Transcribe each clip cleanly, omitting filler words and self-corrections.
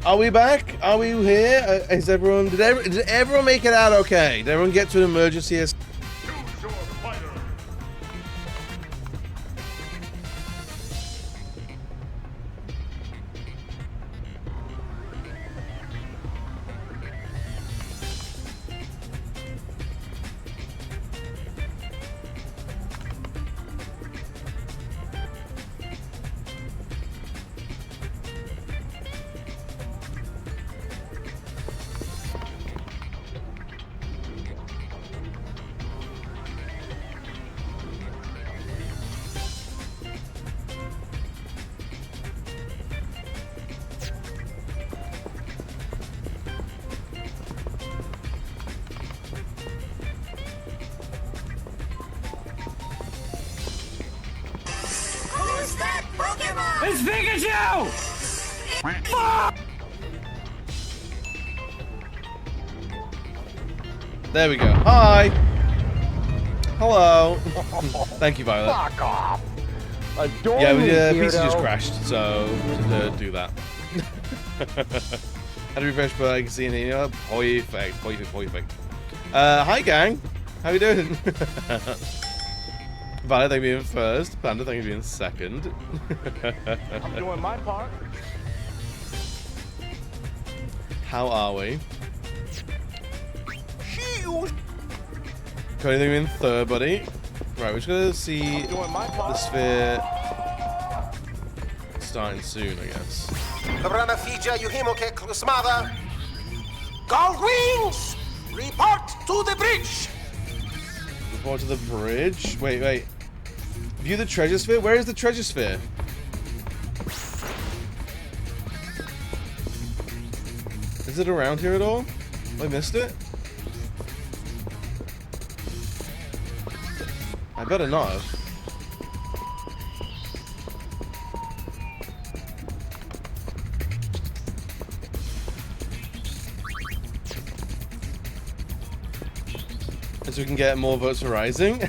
Are we back? Are we here? Is everyone? Did everyone make it out okay? Did everyone get to an emergency? It's Pikachu! There we go. Hi. Hello. Thank you, Violet. Fuck off! Yeah, PC just crashed, so to do that. Had to refresh, but I can see an email. Perfect. Hi, gang. How you doing? Violet, thank you being first. Panda, thank you being second. I'm doing my part. How are we? Cody, thank you being third, buddy. Right, we're just gonna see the sphere starting soon, I guess. Gold Wings! Report to the bridge! Report to the bridge? Wait. View the treasure sphere? Where is the treasure sphere? Is it around here at all? I missed it? I better not have. So we can get more votes for Rising.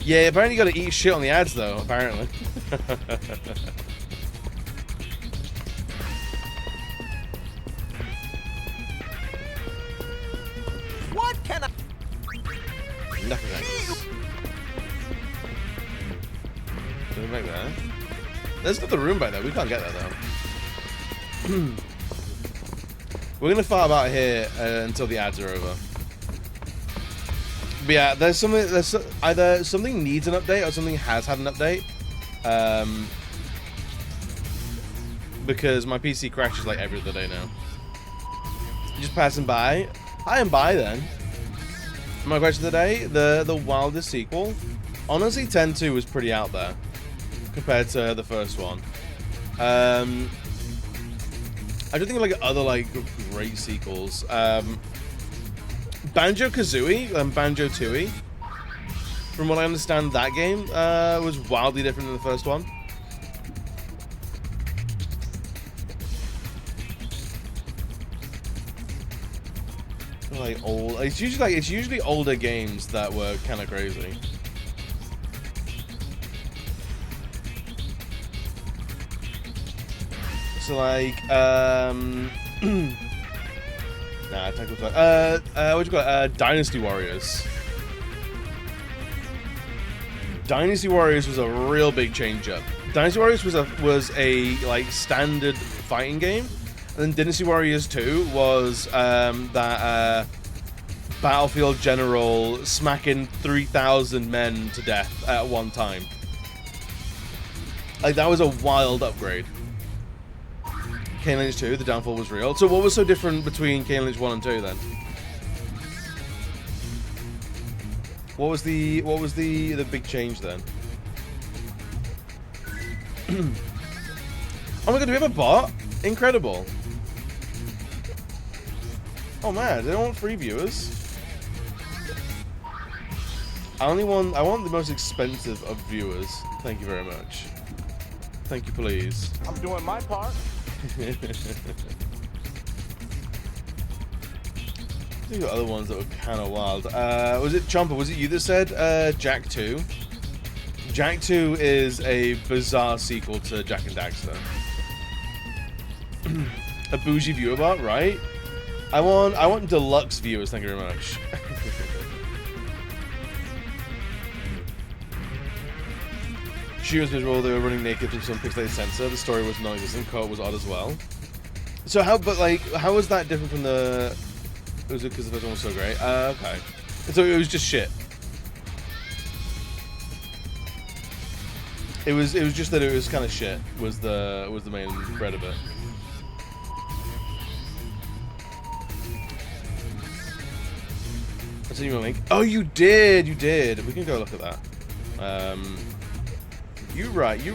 Yeah, apparently you gotta eat shit on the ads though, apparently. What can I... Nothing else. Something like that. There's another room by there. We can't get there though. We're gonna fart about here until the ads are over. But yeah, there's something. There's either something needs an update or something has had an update. Because my PC crashes like every other day now. Just passing by. I am by then. My question of the day: the wildest sequel. Honestly, 10-2 was pretty out there compared to the first one. I don't think of like other like great sequels. Banjo-Kazooie and Banjo-Tooie. From what I understand, that game was wildly different than the first one. Like old. It's usually older games that were kind of crazy. So like nah, technical what you call it? Dynasty Warriors. Dynasty Warriors was a real big change up. Dynasty Warriors was a like standard fighting game, and then Dynasty Warriors 2 was that battlefield general smacking 3,000 men to death at one time. Like that was a wild upgrade. Kane Lynch 2, the downfall was real. So what was so different between Kane Lynch 1 and 2 then? What was the big change then? Oh my god, do we have a bot? Incredible. Oh man, they don't want free viewers. I want the most expensive of viewers. Thank you very much. Thank you, please. I'm doing my part. There's got other ones that were kind of wild. Was it Chomper? Was it you that said Jack 2? Jack 2 is a bizarre sequel to Jack and Daxter. A bougie viewer bot, right? I want deluxe viewers, thank you very much. She was miserable, they were running naked through some pixelated sensor. The story was non-existent, co-op was odd as well. So how was that different from the... Was it because the first one was so great? Okay. So it was just shit. It was just that it was kind of shit, was the main thread of it. I sent you a link. Oh, you did. We can go look at that. You're right. Let's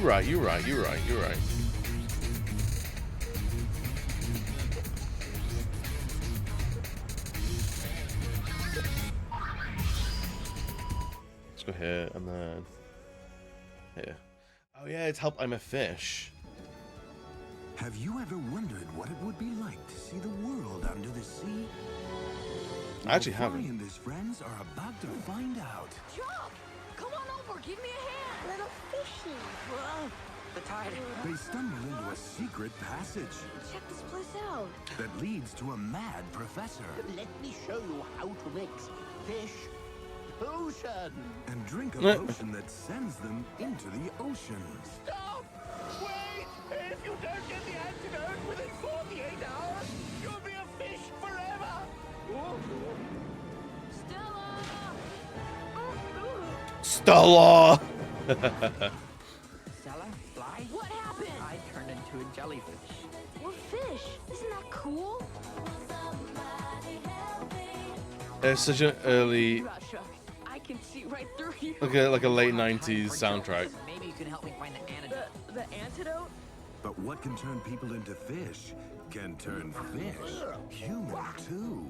go here and then here. Oh yeah, it's help. I'm a fish. Have you ever wondered what it would be like to see the world under the sea? I actually haven't. Fry and his friends are about to find out. Chuck, come on over, give me a hand. Little fishy. Whoa, the tide. They stumble into a secret passage Check this place out. that leads to a mad professor. Let me show you how to make fish potion. And drink a potion that sends them into the ocean. Stop! Wait! If you don't get the antidote within 48 hours, you'll be a fish forever! Stella! Stella! Stella, fly? What happened? I turned into a jellyfish. We're fish. Isn't that cool? It's such an early, Russia, I can see right through you. like a late 90s soundtrack. Maybe you can help me find the antidote. The antidote? But what can turn people into fish can turn fish human too.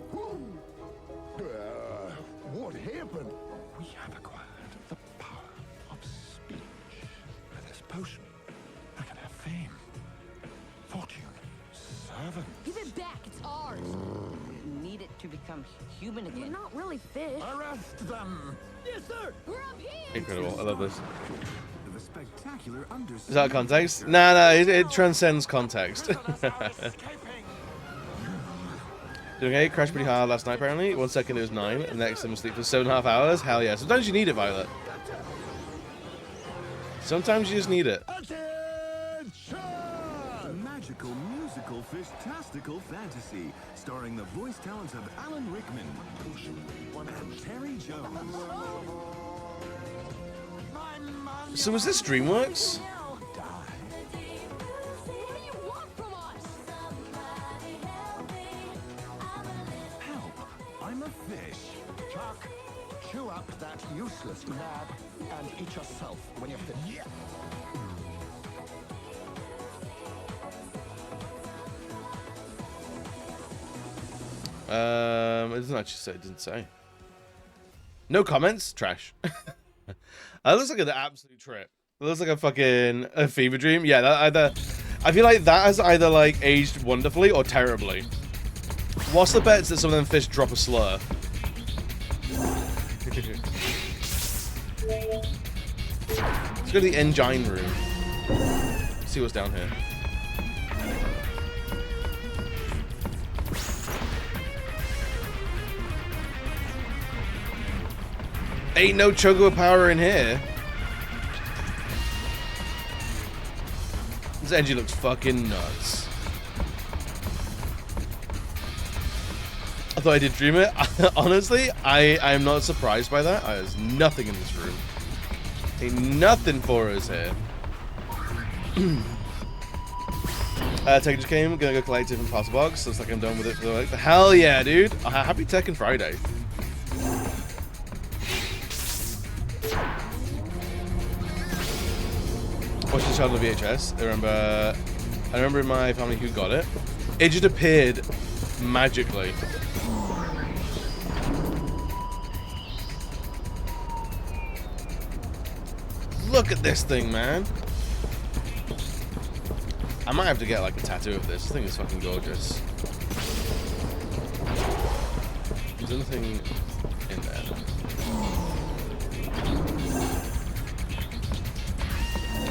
What happened? We have acquired the power of speech. With this potion, I can have fame, fortune, servants. Give it back. It's ours. You need it to become human We're again. not really fish. Arrest them! Yes, sir! We're up here. Incredible, I love this. Of a spectacular undersea Is that context? Nah, it transcends context. Doing okay? Crashed pretty hard last night apparently. 1 second it was 9, and the next time sleep for 7.5 hours. Hell yeah. Sometimes you need it, Violet. Sometimes you just need it. A magical, musical, fish-tastical fantasy starring the voice talents of Alan Rickman and Terry Jones. So was this DreamWorks? What do you want from us? Help! I'm a fish. Chuck, chew up that useless crab and eat yourself when you're finished. It doesn't actually say. It didn't say. No comments. Trash. That looks like an absolute trip. It looks like a fever dream. Yeah, that either. I feel like that has either like aged wonderfully or terribly. What's the bets that some of them fish drop a slur? Let's go to the engine room. See what's down here. Ain't no choco power in here. This engine looks fucking nuts. I thought I did dream it. Honestly, I'm not surprised by that. There's nothing in this room. Ain't nothing for us here. Tekken just came. Gonna go collect different parcel box. Looks like I'm done with it for the week. Hell yeah, dude. Happy Tekken Friday. Watched this child on VHS. I remember in my family who got it. It just appeared magically. Look at this thing, man. I might have to get like a tattoo of this. This thing is fucking gorgeous. There's anything in there?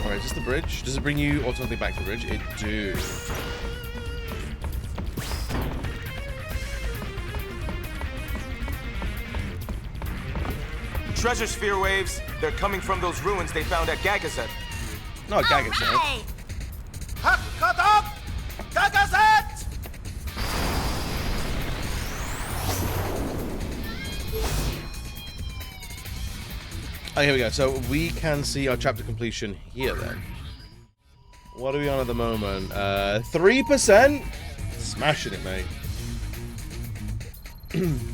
Alright, is this the bridge? Does it bring you automatically back to the bridge? It do. treasure sphere waves. They're coming from those ruins they found at Gagazet. Not Gagazet. Hey! Cut up! Gagazet! Oh, here we go. So we can see our chapter completion here then. What are we on at the moment? 3%? Smashing it, mate.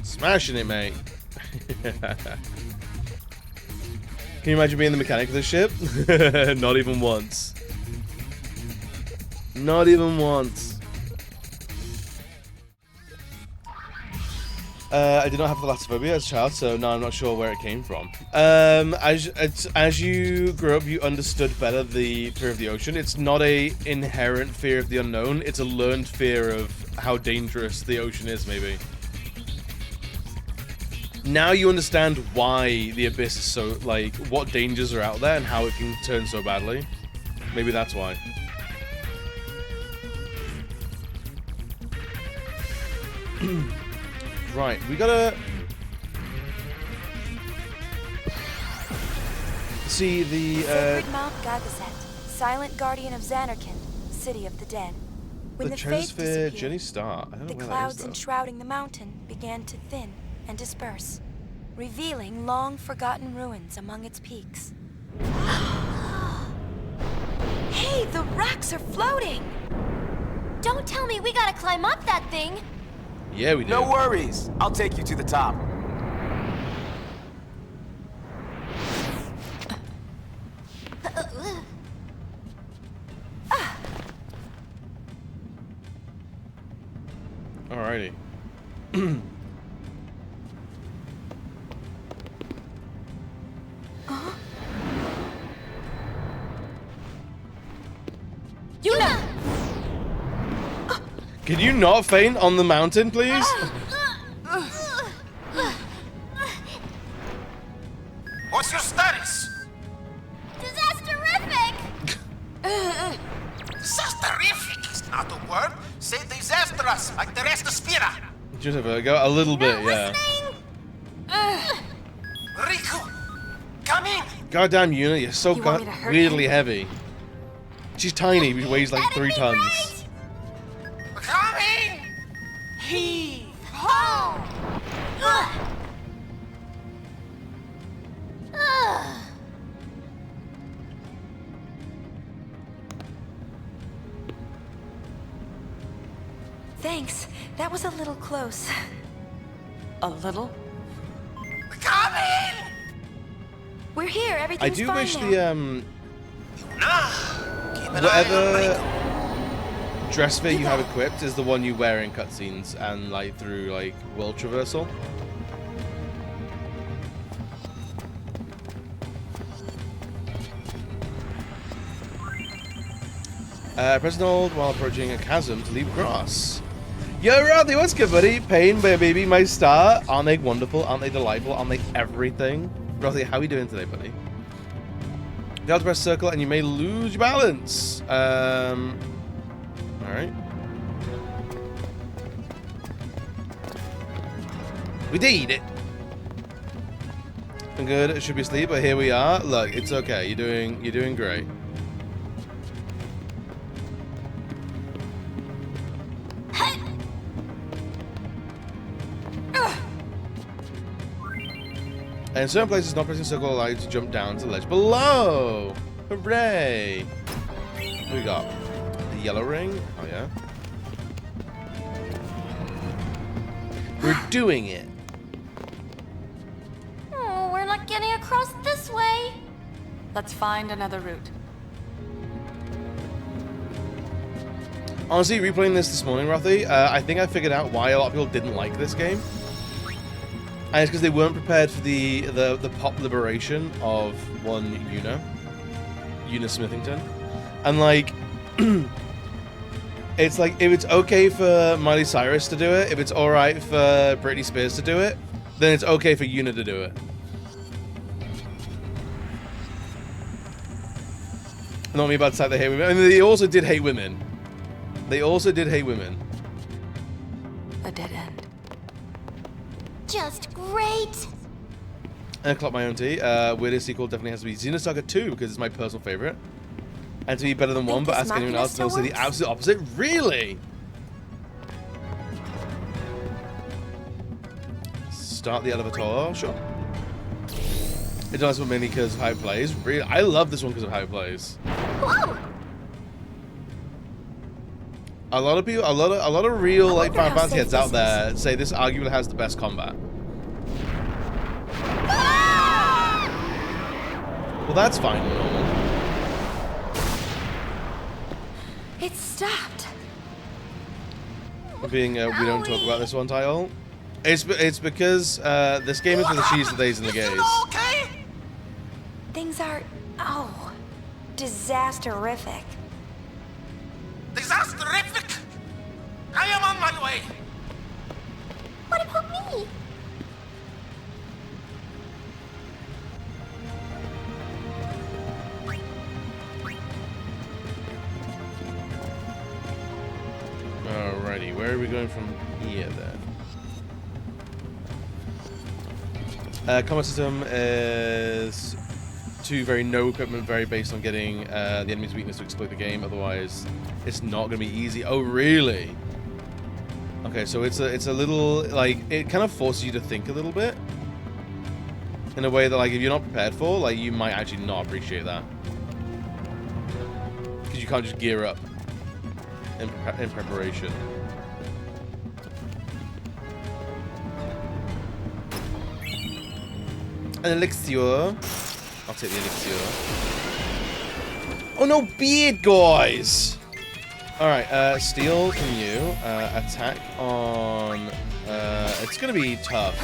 Smashing it, mate. Can you imagine being the mechanic of this ship? Not even once. Not even once. I did not have thalassophobia as a child, so now I'm not sure where it came from. As you grew up, you understood better the fear of the ocean. It's not a inherent fear of the unknown. It's a learned fear of how dangerous the ocean is, maybe. Now you understand why the abyss is so, like, what dangers are out there and how it can turn so badly. Maybe that's why. Right, we gotta see the Sacred Mount Gagazet, silent guardian of Xanarkand, city of the dead. When the treasure faith sphere disappeared, Jenny Star. I don't the know where clouds that is, enshrouding the mountain began to thin and disperse, revealing long-forgotten ruins among its peaks. Hey, the rocks are floating! Don't tell me we gotta climb up that thing! Yeah, we do. No worries. I'll take you to the top. Alrighty. Yuna! Can you not faint on the mountain, please? What's your status? Disasterific! Disasterific is not a word. Say disastrous, like the rest of Spira. Just a vertigo. A little bit, yeah. Riku, come in. Goddamn Yuna, you're so You want me to hurt weirdly him? heavy. She's tiny, but she weighs like 3 tons. Come in. Heave ho! Thanks, that was a little close. A little? Come in. We're here, I everything's do fine wish now. the Nah. Keep an eye on whatever Riku. dress fit you have equipped is the one you wear in cutscenes and like through like world traversal. Press and hold while approaching a chasm to leap across. Yo, Rothy, what's good, buddy? Pain, baby, my star. Aren't they wonderful? Aren't they delightful? Aren't they everything? Rothy, how are you doing today, buddy? You have to press circle and you may lose your balance. Alright. We did it. I'm good. It should be asleep, but here we are. Look, it's okay. You're doing great. And in certain places, not pressing circle will allow you to jump down to the ledge below. Hooray! What do we got? The yellow ring. Oh yeah. We're doing it. Oh, we're not getting across this way. Let's find another route. Honestly, replaying this morning, Rothy, I think I figured out why a lot of people didn't like this game. And it's because they weren't prepared for the pop liberation of one Una Smithington. And like, it's like, if it's okay for Miley Cyrus to do it, if it's alright for Britney Spears to do it, then it's okay for Una to do it. Not me about to say they hate women. I mean, they also did hate women. They also did hate women. A dead end. Just great. And clock my own tea. Weirdest sequel definitely has to be Xenosaga 2 because it's my personal favorite. And to be better than 1, but ask anyone else, they'll say the absolute opposite. Really? Start the elevator. Sure. It does for mainly because of how it plays. Really, I love this one because of how it plays. Whoa! A lot of people, a lot of real like Final Fantasy heads out there say this arguably has the best combat. Well, that's fine and normal. It stopped. Being we don't talk about this one title. It's because this game is for the cheese, the days, and the gays. Things are, oh, disasterific. Disasterific! I am on my way! What about me? Alrighty, where are we going from here then? Combat system is 2 very no equipment, very based on getting the enemy's weakness to exploit the game. Otherwise, it's not going to be easy. Oh, really? Okay, so it's a little like it kind of forces you to think a little bit in a way that like if you're not prepared for, like you might actually not appreciate that because you can't just gear up in preparation. An elixir. I'll take the elixir. Oh no, beard guys! Alright, steal from you. Attack on... it's gonna be tough.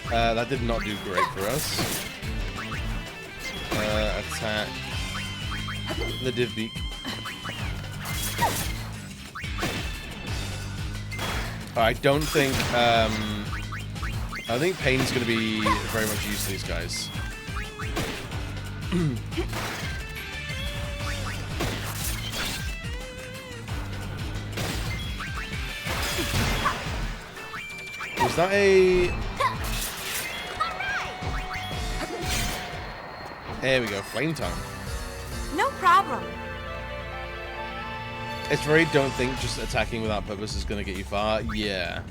That did not do great for us. Attack the div beak. I don't think I think Pain's gonna be very much used to these guys. Was that a... There we go, flame tongue. No problem. It's very don't think just attacking without purpose is gonna get you far. Yeah.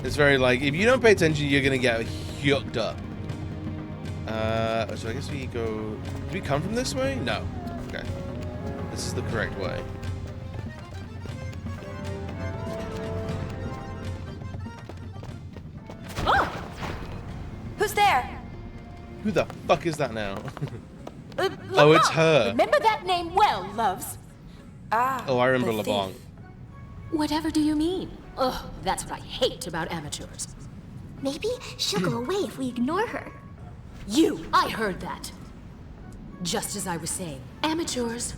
It's very like if you don't pay attention you're gonna get hooked up. So I guess we go... Do we come from this way? No. Okay. This is the correct way. Oh! Who's there? Who the fuck is that now? Oh, it's her. Remember that name well, loves. Ah. Oh, I remember the LeBlanc. thief. Whatever do you mean? Ugh, that's what I hate about amateurs. Maybe she'll go away if we ignore her. I heard that. Just as I was saying, amateurs,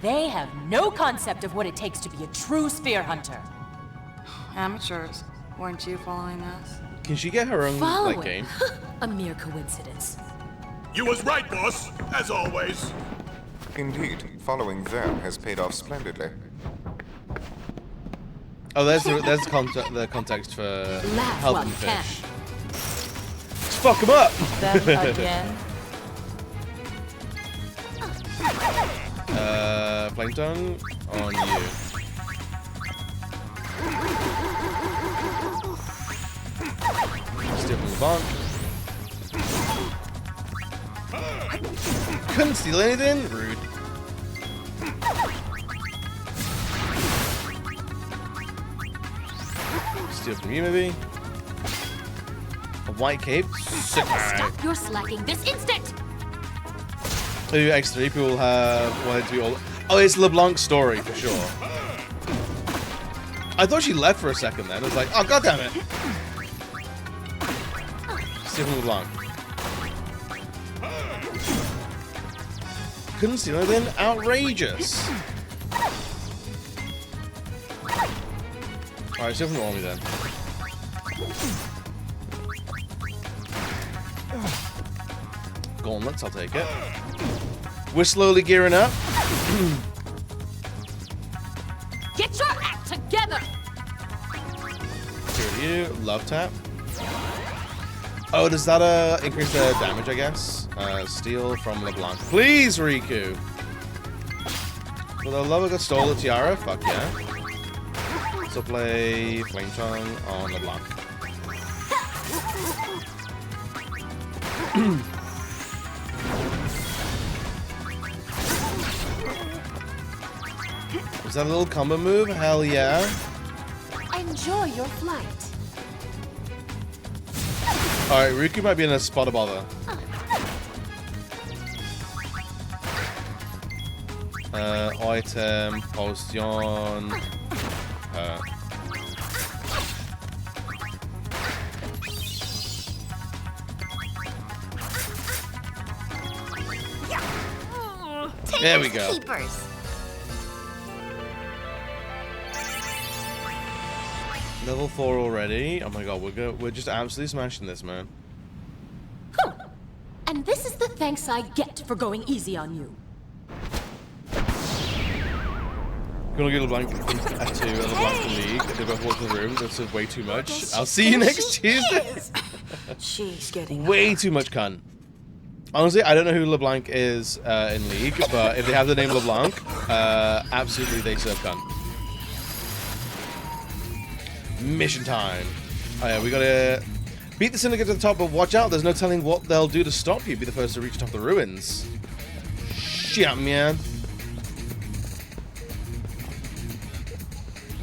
They have no concept of what it takes to be a true spear hunter. Amateurs, weren't you following us? Can she get her own like game? a mere coincidence. You was right, boss, as always. Indeed, following them has paid off splendidly. Oh, there's the context for Laugh helping while you can. fish. Let's fuck him up. Them again? Flame tongue on you. Steal from the bonk. Couldn't steal anything? Rude. Steal from you, maybe. A white cape? Sick. Stop your slacking this instant! Maybe X3 people have wanted to be all... Oh, it's LeBlanc's story, for sure. I thought she left for a second then. I was like, oh, goddammit. Steal from LeBlanc. Couldn't steal anything? Outrageous. Alright, steal from the army then. Gauntlets, I'll take it. We're slowly gearing up. Get your act together! Here you, love tap. Oh, does that increase the damage, I guess? Steal from LeBlanc. Please, Riku! For the love of God, stole the tiara? Fuck yeah. So play Flame Tongue on LeBlanc. Was that a little combo move? Hell yeah. Enjoy your flight. Alright, Riku might be in a spot of bother. Item, potion. There we go. Keepers. Level 4 already. Oh my god, we're just absolutely smashing this, man. And this is the thanks I get for going easy on you. Gonna get LeBlanc to LeBlanc in League. They both walk in the room. That's way too much. I'll see you next Tuesday. She's getting Way too much cunt. Honestly, I don't know who LeBlanc is in League, but if they have the name LeBlanc, absolutely they serve cunt. Mission time. Oh yeah, we gotta beat the Syndicate to the top, but watch out, there's no telling what they'll do to stop you. Be the first to reach the top of the ruins. Shit, man.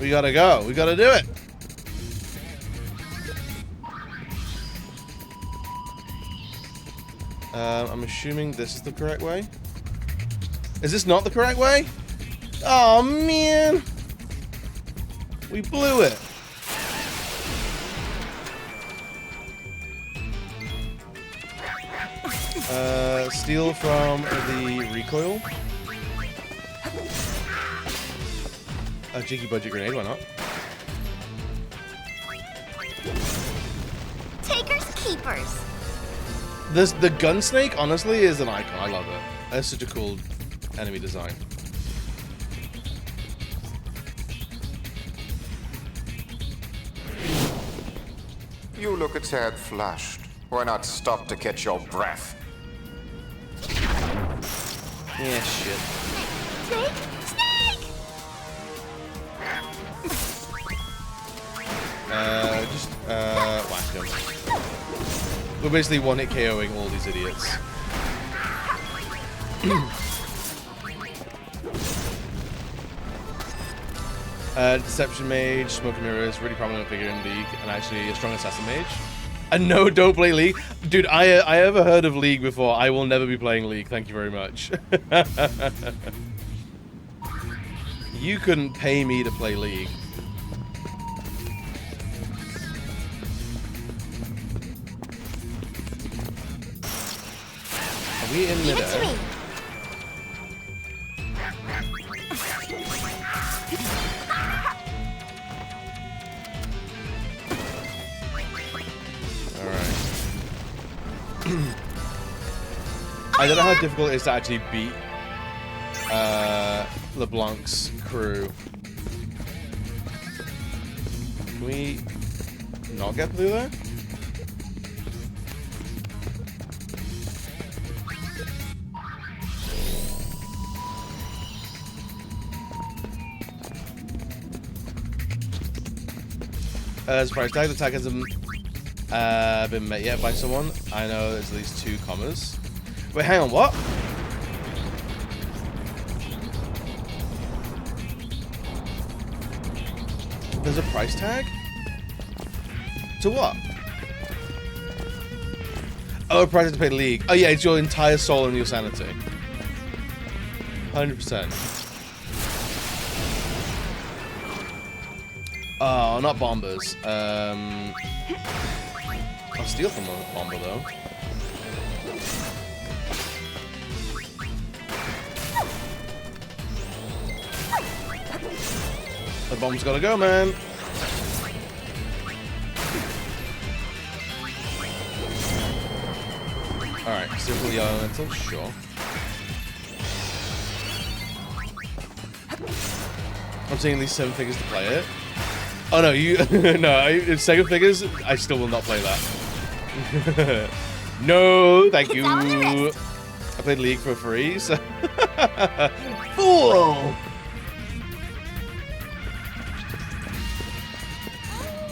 We gotta go. We gotta do it. I'm assuming this is the correct way. Is this not the correct way? Oh, man. We blew it. Steal from the recoil. A Jiggy Budget Grenade, why not? Takers, keepers. The gun snake, honestly, is an icon. I love it. That's such a cool enemy design. You look a tad flushed. Why not stop to catch your breath? Yeah, shit. Snake, snake. Just whack him. We're basically one-hit KOing all these idiots. Deception Mage, Smoke and Mirrors, really prominent figure in League, and actually a strong Assassin Mage. And no, don't play League. Dude, I ever heard of League before. I will never be playing League, thank you very much. You couldn't pay me to play League. Are we in midair? I don't know how difficult it is to actually beat LeBlanc's crew. Can we not get through there? Surprise tag. The tag hasn't been met yet by someone. I know there's at least 2 commas. Wait, hang on, what? There's a price tag? To what? Oh, a price to pay the League. Oh yeah, it's your entire soul and your sanity. 100%. Oh, not bombers. I'll steal from a bomber though. The bomb's gotta go, man. Alright, steal from the elemental, sure. I'm saying at least 7 figures to play it. Oh no, you no, if 7 figures, I still will not play that. No, thank you. I played League for free, so fool.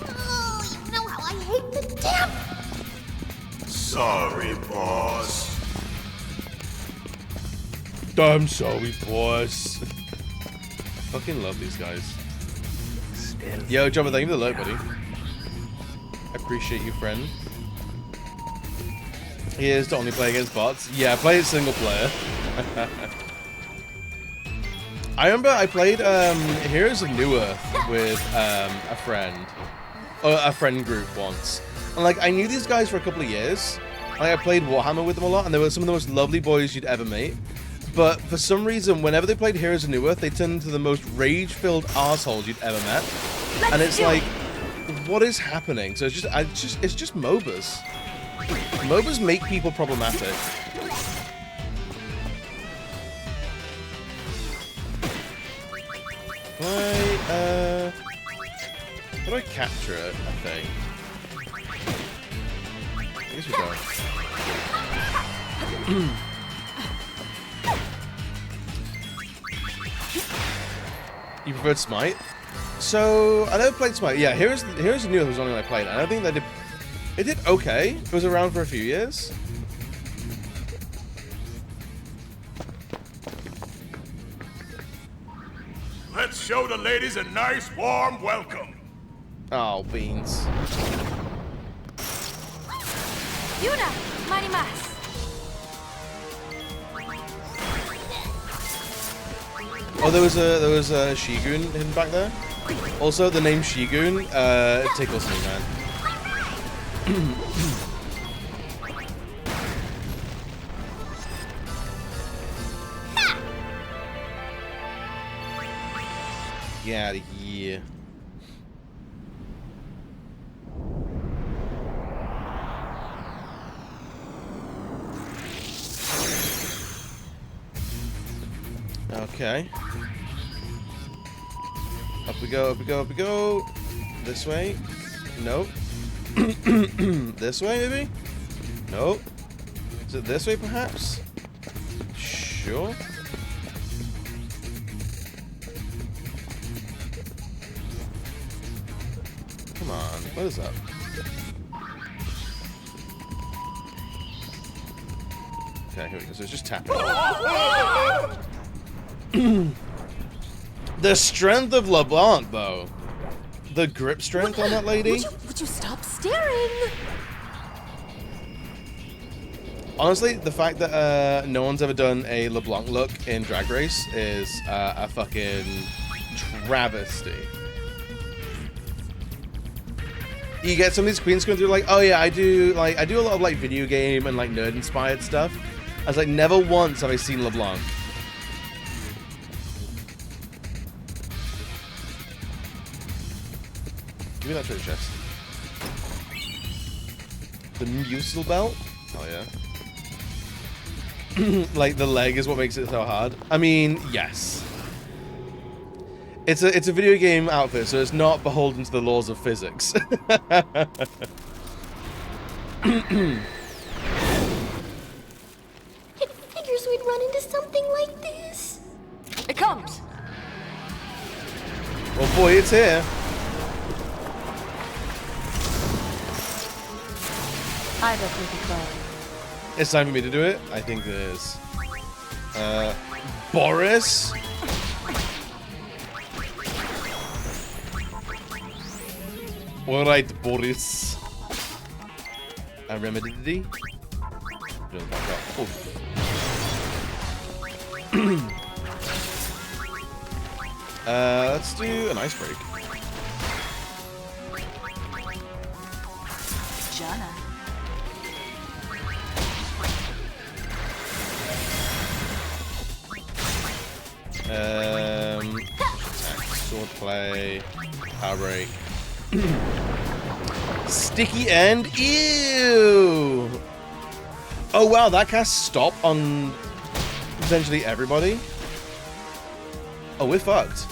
Oh, you know how I hate the damn. Sorry, boss. I'm sorry, boss. Fucking love these guys. Yo, Jobber, thank you for the load, buddy. I appreciate you, friend. He is to only play against bots. Yeah, play it single player. I remember I played Heroes of New Earth with a friend. Or a friend group once. And like, I knew these guys for a couple of years. Like, I played Warhammer with them a lot, and they were some of the most lovely boys you'd ever meet. But for some reason, whenever they played Heroes of New Earth, they turned into the most rage-filled assholes you'd ever met. And it's like, what is happening? So it's just MOBAs. MOBAs make people problematic. How do I capture it, I think? I guess we don't. You preferred Smite? So, I never played Smite. Yeah, Heroes of New Earth was the only one I played. And I think that it did okay. It was around for a few years. Let's show the ladies a nice, warm welcome. Oh, beans. Yuna, marimas. Oh, there was a Shigun hidden back there. Also, the name Shigun tickles me, man. Get out of here. Okay. Up we go, up we go, up we go. This way. Nope. This way, maybe? Nope. Is it this way, perhaps? Sure. Come on, what is up? Okay, here we go. So it's just tapping. The strength of LeBlanc, though. The grip strength on that lady. Would you stop staring? Honestly, the fact that no one's ever done a LeBlanc look in Drag Race is a fucking travesty. You get some of these queens going through like, oh yeah, I do a lot of like video game and like nerd inspired stuff. I was like, never once have I seen LeBlanc. Give me that treasure chest. The Musil belt? Oh yeah. Like the leg is what makes it so hard. I mean, yes. It's a video game outfit, so it's not beholden to the laws of physics. Didn't figures we'd run into something like this. It comes. Well, boy, it's here. I bet we could go. It's time for me to do it. I think it is. Boris? Alright, Boris. A remedy? Oh. Let's do an ice break. Jana. Sword play, power break. Sticky end. Ew. Oh wow, that casts stop on potentially everybody. Oh, we're fucked.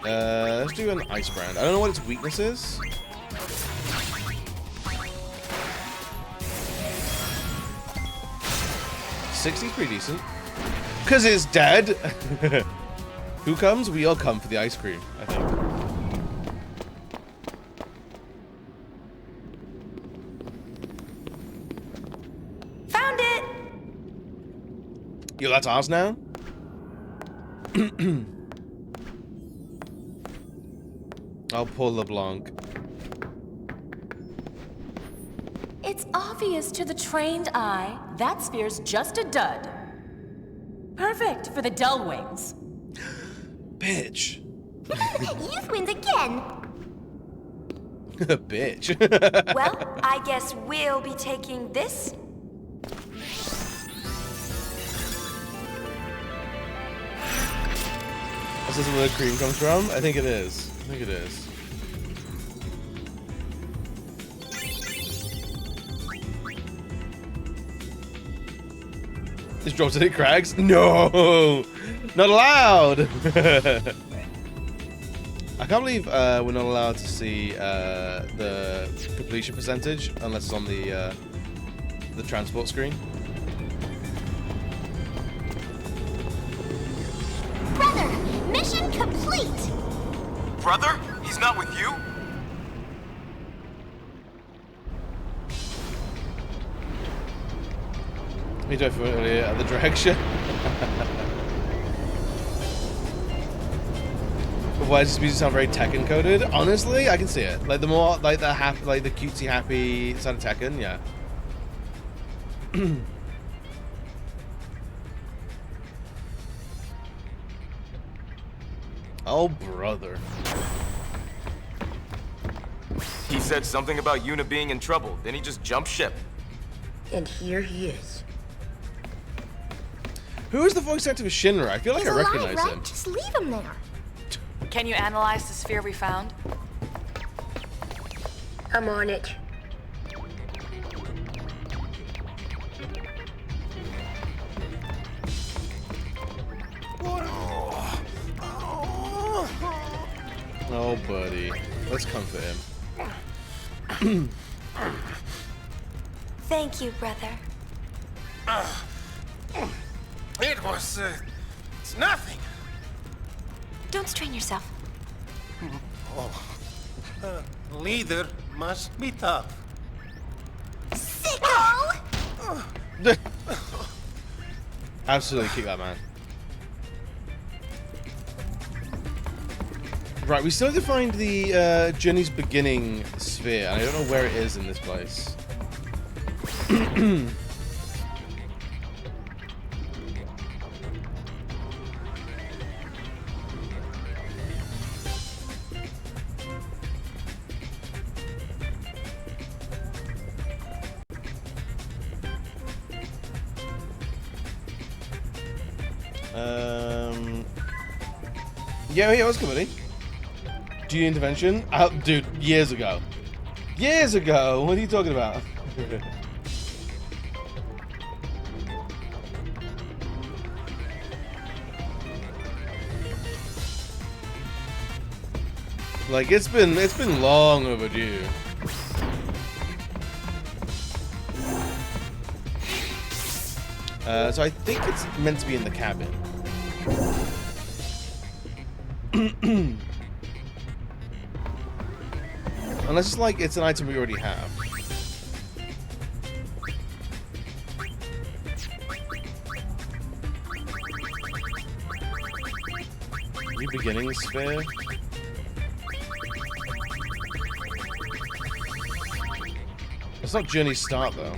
Let's do an ice brand. I don't know what its weakness is. $60's pretty decent. Cause it's dead. Who comes? We all come for the ice cream, I think. Found it! Yo, that's ours now? I'll pull LeBlanc. It's obvious to the trained eye that sphere's just a dud. Perfect for the dull wings. Bitch. Youth wins again. Bitch. Well, I guess we'll be taking this. Is this where the cream comes from? I think it is. I think it is. Just drops it at Crags? No! Not allowed! I can't believe we're not allowed to see the completion percentage unless it's on the transport screen. Brother, mission complete. Brother? He's not with you? Me too, earlier at the drag show. Why does this music sound very Tekken coded? Honestly, I can see it. Like the more, like the happy, like the cutesy happy side of Tekken, yeah. Oh, brother. He said something about Yuna being in trouble, then he just jumped ship. And here he is. Who is the voice actor for Shinra? I feel like He's I recognize alive, right? him. Just leave him there. Can you analyze the sphere we found? I'm on it. Oh, buddy. Let's comfort him. Thank you, brother. It was, it's nothing. Don't strain yourself. Leader must be tough. Sicko! Absolutely kick that man. Right, we still have to find the Journey's Beginning sphere, and I don't know where it is in this place. Yeah, what's good, buddy? Do you intervention? Dude, years ago. Years ago! What are you talking about? Like, it's been long overdue. So I think it's meant to be in the cabin. Unless it's like it's an item we already have. New beginning sphere? It's not Journey Start though.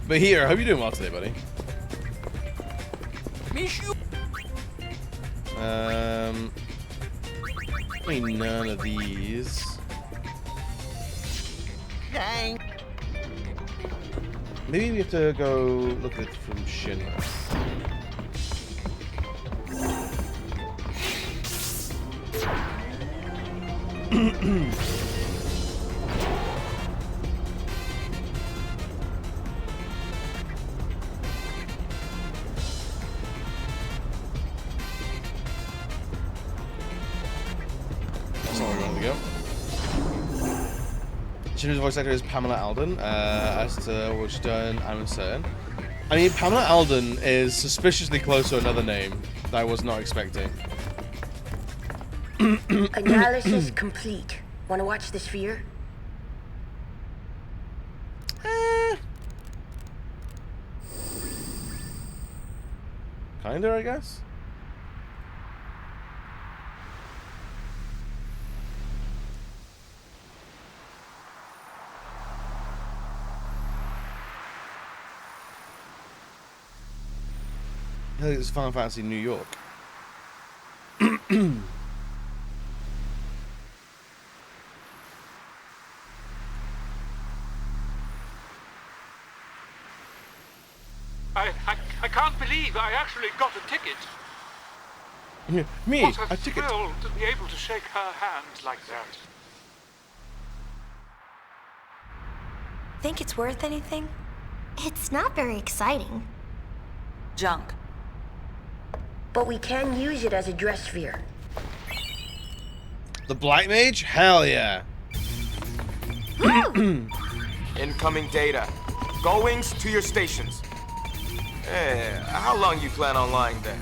But here, I hope you're doing well today, buddy. I mean, none of these. Dang. Maybe we have to go look at it from Shinra. That's not where we wanted to go. Shinra's voice actor is Pamela Alden. As to what she's done, I'm uncertain. I mean, Pamela Alden is suspiciously close to another name that I was not expecting. Analysis complete. Want to watch the sphere? Kinda, I guess. I think it's Final Fantasy New York. I can't believe I actually got a ticket. Me, What a ticket. thrill to be able to shake her hand like that. Think it's worth anything? It's not very exciting. Junk. But we can use it as a dress sphere. The Black Mage? Hell yeah. Incoming data. Goings to your stations. How long you plan on lying there?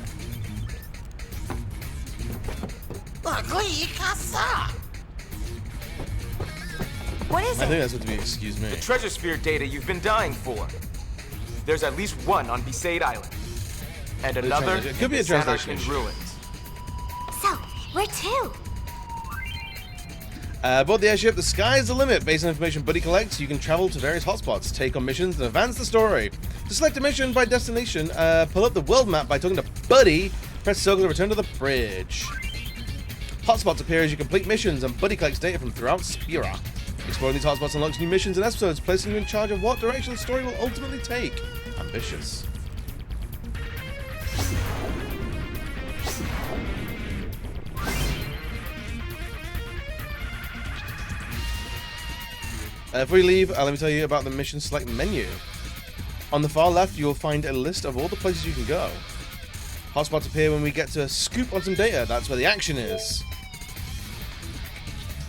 What is I it? think that's what to be, excuse me. The treasure sphere data you've been dying for. There's at least one on Besaid Island. And another It could be a in translation Sanarkand issue. ruins. So, where to? Aboard the airship, the sky's the limit. Based on information Buddy collects, you can travel to various hotspots, take on missions, and advance the story. To select a mission by destination, pull up the world map by talking to Buddy, press circle to return to the bridge. Hotspots appear as you complete missions, and Buddy collects data from throughout Spira. Exploring these hotspots unlocks new missions and episodes, placing you in charge of what direction the story will ultimately take. Ambitious. Before you leave, let me tell you about the mission select menu. On the far left, you'll find a list of all the places you can go. Hotspots appear when we get to scoop on some data. That's where the action is.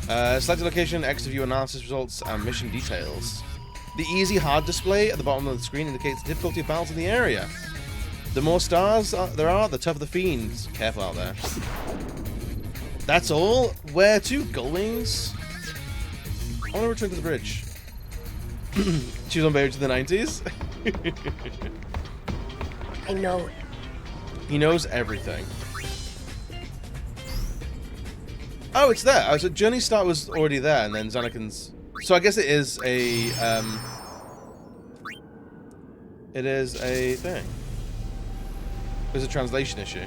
Select a location, X to view analysis results, and mission details. The easy hard display at the bottom of the screen indicates the difficulty of battles in the area. The more stars there are, the tougher the fiends. Careful out there. That's all. Where to? Gullwings? I want to return to the bridge. She was on Baby to the 90s. I know it. He knows everything. Oh, it's there. So Journey Start was already there, and then Xanakin's. So I guess it is a it is a thing. There's a translation issue.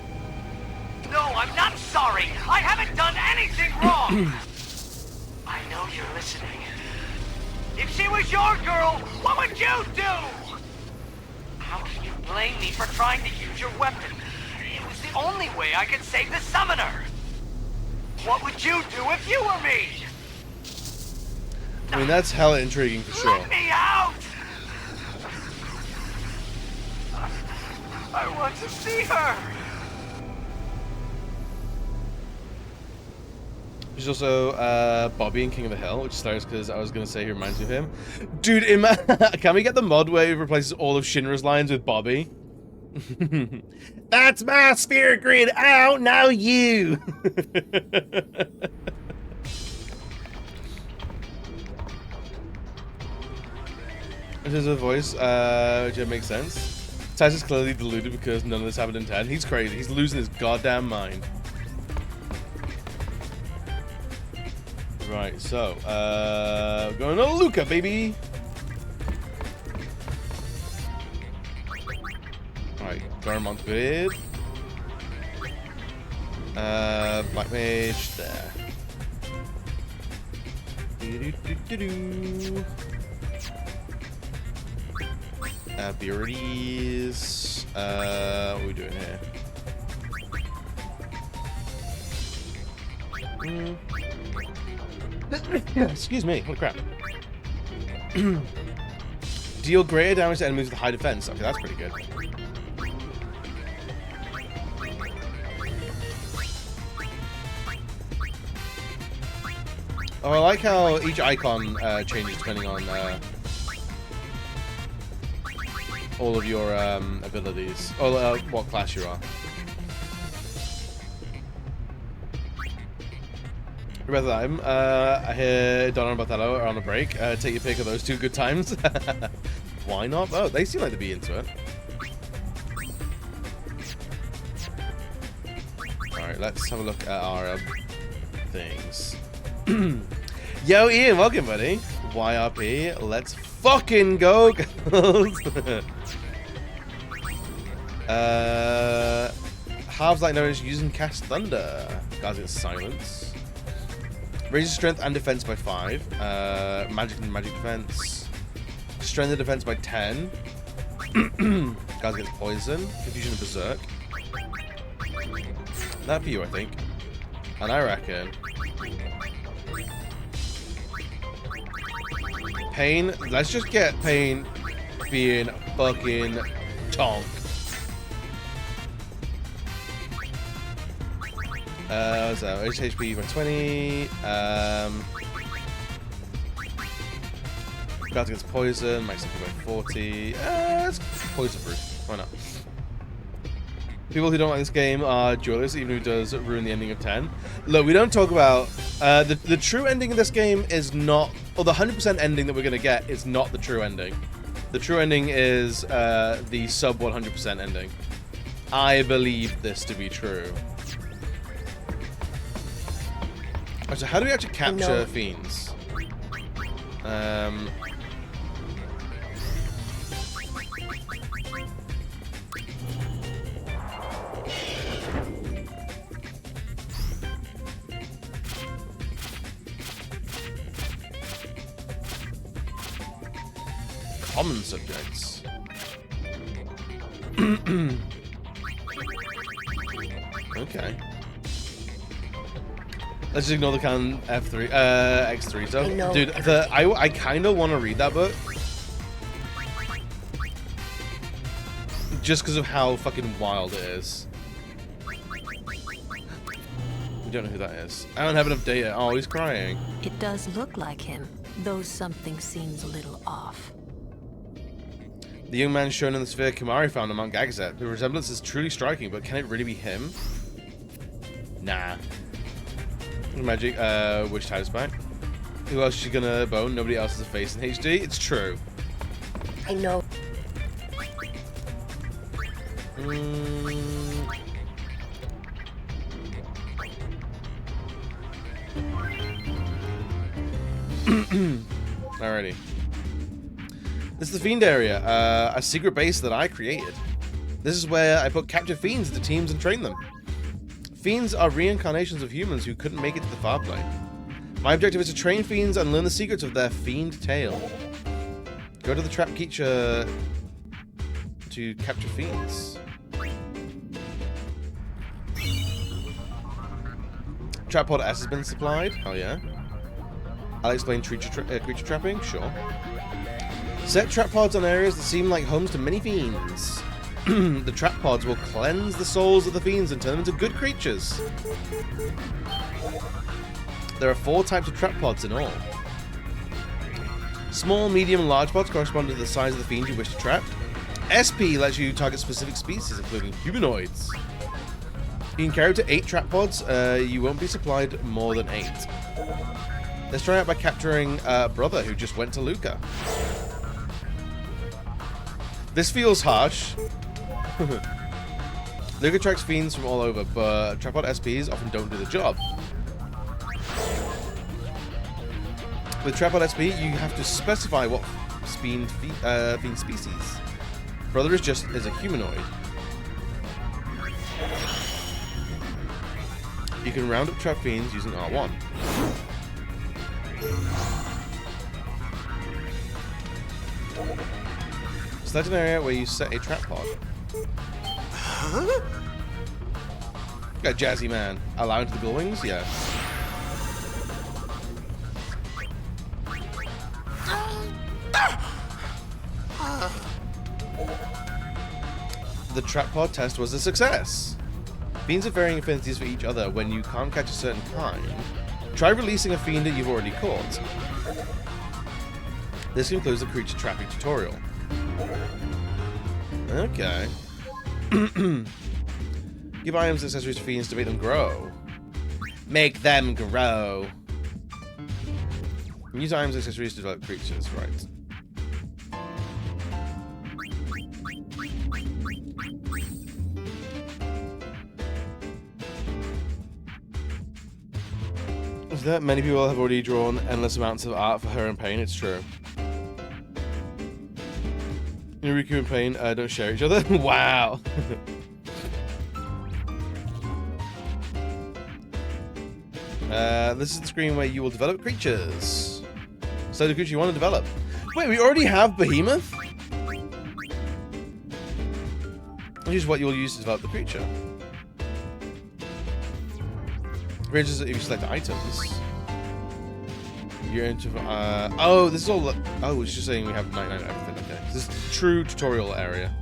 No, I'm not sorry. I haven't done anything wrong. I know you're listening. If she was your girl, what would you do? How can you blame me for trying to use your weapon? It was the only way I could save the summoner. What would you do if you were me? I mean, that's hella intriguing for sure. Let me out! I want to see her. There's also Bobby in King of the Hill, which stars because I was going to say he reminds me of him. Dude, can we get the mod where it replaces all of Shinra's lines with Bobby? That's my spirit grid out, now you! This is a voice, which makes sense. Taz is clearly deluded because none of this happened in 10. He's crazy. He's losing his goddamn mind. Right, so, going to Luca, baby! Alright, Garamond grid. Black Mage, there. Beardies. What are we doing here? Excuse me. Holy crap. Deal greater damage to enemies with high defense. Okay, that's pretty good. Oh, I like how each icon changes depending on all of your abilities. Or what class you are. Remember that I hear Donna and Barthelo are on a break. Take your pick of those two good times. Why not? Oh, they seem like to be into it. Alright, let's have a look at our things. Yo, Ian, welcome, buddy. YRP, let's fucking go, girls. Halves like notice using cast thunder. Guys, it's silence. Raises strength and defense by 5. Magic and magic defense. Strength and defense by 10. Guys gets poison. Confusion and berserk. That for you, I think. And I reckon. Pain. Let's just get Pain being fucking tonk. So HP by 20. Guards against poison. Max HP by 40. It's poison proof. Why not? People who don't like this game are joyless, even if it does ruin the ending of 10. Look, we don't talk about the true ending of this game is not, or the 100% ending that we're gonna get is not the true ending. The true ending is the sub 100% ending. I believe this to be true. So how do we actually capture fiends? Common subjects. Okay. Let's just ignore the canon F3, X3 stuff. Dude, I kind of want to read that book. Just because of how fucking wild it is. We don't know who that is. I don't have enough data. Oh, he's crying. It does look like him, though something seems a little off. The young man shown in the sphere Kamari found on Mount Gagazet. The resemblance is truly striking, but can it really be him? Nah. Magic, which Titus back? Who else is she gonna bone? Nobody else has a face in HD. It's true. I know. Alrighty. This is the Fiend area, a secret base that I created. This is where I put captured fiends into teams and train them. Fiends are reincarnations of humans who couldn't make it to the far plane. My objective is to train fiends and learn the secrets of their fiend tale. Go to the trap creature to capture fiends. Trap pod S has been supplied. Oh yeah. I'll explain creature trapping. Sure. Set trap pods on areas that seem like homes to many fiends. The trap pods will cleanse the souls of the fiends and turn them into good creatures. There are 4 types of trap pods in all. Small, medium, and large pods correspond to the size of the fiend you wish to trap. SP lets you target specific species, including humanoids. You can carry up to 8 trap pods. You won't be supplied more than 8. Let's try out by capturing Brother, who just went to Luca. This feels harsh. Luca tracks fiends from all over, but trapod SPs often don't do the job. With trapod SP, you have to specify what fiend species. Brother is a humanoid. You can round up trap fiends using R1. Select an area where you set a trap pod. Huh? Got jazzy man. Allow into the gull wings? Yeah. The trap pod test was a success. Fiends have varying affinities for each other. When you can't catch a certain kind, try releasing a fiend that you've already caught. This concludes the creature trapping tutorial. Okay. Give items and accessories to fiends to make them grow. Make them grow. Use items and accessories to develop creatures, right. Is that many people have already drawn endless amounts of art for her and Pain? It's true. Riku and Pain don't share each other? Wow. This is the screen where you will develop creatures. So the creature you want to develop. Wait, we already have Behemoth? Which is what you'll use to develop the creature. Creatures if you select items. You're into oh, this is all oh, it's just saying we have 99 everything, okay. This is true tutorial area.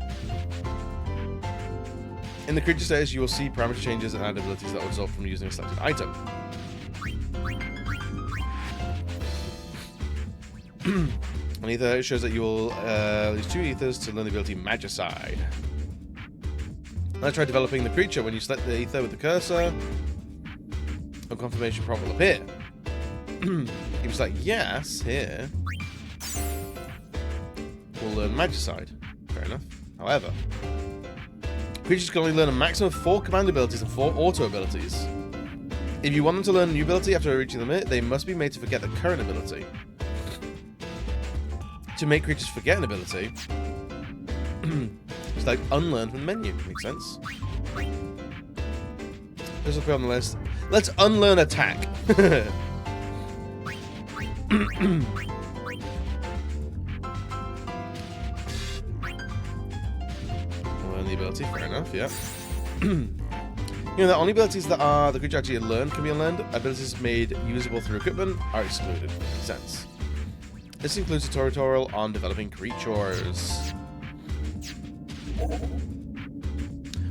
In the creature status, you will see parameter changes and add abilities that will result from using a selected item. On ether, it shows that you will use 2 ethers to learn the ability Magicide. Let's try developing the creature. When you select the ether with the cursor, a confirmation prompt will appear. If you select yes here, we'll learn Magicide. Fair enough. However, creatures can only learn a maximum of 4 command abilities and 4 auto abilities. If you want them to learn a new ability after reaching the limit, they must be made to forget the current ability. To make creatures forget an ability, it's like unlearn from the menu. Makes sense. This will be on the list. Let's unlearn attack. Learn the ability. Fair enough. Yeah. You know, the only abilities that are the creature actually learned can be unlearned. Abilities made usable through equipment are excluded. Makes sense. This includes a tutorial on developing creatures.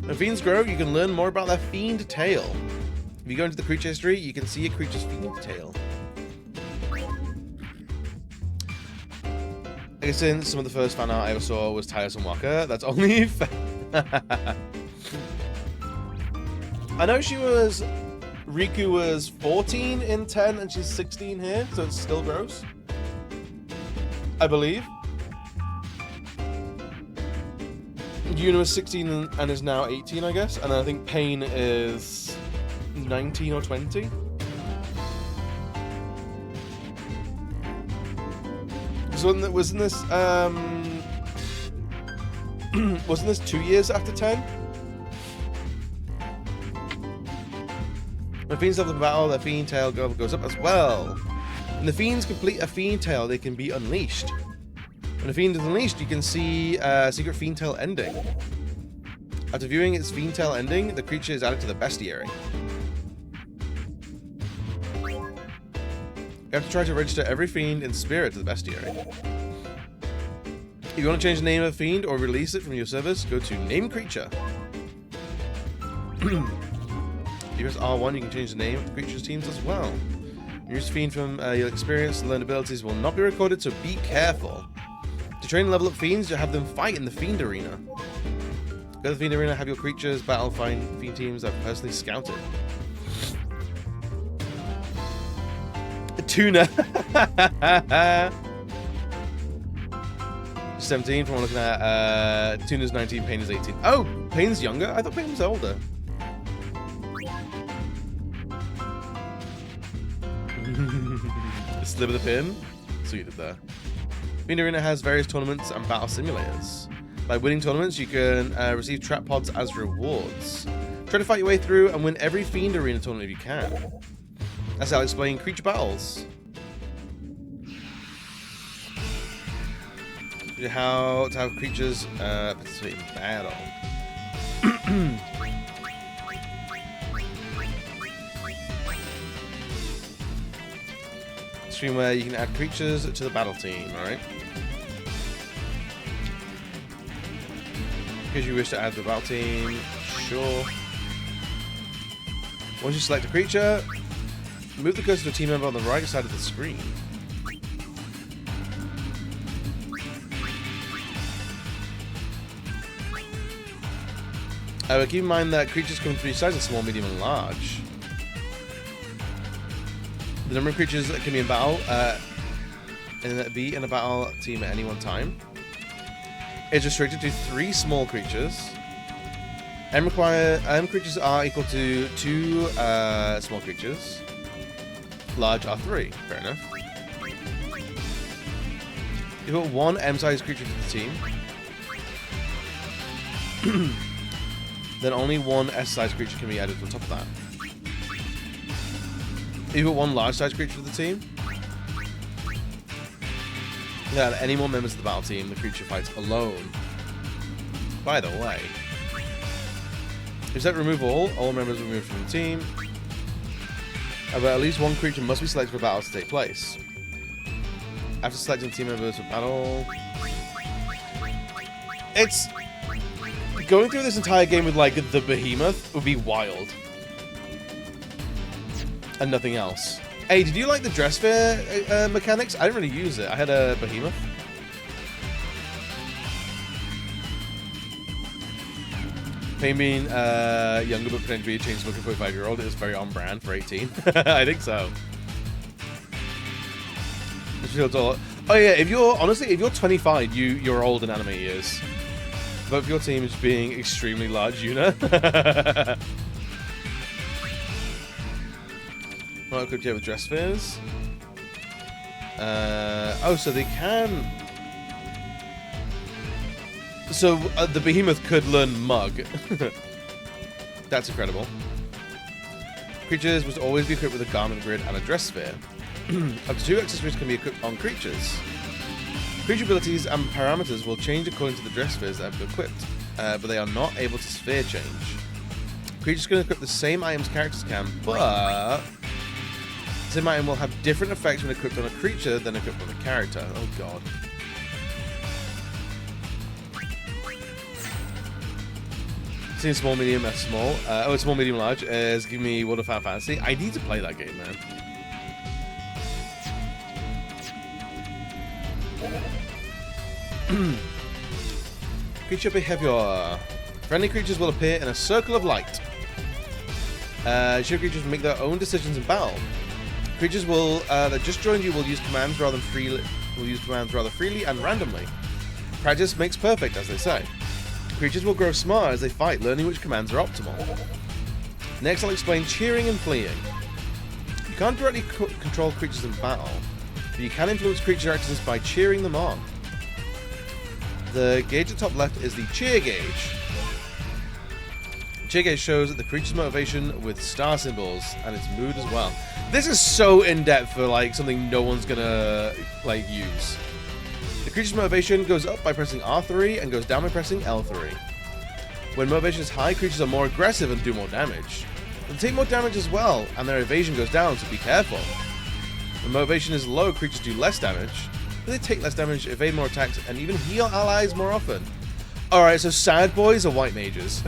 When fiends grow, you can learn more about their fiend tail. If you go into the creature history, you can see a creature's fiend tail. I guess in some of the first fan art I ever saw was Tiresome Walker. That's only fair. I know Riku was 14 in 10 and she's 16 here, so it's still gross. I believe. Yuna was 16 and is now 18, I guess. And I think Pain is 19 or 20. So wasn't this wasn't this 2 years after 10? When fiends level the battle, their fiend tail goes up as well. When the fiends complete a fiend tail, they can be unleashed. When a fiend is unleashed, you can see a secret fiend tail ending. After viewing its fiend tail ending, the creature is added to the bestiary. You have to try to register every fiend in spirit to the bestiary. If you want to change the name of a fiend or release it from your service, go to Name Creature. If you press R1, you can change the name of the creature's teams as well. Use fiend from your experience and learned abilities will not be recorded, so be careful. To train and level up fiends, you have them fight in the fiend arena. Go to the fiend arena, have your creatures battle find fiend teams I've personally scouted. Tuna. 17 from what I'm looking at. Tuna's 19, Pain is 18. Oh, Pain's younger? I thought Pain was older. Sliver the pin. Sweet there. Fiend Arena has various tournaments and battle simulators. By winning tournaments, you can receive trap pods as rewards. Try to fight your way through and win every Fiend Arena tournament if you can. That's how I'll explain creature battles. How to have creatures participate in battle. Stream where you can add creatures to the battle team, alright? Because you wish to add the battle team. Sure. Once you select a creature, move the cursor to a team member on the right side of the screen. But keep in mind that creatures come in 3 sizes: small, medium, and large. The number of creatures that can be in battle be in a battle team at any one time is restricted to 3 small creatures. M creatures are equal to 2 small creatures. Large are 3. Fair enough. You put 1 M-sized creature to the team. Then only 1 S-sized creature can be added on top of that. If you put 1 large-sized creature to the team, yeah, any more members of the battle team, the creature fights alone. By the way, if you set remove all members removed from the team. But at least 1 creature must be selected for battle to take place. After selecting team members for battle, it's going through this entire game with like the behemoth would be wild, and nothing else. Hey, did you like the dress fair mechanics? I didn't really use it. I had a behemoth. Pain being younger but pretending to be a chain-smoking 45-year-old is very on brand for 18. I think so. Oh yeah, if you're 25, you're old in anime years. But for your team is being extremely large, Yuna. What could you have with dress fairs? Oh, so they can. So the behemoth could learn Mug. That's incredible. Creatures must always be equipped with a garment grid and a dress sphere. Up to 2 accessories can be equipped on creatures. Creature abilities and parameters will change according to the dress spheres that have been equipped, but they are not able to sphere change. Creatures can equip the same items characters can, but the same item will have different effects when equipped on a creature than equipped on a character. Oh god. Seeing small, medium, small. Small, medium, large is giving me World of Final Fantasy. I need to play that game, man. Creature behavior. Friendly creatures will appear in a circle of light. Shield creatures will make their own decisions in battle. Creatures that just joined you will use commands rather freely and randomly. Practice makes perfect, as they say. Creatures will grow smart as they fight, learning which commands are optimal. Next, I'll explain cheering and fleeing. You can't directly control creatures in battle, but you can influence creature actions by cheering them on. The gauge at the top left is the cheer gauge. The cheer gauge shows the creature's motivation with star symbols and its mood as well. This is so in-depth for like something no one's gonna like use. The creature's motivation goes up by pressing R3 and goes down by pressing L3. When motivation is high, creatures are more aggressive and do more damage. They take more damage as well, and their evasion goes down, so be careful. When motivation is low, creatures do less damage, but they take less damage, evade more attacks, and even heal allies more often. Alright, so sad boys are white mages.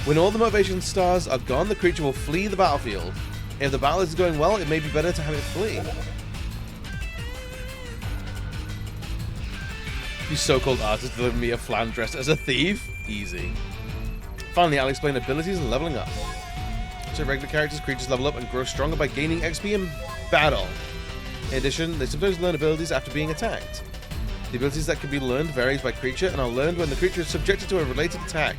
When all the motivation stars are gone, the creature will flee the battlefield. If the battle is going well, it may be better to have it flee. You so-called artist delivered me a flan dressed as a thief? Easy. Finally, I'll explain abilities and leveling up. So regular characters, creatures level up and grow stronger by gaining XP in battle. In addition, they sometimes learn abilities after being attacked. The abilities that can be learned varies by creature and are learned when the creature is subjected to a related attack.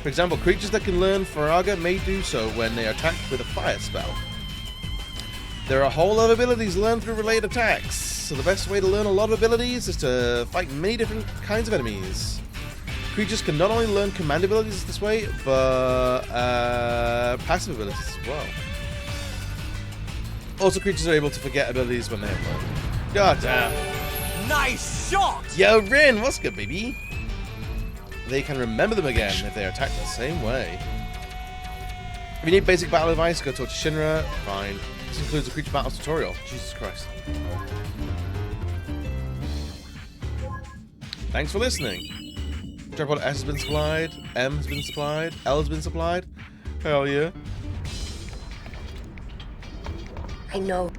For example, creatures that can learn Faraga may do so when they are attacked with a fire spell. There are a whole lot of abilities learned through related attacks, so the best way to learn a lot of abilities is to fight many different kinds of enemies. Creatures can not only learn command abilities this way, but passive abilities as well. Also, creatures are able to forget abilities when they have learned. God damn. Nice shot! Yo, Rin, what's good, baby? They can remember them again if they are attacked the same way. If you need basic battle advice, go talk to Shinra. Fine. This includes a creature battle tutorial. Jesus Christ. Thanks for listening. Tripod S has been supplied. M has been supplied. L has been supplied. Hell yeah. I know.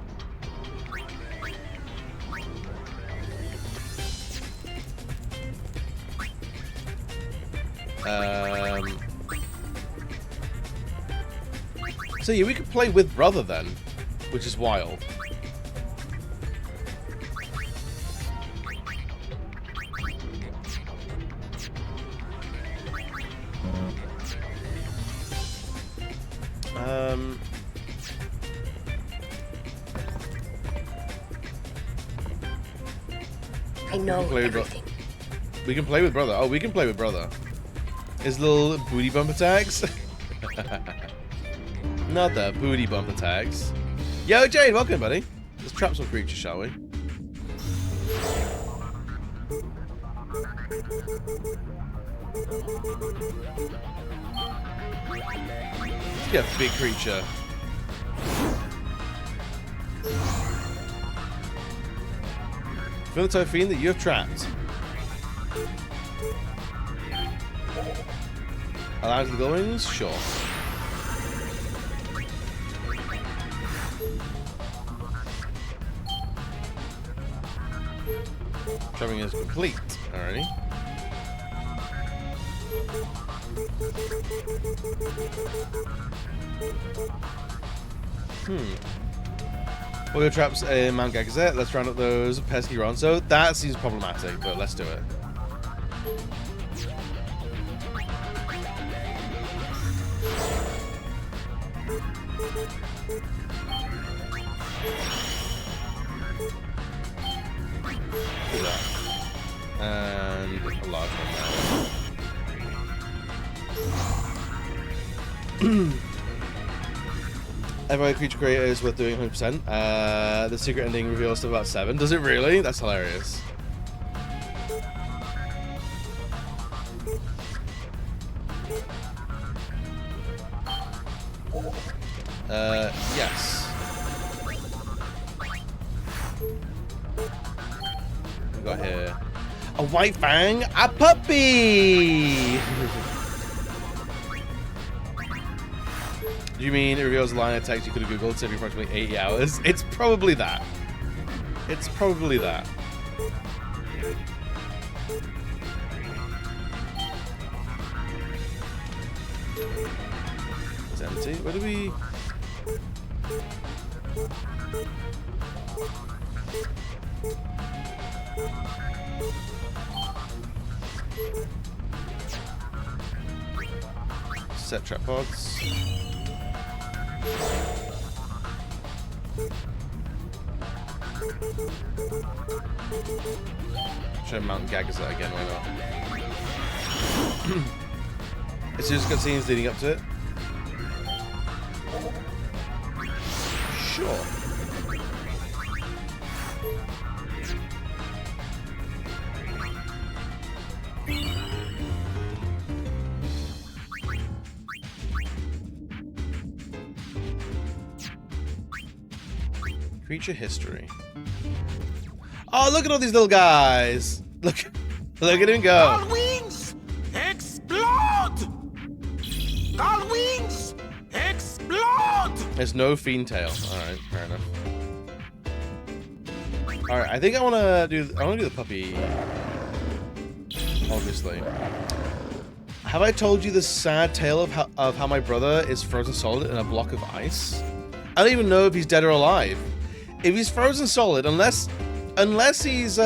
So yeah, we could play with brother then, which is wild. I know everything. We can play with brother. Oh, we can play with brother. His little booty bump attacks. Not the booty bump attacks. Yo, Jade, welcome, buddy. Let's trap some creatures, shall we? Let's get a big creature. Feel the Tophine that you have trapped. Allows the goings? Sure. Trapping is complete. Alrighty. Oil traps in Mount Gagazet. Let's round up those pesky Ronso. That seems problematic, but let's do it. Do that. And a large one there. Every creature creator is worth doing 100%. The secret ending reveals to about 7. Does it really? That's hilarious. Yes. We got here a white fang, a puppy. Do you mean it reveals a line of text you could have googled saving approximately 80 hours? It's probably that. It's probably that. It's empty. Where do we? Set trap pods. Try Mountain Gagazet again, why not? It's just cutscenes leading up to it. Sure. Creature history. Oh, look at all these little guys! Look at him go! All wings explode! All wings explode! There's no fiend tail. All right, fair enough. All right, I think I want to do the puppy. Obviously. Have I told you the sad tale of how my brother is frozen solid in a block of ice? I don't even know if he's dead or alive. If he's frozen solid, unless he's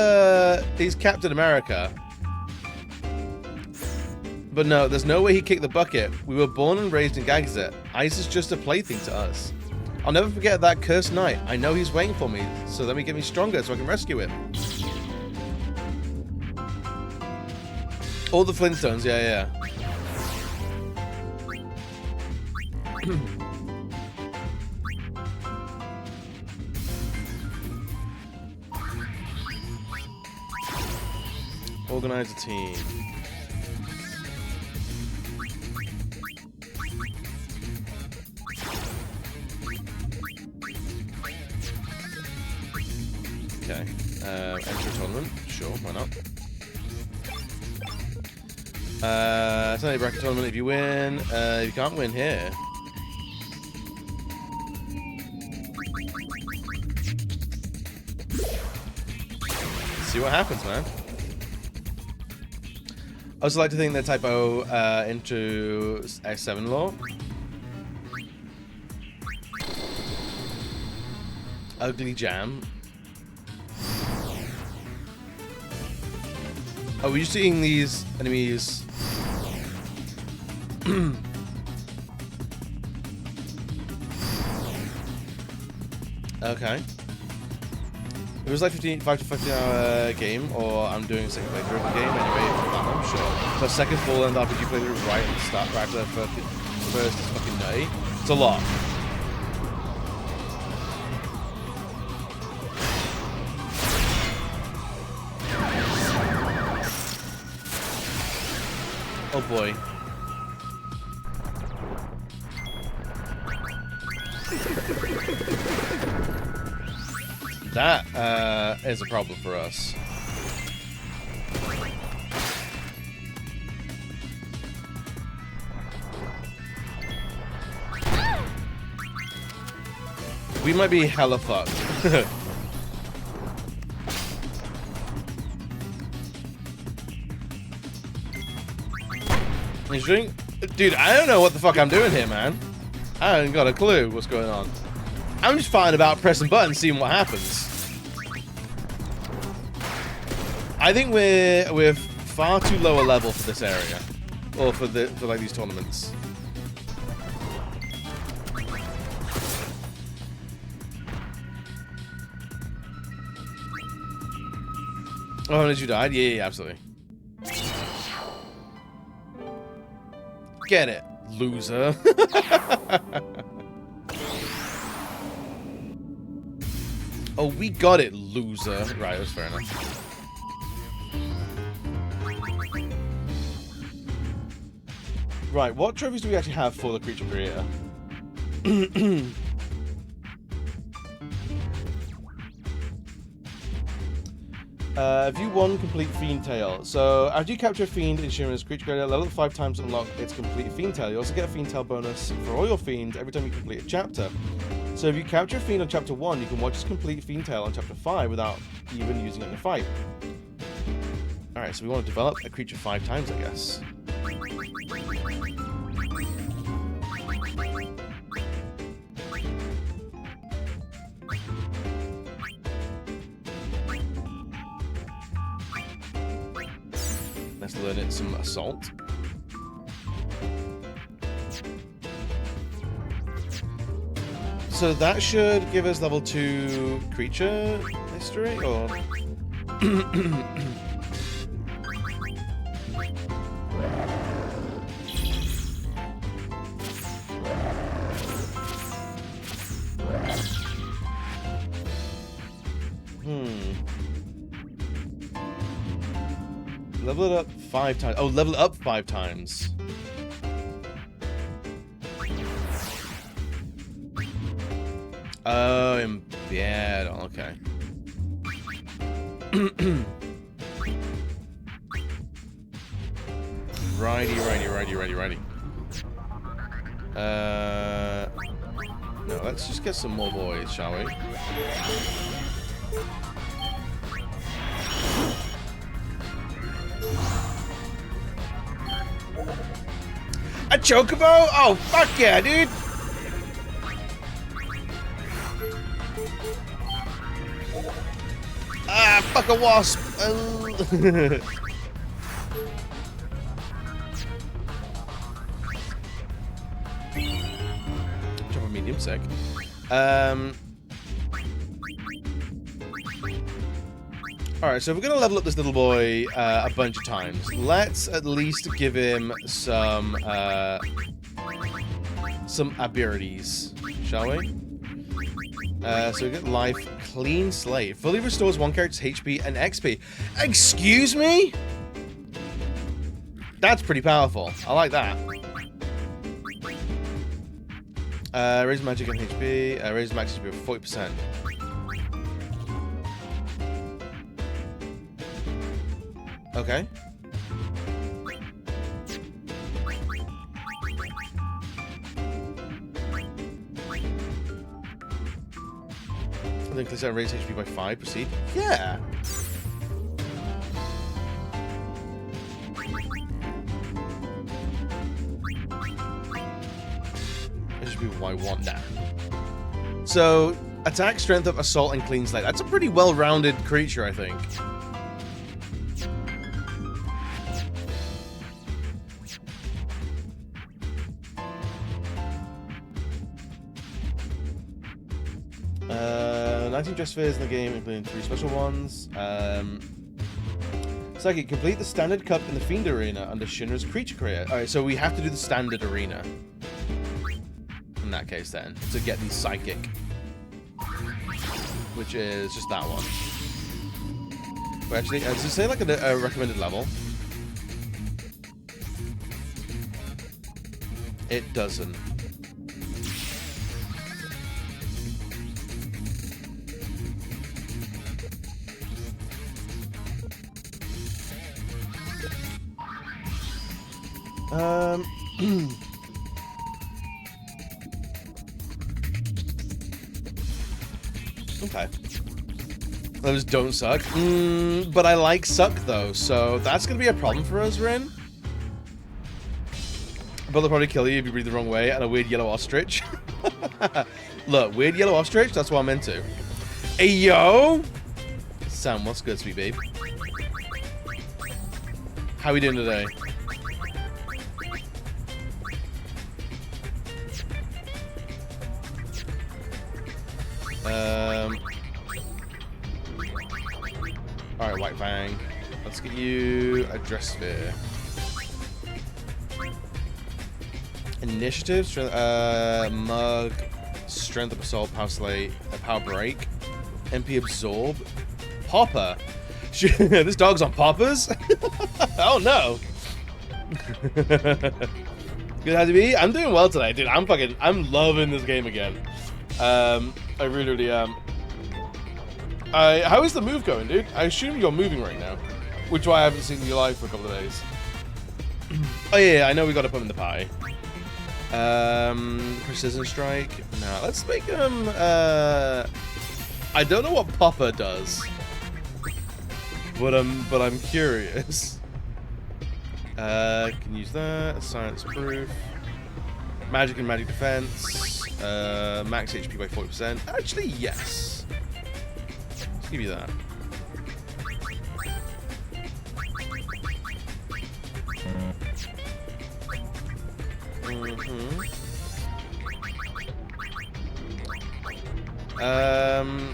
Captain America. But no, there's no way he kicked the bucket. We were born and raised in Gagazet. Ice is just a plaything to us. I'll never forget that cursed night. I know he's waiting for me, so let me get me stronger so I can rescue him. All the Flintstones, yeah. Organize a team. Okay. Enter a tournament. Sure, why not? It's only a bracket tournament if you win. You can't win here. Let's see what happens, man. I also like to think they typo into X7 lore. Ugly jam. Oh, we're just seeing these enemies. Okay. It was like 5 to 15 hour game, or I'm doing a second playthrough of the game anyway. I'm sure. The second full end RPG playthrough right at the start, right after the first fucking day. It's a lot. Oh boy. That is a problem for us. We might be hella fucked. Dude, I don't know what the fuck I'm doing here, man. I haven't got a clue what's going on. I'm just fine about pressing buttons, seeing what happens. I think we're far too low a level for this area, or for like these tournaments. Oh, did you die? Yeah, absolutely. Get it, loser. Oh, we got it, loser. Right, that's fair enough. Right, what trophies do we actually have for the creature creator? View 1, complete Fiend Tail. So, after you capture a Fiend in Shimmer's creature creator, level up 5 times to unlock its complete Fiend Tail. You also get a Fiend Tail bonus for all your Fiends every time you complete a chapter. So, if you capture a Fiend on Chapter 1, you can watch its complete Fiend Tail on Chapter 5 without even using it in a fight. Alright, so we want to develop a creature 5 times, I guess. Let's learn it some assault. So that should give us level 2 creature history, or level it up 5 times. Oh, level it up 5 times. Oh, yeah, okay. righty. No, let's just get some more boys, shall we? A chocobo? Oh, fuck yeah, dude! Ah, fuck a wasp! Drop a medium sec. Alright, so if we're gonna level up this little boy a bunch of times, let's at least give him some abilities, shall we? So we get life, clean slate. Fully restores one character's HP and XP. Excuse me? That's pretty powerful. I like that. Raise magic and HP. Raise max HP by 40%. Okay. then click on raise HP by 5. Proceed. Yeah. That should be what I want now. So, attack, strength up, assault, and clean slate. That's a pretty well-rounded creature, I think. Uh, 19 dress spheres in the game, including 3 special ones. Psychic, complete the standard cup in the Fiend Arena under Shinra's creature creator. Alright, so we have to do the standard arena. In that case, then, to get the Psychic. Which is just that one. But actually, does it say like a recommended level? It doesn't. Okay. Those don't suck. But I like suck though, so that's gonna be a problem for us, Rin. But they'll probably kill you if you breathe the wrong way, and a weird yellow ostrich. Look, weird yellow ostrich, that's what I'm into. Hey yo! Sam, what's good, sweet babe? How we doing today? Alright, White Fang. Let's get you a dress sphere. Initiative, strength, mug, strength of assault, power slate, power break, MP absorb, popper. This dog's on poppers? Oh no. Good how to be? I'm doing well today, dude. I'm loving this game again. I really am. How is the move going, dude? I assume you're moving right now, which is why I haven't seen you live for a couple of days. Oh yeah, I know we got to put him in the pie. Precision strike. No, let's make him. I don't know what Popper does, but I'm curious. Can use that. Science proof. Magic and magic defense. Max HP by 40%. Actually, yes. Let's give you that.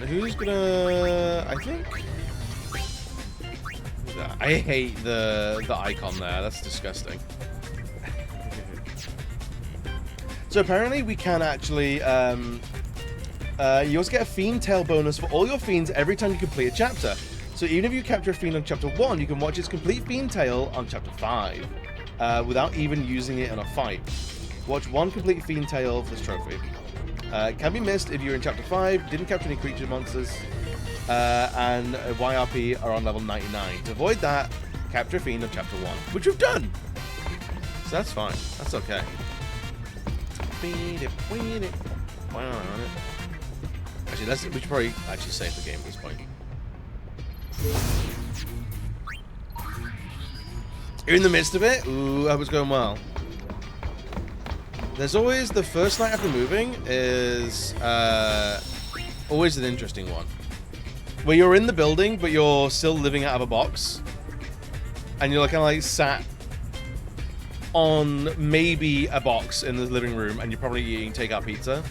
Who's gonna? I think. I hate the icon there. That's disgusting. So apparently we can actually. You also get a Fiend Tail bonus for all your Fiends every time you complete a chapter. So even if you capture a Fiend on Chapter 1, you can watch its complete Fiend Tail on Chapter 5 without even using it in a fight. Watch one complete Fiend Tail for this trophy. It can be missed if you're in Chapter 5, didn't capture any creature monsters, and YRP are on level 99. To avoid that, capture a Fiend on Chapter 1, which we've done! So that's fine. That's okay. Actually, we should probably actually save the game at this point. You're in the midst of it? Ooh, that was going well. There's always the first night after moving is always an interesting one. Where you're in the building, but you're still living out of a box. And you're kind of like sat on maybe a box in the living room, and you're probably eating takeout pizza.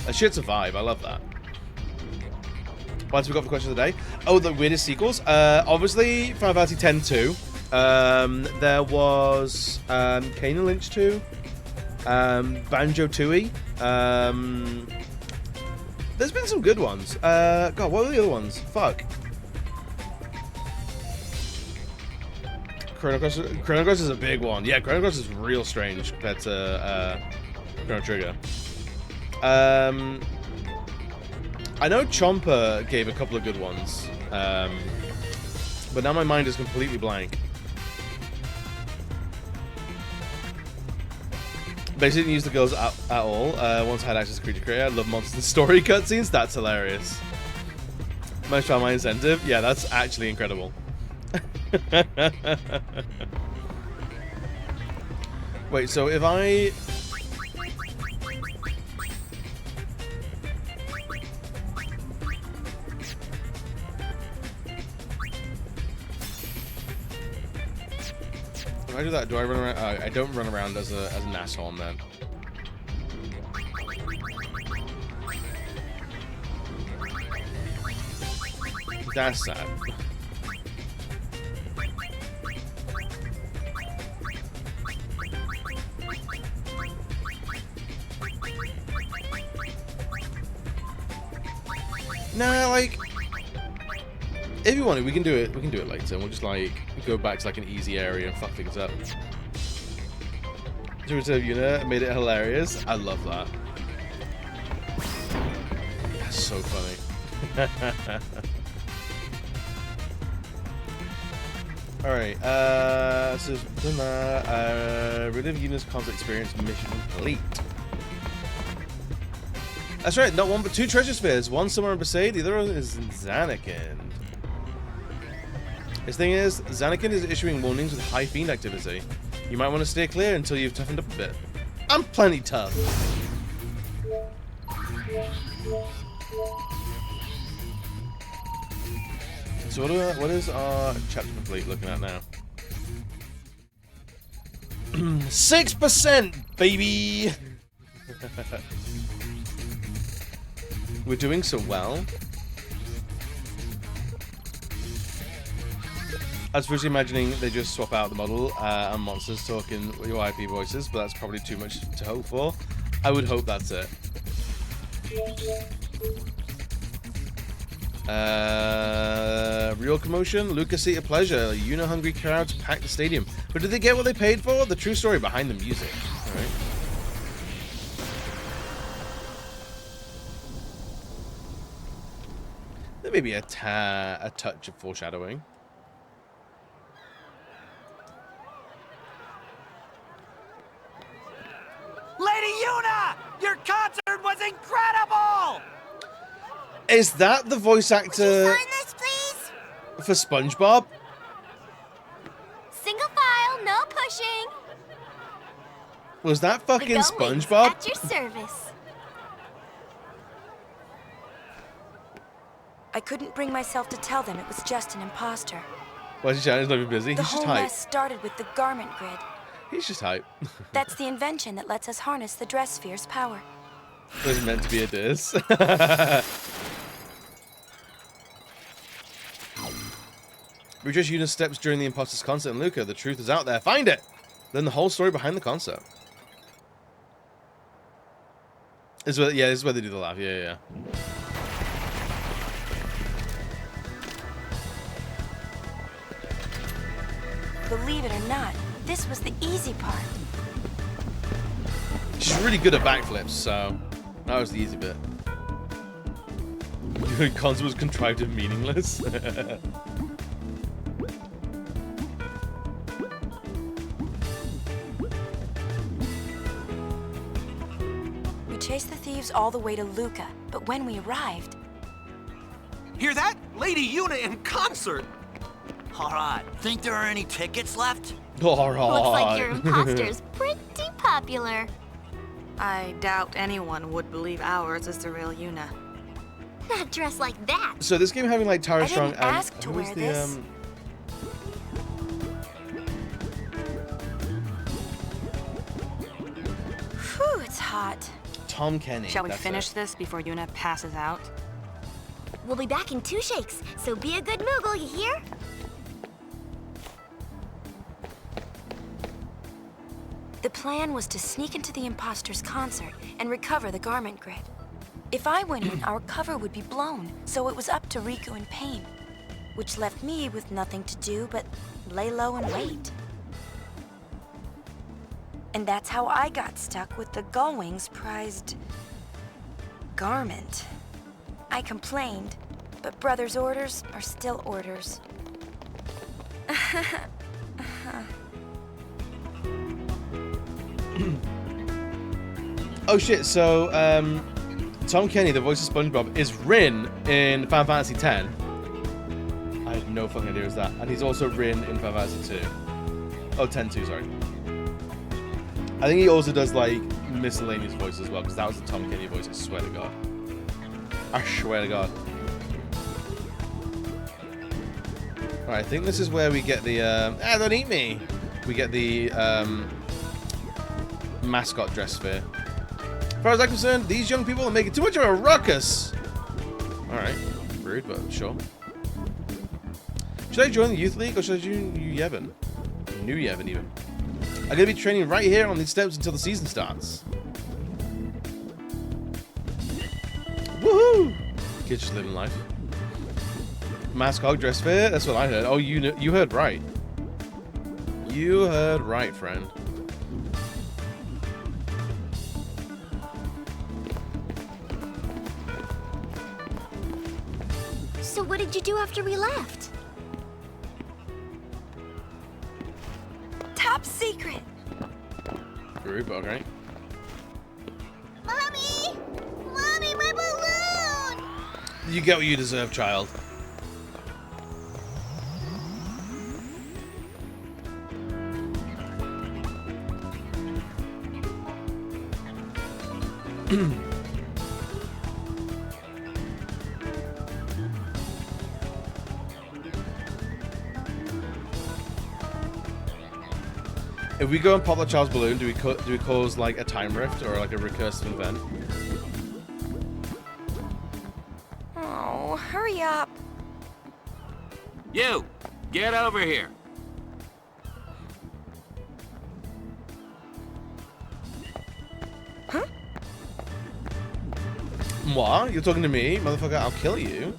That shit's a vibe. I love that. What else we got for question of the day? Oh, the weirdest sequels. Obviously, Final Fantasy X-2. There was Kane and Lynch 2. Banjo-Tooie. There's been some good ones. God, what were the other ones? Fuck. Chrono Cross is a big one. Yeah, Chrono Cross is real strange compared to Chrono Trigger. I know Chomper gave a couple of good ones, but now my mind is completely blank. Basically didn't use the girls at all. Once I had access to Creature Creator, I love Monster Story cutscenes. That's hilarious. Most found my incentive. Yeah, that's actually incredible. Wait, so if I... If I do that, do I run around? I don't run around as an asshole then. That's sad. Nah, like, if you want it, we can do it. We can do it later. We'll just like go back to like an easy area and fuck things up. To reserve unit made it hilarious. I love that. That's so funny. Alright, so relive unit's conflict experience mission complete. That's right, not one but two treasure spheres. One somewhere in Besaid, the other one is in Zanakin. His thing is, Zanakin is issuing warnings with high fiend activity. You might want to stay clear until you've toughened up a bit. I'm plenty tough. So what is our chapter complete looking at now? 6%, baby! We're doing so well. I was first imagining they just swap out the model and monsters talking UIP voices, but that's probably too much to hope for. I would hope that's it. Real commotion, Lucas Seat of Pleasure, Hungry crowds pack the stadium. But did they get what they paid for? The true story behind the music. Alright. There may be a touch of foreshadowing. Lady Yuna! Your concert was incredible! Is that the voice actor Sign this, please? for SpongeBob? Single file, no pushing. Was that fucking The Go-Wings SpongeBob? at your service. I couldn't bring myself to tell them it was just an imposter. Why is he shouting? He's not even busy. The He's just whole hype. mess started with the garment grid. He's just hype. That's the invention that lets us harness the dress sphere's power. It was meant to be a diss. Retrace Yuna's steps during the imposter's concert in Luca. The truth is out there. Find it! Then the whole story behind the concert. This is where they do the laugh. Yeah. Believe it or not, this was the easy part. She's really good at backflips, so that was the easy bit. The concert was contrived and meaningless. We chased the thieves all the way to Luca, but when we arrived... Hear that? Lady Yuna in concert! Alright, think there are any tickets left? Alright. Looks like your imposter's pretty popular. I doubt anyone would believe ours is the real Yuna. Not dressed like that. So this game having like Tara I Strong didn't and ask to who was wear the this. Whew, it's hot. Tom Kenny. Shall we that's finish it. this before Yuna passes out? We'll be back in 2 shakes, so be a good Moogle, you hear? The plan was to sneak into the imposter's concert and recover the garment grid. If I went in, our cover would be blown, so it was up to Riku and Pain, which left me with nothing to do but lay low and wait. And that's how I got stuck with the Gullwing's prized garment. I complained, but Brother's orders are still orders. Oh shit, so Tom Kenny, the voice of SpongeBob, is Rin in Final Fantasy X. No fucking idea is that. And he's also written in Final Fantasy 2. Oh, 10-2, sorry. I think he also does, like, miscellaneous voice as well, because that was the Tom Kenny voice, I swear to God. I swear to God. Alright, I think this is where we get the, don't eat me! We get the, mascot dress sphere. As far as I'm concerned, these young people are making too much of a ruckus! Alright. Rude, but sure. Should I join the Youth League, or should I join New Yevon? New Yevon, even. I'm going to be training right here on these steps until the season starts. Woohoo! Kids just living life. Mask Hog Dress Fair? That's what I heard. Oh, you heard right. You heard right, friend. So what did you do after we left? Top secret. Rude, but okay. Mommy! Mommy, my balloon! You get what you deserve, child. If we go and pop that child's balloon, do we cause like a time rift or like a recursive event? Oh, hurry up. You, get over here. Huh? What? You're talking to me? Motherfucker, I'll kill you.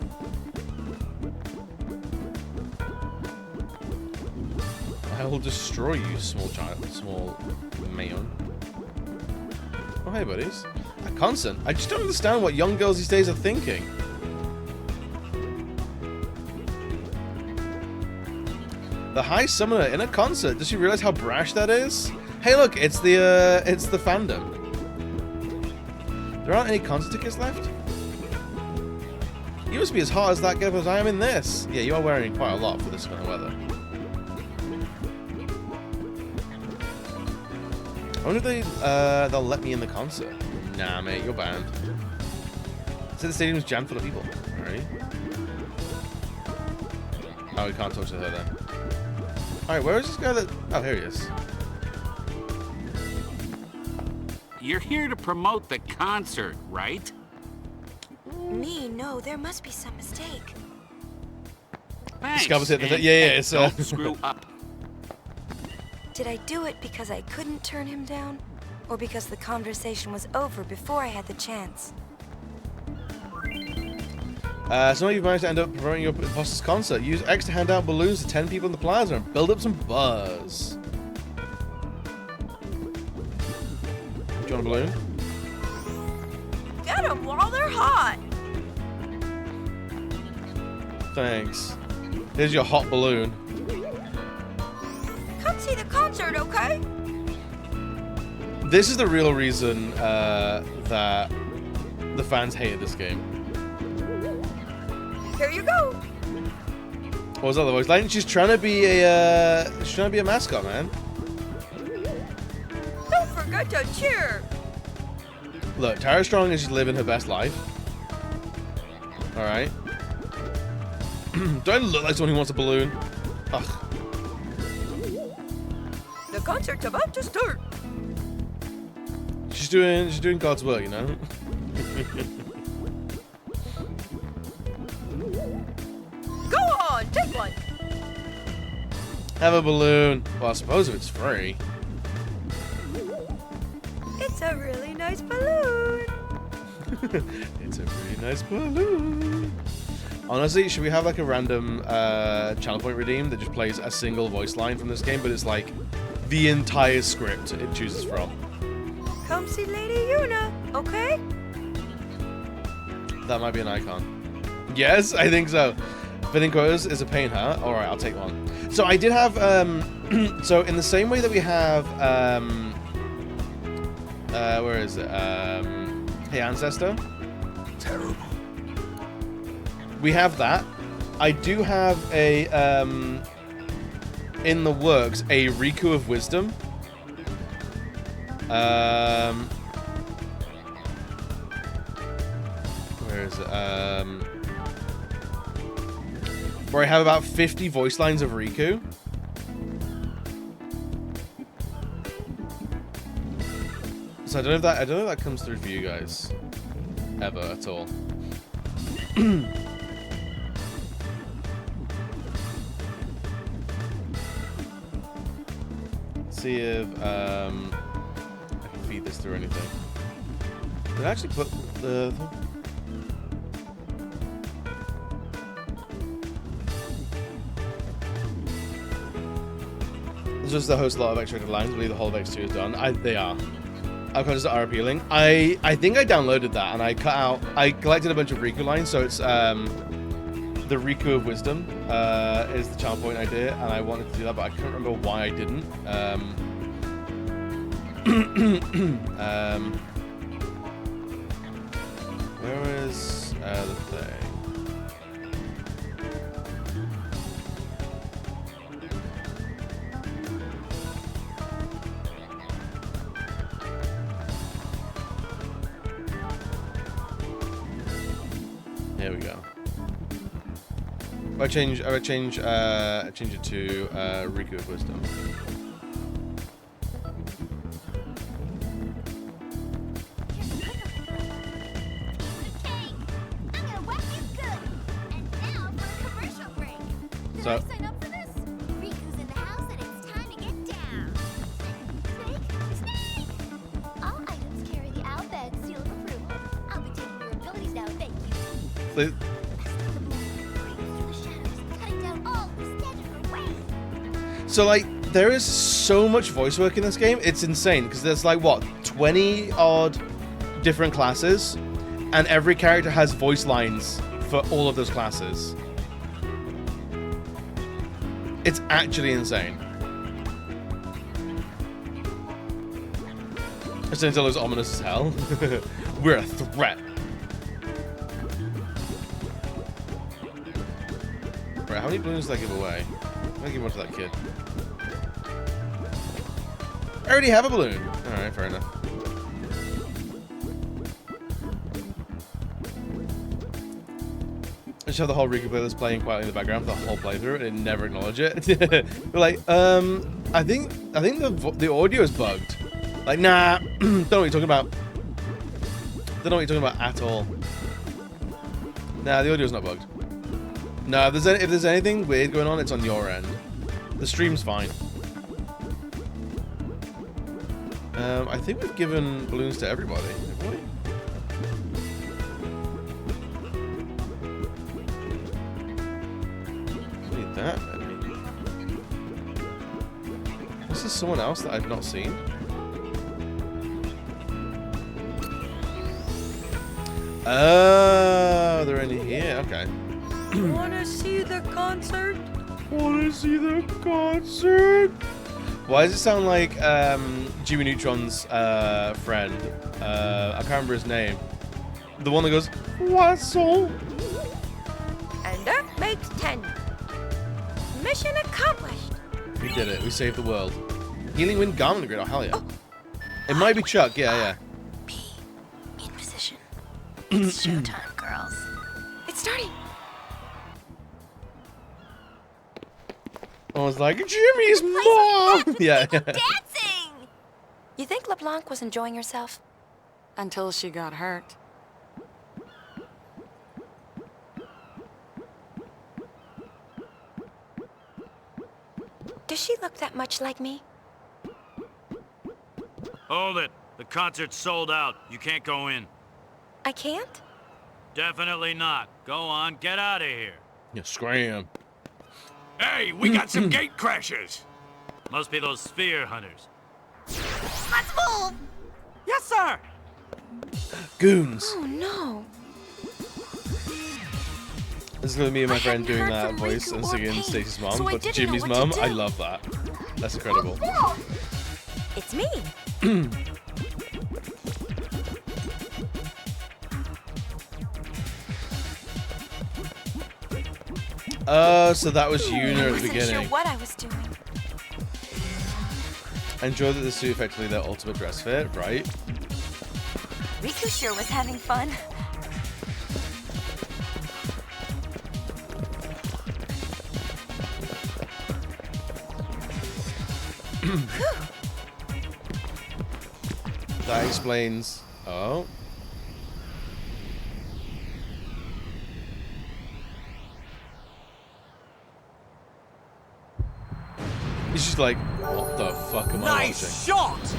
I will destroy you, small child, small man. Oh, hey, buddies. A concert? I just don't understand what young girls these days are thinking. The High Summoner in a concert. Does she realize how brash that is? Hey, look, it's the fandom. There aren't any concert tickets left? You must be as hot as that girl as I am in this. Yeah, you are wearing quite a lot for this kind of weather. I wonder if they'll let me in the concert. Nah, mate, you're banned. So the stadium's jammed full of people. Alright. Oh, we can't talk to her then. Alright, where is this guy that... Oh, here he is. You're here to promote the concert, right? Me? No, there must be some mistake. Thanks. It's don't screw up. Did I do it because I couldn't turn him down? Or because the conversation was over before I had the chance? Some of you managed to end up promoting your imposter's concert. Use X to hand out balloons to 10 people in the plaza and build up some buzz. Do you want a balloon? Get them while they're hot! Thanks. Here's your hot balloon. Come see the concert, okay? This is the real reason that the fans hated this game. Here you go. What was that the voice line? She's trying to be a mascot, man. Don't forget to cheer. Look, Tara Strong is just living her best life. All right. Do I look like someone who wants a balloon? Ugh. The concert's about to start. She's doing God's work, you know. Go on, take one. Have a balloon. Well, I suppose if it's free. It's a really nice balloon. It's a really nice balloon. Honestly, should we have like a random channel point redeem that just plays a single voice line from this game, but it's like the entire script it chooses from? Come see Lady Yuna, okay? That might be an icon. Yes, I think so. Fitting quotas is a pain, huh? Alright, I'll take one. So I did have, so in the same way that we have, where is it? Hey Ancestor? Terrible. We have that. I do have a in the works a Riku of Wisdom. Where is it? Where I have about 50 voice lines of Riku. So I don't know if that comes through for you guys ever at all. See if I can feed this through anything. Did I actually put the It's just the host a lot of extracted lines. I believe the whole of X2 is done. They are. Outcomes are appealing. I think I downloaded that and I collected a bunch of Riku lines, so it's the Riku of Wisdom is the charm point I did, and I wanted to do that, but I can't remember why I didn't. Where is the thing? There we go. I change it to Riku of Wisdom. So, Sign up for this? Riku's in the house and it's time to get down. Snake! All items carry the Albed seal of approval. I'll be taking your abilities now, thank you. So like, there is so much voice work in this game, it's insane, because there's like, what, 20 odd different classes, and every character has voice lines for all of those classes. It's actually insane. Sentinel is ominous as hell. We're a threat. Right, how many balloons did I give away? I'm gonna give one to that kid. I already have a balloon. Alright, fair enough. I just have the whole Riku playlist playing quietly in the background for the whole playthrough and never acknowledge it. We're like, I think the audio is bugged. Like, nah, don't know what you're talking about. Don't know what you're talking about at all. Nah, the audio's not bugged. No, if there's anything weird going on, it's on your end. The stream's fine. I think we've given balloons to everybody, haven't we? Need that many. This is someone else that I've not seen. Oh, they're in here. Okay. Wanna see the concert? Wanna see the concert? Why does it sound like Jimmy Neutron's friend? I can't remember his name. The one that goes, Wassel. And that makes 10. Mission accomplished. We did it. We saved the world. Healing Wind Garment Grid. Oh, hell yeah. Oh. It might be Chuck. Yeah. In position. It's showtime, girls. It's starting. I was like, Jimmy's mom! Yeah. Dancing! You think LeBlanc was enjoying herself? Until she got hurt. Does she look that much like me? Hold it. The concert's sold out. You can't go in. I can't? Definitely not. Go on, get out of here. Yeah, scram. Hey, we got some gate crashers. Must be those sphere hunters. Let's move! Yes, sir! Goons. Oh, no. This is going to be my friend doing that voice and singing Stacey's mom, so but Jimmy's mom, I love that. That's incredible. It's me. So that was Yuna at the wasn't beginning. sure what I was doing. I enjoy that this is effectively their ultimate dress fit, right? Riku sure was having fun. That explains. Oh. He's just like, what the fuck am I watching? Shot!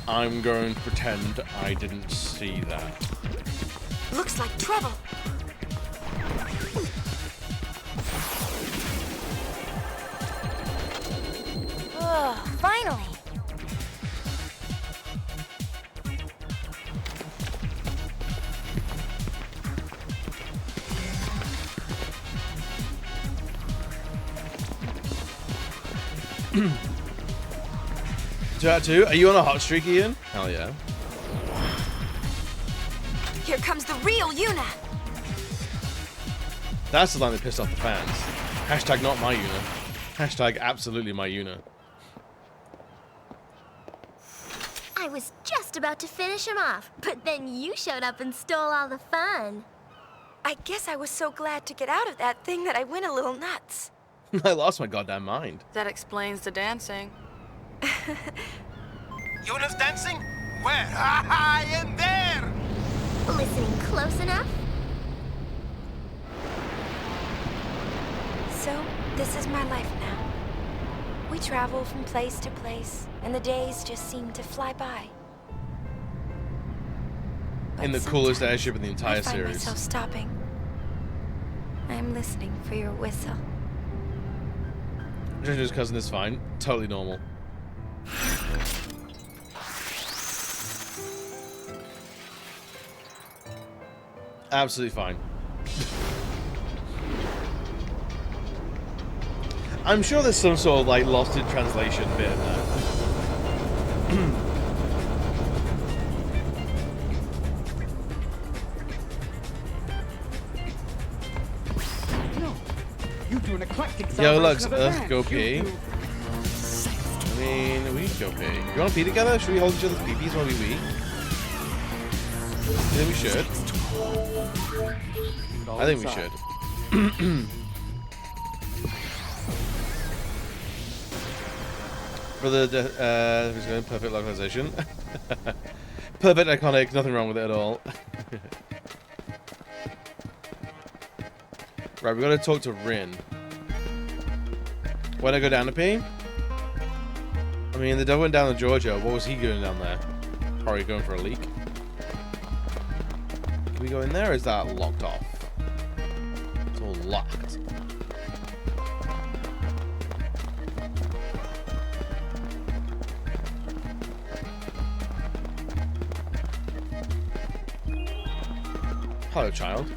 I'm going to pretend I didn't see that. Looks like trouble. Oh, finally. Two out of two. Are you on a hot streak, Ian? Hell yeah. Here comes the real Yuna. That's the line that pissed off the fans. Hashtag not my Yuna. Hashtag absolutely my Yuna. I was just about to finish him off, but then you showed up and stole all the fun. I guess I was so glad to get out of that thing that I went a little nuts. I lost my goddamn mind. That explains the dancing. Yuna's dancing? Where? I am there! Listening close enough? So, this is my life now. We travel from place to place, and the days just seem to fly by. In the coolest airship in the entire I find series. myself stopping. I am listening for your whistle. JoJo's cousin is fine. Totally normal. Absolutely fine. I'm sure there's some sort of like lost in translation bit in there. No, you do an eclectic Yo, celebration Lux, of let's events. go You pee. do- I mean, we can go pee. You want to pee together? Should we hold each other's peepees while we wee? I think we should. I think we should. For the who's going perfect localization. Perfect, iconic, nothing wrong with it at all. Right, we gotta talk to Rin. When I go down to pee? I mean, the devil went down to Georgia. What was he doing down there? Probably going for a leak. Can we go in there, or is that locked off? It's all locked. Hello, child.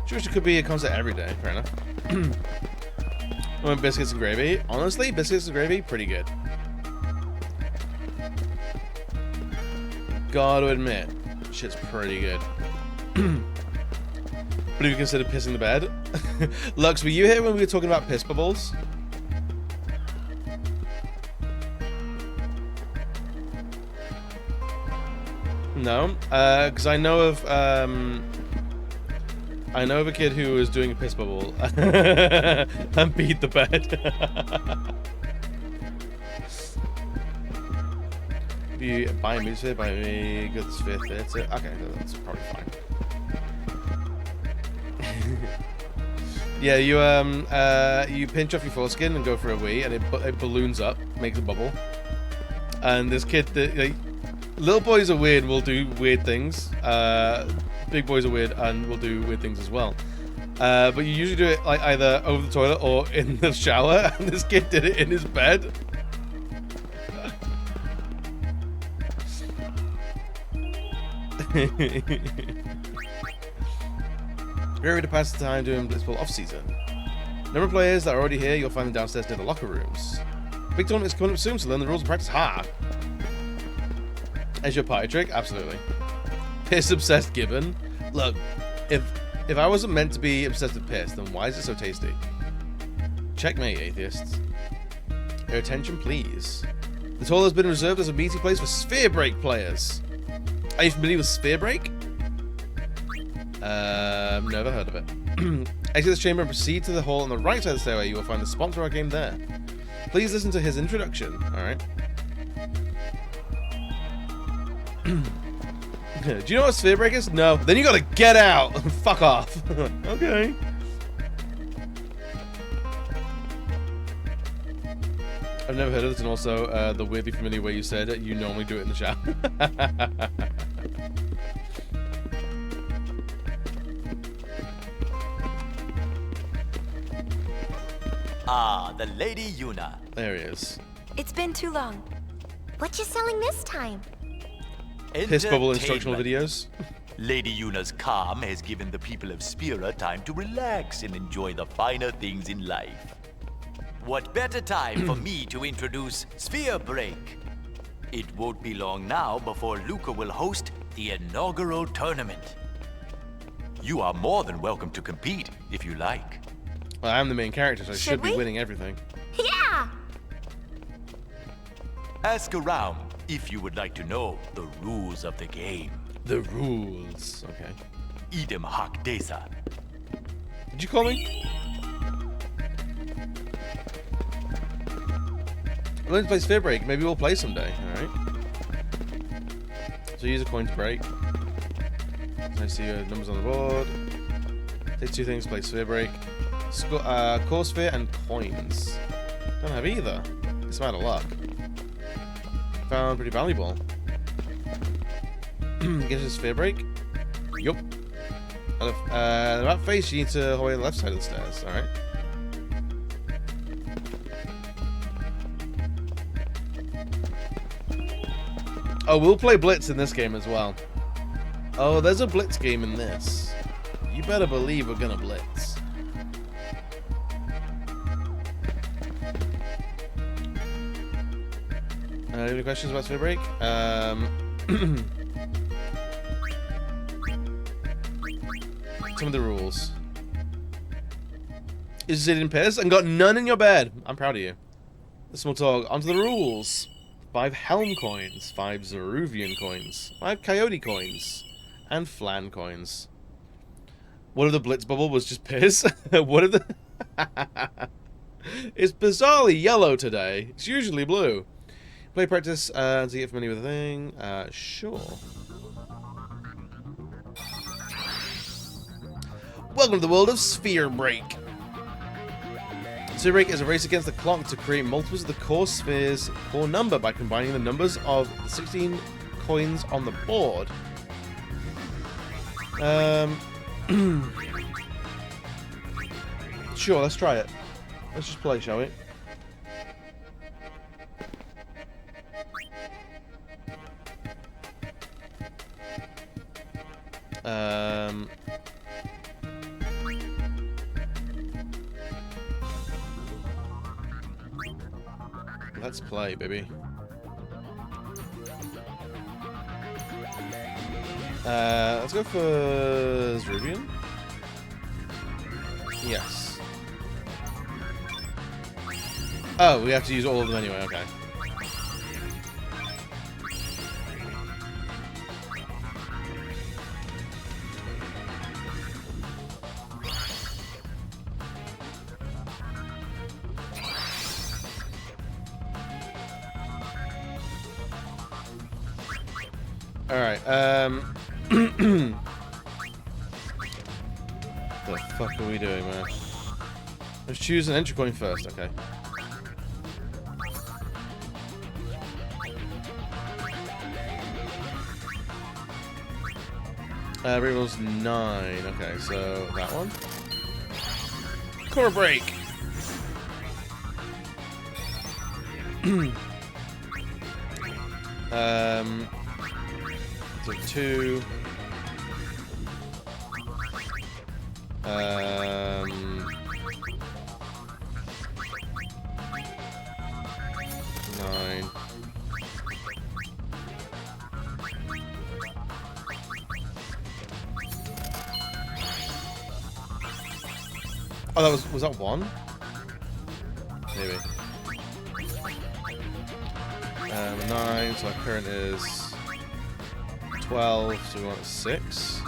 Georgia could be a concert every day. Fair enough. I want biscuits and gravy. Honestly, biscuits and gravy, pretty good. Gotta admit, shit's pretty good. But if you consider pissing the bed? Lux, were you here when we were talking about piss bubbles? No, because I know of a kid who was doing a piss bubble and beat the bed. If you buy a moose fit, buy me goods fit. That's it. Okay, that's probably fine. Yeah, you pinch off your foreskin and go for a wee, and it balloons up, makes a bubble. And this kid, little boys are weird and will do weird things. Big boys are weird and will do weird things as well. But you usually do it like either over the toilet or in the shower, and this kid did it in his bed. Ready to pass the time doing Blitzball off-season. Number of players that are already here, you'll find them downstairs near the locker rooms. Big tournament is coming up soon, so learn the rules and practice hard. As your party trick? Absolutely. Piss-obsessed Gibbon? Look, if I wasn't meant to be obsessed with piss, then why is it so tasty? Checkmate, atheists. Your attention, please. The hall has been reserved as a meeting place for Sphere Break players. Are you familiar with Sphere Break? Never heard of it. Exit this chamber and proceed to the hall on the right side of the stairway. You will find the sponsor of our game there. Please listen to his introduction. Alright. Do you know what Sphere Break is? No. Then you gotta get out. Fuck off. Okay. I've never heard of this, and also the weirdly familiar way you said it, you normally do it in the shower. Ah, the Lady Yuna. There he is. It's been too long. What you selling this time? Piss bubble instructional videos. Lady Yuna's calm has given the people of Spira time to relax and enjoy the finer things in life. What better time for me to introduce Sphere Break? It won't be long now before Luca will host the inaugural tournament. You are more than welcome to compete if you like. Well, I'm the main character, so I should be we? winning everything. Yeah! Ask around if you would like to know the rules of the game. The rules. Okay. Idem hac desa. Did you call me? I learned to play Sphere Break. Maybe we'll play someday. Alright. So use a coin to break. I see your numbers on the board. Take 2 things, play Sphere Break. Core Sphere and coins. Don't have either. It's out of luck. Found pretty valuable. Get a Sphere Break. Yup. That face, you need to hold on the left side of the stairs. Alright. Oh, we'll play Blitz in this game as well. Oh, there's a Blitz game in this. You better believe we're gonna Blitz. Any questions about Sphere Break? Some of the rules. Is it in piss and got none in your bed? I'm proud of you. Small talk. Onto the rules. 5 Helm coins, 5 Zeruvian coins, 5 Coyote coins, and Flan coins. What if the Blitz bubble was just piss? What if the... It's bizarrely yellow today. It's usually blue. Play practice to get familiar with the thing. Sure. Welcome to the world of Sphere Break. Sphere Break is a race against the clock to create multiples of the core sphere's core number by combining the numbers of the 16 coins on the board. Sure, let's try it. Let's just play, shall we? Let's play, baby. Let's go for Zeruvian. Yes. Oh, we have to use all of them anyway, okay. Alright, the fuck are we doing, man? Let's choose an entry coin first, okay. Reroll's 9, okay, so that one. Core break! So 2. 9. Oh, was that 1? Maybe. 9, so our current is 12, so we want a 6.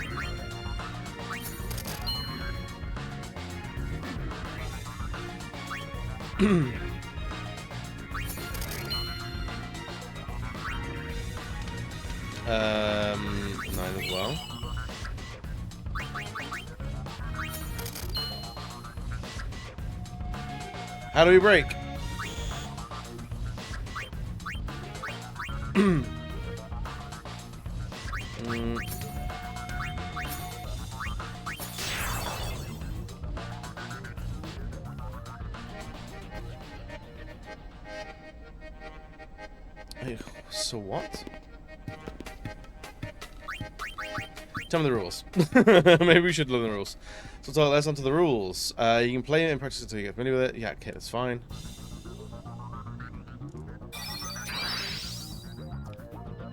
Nine as well. How do we break? So what? Tell me the rules. Maybe we should learn the rules. So let's on to the rules. You can play it in practice until you get familiar with it. Yeah, okay, that's fine.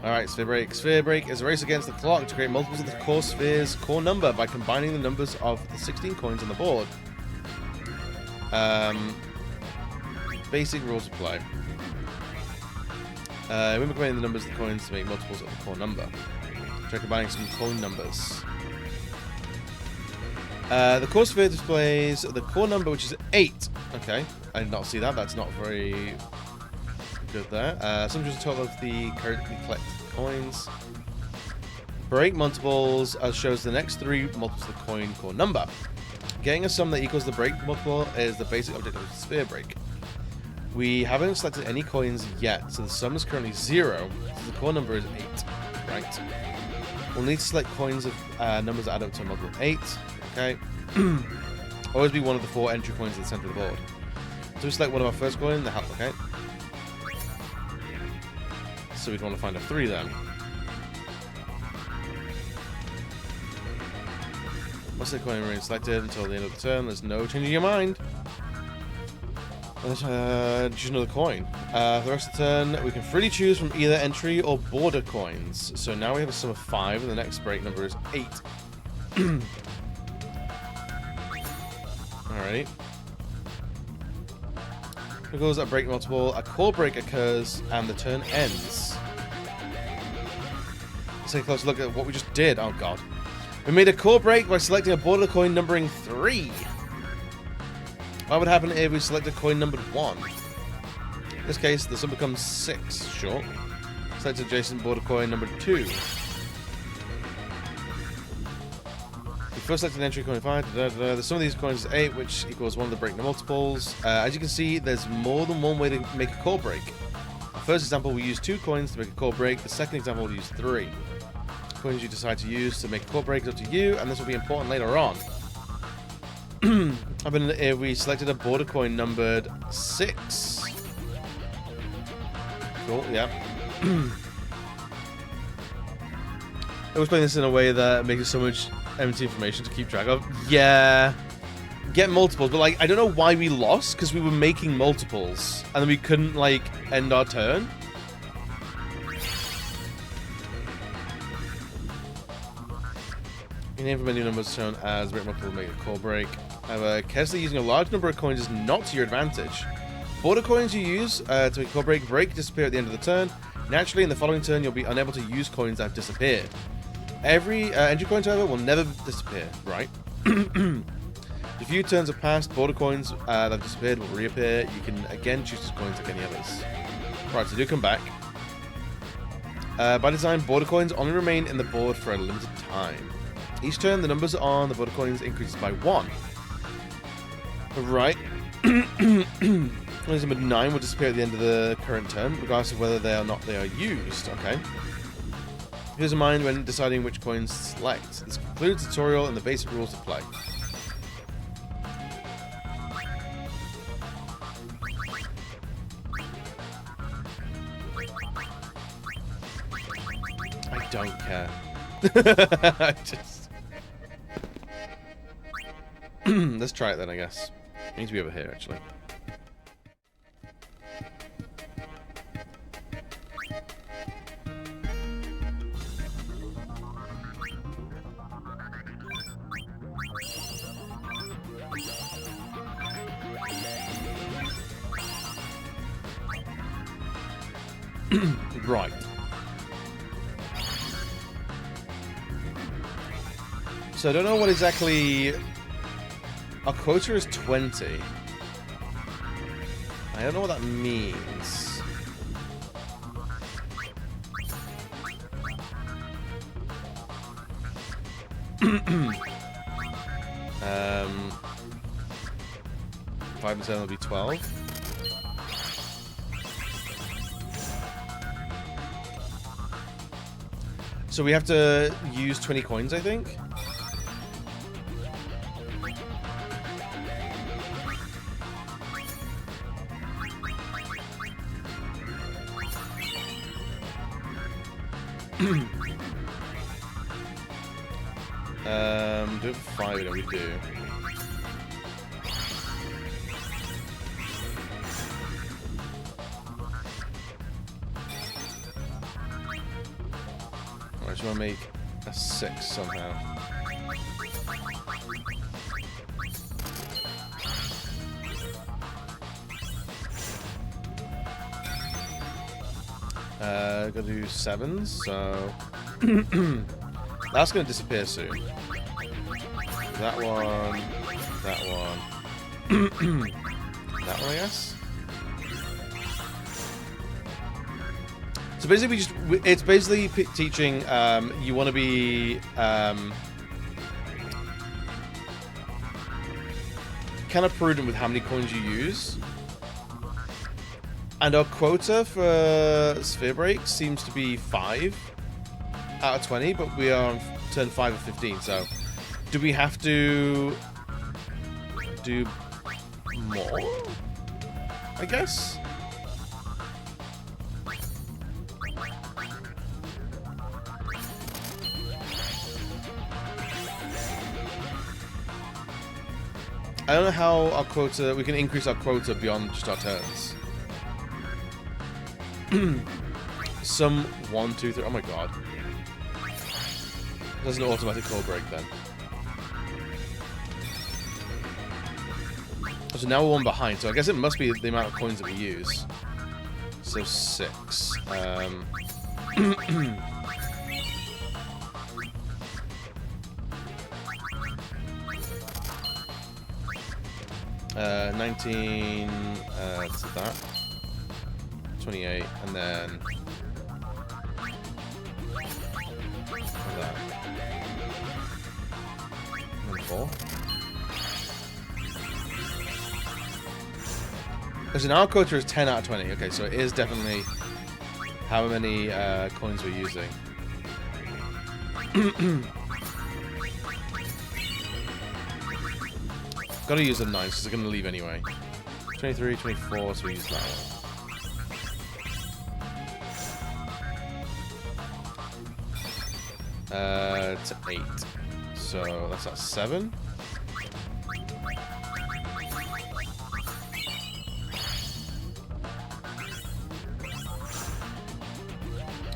Alright, Sphere Break. Sphere Break is a race against the clock to create multiples of the core sphere's core number by combining the numbers of the 16 coins on the board. Basic rules of play. When we're combining the numbers of the coins to make multiples of the core number. Try combining some coin numbers. The core sphere displays the core number, which is 8. Okay, I did not see that. That's not very good there. Sums a total of the currently collected coins. Break multiples shows the next 3 multiples of the coin core number. Getting a sum that equals the break multiple is the basic objective of the sphere break. We haven't selected any coins yet, so the sum is currently 0. So the core number is 8. Right. We'll need to select coins of numbers that add up to a multiple of 8. Okay. Always be one of the 4 entry coins at the center of the board. So we select one of our first coin, the help. Okay. So we'd want to find a 3 then. Once the coin remains selected until the end of the turn, there's no changing your mind. Choose another coin. For the rest of the turn, we can freely choose from either entry or border coins. So now we have a sum of 5, and the next break number is 8. Alright. Because a break multiple, a core break occurs, and the turn ends. Let's take a closer look at what we just did. Oh god. We made a core break by selecting a border coin numbering 3. What would happen if we selected coin numbered 1? In this case, the sum becomes 6, sure. Select adjacent border coin numbered 2. We first selected an entry coin 5. The sum of these coins is 8, which equals one of the break multiples. As you can see, there's more than one way to make a core break. The first example, we use 2 coins to make a core break. The second example, we'll use 3. Coins you decide to use to make a core break is up to you, and this will be important later on. If we selected a border coin numbered 6. Cool, yeah. I was playing this in a way that makes it so much empty information to keep track of. Yeah. Get multiples, but like, I don't know why we lost, because we were making multiples, and then we couldn't, like, end our turn. You name for many numbers shown as break multiple make a core break. However, carefully using a large number of coins is not to your advantage. Border coins you use to make a core break disappear at the end of the turn. Naturally, in the following turn, you'll be unable to use coins that have disappeared. Every entry coin, however, will never disappear, right? If few turns have passed, border coins that have disappeared will reappear. You can again choose coins like any others. Right, so do come back. By design, border coins only remain in the board for a limited time. Each turn, the numbers on the border coins increases by 1. Right. Coins number 9 will disappear at the end of the current turn, regardless of whether they are used. Okay. Here's a mind when deciding which coins to select. This concludes the tutorial and the basic rules of play. I don't care. I just... Let's try it then, I guess. It needs to be over here, actually. Right. So I don't know what exactly... Our quota is 20. I don't know what that means. um, 5 and 7 will be 12. So we have to use 20 coins, I think. Do it for 5, no, we do. I just want to make a 6 somehow. Gotta do 7s, so that's gonna disappear soon. That one, that one, that one, I guess. So basically, it's basically teaching. You want to be kind of prudent with how many coins you use. And our quota for Sphere Break seems to be 5 out of 20, but we are on turn 5 of 15, so do we have to do more? I guess? I don't know how our quota, we can increase our quota beyond just our turns. Some 1, 2, 3. Oh my god. There's an automatic call break then. So now we're 1 behind, so I guess it must be the amount of coins that we use. So 6. 19, what's that? 28, and then that. And 4. Because now our quota is 10 out of 20. Okay, so it is definitely how many coins we're using. Gotta use the 9s because they're gonna leave anyway. 23, 24, so we use that one. It's 8. So that's at 7.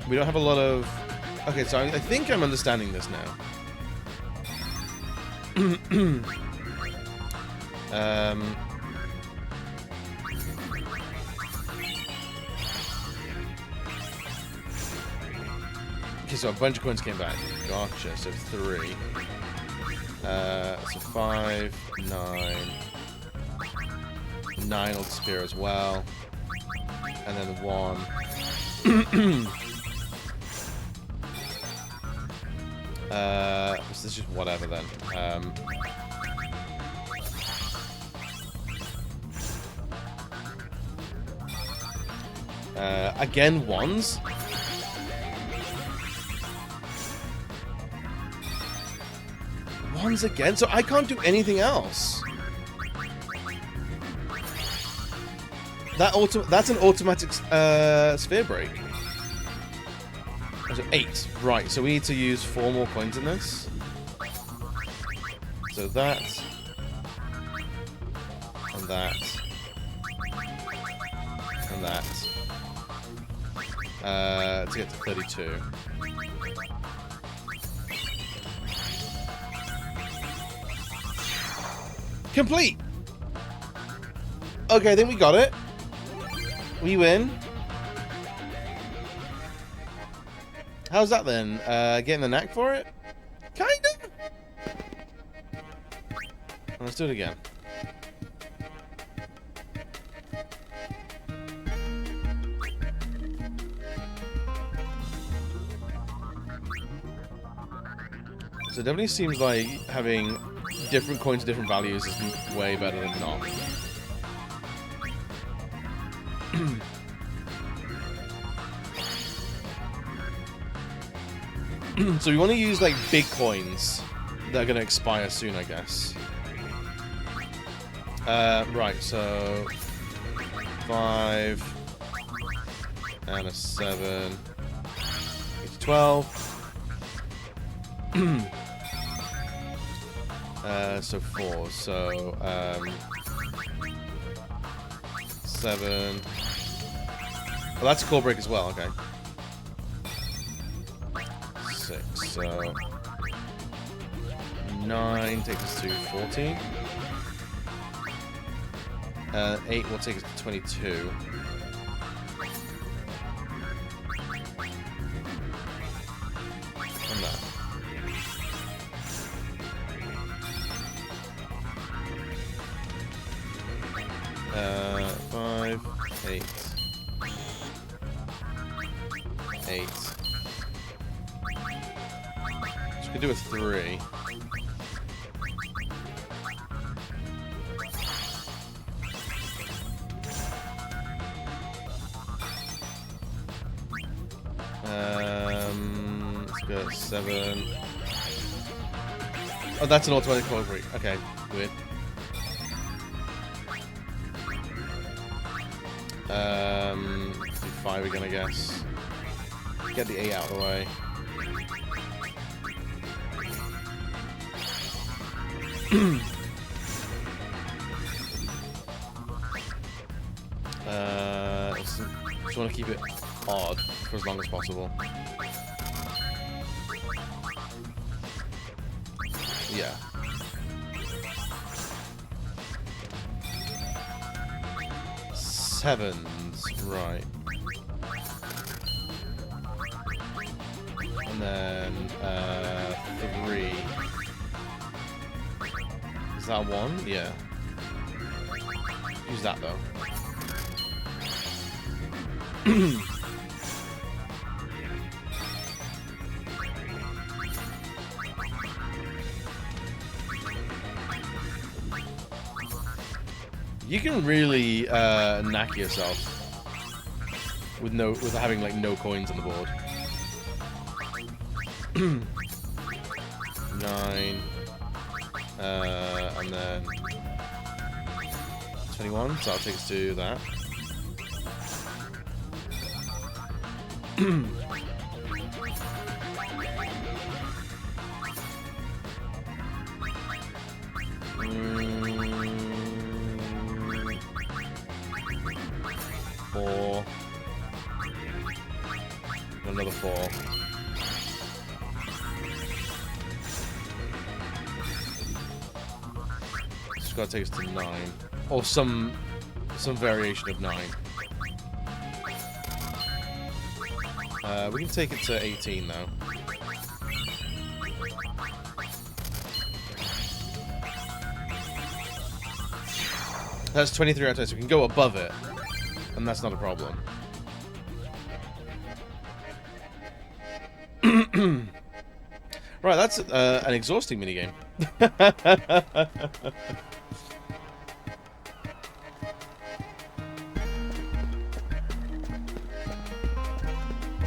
We don't have a lot of... Okay, so I think I'm understanding this now. Okay, so a bunch of coins came back. Gotcha, so 3. So 5, 9. 9 will disappear as well. And then 1. This is just whatever then. Again, 1s. Again, so I can't do anything else. That's an automatic sphere break. So 8, right? So we need to use 4 more coins in this. So that, and that, and that. To get to 32. Complete! Okay, I think we got it. We win. How's that then? Getting the knack for it? Kind of? Let's do it again. So it definitely seems like having different coins, different values is way better than not. So we want to use like big coins that are going to expire soon, I guess. Right, so 5 and a 7, 12. So 4. So 7. Oh, that's a core break as well. Okay. 6. So 9 takes us to 14. 8 will take us to 22. And that. Uh, 5, 8. 8. So we could do a 3. Let's go 7. Oh, that's an automatic code break. Okay, weird. Do 5 again, I guess. Get the 8 out of the way. Just want to keep it odd for as long as possible. Yeah. Sevens, right. And then 3. Is that 1? Yeah. Use that though. You can really knack yourself with having like no coins on the board. 9, and then 21. So I'll take us to that. Four. Another 4. It's got to take us to 9, or some variation of 9. We can take it to 18 though. That's 23 out of 10, so we can go above it, and that's not a problem. Right, that's an exhausting minigame.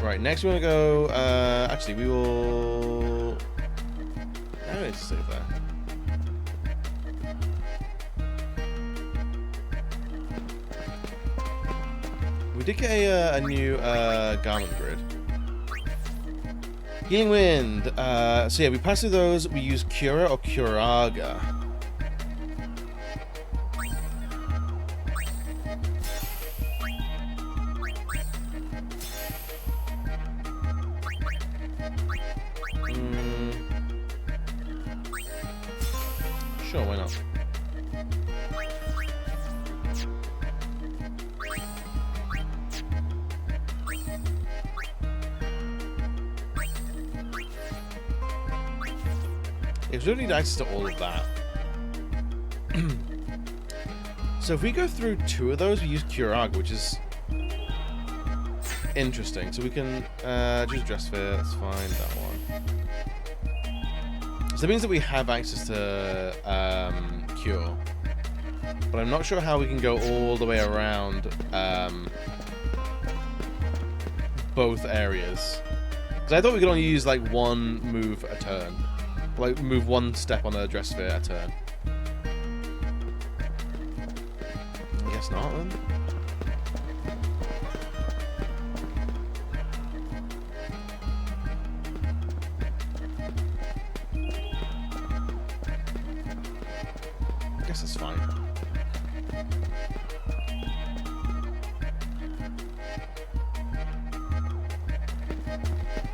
Right, next we want to go. Actually, we will. I need to save that. We did get a new garment grid. Healing Wind. So yeah, we pass through those. We use Cura or Curaga. Sure, why not? If we don't need access to all of that. So if we go through 2 of those, we use Curag, which is interesting. So we can choose dress fit. That's fine. That one. So that means that we have access to Cure, but I'm not sure how we can go all the way around both areas. Because I thought we could only use like 1 move a turn, like move 1 step on a dress fit a turn. I guess not then. I guess that's fine.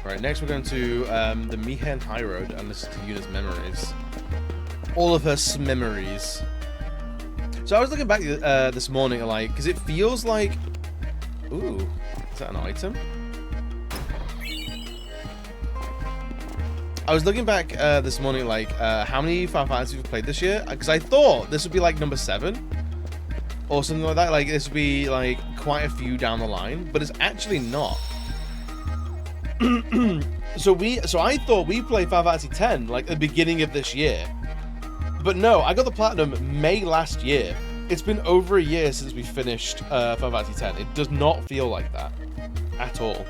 Right, next we're going to the Mihen High Road and listen to Yuna's memories. All of her memories. So I was looking back this morning, like, because it feels like... Ooh, is that an item? I was looking back this morning, like, how many Final Fantasy we've played this year? Because I thought this would be, like, number 7. Or something like that. Like, this would be, like, quite a few down the line. But it's actually not. So I thought we played Final Fantasy X, like, at the beginning of this year. But no, I got the Platinum May last year. It's been over a year since we finished Final Fantasy X. It does not feel like that. At all.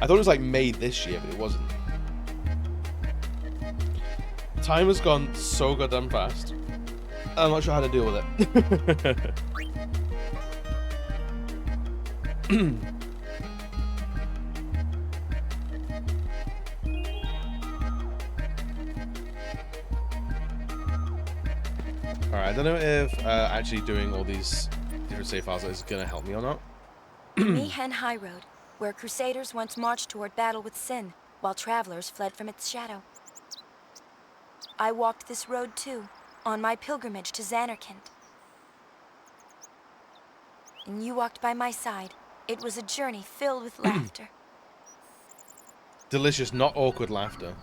I thought it was, like, May this year, but it wasn't. Time has gone so goddamn fast. I'm not sure how to deal with it. Alright, I don't know if actually doing all these different save files is going to help me or not. Mihen High Road, where Crusaders once marched toward battle with Sin, while travelers fled from its shadow. I walked this road too, on my pilgrimage to Xanarkand. And you walked by my side. It was a journey filled with laughter. Delicious, not awkward laughter.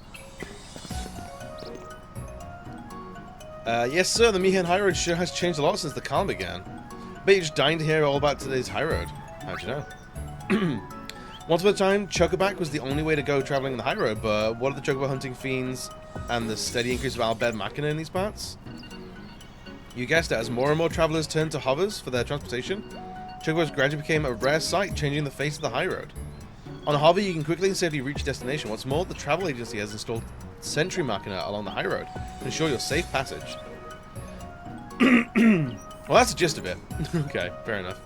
Yes, sir, the Mihen High Road sure has changed a lot since the calm began. Bet you're just dying to hear all about today's High Road. How'd you know? Once upon a time, Chocoback was the only way to go traveling on the High Road, but what are the Chocobo hunting fiends and the steady increase of Albed Machina in these parts? You guessed it, as more and more travelers turned to hovers for their transportation, Chocobos gradually became a rare sight, changing the face of the High Road. On a hover, you can quickly and safely reach your destination. What's more, the travel agency has installed Sentry Machina along the High Road to ensure your safe passage. Well, that's the gist of it. Okay, fair enough.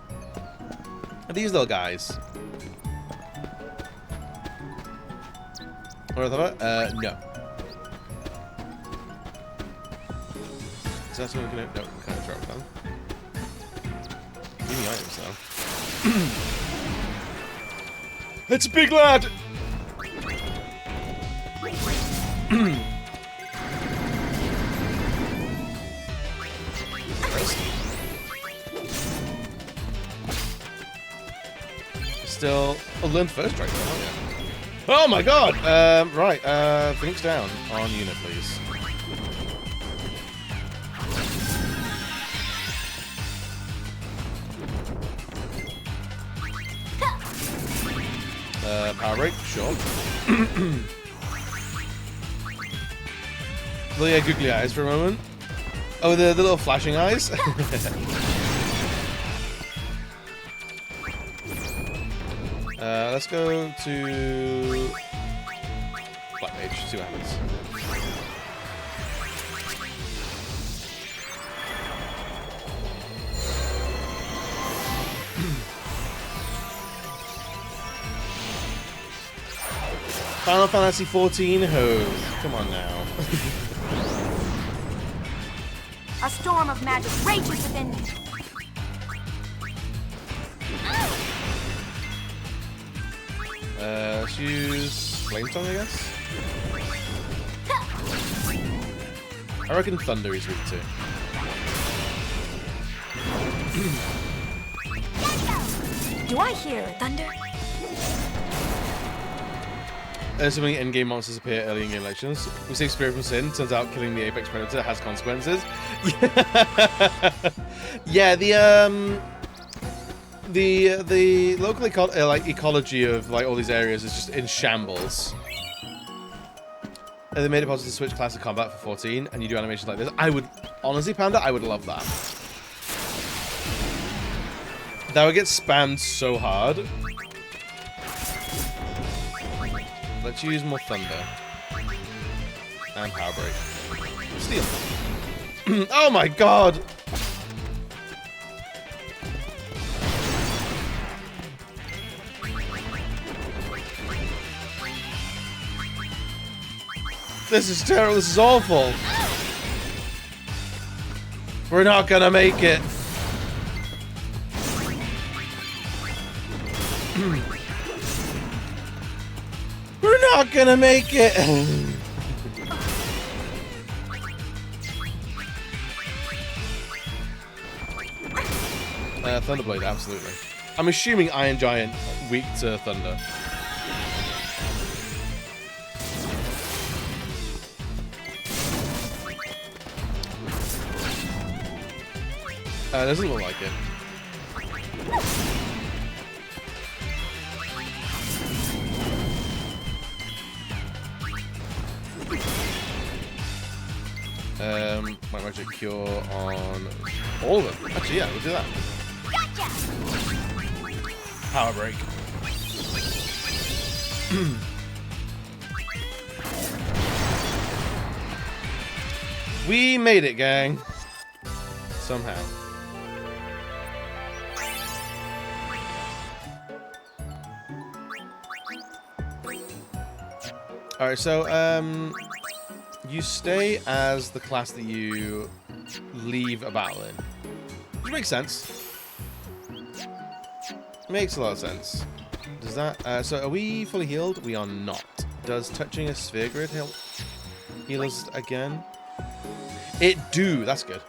Are these little guys? What are they? No. Is that something we can... No, we can't interact with them. Give me items, though. It's a big lad! Still... Oh, learn first right now, yeah. Oh my god! Right, Phoenix down on unit, please. Power break, sure. Well, yeah, googly eyes for a moment. Oh, the little flashing eyes? Let's go to Black Mage, see what happens. Final Fantasy 14 hose. Come on now. A storm of magic rages within me. Let's use Flame Tongue, I guess. I reckon Thunder is weak too. Do I hear thunder? so many endgame monsters appear early in game elections. We save Spirit from Sin. Turns out killing the apex predator has consequences. Yeah, the local ecology of like all these areas is just in shambles. And they made it possible to switch classic combat for 14, and you do animations like this. I would honestly, Panda, I would love that. That would get spammed so hard. Let's use more Thunder. And Power Break. Steal. Oh my god! This is terrible. This is awful. We're not gonna make it. We're not gonna make it. Thunderblade, absolutely. I'm assuming Iron Giant weak to Thunder. Doesn't look like it. Might Magic Cure on all of them. Actually, yeah, we'll do that. Gotcha. Power Break. We made it, gang. Somehow. Alright, so, you stay as the class that you leave a battle in. Which makes sense. Makes a lot of sense. Does that, so are we fully healed? We are not. Does touching a sphere grid heal us again? It do, that's good.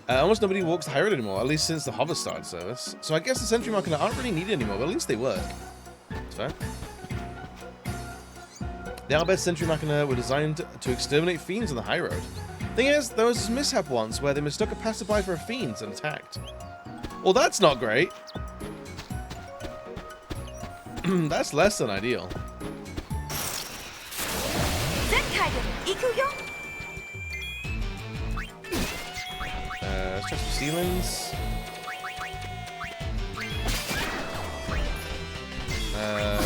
Almost nobody walks the high road anymore, at least since the hover started service. So I guess the sentry marker aren't really needed anymore, but at least they work. That's fair. The Albed sentry machina were designed to exterminate fiends on the high road. Thing is, there was this mishap once where they mistook a passerby for a fiend and attacked. Well, that's not great. That's less than ideal. Let's try some ceilings.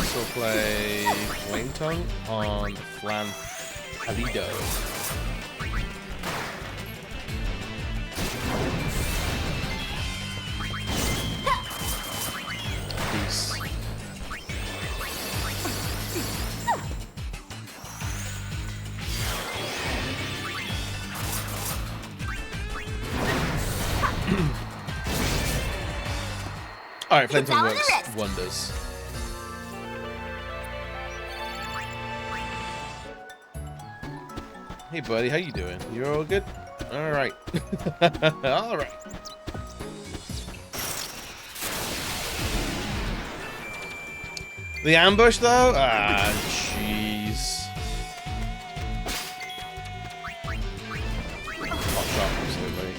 So play Flame Tongue on Flan Palido. Peace. Alright, Flame Tongue works wonders. Hey buddy, how you doing? You all good? Alright. Alright. The ambush though? Ah, jeez. Hot shot, absolutely.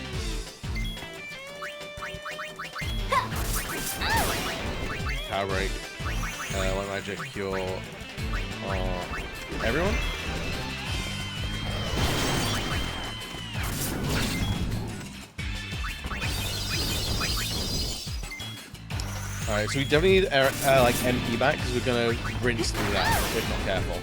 Power Break. White Magic Cure. Everyone? Alright, so we definitely need like MP back because we're gonna rinse through that if not careful.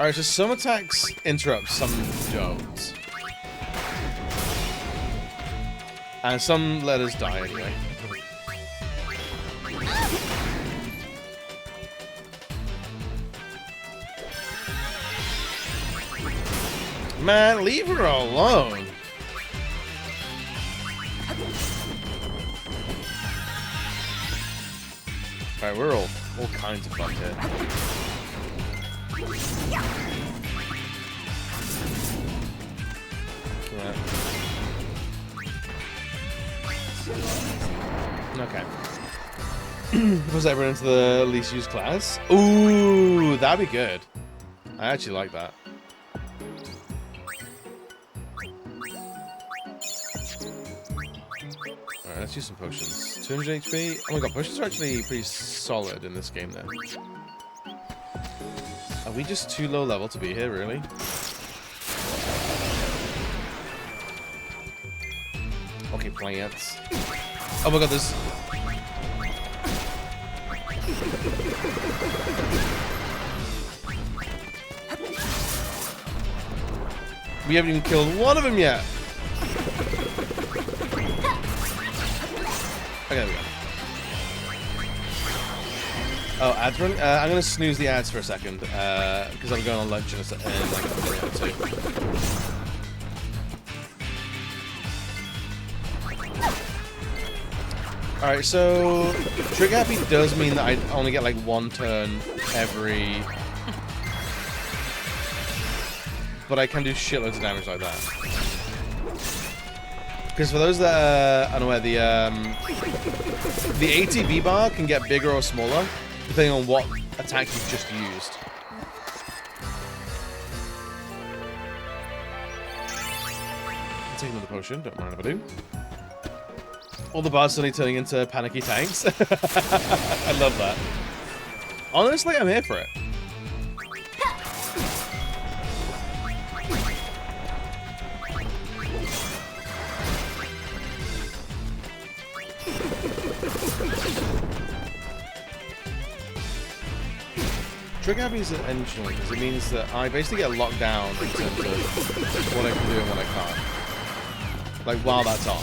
Alright, so some attacks interrupt, some don't. And some let us die anyway. Man, leave her alone. Alright, we're all kinds of fucked here. Right. Okay. Was everyone into the least used class? Ooh, that'd be good. I actually like that. Alright, let's use some potions. 200 HP. Oh my god, potions are actually pretty solid in this game then. Are we just too low level to be here, really? Okay, plants. Oh my god, this. We haven't even killed one of them yet. Okay, there we go. Oh, ads run? I'm gonna snooze the ads for a second, because I'm going on lunch in like a minute or two. Alright, so Trigger Happy does mean that I only get like one turn every... But I can do shitloads of damage like that. Because for those that are unaware, the ATB bar can get bigger or smaller, depending on what attack you've just used. I'll take another potion, don't mind if I do. All the bars suddenly turning into panicky tanks. I love that. Honestly, I'm here for it. Trigger Happy is intentional because it means that I basically get locked down in terms of what I can do and what I can't. Like, while that's on.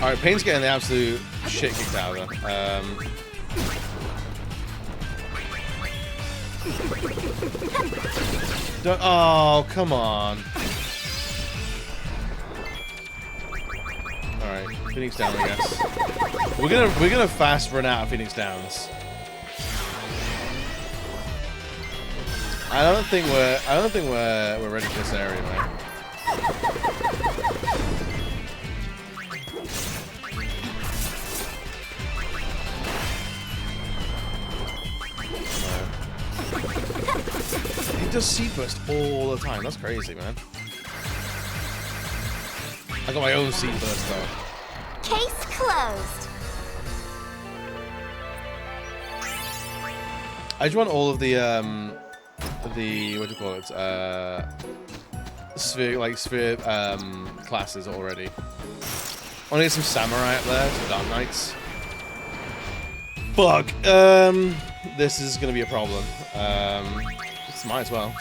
Alright, Pain's getting the absolute shit kicked out of her. Oh, come on. Alright, Phoenix down, I guess. We're gonna fast run out of Phoenix Downs. I don't think we're ready for this area, man. He does seed burst all the time. That's crazy, man. I got my own seed burst though. Case closed. I just want all of the what do you call it? Sphere classes already. I want to get some samurai up there, some dark knights. Fuck. This is gonna be a problem. Might as well.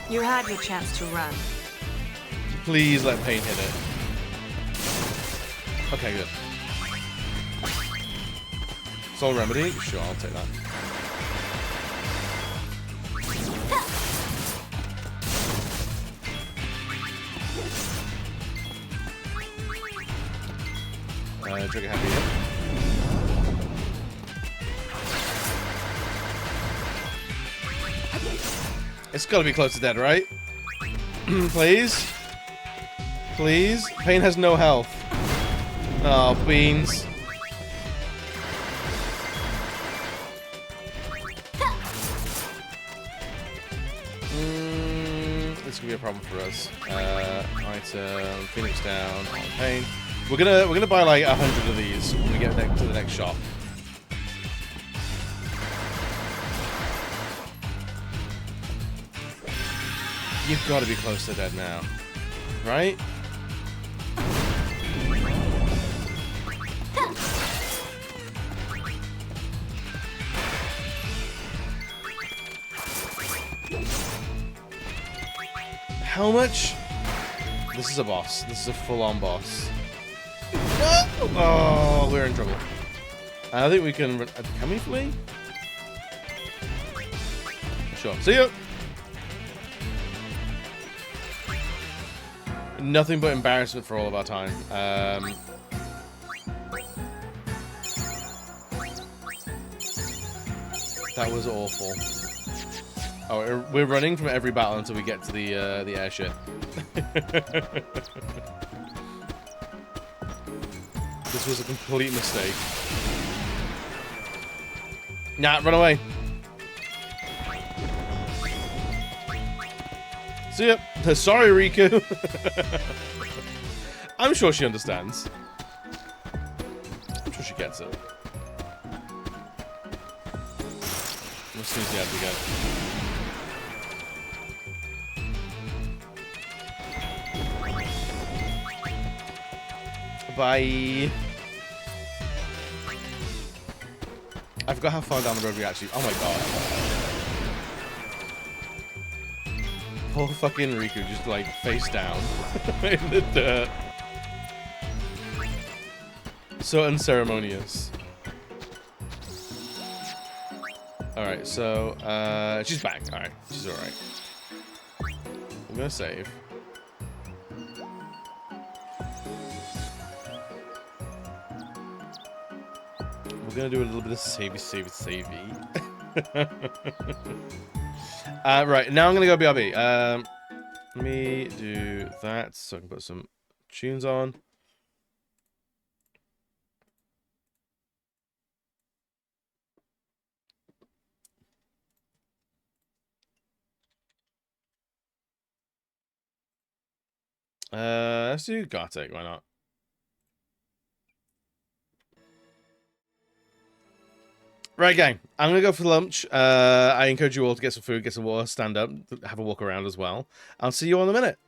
You had your chance to run. Please let Pain hit it. Okay, good. Soul Remedy? Sure, I'll take that. Trigger Happy hit. It's gotta be close to dead, right? Please? Please? Pain has no health. Oh, beans. This could be a problem for us. Item, Phoenix down, Pain. We're gonna buy like 100 of these when we get to the next shop. You've got to be close to dead now, right? How much? This is a boss. This is a full-on boss. No! Oh, we're in trouble. I think we can we flee? Sure. See you. Nothing but embarrassment for all of our time. That was awful. Oh, we're running from every battle until we get to the airship. This was a complete mistake. Nah, run away. See ya. Sorry, Riku. I'm sure she understands. I'm sure she gets it. Let's sneeze the ads again. Bye. I forgot how far down the road we actually... Oh my god. Poor fucking Riku just like face down in the dirt. So unceremonious. Alright, so she's back. Alright, she's alright. I'm gonna save. We're gonna do a little bit of savey. Right, now I'm gonna go BRB. Let me do that so I can put some tunes on. Let's do Gartic, why not? Right, gang. I'm gonna go for lunch. I encourage you all to get some food, get some water, stand up, have a walk around as well. I'll see you all in a minute.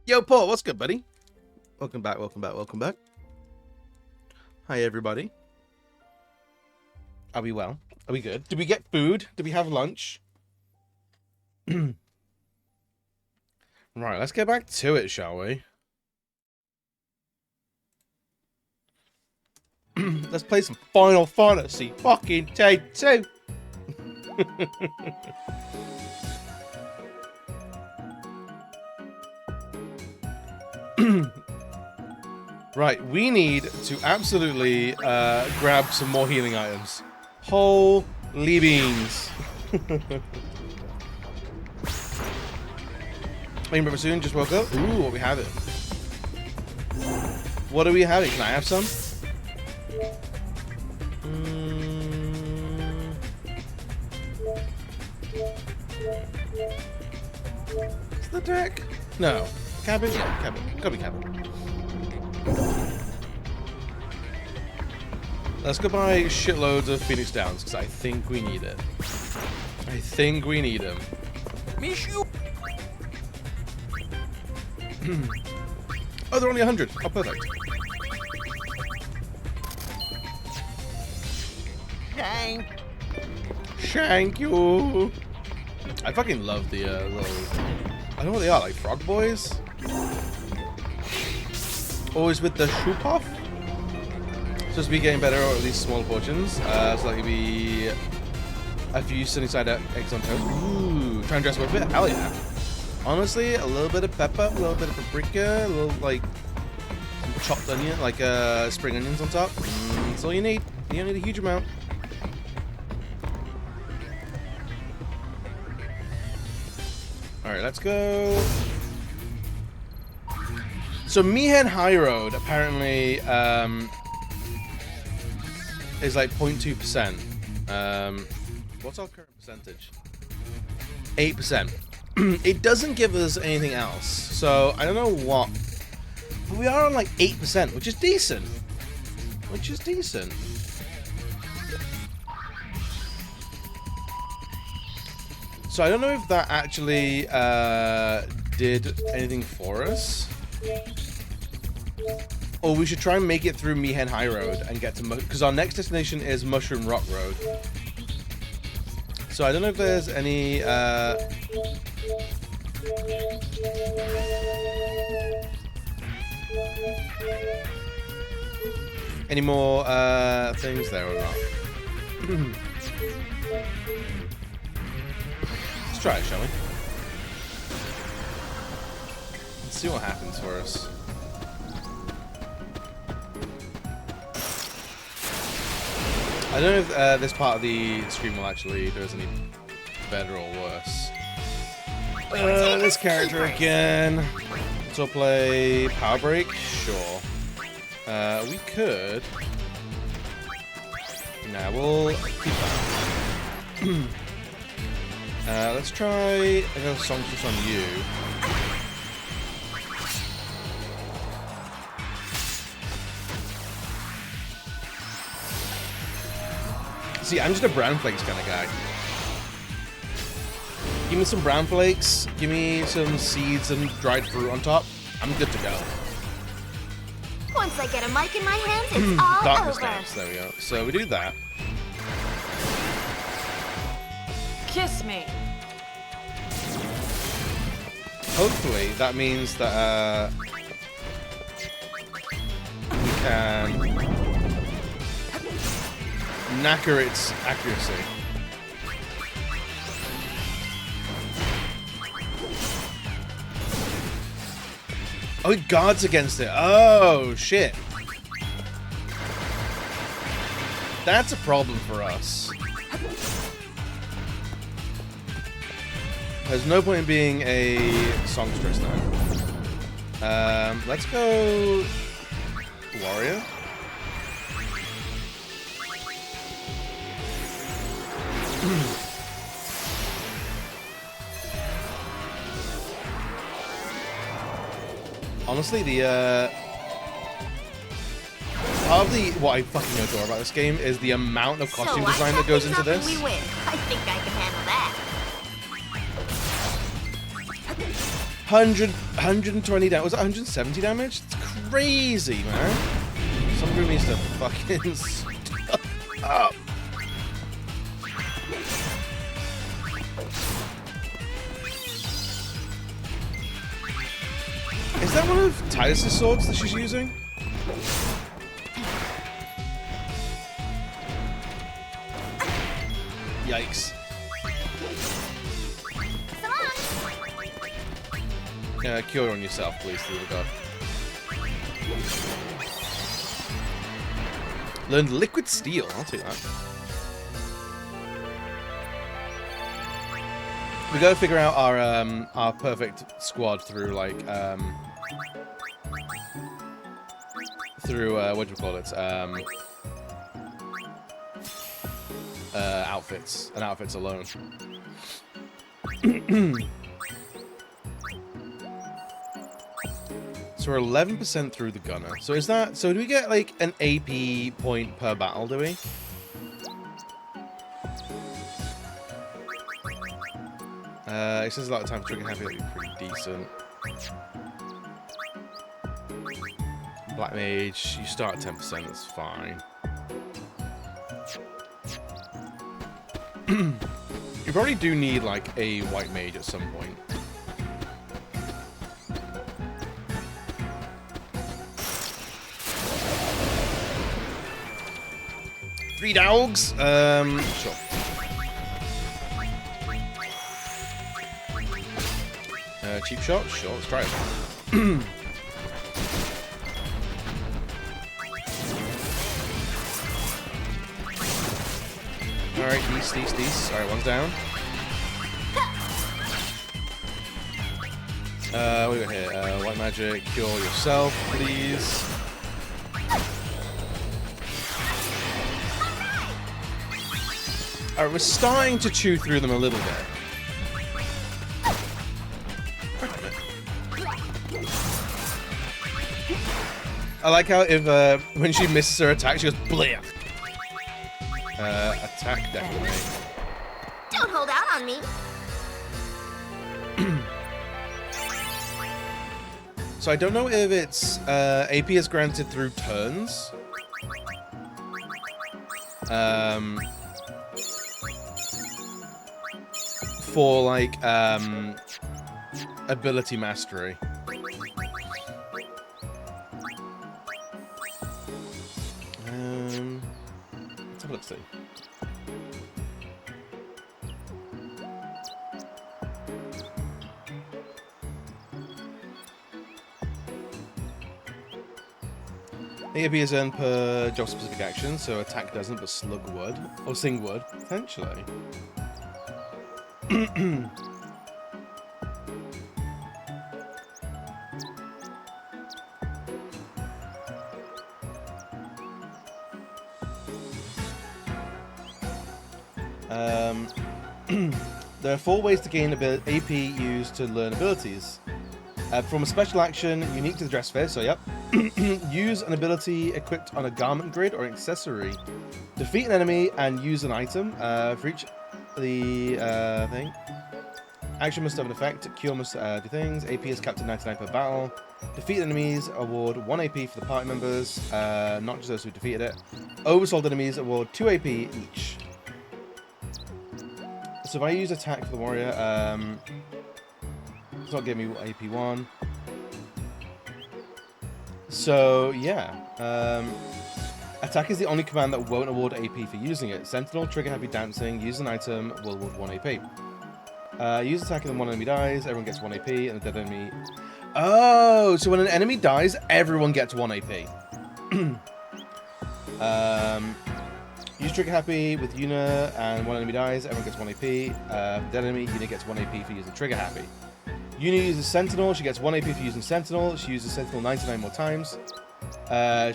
Yo, Paul, what's good, buddy? Welcome back, welcome back, welcome back. Hi, everybody. Are we well? Are we good? Did we get food? Did we have lunch? Right, let's get back to it, shall we? Let's play some Final Fantasy fucking Take 2. Right, we need to absolutely grab some more healing items. Holy beans. Remember soon, just woke up. Ooh, what we have it. What are we having? Can I have some? Is the deck? No. Cabin? Yeah, cabin. Gotta be cabin. Let's go buy shitloads of Phoenix Downs, because I think we need it. I think we need them. Oh, they're only 100. Oh, perfect. Shank. Thank you. I fucking love the little... I don't know what they are, like frog boys? Always with the shoe puff? Supposed to be getting better, or at least smaller portions. So that could be a few sunny side eggs on toast. Ooh, try and dress with it? Hell yeah. Honestly, a little bit of pepper, a little bit of paprika, a little like chopped onion, like spring onions on top. That's all you need. You don't need a huge amount. Alright, let's go. So Mihen High Road apparently is like 0.2%. What's our current percentage? 8%. It doesn't give us anything else, so I don't know what. But we are on like 8%, which is decent. Which is decent. So I don't know if that actually did anything for us. Or we should try and make it through Mihen High Road and get to... Because our next destination is Mushroom Rock Road. So I don't know if there's any... any more things there or not. Let's try it, shall we? Let's see what happens for us. I don't know if this part of the stream will actually do us any better or worse. This character again. So play Power Break? Sure. We could. Nah, we'll keep that. Let's try another song just on you. See, I'm just a brown flakes kind of guy. Give me some brown flakes, give me some seeds and dried fruit on top. I'm good to go. Once I get a mic in my hands, it's all Darkness over. dance, there we go. So we do that. Kiss me. Hopefully that means that we can knacker its accuracy. Oh, it guards against it. Oh, shit. That's a problem for us. There's no point in being a songstress then. Let's go warrior. Honestly, the part of what I fucking adore about this game is the amount of costume design that goes into this. We win. I think I can handle that. 120 damage. Was it 170 damage? It's crazy, man. Somebody needs to fucking stop up. Is that one of Titus's swords that she's using? Yikes. Cure on yourself, please, through the god. Learned liquid steel. I'll take that. We gotta figure out our perfect squad through like what do you call it? Outfits and outfits alone. So we're 11% through the gunner. So is that... So do we get, like, an AP point per battle, do we? It says a lot of times trigger happy, that'd be pretty decent. Black Mage, you start at 10%, that's fine. You probably do need, like, a White Mage at some point. Three dogs? Sure. Cheap shot? Sure, let's try it. Alright, these. Alright, one's down. What do we got here? White magic, cure yourself, please. Alright, we're starting to chew through them a little bit. I like how if when she misses her attack, she goes bleh. Attack definitely. Don't hold out on me. So I don't know if it's AP is granted through turns. For like ability mastery. Let's have a look see. AP is earned per job specific action, so attack doesn't, but slug would. Or sing would, potentially. There are 4 ways to gain AP used to learn abilities. From a special action unique to the dress fair, so yep. Use an ability equipped on a garment grid or accessory. Defeat an enemy and use an item. For each the thing. Action must have an effect. Cure must do things. AP is capped at 99 per battle. Defeat enemies award 1 AP for the party members, not just those who defeated it. Oversold enemies award 2 AP each. So if I use attack for the warrior, it's not giving me AP 1. So yeah, attack is the only command that won't award AP for using it. Sentinel, trigger happy dancing, use an item, will award 1 AP. Use attack and then 1 enemy dies, everyone gets 1 AP, and the dead enemy... Oh, so when an enemy dies, everyone gets 1 AP. Use trigger happy with Yuna, and 1 enemy dies, everyone gets 1 AP. Dead enemy, Yuna gets 1 AP for using trigger happy. Yuna uses Sentinel, she gets 1 AP for using Sentinel, she uses Sentinel 99 more times.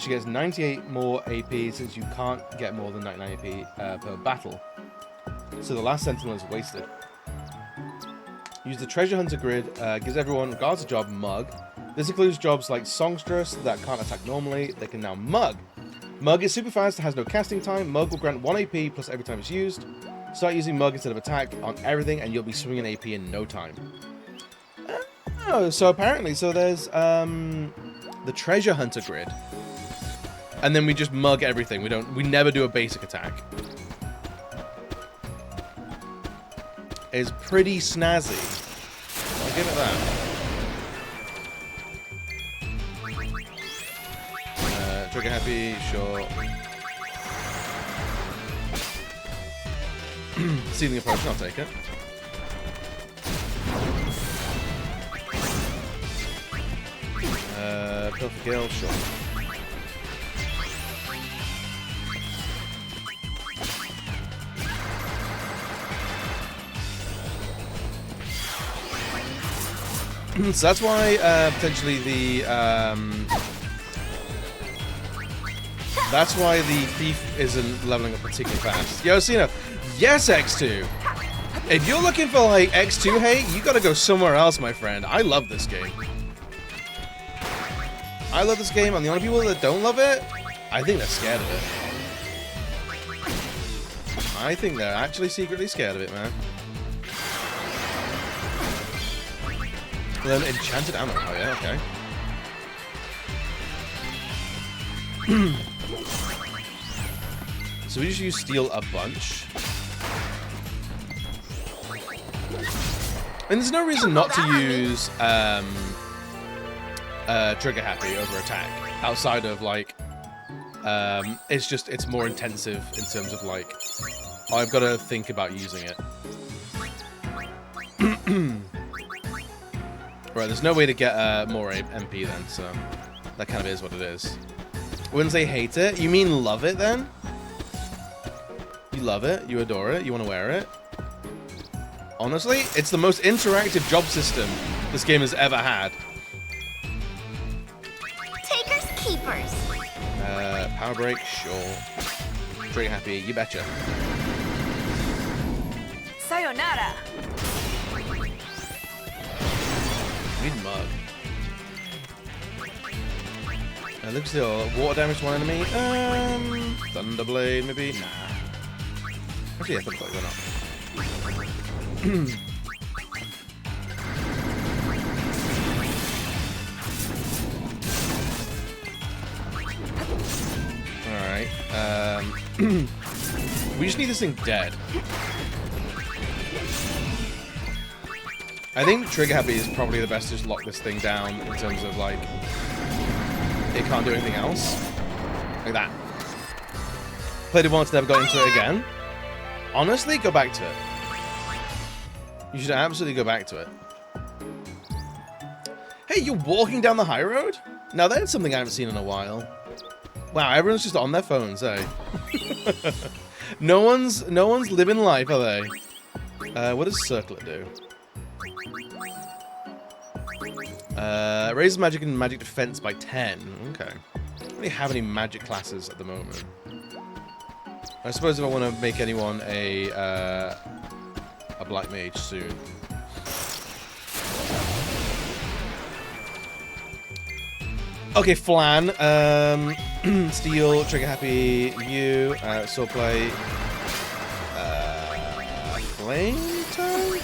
She gets 98 more AP since you can't get more than 99 AP per battle. So the last Sentinel is wasted. Use the Treasure Hunter grid, gives everyone, regardless of job, Mug. This includes jobs like Songstress that can't attack normally, they can now Mug. Mug is super fast, has no casting time. Mug will grant 1 AP plus every time it's used. Start using Mug instead of attack on everything and you'll be swinging AP in no time. Oh, so apparently, so there's the treasure hunter grid, and then we just mug everything. We never do a basic attack. It's pretty snazzy. I'll give it that. Trigger happy, sure. Sealing a potion, I'll take it. Pill for kill, sure. So that's why potentially the that's why the thief isn't leveling up particularly fast. Yo, Cena, yes, X2. If you're looking for like X2 hate, you gotta go somewhere else, my friend. I love this game. I love this game, and the only people that don't love it, I think they're scared of it. I think they're actually secretly scared of it, man. Learn enchanted ammo. Oh yeah, okay. So we just use steel a bunch. And there's no reason not to use trigger happy over attack outside of like it's more intensive in terms of like I've got to think about using it. Right, there's no way to get more MP then, so that kind of is what it is. Wouldn't say hate it. You mean love it then? You love it, you adore it, you want to wear it. Honestly, it's the most interactive job system this game has ever had. Takers, keepers. Power break, sure. Trigger happy, you betcha. Sayonara. Need mug. Looks still water damage to one enemy. Thunderblade maybe? Nah. Actually, yeah, Thunderblade, why not? Alright. We just need this thing dead. I think Trigger Happy is probably the best to just lock this thing down in terms of like it can't do anything else. Like that. Played it once, never got into it again. Honestly, go back to it. You should absolutely go back to it. Hey, you're walking down the high road? Now that's something I haven't seen in a while. Wow, everyone's just on their phones, eh? No one's living life, are they? What does Circlet do? Raises magic and magic defense by 10. Okay. I don't really have any magic classes at the moment. I suppose if I want to make anyone a black mage soon. Okay, Flan. Steel, Trigger Happy, you, Swordplay, Flame Time?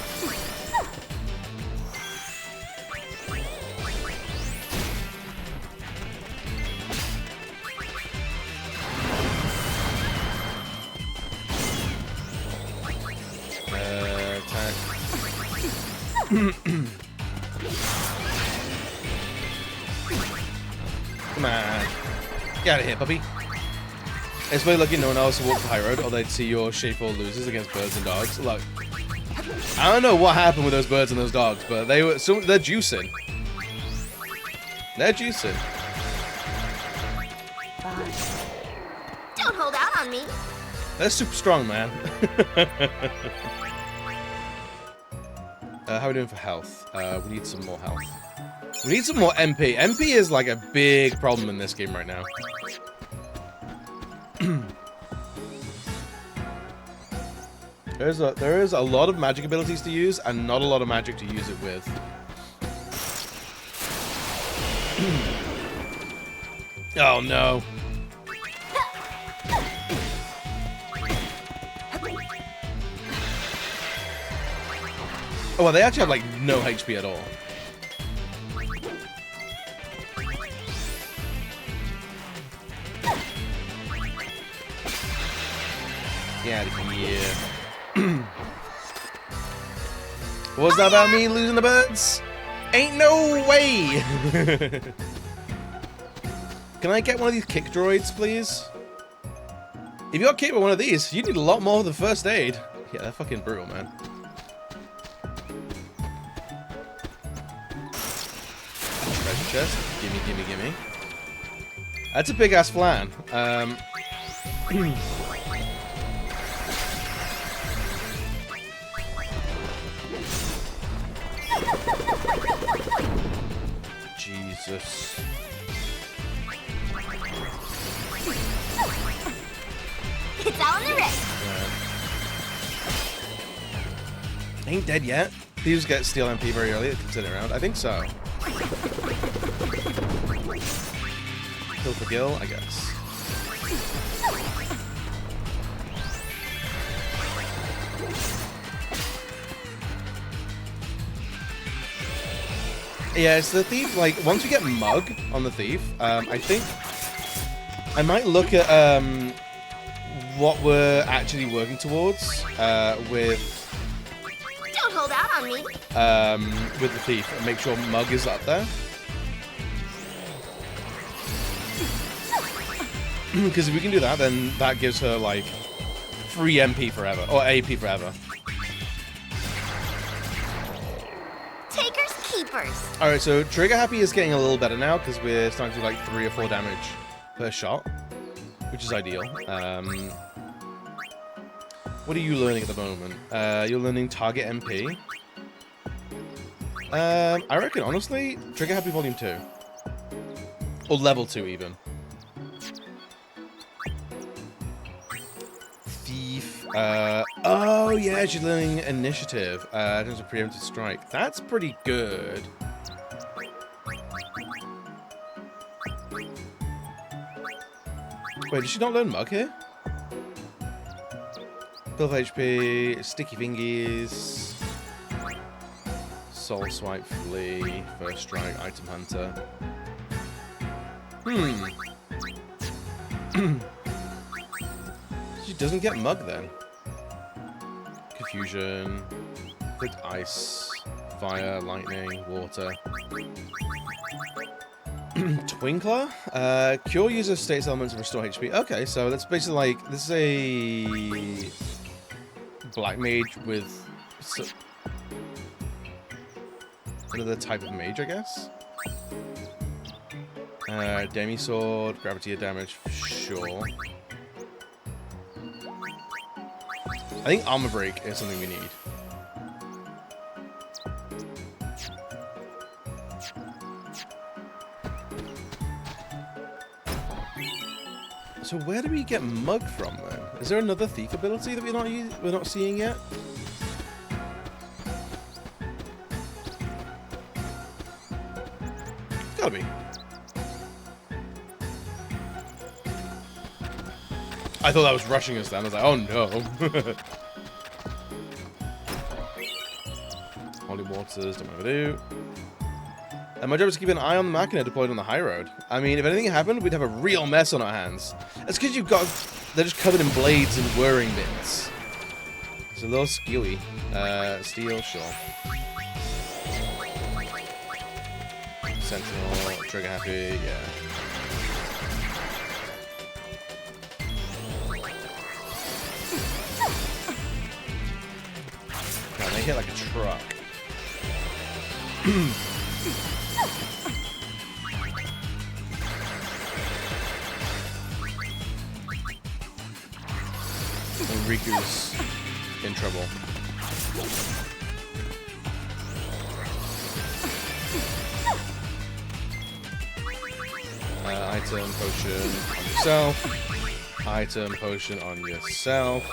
Attack. Come on. Get out of here, puppy. It's very lucky no one else walked the high road, or they'd see your shameful losers against birds and dogs. Look, I don't know what happened with those birds and those dogs, but they're juicing. They're juicing. Don't hold out on me. They're super strong, man. How are we doing for health? We need some more health. We need some more MP. MP is like a big problem in this game right now. There is a lot of magic abilities to use and not a lot of magic to use it with. Oh no. Oh, well, they actually have like no HP at all. Get out of here. What was that about me losing the birds? Ain't no way! Can I get one of these kick droids, please? If you got kicked with one of these, you need a lot more than first aid. Yeah, they're fucking brutal, man. Treasure chest. Gimme, gimme, gimme. That's a big-ass plan. Jesus. It's all in the wrist. Ain't dead yet. Did you just get Steel MP very early? It's sitting around. I think so. Kill for Gil, I guess. Yeah, it's the thief. Like, once we get Mug on the thief, I think I might look at what we're actually working towards with. Don't hold out on me. With the thief and make sure Mug is up there. Because if we can do that, then that gives her like free MP forever or AP forever. Takers, keepers. All right, so Trigger Happy is getting a little better now because we're starting to do like 3 or 4 damage per shot, which is ideal. What are you learning at the moment? You're learning target MP. I reckon, honestly, Trigger Happy Volume 2. Or Level 2, even. Thief. Oh, yeah, she's learning Initiative. In terms of Preemptive Strike. That's pretty good. Wait, did she not learn Mug here? Build HP, Sticky Fingies, Soul Swipe, Flee, First Strike, Item Hunter. She doesn't get Mug then. Confusion, Quick Ice, Fire, Lightning, Water. Twinkler? Cure user status elements and restore HP. Okay, so that's basically like, this is a Black Mage with another type of mage, I guess. Demi Sword, Gravity damage, sure. I think Armor Break is something we need. So where do we get Mug from then? Is there another thief ability that we're not seeing yet? Gotta be. I thought that was rushing us then. I was like, oh no. Holy Waters, don't want to do. And my job is to keep an eye on the Machina deployed on the high road. I mean, if anything happened, we'd have a real mess on our hands. That's because they're just covered in blades and whirring bits. It's a little skewy. Steel, sure. Sentinel, Trigger Happy, yeah. God, they hit like a truck. And Riku's in trouble. Item potion on yourself. Item potion on yourself.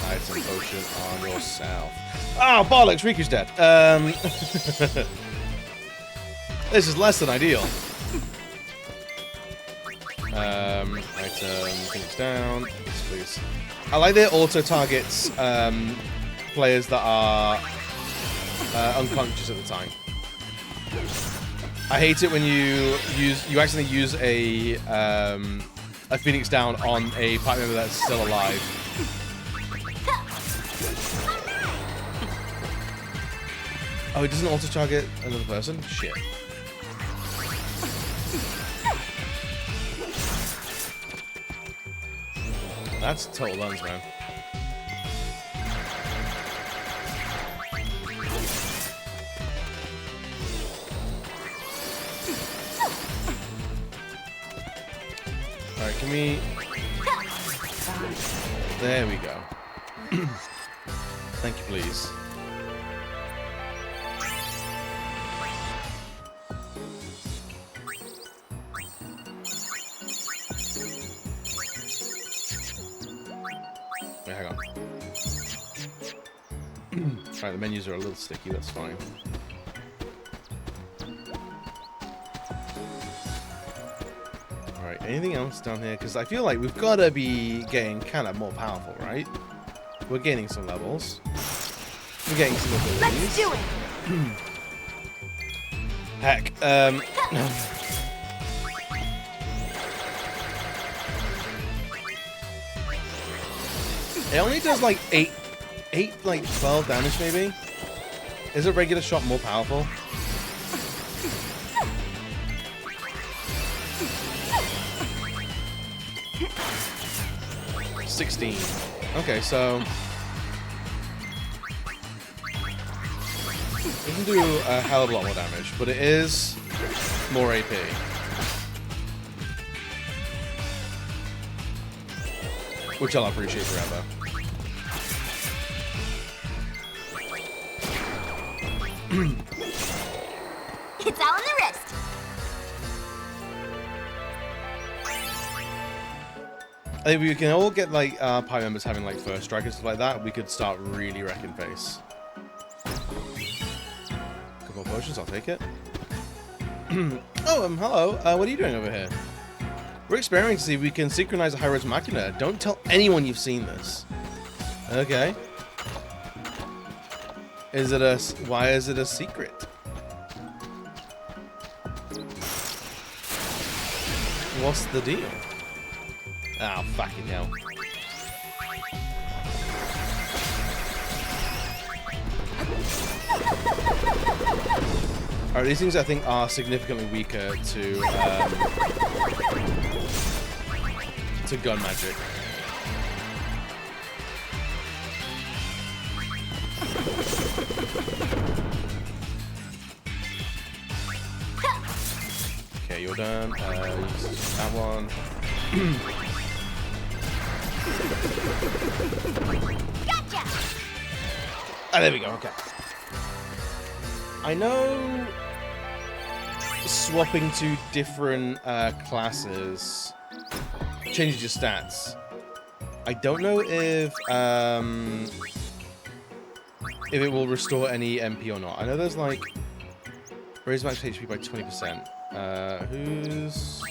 Item potion on yourself. Oh, bollocks! Riku's dead. This is less than ideal. Item things down. Yes, please. I like that it auto targets players that are unconscious at the time. I hate it when you accidentally use a a Phoenix down on a party member that's still alive. Oh, it doesn't auto-target another person? Shit. That's total guns, man. Alright, can we... There we go. Thank you, please. Wait, hang on. Alright, the menus are a little sticky, that's fine. Alright, anything else down here? Because I feel like we've got to be getting kind of more powerful, right? We're gaining some levels. We're getting some abilities. Let's do it! Heck, it only does like 8, like 12 damage maybe? Is a regular shot more powerful? $16. Okay, so it doesn't do a hell of a lot more damage, but it is more AP. Which I'll appreciate forever. It's all in the wrist. I think we can all get like party members having like first strike and stuff like that. We could start really wrecking face. Couple more potions, I'll take it. Oh, hello. What are you doing over here? We're experimenting to see if we can synchronize a high-res machina. Don't tell anyone you've seen this. Okay. Is it a? Why is it a secret? What's the deal? Oh, fucking hell. Alright, these things I think are significantly weaker to gun magic. Okay, you're done. That one. Gotcha! Ah, there we go, okay. I know swapping to different classes changes your stats. I don't know if it will restore any MP or not. I know there's like raise max HP by 20%. Who's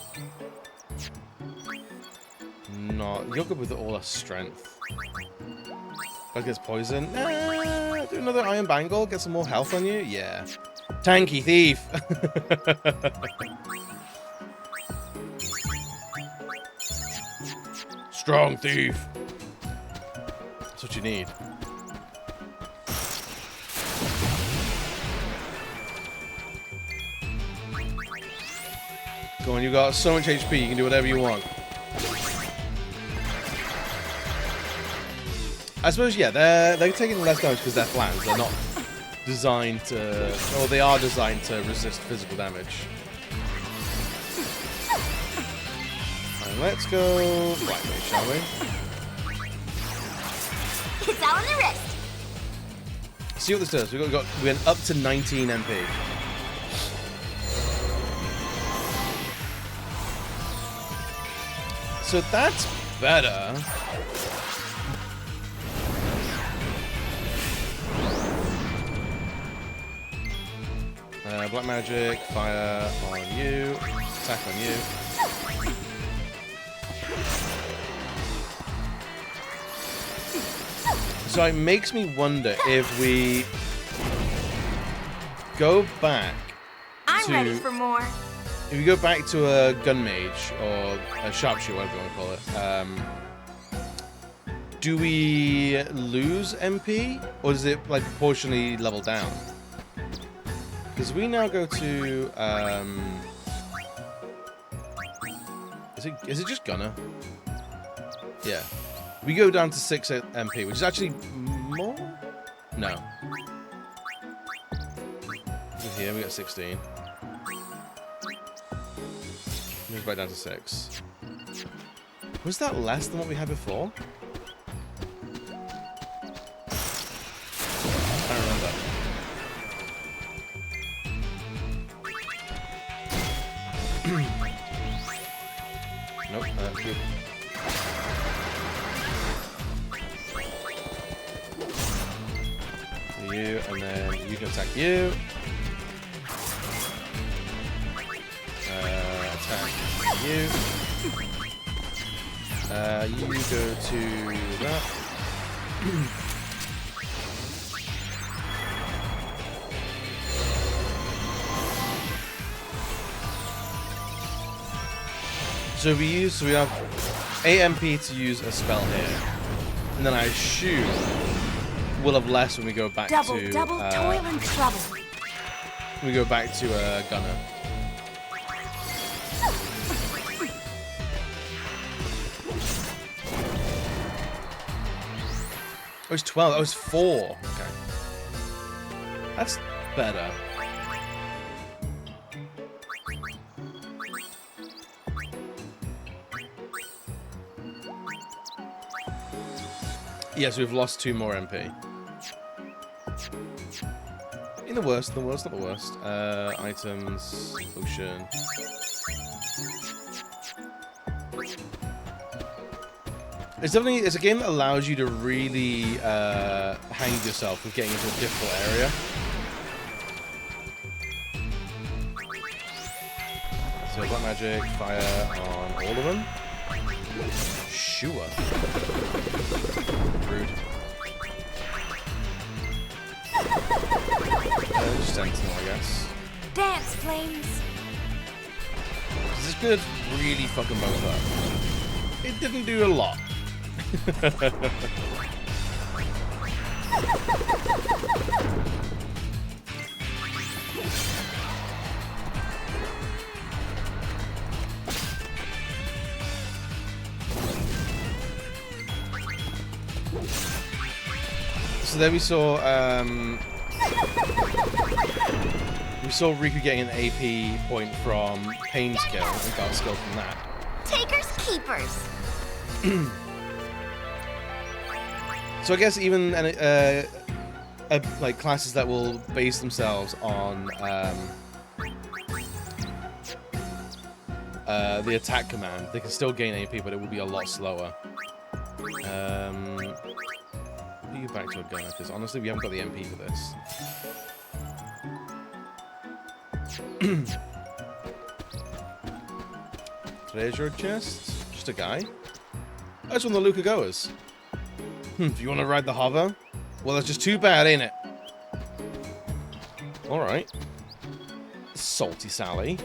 not? You're good with all our strength. I guess poison. Do another iron bangle. Get some more health on you. Yeah. Tanky thief. Strong thief. That's what you need. Go on, you got so much HP, you can do whatever you want. I suppose, yeah, they're taking less damage because they're flanks. They're not designed to, or they are designed to resist physical damage. Alright, let's go Black Mage, shall we? It's all in the wrist. See what this does. We went up to 19 MP. So that's better. Black magic, fire on you, attack on you. So it makes me wonder if we go back I'm ready for more. if you go back to a gun mage or a sharpshooter, whatever you want to call it, do we lose MP or does it like proportionally level down? Because we now go to is it just gunner? Yeah, we go down to 6 MP, which is actually more. No. Here we got 16. Moves back down to 6. Was that less than what we had before? I don't remember. Nope, good. You, and then you can attack you. Attack you. You go to that. So we have AMP to use a spell here, and then I assume we'll have less when we go back double to toil and trouble. We go back to gunner. Oh, it's 12. That was 4. Okay. That's better. Yes, we've lost 2 more MP. In the worst, not the worst. Items, potion. It's a game that allows you to really hang yourself with getting into a difficult area. So black magic, fire on all of them. Sure. Rude. Just sentinel, I guess. Dance, flames. This could really fuck them both up. It didn't do a lot. So then we saw Riku getting an AP point from Pain's kill and got a skill from that. Takers, keepers. So I guess even like classes that will base themselves on the attack command, they can still gain AP, but it will be a lot slower. You back to a gunner because honestly, we haven't got the MP for this. Treasure chest? Just a guy? Oh, it's one of the Luca goers. If you want to ride the hover? Well, that's just too bad, ain't it? Alright. Salty Sally.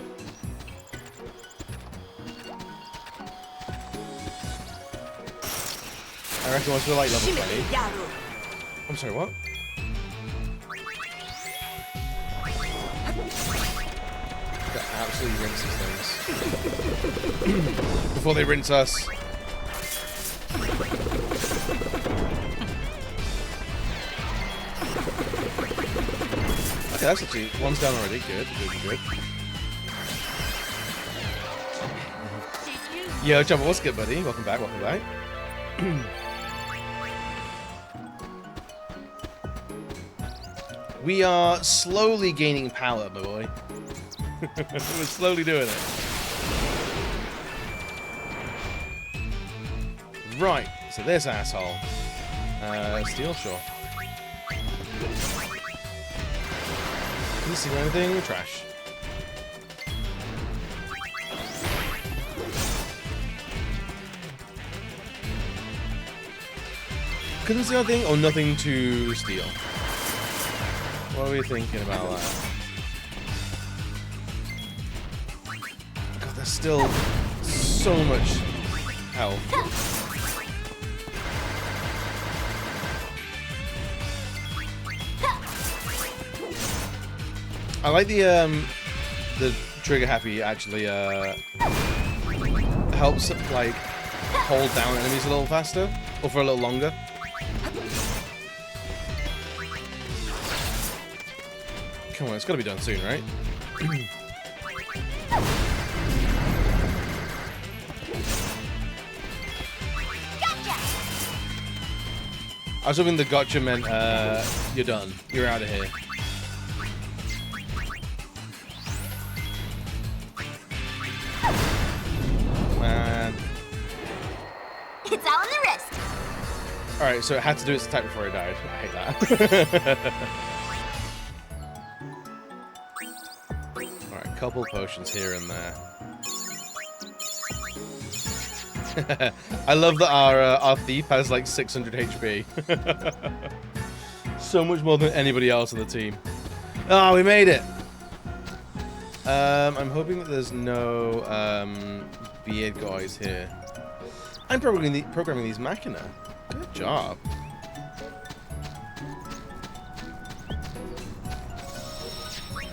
I reckon once we're like level 20. I'm sorry, what? That absolutely rinse these things. Before they rinse us. Okay, that's actually one's down already. Good, good, good. Yo, Jumper, what's good, buddy? Welcome back, welcome back. We are slowly gaining power, my boy. We're slowly doing it. Right, so this asshole. Steel, sure. Can you see anything? Trash. Couldn't see anything or nothing to steal. What are we thinking about that? still so much health. I like the trigger happy actually helps like hold down enemies a little faster or for a little longer. Come on, it's got to be done soon, right? I was hoping the gotcha meant you're done. You're out of here. Man. It's all in the wrist. Alright, so it had to do its attack before it died. I hate that. Alright, couple potions here and there. I love that our thief has like 600 HP. So much more than anybody else on the team. Oh, we made it! I'm hoping that there's no beard guys here. I'm programming these machina. Good job.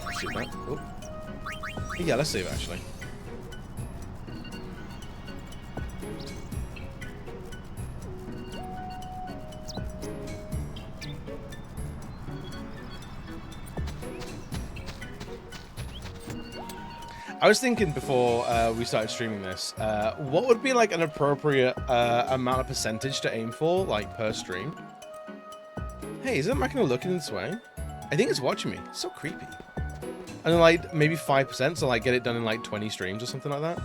Let's see that. Oh. Yeah, let's save actually. I was thinking before we started streaming this, what would be like an appropriate amount of percentage to aim for, like per stream? Hey, isn't Machina looking this way? I think it's watching me. It's so creepy. And then like maybe 5%, so like get it done in like 20 streams or something like that.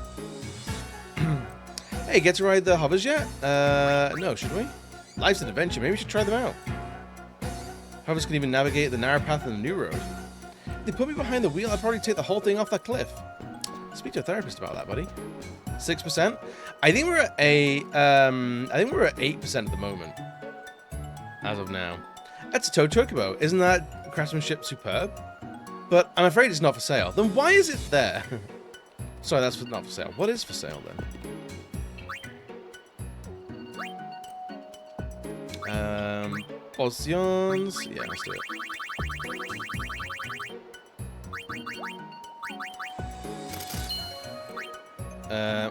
Hey, get to ride the hovers yet? No, should we? Life's an adventure. Maybe we should try them out. Hovers can even navigate the narrow path in the new road. If they put me behind the wheel, I'd probably take the whole thing off that cliff. Speak to a therapist about that, buddy. 6%. I think we're at I think we're at 8% at the moment, as of now. That's a Toad Chocobo. Isn't that craftsmanship superb? But I'm afraid it's not for sale. Then why is it there? Sorry, that's not for sale. What is for sale then? Potions. Yeah, let's do it.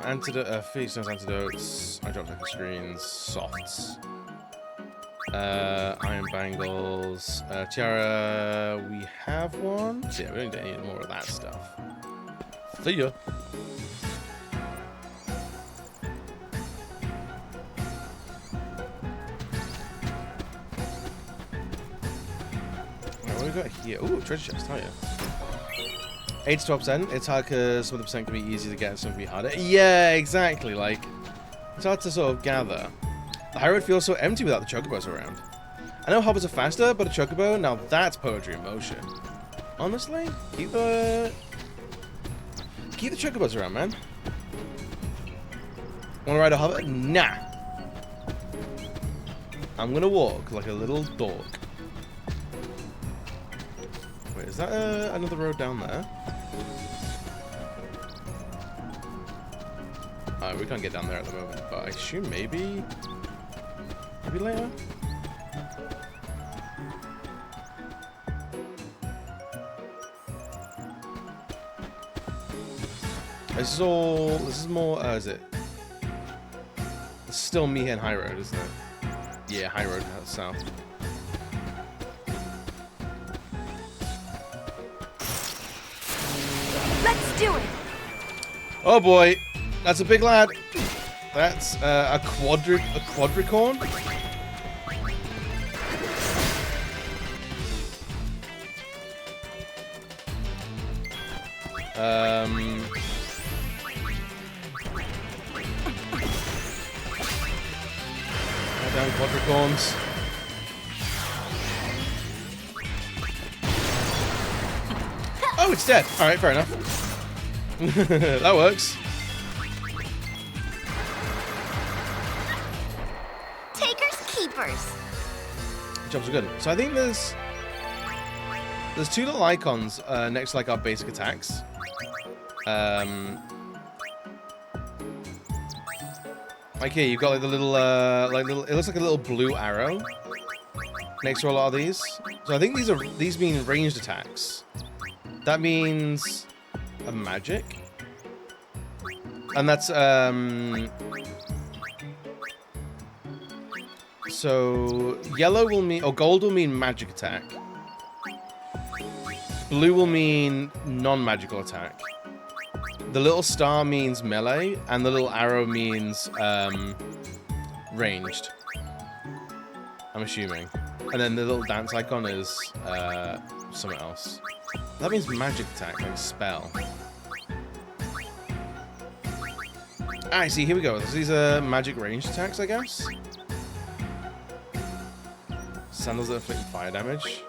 Antidote, Phoenix Stones antidotes, eye drop second screens, softs. Iron bangles, tiara, we have one. So yeah, we don't need any more of that stuff. See ya. What do we got here? Ooh, treasure chest, hell yeah. 8 to 12%. It's hard because some of the percent can be easy to get and some can be harder. Yeah, exactly. Like, it's hard to sort of gather. The high road feels so empty without the chocobos around. I know hovers are faster, but a chocobo, now that's poetry in motion. Honestly, keep the chocobos around, man. Wanna ride a hover? Nah. I'm gonna walk like a little dog. Wait, is that another road down there? We can't get down there at the moment, but I assume maybe later. This is more, is it? It's still Mihen High Road, isn't it? Yeah, High Road south. Let's do it! Oh boy, that's a big lad. That's a quadricorn. Down quadricorns. Oh, it's dead. All right, fair enough. That works. Takers, keepers. Jobs are good. So I think there's two little icons next to like our basic attacks. Like here, you've got like the little, it looks like a little blue arrow next to a lot of these. So I think these mean ranged attacks. That means a magic. And that's, so yellow will mean, or gold will mean magic attack. Blue will mean non-magical attack. The little star means melee, and the little arrow means ranged. I'm assuming. And then the little dance icon is something else. That means magic attack, like spell. I see, here we go. So these are magic ranged attacks, I guess. Sandals that inflict fire damage.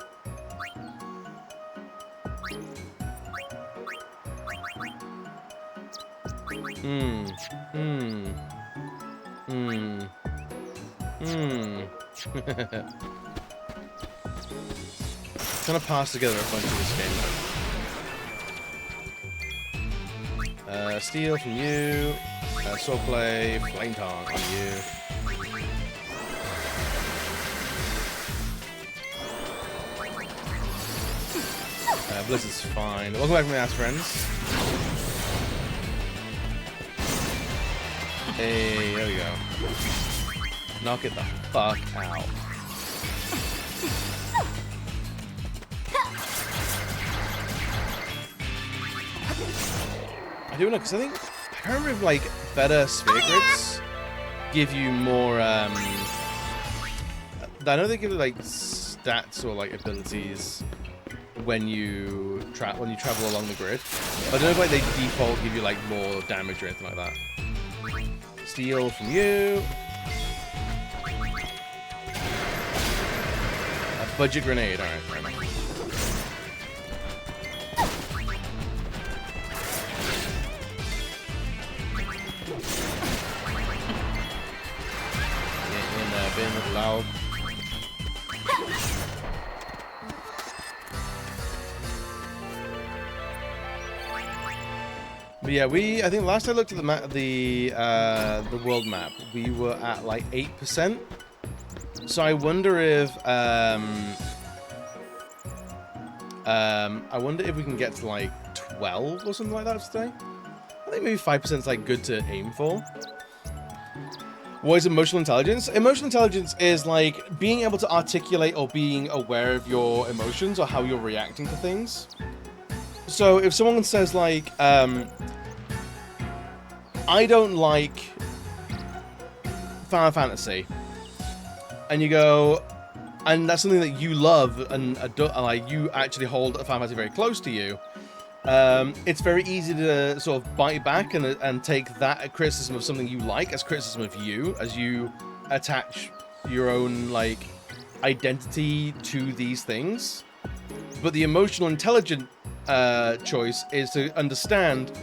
Kind of pass together a bunch of this game. Steel from you. Swordplay, flame tongue on you. Blizzard's fine. Welcome back, my ass friends. Hey, there we go. Knock it the fuck out. I do know, because I think, I can't remember if, like, better sphere grids give you more, I know they give you, like, stats or, like, abilities when you travel along the grid. I don't know if, like, they default give you, like, more damage or anything like that. Steal from you. A budget grenade, alright, fair enough. Bin loud. But yeah, I think last I looked at the world map, we were at like 8%. So I wonder if I wonder if we can get to like 12 or something like that today. I think maybe 5% is like good to aim for. What is emotional intelligence? Emotional intelligence is like being able to articulate or being aware of your emotions or how you're reacting to things. So if someone says like, I don't like Final Fantasy, and you go, and that's something that you love and like you actually hold Final Fantasy very close to you, it's very easy to sort of bite back and take that criticism of something you like as criticism of you, as you attach your own like identity to these things. But the emotional intelligent choice is to understand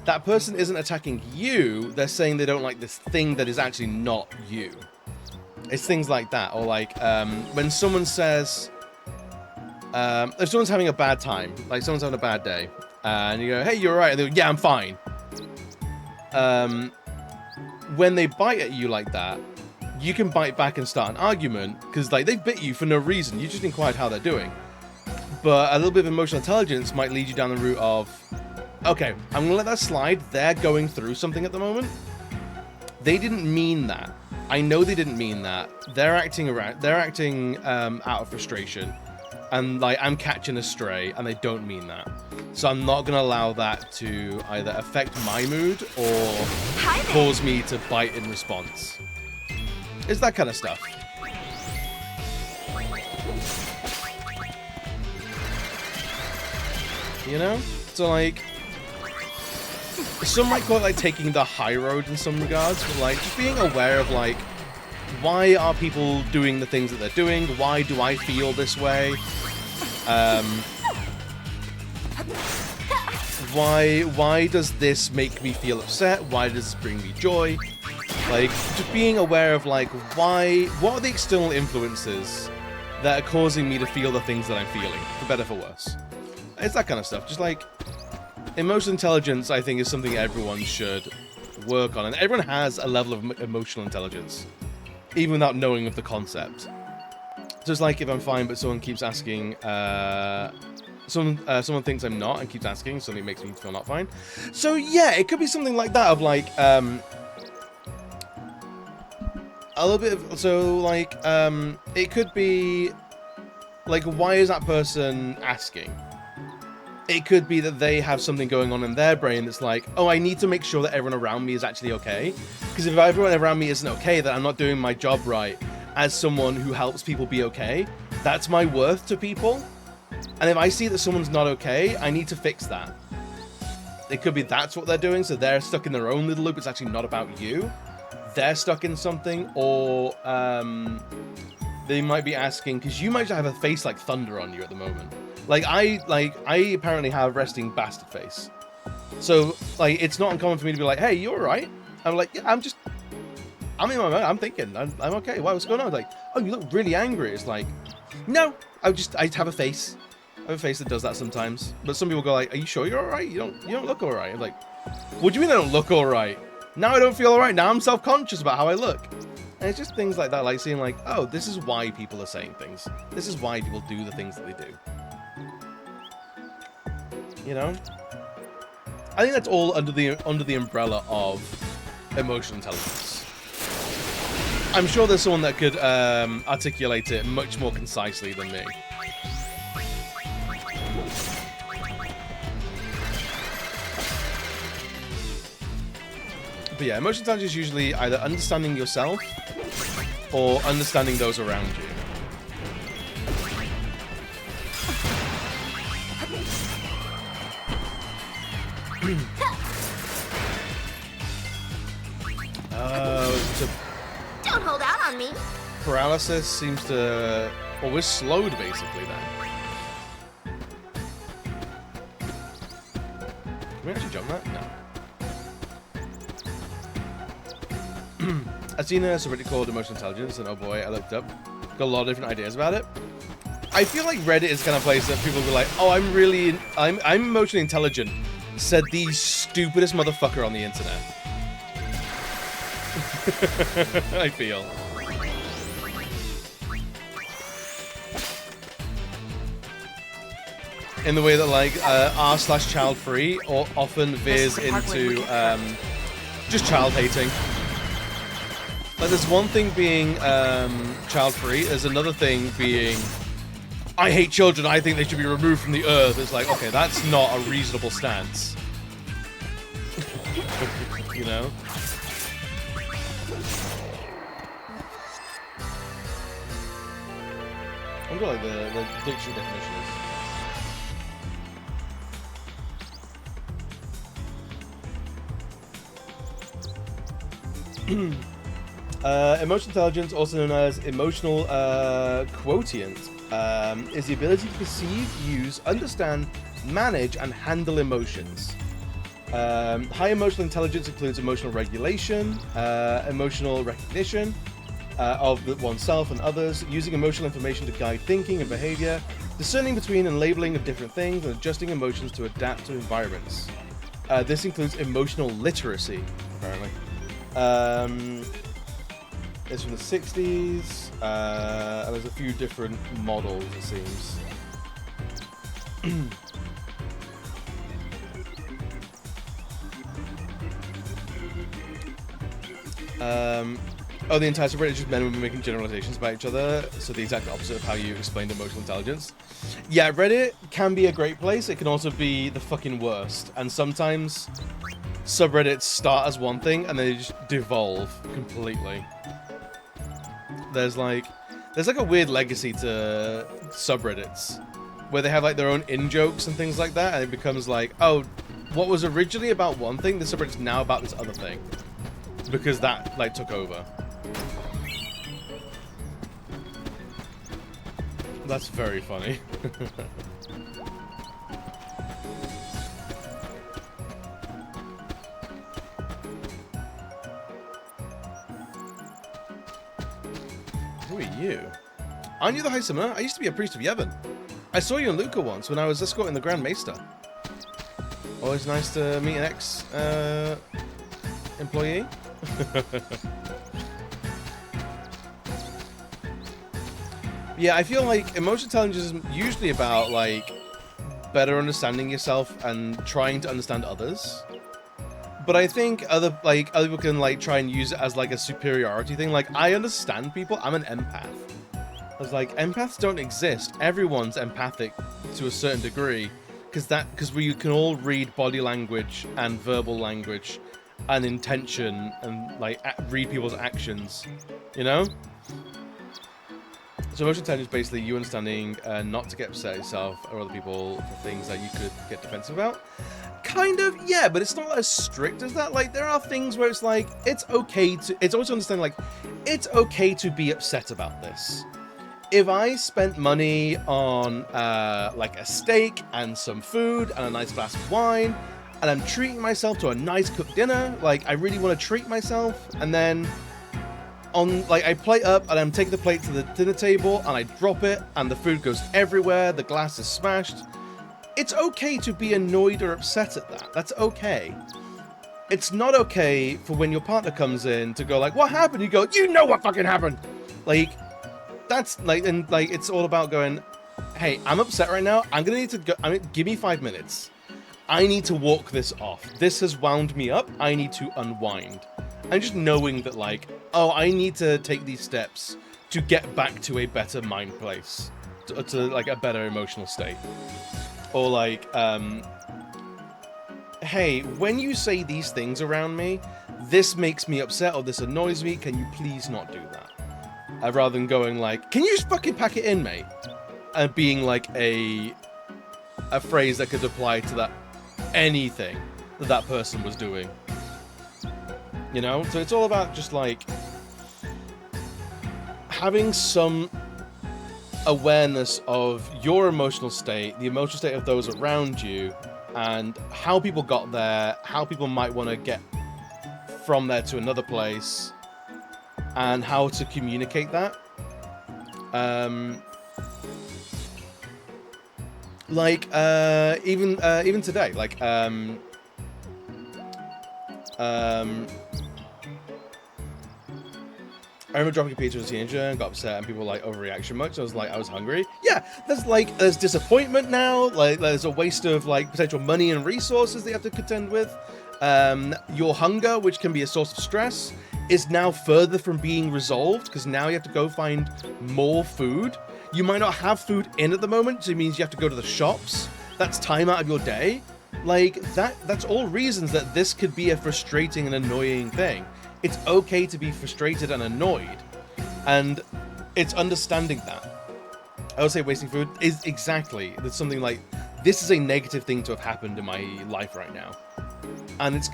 that person isn't attacking you, they're saying they don't like this thing that is actually not you. It's things like that. Or like when someone says, if someone's having a bad time, like someone's having a bad day, and you go, hey, you're right, and they go, yeah, I'm fine. When they bite at you like that, you can bite back and start an argument, because like they bit you for no reason, you just inquired how they're doing. But a little bit of emotional intelligence might lead you down the route of, okay, I'm gonna let that slide, they're going through something at the moment. They didn't mean that. I know they didn't mean that. They're acting out of frustration. And like I'm catching a stray and they don't mean that. So I'm not gonna allow that to either affect my mood or cause me to bite in response. It's that kind of stuff. You know? So like, some might call it like taking the high road in some regards, but like just being aware of like, why are people doing the things that they're doing? Why do I feel this way? Why does this make me feel upset? Why does this bring me joy? Like, just being aware of like, what are the external influences that are causing me to feel the things that I'm feeling, for better or for worse? It's that kind of stuff. Just like, emotional intelligence, I think, is something everyone should work on. And everyone has a level of emotional intelligence, even without knowing of the concept. So it's like if I'm fine, but someone keeps asking, someone thinks I'm not and keeps asking, something makes me feel not fine. So yeah, it could be something like that of like, a little bit of, so like, it could be like, why is that person asking? It could be that they have something going on in their brain that's like, oh, I need to make sure that everyone around me is actually okay. Because if everyone around me isn't okay, then I'm not doing my job right as someone who helps people be okay. That's my worth to people. And if I see that someone's not okay, I need to fix that. It could be that's what they're doing, so they're stuck in their own little loop. It's actually not about you. They're stuck in something, or they might be asking, because you might have a face like thunder on you at the moment. Like I apparently have resting bastard face. So like it's not uncommon for me to be like, hey, you alright? I'm like, yeah, I'm in my mind, I'm thinking, I'm okay. What's going on? Like, oh, you look really angry. It's like, no, I have a face. I have a face that does that sometimes. But some people go like, are you sure you're alright? You don't look alright. I'm like, what do you mean I don't look alright? Now I don't feel alright. Now I'm self-conscious about how I look. And it's just things like that, like seeing like, oh, this is why people are saying things. This is why people do the things that they do. You know? I think that's all under the umbrella of emotional intelligence. I'm sure there's someone that could articulate it much more concisely than me. But yeah, emotional intelligence is usually either understanding yourself or understanding those around you. Don't hold out on me. Paralysis seems to... Well, we're slowed, basically, then. Can we actually jump that? No. I've seen a subreddit called Emotional Intelligence, and oh boy, I looked up. Got a lot of different ideas about it. I feel like Reddit is the kind of place that people will be like, oh, I'm emotionally intelligent, said the stupidest motherfucker on the internet. I feel. In the way that like r/child-free or often veers into just child hating. Like there's one thing being child-free, there's another thing being I hate children, I think they should be removed from the earth. It's like, okay, that's not a reasonable stance. You know? I wonder what like the dictionary definition is. Emotional intelligence, also known as emotional quotient, is the ability to perceive, use, understand, manage, and handle emotions. High emotional intelligence includes emotional regulation, emotional recognition of oneself and others, using emotional information to guide thinking and behavior, discerning between and labeling of different things, and adjusting emotions to adapt to environments. This includes emotional literacy, apparently. It's from the 60s, and there's a few different models, it seems. Oh, the entire subreddit is just men and women making generalizations about each other, so the exact opposite of how you explained emotional intelligence. Yeah, Reddit can be a great place, it can also be the fucking worst, and sometimes subreddits start as one thing and they just devolve completely. There's like a weird legacy to subreddits where they have like their own in-jokes and things like that, and it becomes like, oh, what was originally about one thing, this subreddit's now about this other thing. Because that like took over. That's very funny. Who are you? Aren't you the High Summoner? I used to be a priest of Yevon. I saw you in Luca once when I was escorting the Grand Maester. Always nice to meet an ex employee. Yeah, I feel like emotional intelligence is usually about like better understanding yourself and trying to understand others. But I think other people can like try and use it as like a superiority thing. Like, I understand people. I'm an empath. I was like, empaths don't exist. Everyone's empathic to a certain degree, because we can all read body language and verbal language and intention and like read people's actions, you know. So emotional intelligence is basically you understanding not to get upset yourself or other people for things that you could get defensive about. Kind of, yeah, but it's not as strict as that. Like, there are things where it's like, it's okay to, it's always understanding, like, it's okay to be upset about this. If I spent money on, like, a steak and some food and a nice glass of wine, and I'm treating myself to a nice cooked dinner, like, I really want to treat myself, and then I plate up and I'm taking the plate to the dinner table and I drop it and the food goes everywhere, the glass is smashed. It's okay to be annoyed or upset at that. That's okay. It's not okay for when your partner comes in to go like, what happened? You go, you know what fucking happened. Like, that's like, and like, it's all about going, hey, I'm upset right now. I'm going to need to go, give me 5 minutes. I need to walk this off. This has wound me up. I need to unwind. And just knowing that, like, oh, I need to take these steps to get back to a better mind place, to like a better emotional state. Or like, hey, when you say these things around me, this makes me upset or this annoys me. Can you please not do that? Rather than going like, can you just fucking pack it in, mate? And being like a phrase that could apply to that anything that person was doing. You know, so it's all about just like having some awareness of your emotional state, the emotional state of those around you, and how people got there, how people might want to get from there to another place, and how to communicate that. Even today, like I remember dropping a pizza as a teenager and got upset and people were like, overreaction much. I was like, I was hungry. Yeah, there's disappointment now. Like, there's a waste of like potential money and resources that you have to contend with. Your hunger, which can be a source of stress, is now further from being resolved because now you have to go find more food. You might not have food in at the moment, so it means you have to go to the shops. That's time out of your day. Like, that's all reasons that this could be a frustrating and annoying thing. It's okay to be frustrated and annoyed, and it's understanding that. I would say wasting food is exactly, it's something like, this is a negative thing to have happened in my life right now. And it's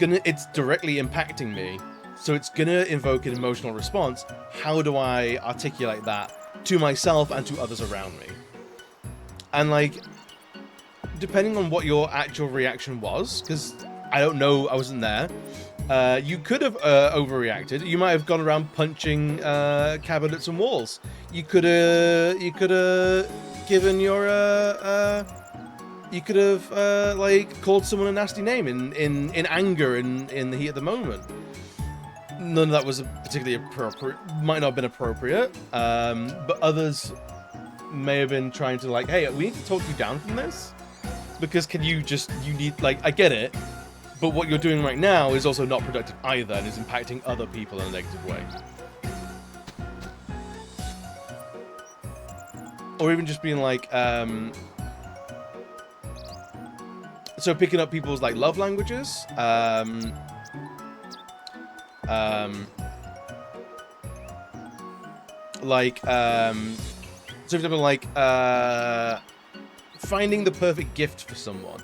directly impacting me, so it's gonna invoke an emotional response. How do I articulate that to myself and to others around me? And like, depending on what your actual reaction was, because I don't know, I wasn't there, you could have overreacted. You might have gone around punching cabinets and walls. You could have given your you could have like called someone a nasty name in anger in the heat of the moment. None of that was particularly appropriate. Might not have been appropriate. But others may have been trying to like, hey, we need to talk you down from this, because you need, like, I get it. But what you're doing right now is also not productive either and is impacting other people in a negative way. Or even just being like, so picking up people's like love languages. So for example, like, finding the perfect gift for someone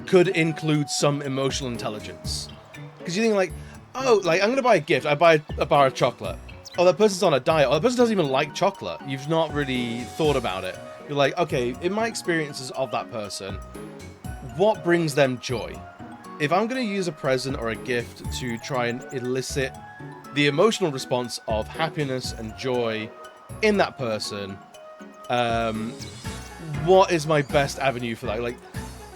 could include some emotional intelligence. Because you think like, oh, like, I'm gonna buy a gift, I buy a bar of chocolate. Oh, that person's on a diet, or that person doesn't even like chocolate. You've not really thought about it. You're like, okay, in my experiences of that person, what brings them joy? If I'm gonna use a present or a gift to try and elicit the emotional response of happiness and joy in that person, what is my best avenue for that? Like,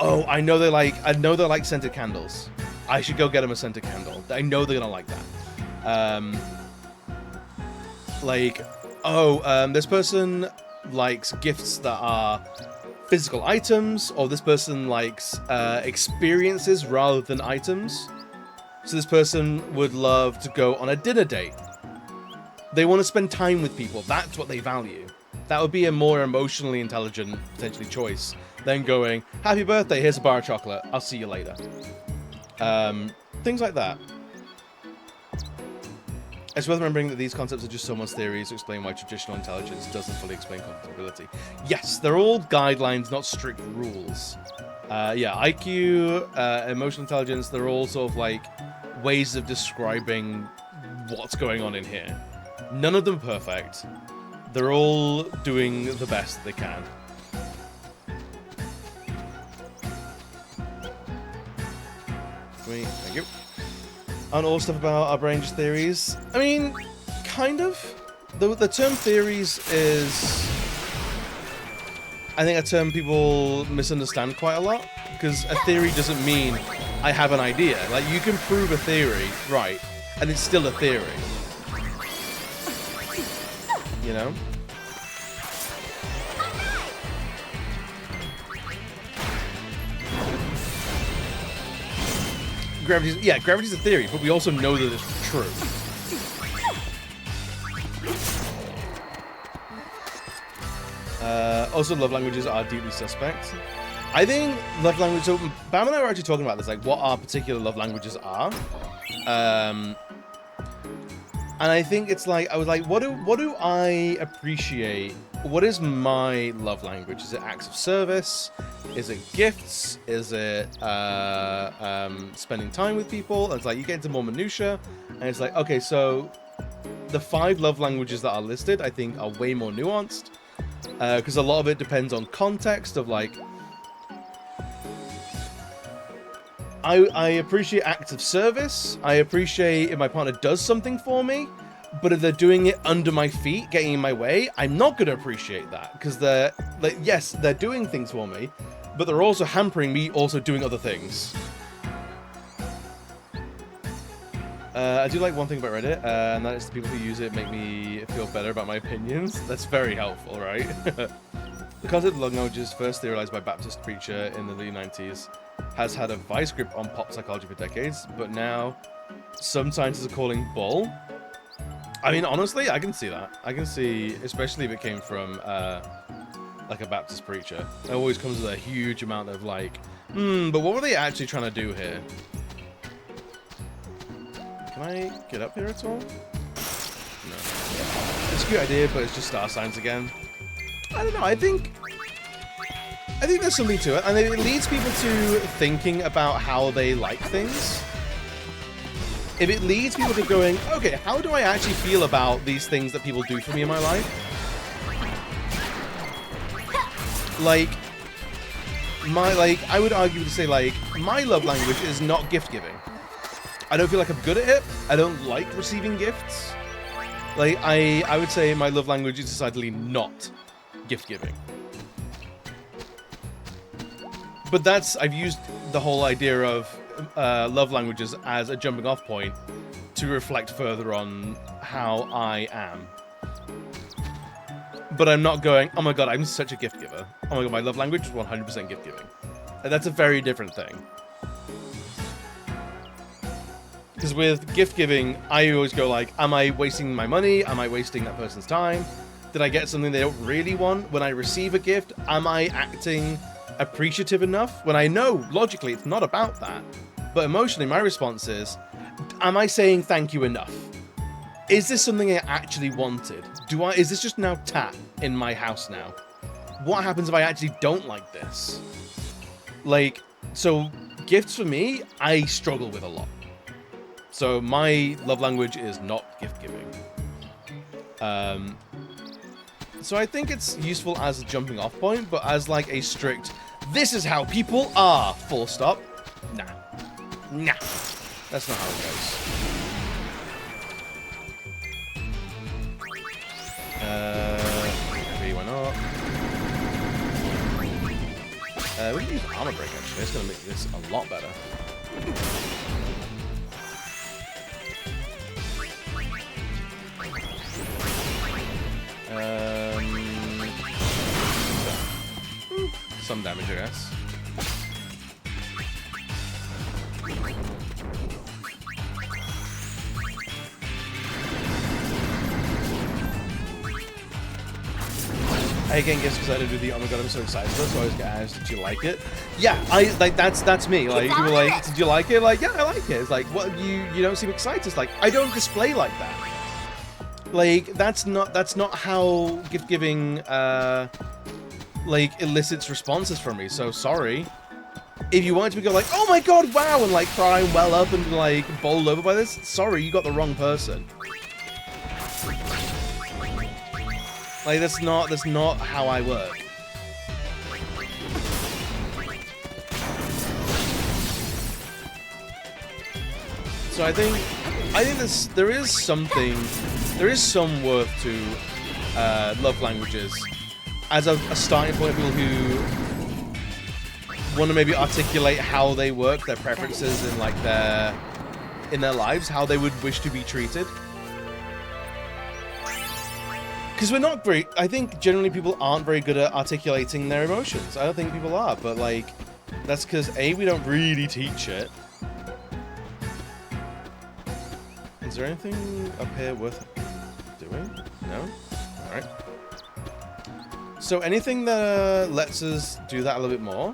oh, I know they like scented candles. I should go get them a scented candle. I know they're gonna like that. This person likes gifts that are physical items, or this person likes experiences rather than items. So this person would love to go on a dinner date. They want to spend time with people. That's what they value. That would be a more emotionally intelligent, potentially, choice than going, happy birthday, here's a bar of chocolate, I'll see you later. Things like that. It's worth remembering that these concepts are just someone's theories to explain why traditional intelligence doesn't fully explain compatibility. Yes, they're all guidelines, not strict rules. IQ, emotional intelligence, they're all sort of like ways of describing what's going on in here. None of them are perfect. They're all doing the best they can. Sweet, thank you. And all stuff about our brain's theories. I mean, kind of. The term theories is, I think, a term people misunderstand quite a lot. Because a theory doesn't mean I have an idea. Like, you can prove a theory, right, and it's still a theory. You know? Gravity's a theory, but we also know that it's true. Also, love languages are deeply suspect. I think love language. So Bam and I were actually talking about this, like what our particular love languages are. And I think it's like, I was like, what do I appreciate? What is my love language? Is it acts of service? Is it gifts? Is it spending time with people? And it's like, you get into more minutia, and it's like, okay, so the 5 love languages that are listed, I think, are way more nuanced. Because a lot of it depends on context of like, I appreciate acts of service. I appreciate if my partner does something for me, but if they're doing it under my feet, getting in my way, I'm not going to appreciate that, because they're like, yes, they're doing things for me, but they're also hampering me also doing other things. I do like one thing about Reddit, and that is the people who use it make me feel better about my opinions. That's very helpful, right? The concept of love languages, first theorized by Baptist preacher in the early 90s, has had a vice grip on pop psychology for decades, but now some scientists are calling bull. I mean, honestly, I can see that. I can see, especially if it came from like a Baptist preacher. It always comes with a huge amount of like, but what were they actually trying to do here? Can I get up here at all? No. It's a good idea, but it's just star signs again. I don't know, I think there's something to it, and it leads people to thinking about how they like things. If it leads people to going, okay, how do I actually feel about these things that people do for me in my life? Like, I would argue to say, like, my love language is not gift giving. I don't feel like I'm good at it. I don't like receiving gifts. Like, I would say my love language is decidedly not gift giving. But I've used the whole idea of love languages as a jumping off point to reflect further on how I am. But I'm not going, oh my god, I'm such a gift giver. Oh my god, my love language is 100% gift giving. And that's a very different thing. Because with gift giving, I always go like, am I wasting my money? Am I wasting that person's time? Did I get something they don't really want? When I receive a gift, am I acting appreciative enough? When I know, logically, it's not about that. But emotionally, my response is, am I saying thank you enough? Is this something I actually wanted? Is this just now tap in my house now? What happens if I actually don't like this? Like, so gifts for me, I struggle with a lot. So my love language is not gift giving. So I think it's useful as a jumping off point, but as like a strict, this is how people are, full stop. Nah. That's not how it goes. Maybe why not? We can use armor break actually. It's gonna make this a lot better. Some damage, I guess. I again guess because I didn't do the oh my god I'm so excited for it, so I always get asked, did you like it? Yeah, I like that's me. Like people are like, did you like it? Like, yeah, I like it. It's like, what you don't seem excited. It's like I don't display like that. Like that's not how gift giving like elicits responses from me. So sorry. If you wanted to go like, oh my god, wow, and like cry and well up and like bowled over by this, sorry, you got the wrong person. Like that's not how I work. So I think there is some worth to love languages as a starting point for people who want to maybe articulate how they work, their preferences in like in their lives, how they would wish to be treated. Because we're not great. I think generally people aren't very good at articulating their emotions. I don't think people are, but like that's because A, we don't really teach it. Is there anything up here worth doing? No? Alright. So anything that lets us do that a little bit more,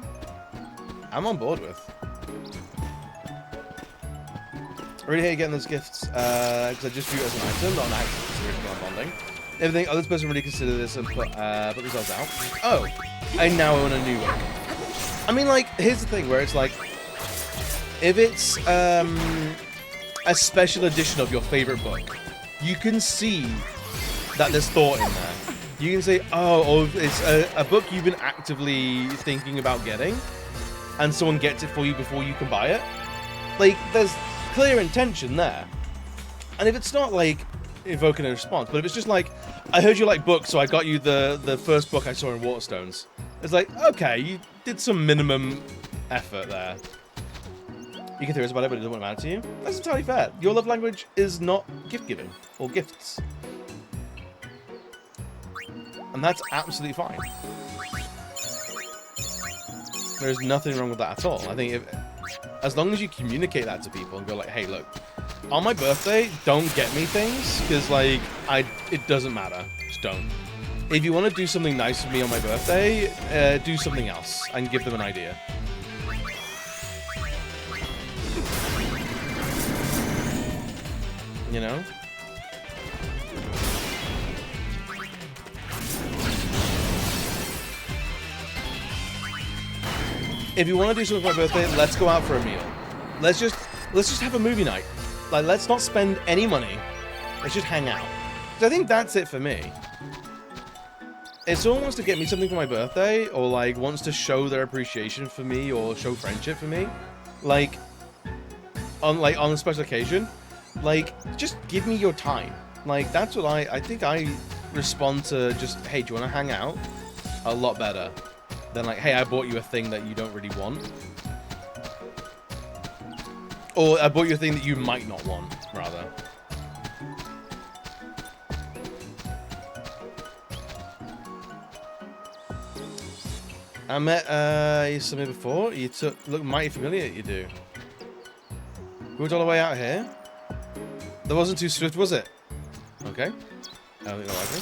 I'm on board with. I really hate getting those gifts, because I just view it as an item, not an act of consideration on bonding. Everything others person really consider this and put themselves out. Oh, I now own a new one. I mean, like, here's the thing where it's like, if it's a special edition of your favorite book, you can see that there's thought in there. You can say, oh, it's a book you've been actively thinking about getting, and someone gets it for you before you can buy it. Like, there's clear intention there. And if it's not like evoking a response, but if it's just like, I heard you like books, so I got you the first book I saw in Waterstones. It's like, okay, you did some minimum effort there. You can theorize about it, but it doesn't matter to you. That's entirely fair. Your love language is not gift giving or gifts. And that's absolutely fine. There's nothing wrong with that at all. I think as long as you communicate that to people and go like, hey, look, on my birthday, don't get me things, because like it doesn't matter. Just don't. If you want to do something nice for me on my birthday, do something else and give them an idea. You know? If you want to do something for my birthday, let's go out for a meal. Let's just have a movie night. Like, let's not spend any money. Let's just hang out. So I think that's it for me. If someone wants to get me something for my birthday, or like wants to show their appreciation for me, or show friendship for me, like on a special occasion, like just give me your time. Like that's what I think I respond to. Just, hey, do you want to hang out? A lot better than like, hey, I bought you a thing that you don't really want. Or I bought you a thing that you might not want, rather. I met you something before. You look mighty familiar, you do. We went all the way out here. That wasn't too swift, was it? Okay. I don't think they'll like me.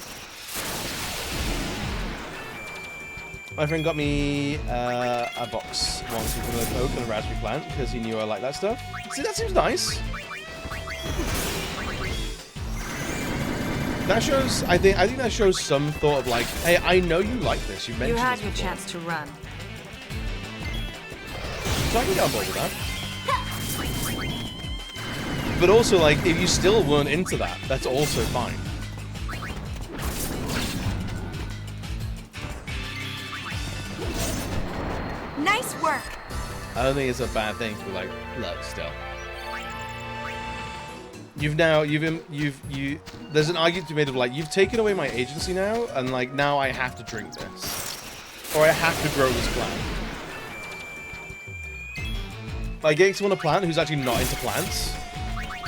My friend got me a box once with an oak and a raspberry plant because he knew I liked that stuff. See, that seems nice. That shows, I think that shows some thought of like, hey, I know you like this. You mentioned You had this your before. chance to run. So I can get on board with that. But also, like, if you still weren't into that, that's also fine. Nice work. I don't think it's a bad thing to be like, look, still. There's an argument to be made of like, you've taken away my agency now, and like, now I have to drink this. Or I have to grow this plant. Like, getting someone a plant who's actually not into plants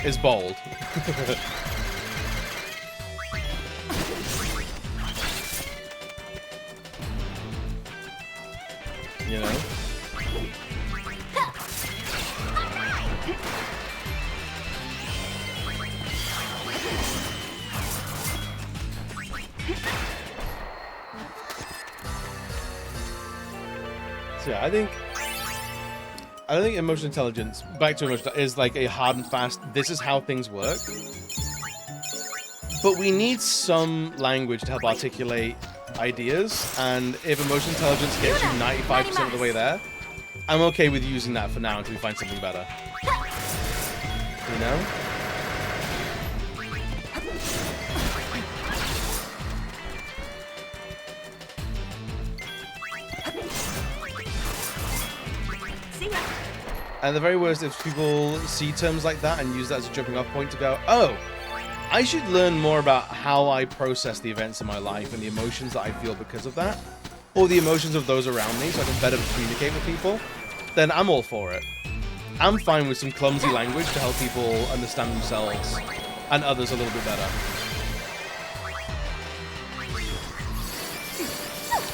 is bold. You know? So yeah, I don't think emotional intelligence, back to emotional, is like a hard and fast, this is how things work. But we need some language to help articulate ideas, and if emotional intelligence gets you 95% of the way there, I'm okay with using that for now until we find something better. You know? And the very worst, if people see terms like that and use that as a jumping off point to go, oh, I should learn more about how I process the events in my life and the emotions that I feel because of that, or the emotions of those around me so I can better communicate with people, then I'm all for it. I'm fine with some clumsy language to help people understand themselves and others a little bit better.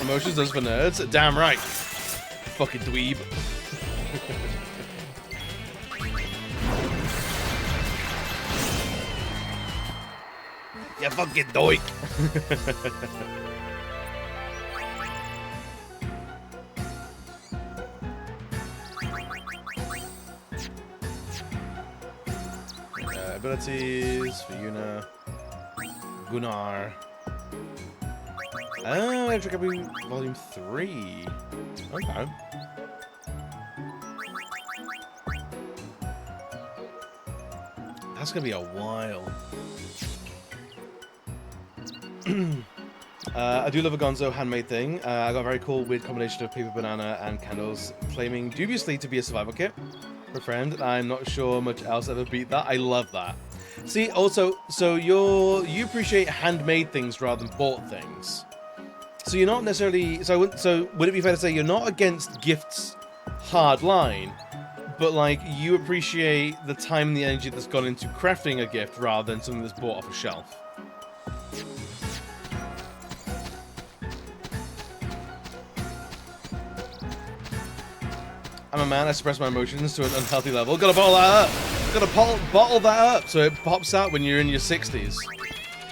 Emotions those for nerds? Damn right. Fucking dweeb. You fucking doik. Abilities for Yuna. Gunnar. Oh, Electric Copy Volume 3. Okay. That's gonna be a while. I do love a Gonzo handmade thing. I got a very cool, weird combination of paper banana and candles, claiming dubiously to be a survival kit for a friend. I'm not sure much else ever beat that. I love that. See, also, so you appreciate handmade things rather than bought things. So you're not necessarily. So would it be fair to say you're not against gifts, hard line, but like you appreciate the time and the energy that's gone into crafting a gift rather than something that's bought off a shelf? I'm a man, I suppress my emotions to an unhealthy level. Gotta bottle that up! Gotta bottle that up so it pops out when you're in your 60s.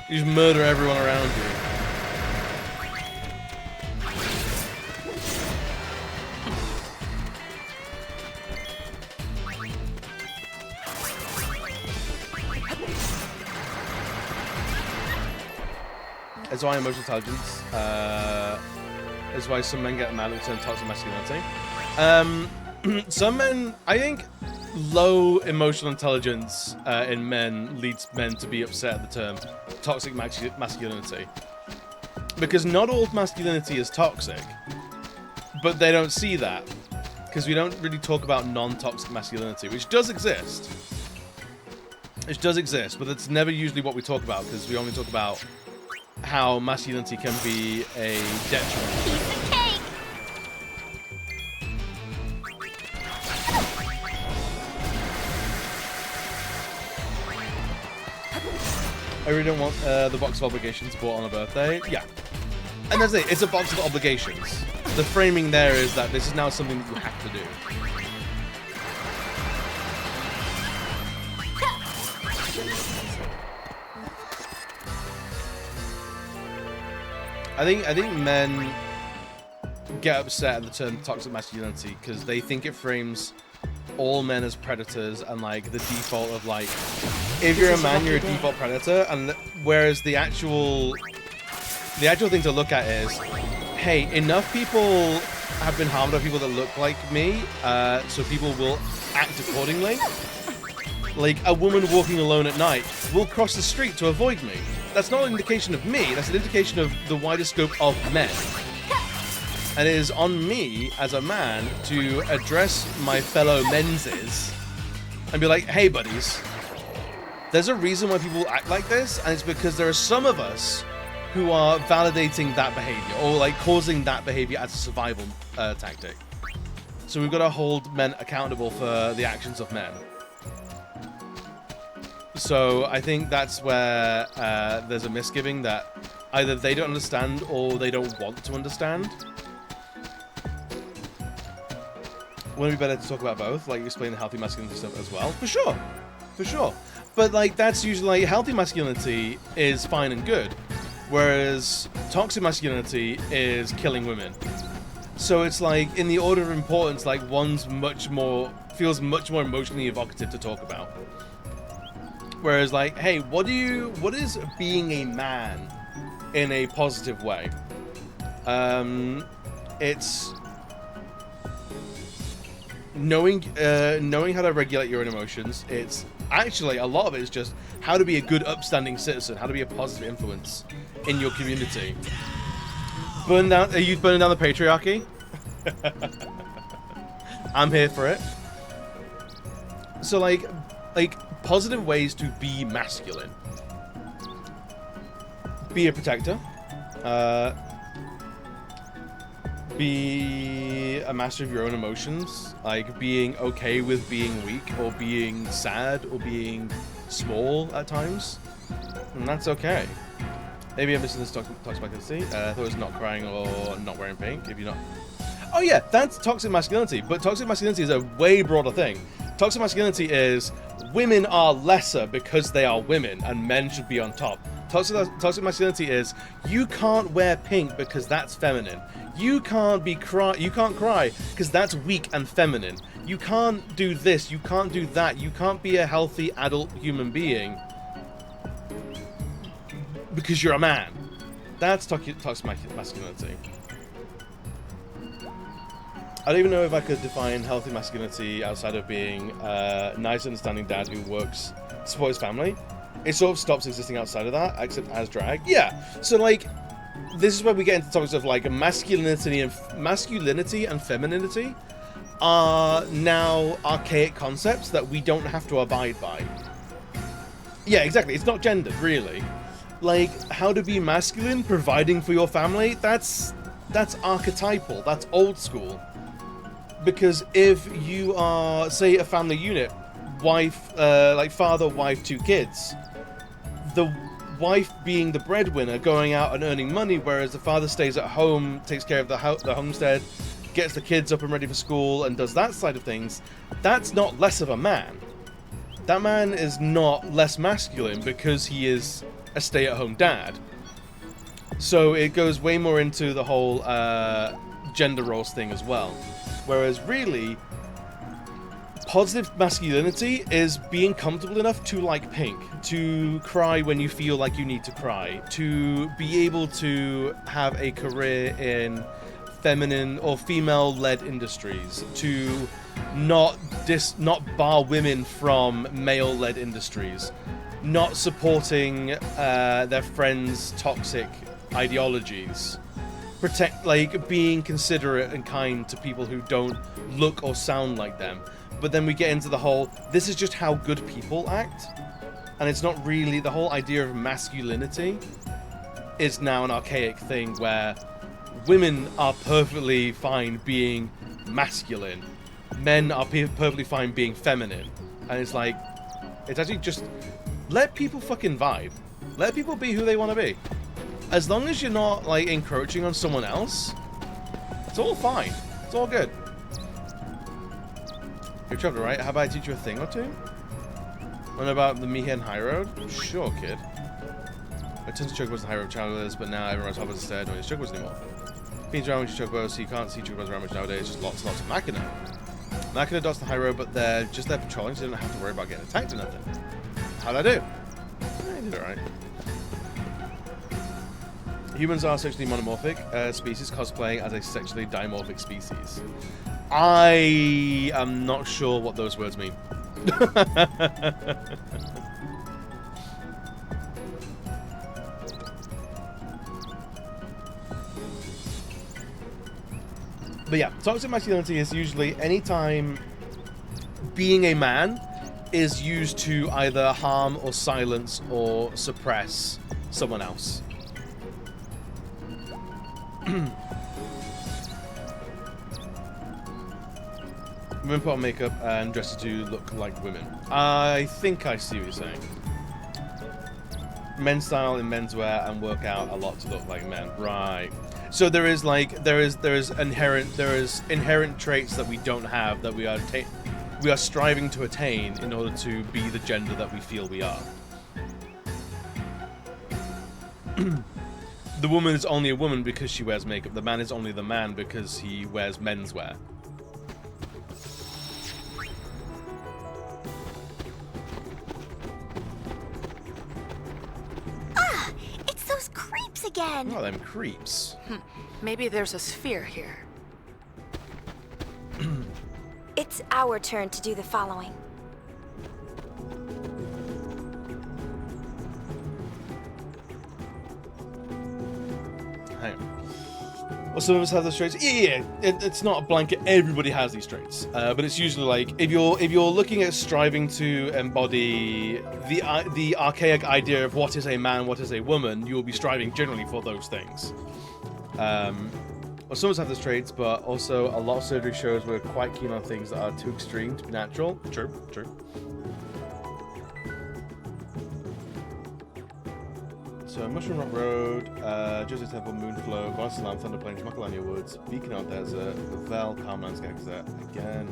You just murder everyone around you. That's why emotional intelligence is why some men get mad at the term toxic masculinity. Some men, I think low emotional intelligence in men leads men to be upset at the term toxic masculinity. Because not all masculinity is toxic, but they don't see that. Because we don't really talk about non-toxic masculinity, which does exist. Which does exist, but it's never usually what we talk about, because we only talk about how masculinity can be a detriment. Piece of cake! I really don't want the box of obligations bought on a birthday. Yeah. And that's it. It's a box of obligations. The framing there is that this is now something that you have to do. I think men get upset at the term toxic masculinity because they think it frames all men as predators and like the default of like, if you're a man, you're a default predator, and whereas the actual thing to look at is, hey, enough people have been harmed by people that look like me, so people will act accordingly. Like a woman walking alone at night will cross the street to avoid me. That's not an indication of me, that's an indication of the wider scope of men. And it is on me as a man to address my fellow menses and be like, hey buddies, there's a reason why people act like this, and it's because there are some of us who are validating that behavior or like causing that behavior as a survival tactic. So we've got to hold men accountable for the actions of men. So I think that's where there's a misgiving that either they don't understand or they don't want to understand. wouldn't it be better to talk about both? Like, explain the healthy masculinity stuff as well? For sure. For sure. But, like, that's usually, like, healthy masculinity is fine and good. Whereas toxic masculinity is killing women. So it's like, in the order of importance, like, one's feels much more emotionally evocative to talk about. Whereas, like, hey, what is being a man in a positive way? It's knowing how to regulate your own emotions. It's actually, a lot of it is just how to be a good, upstanding citizen, how to be a positive influence in your community. Are you burning down the patriarchy? I'm here for it. So, like positive ways to be masculine. Be a protector. Be a master of your own emotions. Like, being okay with being weak, or being sad, or being small at times. And that's okay. Maybe I'm missing this toxic masculinity. I thought it was not crying or not wearing pink. If you're not... Oh yeah, that's toxic masculinity. But toxic masculinity is a way broader thing. Toxic masculinity is women are lesser because they are women, and men should be on top. Toxic masculinity is you can't wear pink because that's feminine. You can't cry because that's weak and feminine. You can't do this. You can't do that. You can't be a healthy adult human being because you're a man. That's toxic masculinity. I don't even know if I could define healthy masculinity outside of being a nice, understanding dad who works to support his family. It sort of stops existing outside of that, except as drag. Yeah. So, like, this is where we get into topics of, like, masculinity and femininity are now archaic concepts that we don't have to abide by. Yeah, exactly. It's not gendered, really. Like, how to be masculine, providing for your family, that's archetypal. That's old school. Because if you are, say, a family unit, wife, like father, wife, 2 kids, the wife being the breadwinner, going out and earning money, whereas the father stays at home, takes care of the homestead, gets the kids up and ready for school, and does that side of things, that's not less of a man. That man is not less masculine because he is a stay-at-home dad. So it goes way more into the whole gender roles thing as well. Whereas really, positive masculinity is being comfortable enough to like pink, to cry when you feel like you need to cry, to be able to have a career in feminine or female-led industries, to not bar women from male-led industries, not supporting their friends' toxic ideologies. Being considerate and kind to people who don't look or sound like them. But then we get into the whole, this is just how good people act. And it's not really, the whole idea of masculinity is now an archaic thing where women are perfectly fine being masculine. Men are perfectly fine being feminine. And it's like, it's actually just, let people fucking vibe. Let people be who they want to be. As long as you're not, like, encroaching on someone else, it's all fine. It's all good. You're trouble, right? How about I teach you a thing or two? What about the Mihen High Road? Sure, kid. I turned to chocobos the High Road childless, but now everyone's hoppers instead. No, it's chocobos anymore. Beans around with your chocobos, so you can't see chocobos around much nowadays. Just lots and lots of Machina. Machina dots the High Road, but they're just there patrolling, so you don't have to worry about getting attacked or nothing. How'd I do? I did alright. Humans are sexually monomorphic species cosplaying as a sexually dimorphic species. I am not sure what those words mean. But yeah, toxic masculinity is usually any time being a man is used to either harm or silence or suppress someone else. Women put on makeup and dresses to look like women. I think I see what you're saying. men's style in menswear and work out a lot to look like men. Right. So there is inherent traits that we don't have that we are striving to attain in order to be the gender that we feel we are. The woman is only a woman because she wears makeup. The man is only the man because he wears menswear. Ah! It's those creeps again! Oh, them creeps. Maybe there's a sphere here. It's our turn to do the following. Hang on. Well, some of us have those traits. Yeah. It's not a blanket. Everybody has these traits, but it's usually like if you're looking at striving to embody the archaic idea of what is a man, what is a woman, you will be striving generally for those things. Well, some of us have those traits, but also a lot of surgery shows we're quite keen on things that are too extreme to be natural. True. So, Mushroom Rock Road, Joseph Temple, Moonflow, Barcelona, Thunder Plains, Macalania Woods, Beacon Out Desert, Vel, Calman's Gexet, again,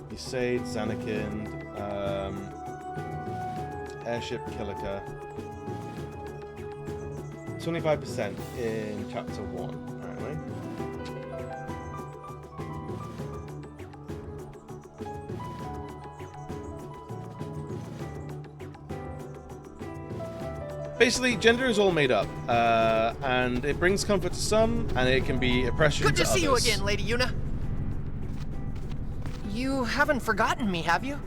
Besaid, Zanakind, Airship, Killiker. 25% in Chapter 1, apparently. Basically, gender is all made up, and it brings comfort to some, and it can be oppression to others. Good to see you again, Lady Yuna. You haven't forgotten me, have you?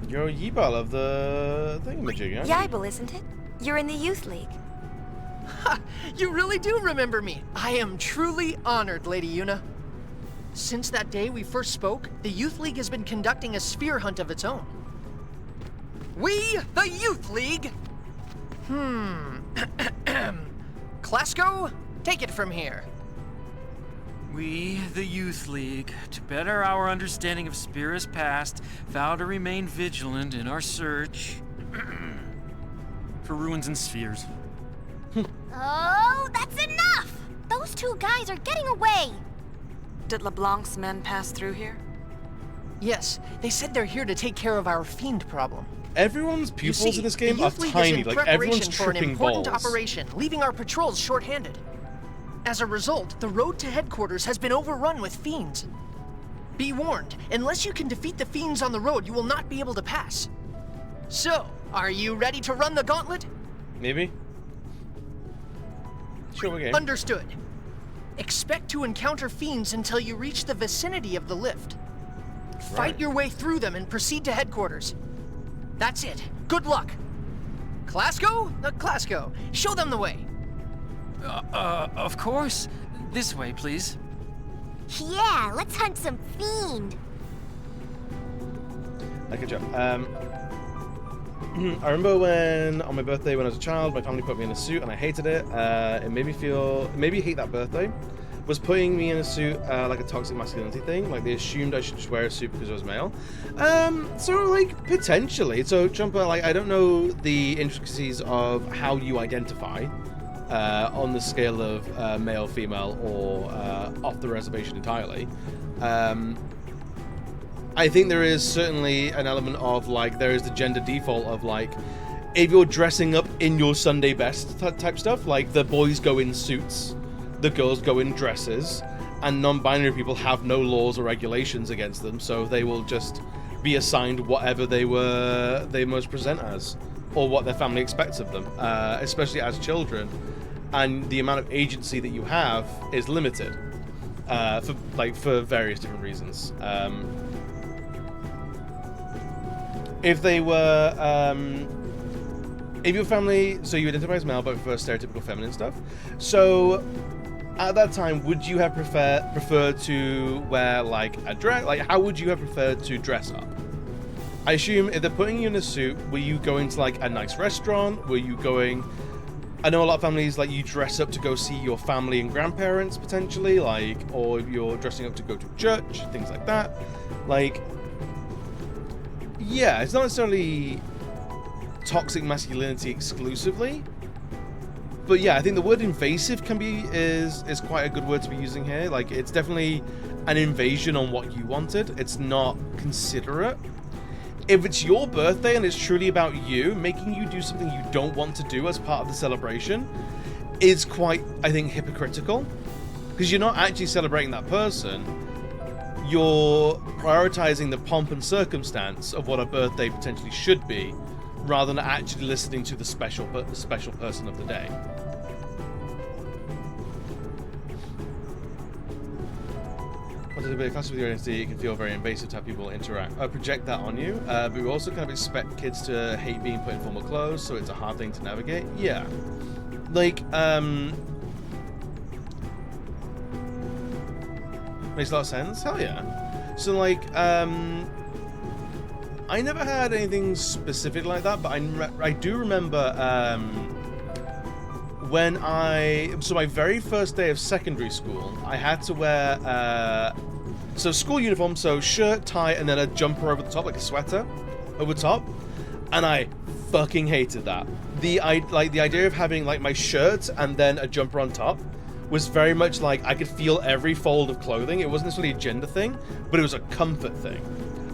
You're Yibal of the thingamajig, aren't you? Yibal, isn't it? You're in the Youth League. Ha! You really do remember me. I am truly honored, Lady Yuna. Since that day we first spoke, the Youth League has been conducting a sphere hunt of its own. We, the Youth League! Klasko, take it from here. We, the Youth League, to better our understanding of Spira's past, vow to remain vigilant in our search for ruins and spheres. Oh, that's enough! Those two guys are getting away! Did LeBlanc's men pass through here? Yes, they said they're here to take care of our fiend problem. Everyone's pupils in this game are tiny, like everyone's tripping for an important balls. operation, leaving our patrols short-handed. As a result, the road to headquarters has been overrun with fiends. Be warned, unless you can defeat the fiends on the road, you will not be able to pass. So, are you ready to run the gauntlet? Maybe. Sure, we're game. Understood. Expect to encounter fiends until you reach the vicinity of the lift. Fight your way through them and proceed to headquarters. That's it. Good luck. Klasko? Klasko, show them the way. Of course. This way, please. Yeah, let's hunt some fiend. Good job. I remember when, on my birthday when I was a child, my family put me in a suit and I hated it. It made me hate that birthday. Was putting me in a suit like a toxic masculinity thing? Like they assumed I should just wear a suit because I was male? So like potentially. So Jumper, like I don't know the intricacies of how you identify on the scale of male, female, or off the reservation entirely. I think there is certainly an element of like there is the gender default of like if you're dressing up in your Sunday best type stuff, like the boys go in suits, the girls go in dresses, and non-binary people have no laws or regulations against them, so they will just be assigned whatever they must present as, or what their family expects of them, especially as children, and the amount of agency that you have is limited for various different reasons. If they were, if your family, so you identify as male but prefer stereotypical feminine stuff, so at that time, would you have preferred to wear like a dress? Like, how would you have preferred to dress up? I assume if they're putting you in a suit, were you going to like a nice restaurant? Were you going? I know a lot of families like you dress up to go see your family and grandparents potentially, like, or you're dressing up to go to church, things like that. Like, yeah, it's not necessarily toxic masculinity exclusively, but yeah, I think the word invasive is quite a good word to be using here. Like, it's definitely an invasion on what you wanted. It's not considerate. If it's your birthday and it's truly about you, making you do something you don't want to do as part of the celebration is quite, I think, hypocritical. Because you're not actually celebrating that person. You're prioritizing the pomp and circumstance of what a birthday potentially should be, rather than actually listening to the special person of the day. Once it's a bit of class with your identity, it can feel very invasive to have people project that on you. But we also kind of expect kids to hate being put in formal clothes, so it's a hard thing to navigate. Yeah. Like, makes a lot of sense. Hell yeah. So, like, I never had anything specific like that, but I do remember when so my very first day of secondary school, I had to wear so school uniform, so shirt, tie, and then a jumper over the top, like a sweater over top, and I fucking hated that. The idea of having like my shirt and then a jumper on top was very much like I could feel every fold of clothing. It wasn't necessarily a gender thing, but it was a comfort thing.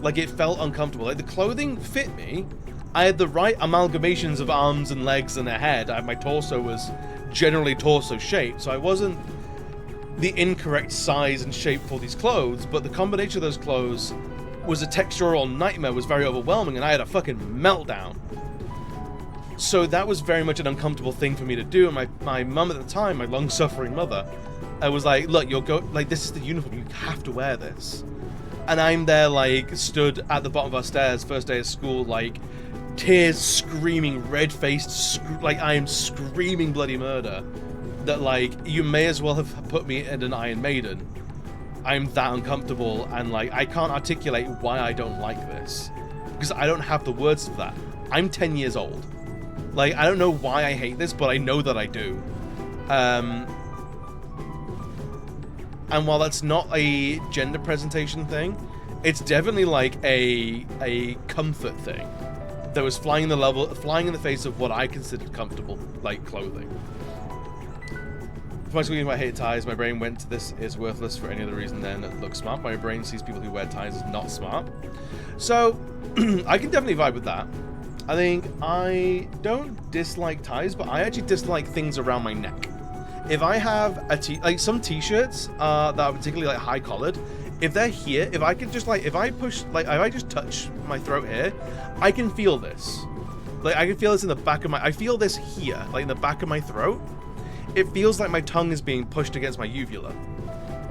Like, it felt uncomfortable. Like, the clothing fit me. I had the right amalgamations of arms and legs and a head. My torso was generally torso shaped, so I wasn't the incorrect size and shape for these clothes, but the combination of those clothes was a textural nightmare, was very overwhelming, and I had a fucking meltdown. So that was very much an uncomfortable thing for me to do, and my mum at the time, my long-suffering mother, was like, look, this is the uniform, you have to wear this. And I'm there, like, stood at the bottom of our stairs, first day of school, like, tears screaming, red-faced, like, I am screaming bloody murder. That, like, you may as well have put me in an Iron Maiden. I'm that uncomfortable, and, like, I can't articulate why I don't like this. Because I don't have the words for that. I'm 10 years old. Like, I don't know why I hate this, but I know that I do. And while that's not a gender presentation thing, it's definitely like a comfort thing that was flying in the face of what I considered comfortable, like, clothing. For my school, I hate ties. My brain went to this is worthless for any other reason than it looks smart. My brain sees people who wear ties as not smart. So I can definitely vibe with that. I think I don't dislike ties, but I actually dislike things around my neck. If I have some t-shirts that are particularly like high collared, if they're here, if I could just if I just touch my throat here, I can feel this. Like, I can feel this in the back of I feel this here, like in the back of my throat. It feels like my tongue is being pushed against my uvula.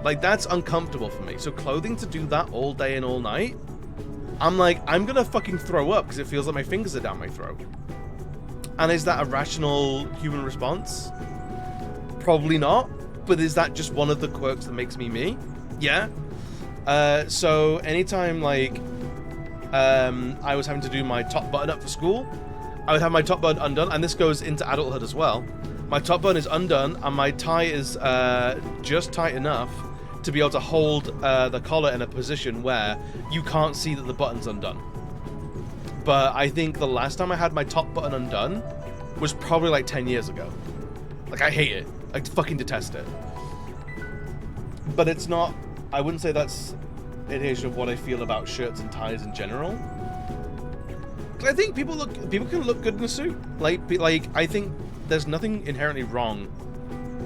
Like, that's uncomfortable for me. So clothing to do that all day and all night, I'm like, I'm gonna fucking throw up because it feels like my fingers are down my throat. And is that a rational human response? Probably not, but is that just one of the quirks that makes me me? Yeah. So anytime I was having to do my top button up for school, I would have my top button undone, and this goes into adulthood as well. My top button is undone, and my tie is just tight enough to be able to hold the collar in a position where you can't see that the button's undone. But I think the last time I had my top button undone was probably like 10 years ago. Like, I hate it. I fucking detest it. But it's not, I wouldn't say that's an indication of what I feel about shirts and ties in general. I think people can look good in a suit. Like I think there's nothing inherently wrong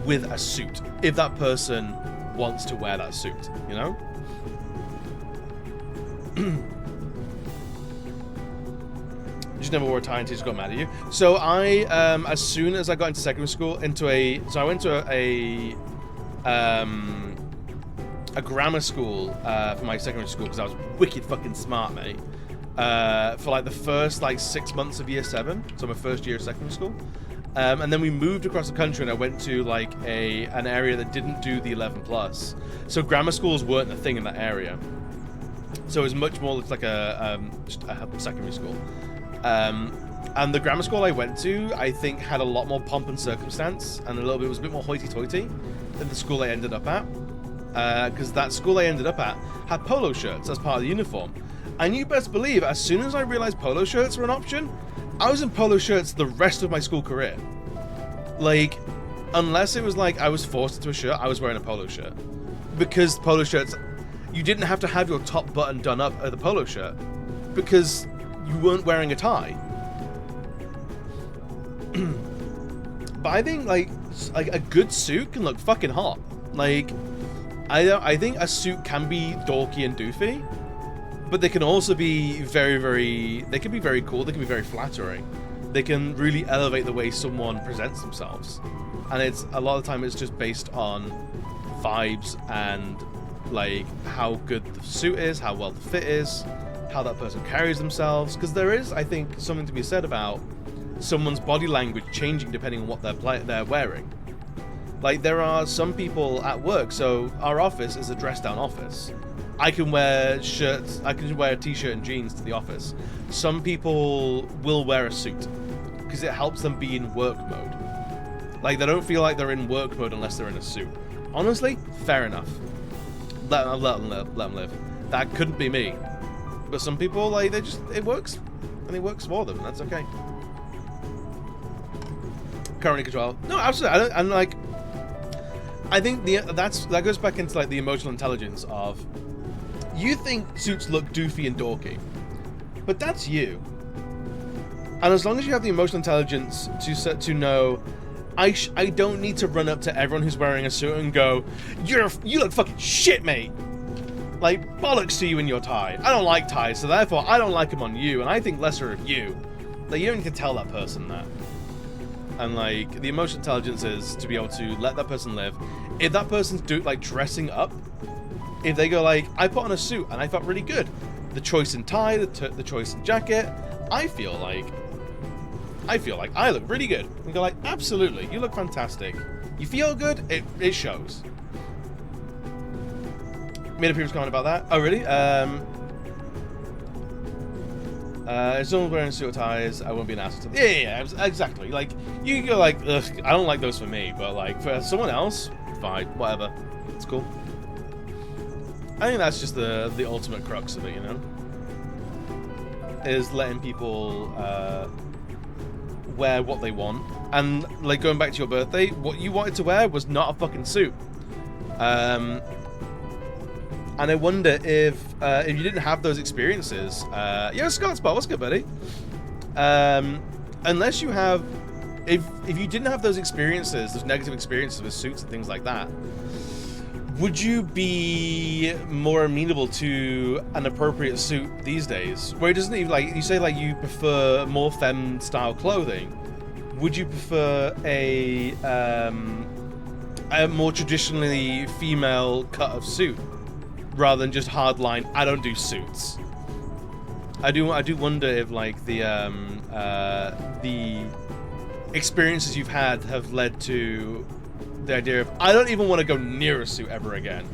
with a suit if that person wants to wear that suit, you know? Just never wore a tie and teachers got mad at you. So I, as soon as I got into secondary school, I went to a grammar school for my secondary school because I was wicked fucking smart, mate. For like the first 6 months of year 7, so my first year of secondary school. And then we moved across the country and I went to an area that didn't do the 11+. So grammar schools weren't a thing in that area. So it was much more like just a secondary school. And the grammar school I went to, I think, had a lot more pomp and circumstance, and it was a bit more hoity-toity than the school I ended up at. Because that school I ended up at had polo shirts as part of the uniform. And you best believe, as soon as I realized polo shirts were an option, I was in polo shirts the rest of my school career. Like, unless it was like I was forced into a shirt, I was wearing a polo shirt. Because polo shirts, you didn't have to have your top button done up at the polo shirt. Because you weren't wearing a tie. But I think, like a good suit can look fucking hot. Like, I think a suit can be dorky and doofy. But they can also be they can be very cool, they can be very flattering. They can really elevate the way someone presents themselves. And it's, a lot of the time, it's just based on vibes and, like, how good the suit is, how well the fit is, how that person carries themselves. Because there is, I think, something to be said about someone's body language changing depending on what they're wearing. Like, there are some people at work, so our office is a dress-down office. I can wear shirts, I can wear a t-shirt and jeans to the office. Some people will wear a suit because it helps them be in work mode. Like, they don't feel like they're in work mode unless they're in a suit. Honestly, fair enough. Let them live. That couldn't be me. But some people, like, it works. And it works for them, and that's okay. Currently control. No, absolutely. I think that goes back into, like, the emotional intelligence of, you think suits look doofy and dorky, but that's you. And as long as you have the emotional intelligence to know, I don't need to run up to everyone who's wearing a suit and go, you look fucking shit, mate. Like, bollocks to you in your tie. I don't like ties, so therefore I don't like them on you, and I think lesser of you. Like, you don't need to tell that person that. And, like, the emotional intelligence is to be able to let that person live. If that person's dressing up, if they go like, I put on a suit and I felt really good. The choice in tie, the choice in jacket, I feel like I look really good. And go like, absolutely, you look fantastic. You feel good, it shows. Made a previous comment about that. Oh, really? If someone's wearing suit or ties, I won't be an asshole. Yeah, exactly. Like, you can go like, ugh, I don't like those for me, but like, for someone else, fine, whatever. It's cool. I think that's just the ultimate crux of it, you know? Is letting people wear what they want. And, like, going back to your birthday, what you wanted to wear was not a fucking suit. And I wonder if you didn't have those experiences... yo, Scott Spot, what's good, buddy? Unless you have... If you didn't have those experiences, those negative experiences with suits and things like that, would you be more amenable to an appropriate suit these days? Where it doesn't even, like, you say, like, you prefer more femme style clothing. Would you prefer a more traditionally female cut of suit rather than just hardline, I don't do suits? I do wonder if, like, the experiences you've had have led to the idea of, I don't even want to go near a suit ever again.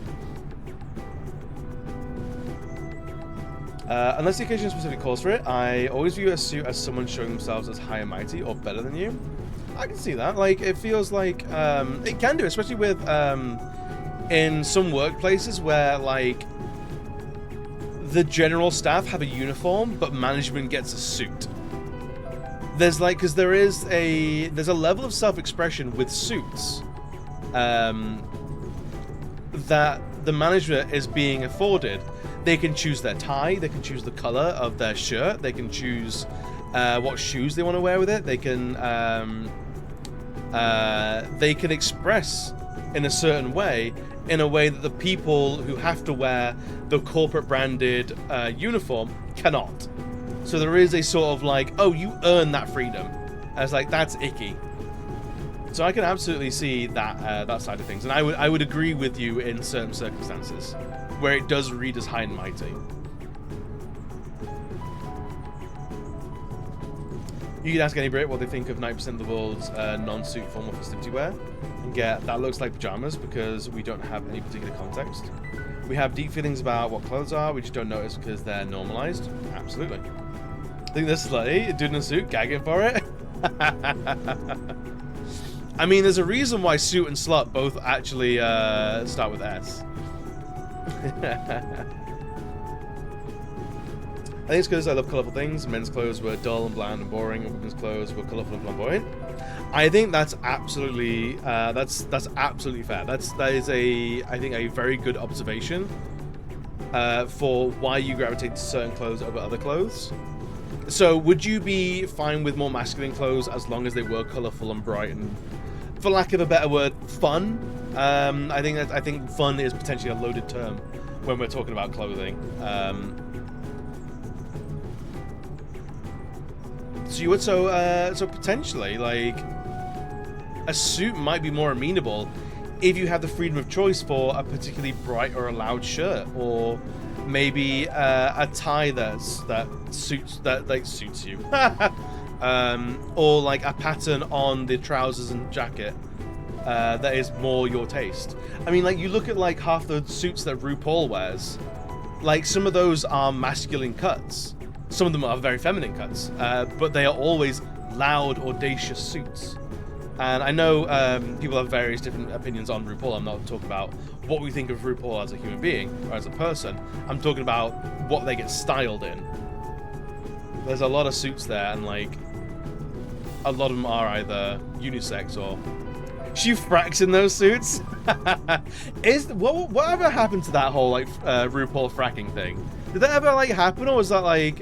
Unless the occasion specific calls for it, I always view a suit as someone showing themselves as high and mighty or better than you. I can see that. Like, it feels like, it can do, especially with, in some workplaces where, like, the general staff have a uniform, but management gets a suit. There's, like, because there's a level of self-expression with suits that the management is being afforded. They can choose their tie, they can choose the color of their shirt, they can choose what shoes they want to wear with it, they can express in a certain way, in a way that the people who have to wear the corporate branded uniform cannot. So there is a sort of like, oh, you earn that freedom. I was like, that's icky. So I can absolutely see that that side of things, and I would agree with you in certain circumstances where it does read as high and mighty. You can ask any Brit what they think of 90% of the world's non-suit formal festivity wear, and get that looks like pajamas because we don't have any particular context. We have deep feelings about what clothes are, we just don't notice because they're normalized. Absolutely. I think this is like, dude in a suit, gagging for it. I mean, there's a reason why suit and slut both actually start with S. I think it's because I love colourful things. Men's clothes were dull and bland and boring, and women's clothes were colourful and flamboyant. I think that's absolutely that's absolutely fair. That is I think a very good observation for why you gravitate to certain clothes over other clothes. So would you be fine with more masculine clothes as long as they were colourful and bright and, for lack of a better word, fun? I think fun is potentially a loaded term when we're talking about clothing. So you would so potentially, like, a suit might be more amenable if you have the freedom of choice for a particularly bright or a loud shirt, or maybe a tie that suits you, or like a pattern on the trousers and jacket that is more your taste. I mean, like, you look at like half the suits that RuPaul wears, like some of those are masculine cuts. Some of them are very feminine cuts, but they are always loud, audacious suits. And I know people have various different opinions on RuPaul. I'm not talking about what we think of RuPaul as a human being or as a person. I'm talking about what they get styled in. There's a lot of suits there, and like a lot of them are either unisex or... She fracks in those suits? Whatever happened to that whole like RuPaul fracking thing? Did that ever like happen, or was that like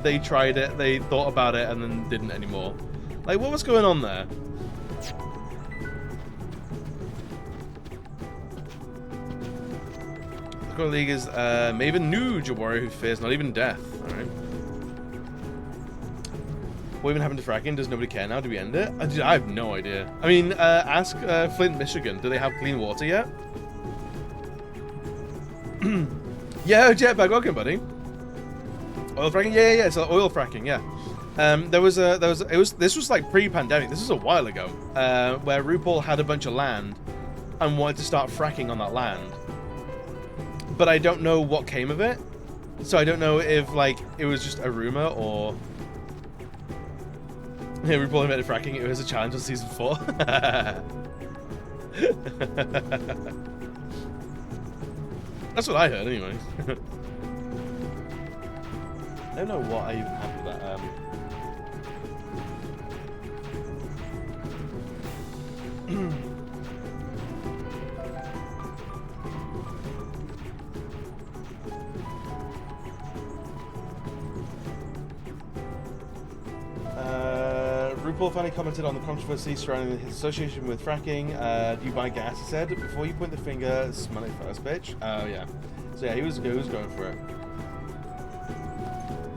they tried it, they thought about it, and then didn't anymore? Like, what was going on there? The Core League is Maven Nuge, a warrior who fears not even death. Alright. What even happened to fracking? Does nobody care now? Do we end it? I have no idea. I mean, ask Flint, Michigan. Do they have clean water yet? Yeah, Jetpack, welcome, buddy. Oil fracking? Yeah. So oil fracking, yeah. This was like pre-pandemic. This was a while ago, where RuPaul had a bunch of land and wanted to start fracking on that land. But I don't know what came of it. So I don't know if like it was just a rumor or... Yeah, RuPaul invented fracking. It was a challenge on season 4. That's what I heard, anyway. I don't know what I even have with that. RuPaul finally commented on the controversy surrounding his association with fracking. Do you buy gas, he said. Before you point the finger, smell it first, bitch. Oh, yeah. So, yeah, he was going for it.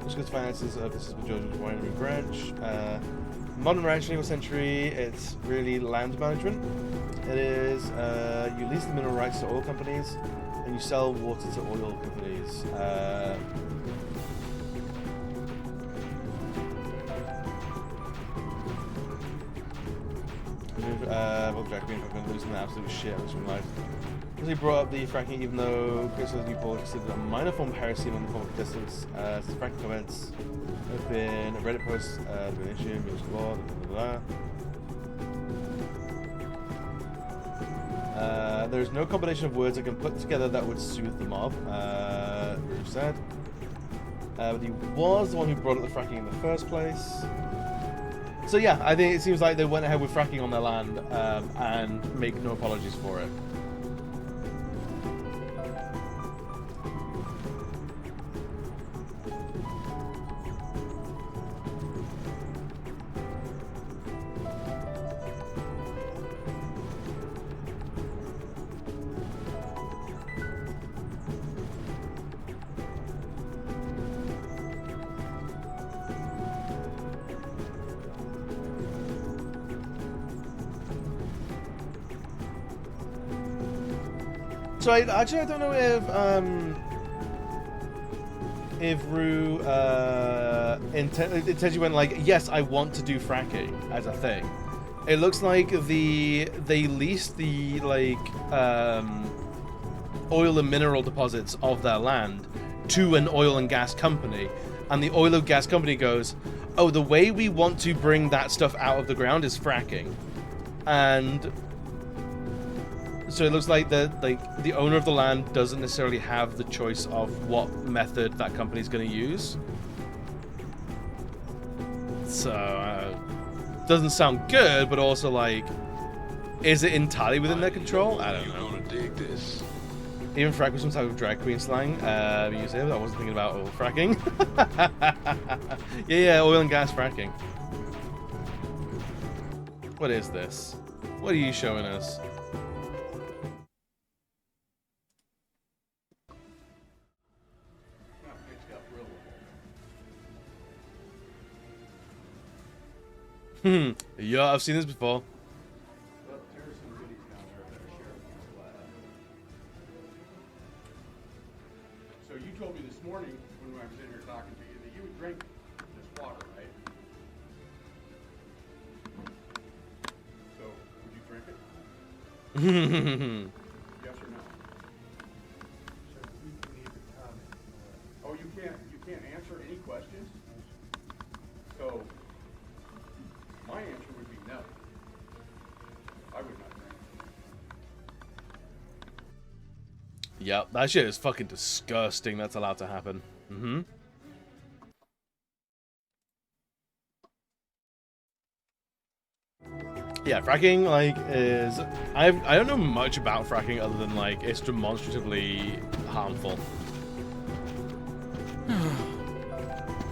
Just because finances, this is what George was wiring a branch. Modern ranch, 21st century, it's really land management. It is, you lease the mineral rights to oil companies, and you sell water to oil companies. Well, Jack being fucking losing the absolute shit from life. Because he brought up the fracking, even though Chris was Newport considered a minor form of heresy among the form of contestants. Fracking comments have been a Reddit post, been an issue, music law, blah, blah, blah. There's no combination of words I can put together that would soothe the mob, Ruth said. But he was the one who brought up the fracking in the first place. So yeah, I think it seems like they went ahead with fracking on their land and make no apologies for it. So I don't know if Rue intentionally went like, yes, I want to do fracking as a thing. It looks like they leased the like oil and mineral deposits of their land to an oil and gas company, and the oil and gas company goes, oh, the way we want to bring that stuff out of the ground is fracking, and so it looks like the owner of the land doesn't necessarily have the choice of what method that company is going to use. So, doesn't sound good, but also like, is it entirely within their control? I don't know. Dig this. Even frack was some type of drag queen slang. You say I wasn't thinking about oil fracking. yeah, oil and gas fracking. What is this? What are you showing us? Yeah, I've seen this before. So you told me this morning when I was in here talking to you that you would drink this water, right? So would you drink it? Yes or no? Oh, you can't answer any questions? So my answer would be no. I would not drink. Yep, that shit is fucking disgusting. That's allowed to happen. Mm-hmm. Yeah, fracking, like, is... I don't know much about fracking other than, like, it's demonstratively harmful.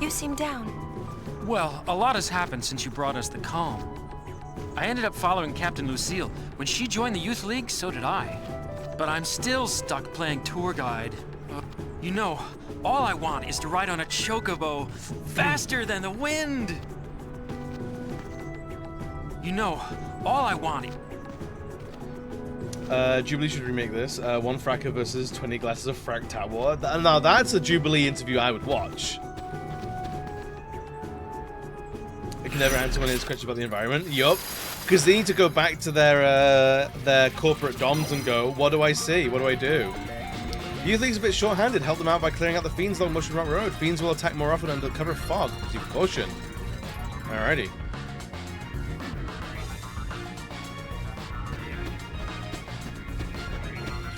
You seem down. Well, a lot has happened since you brought us the calm. I ended up following Captain Lucille. When she joined the Youth League, so did I. But I'm still stuck playing tour guide. You know, all I want is to ride on a chocobo faster than the wind. You know, all I want... Jubilee should remake this. One fracker versus 20 glasses of frack tower. Now that's a Jubilee interview I would watch. I can never answer when it's questions about the environment. Yup. Because they need to go back to their corporate doms and go, what do I see? What do I do? Youth League's a bit short-handed. Help them out by clearing out the fiends along Mushroom Rock Road. Fiends will attack more often under cover of fog. Keep caution. Alrighty.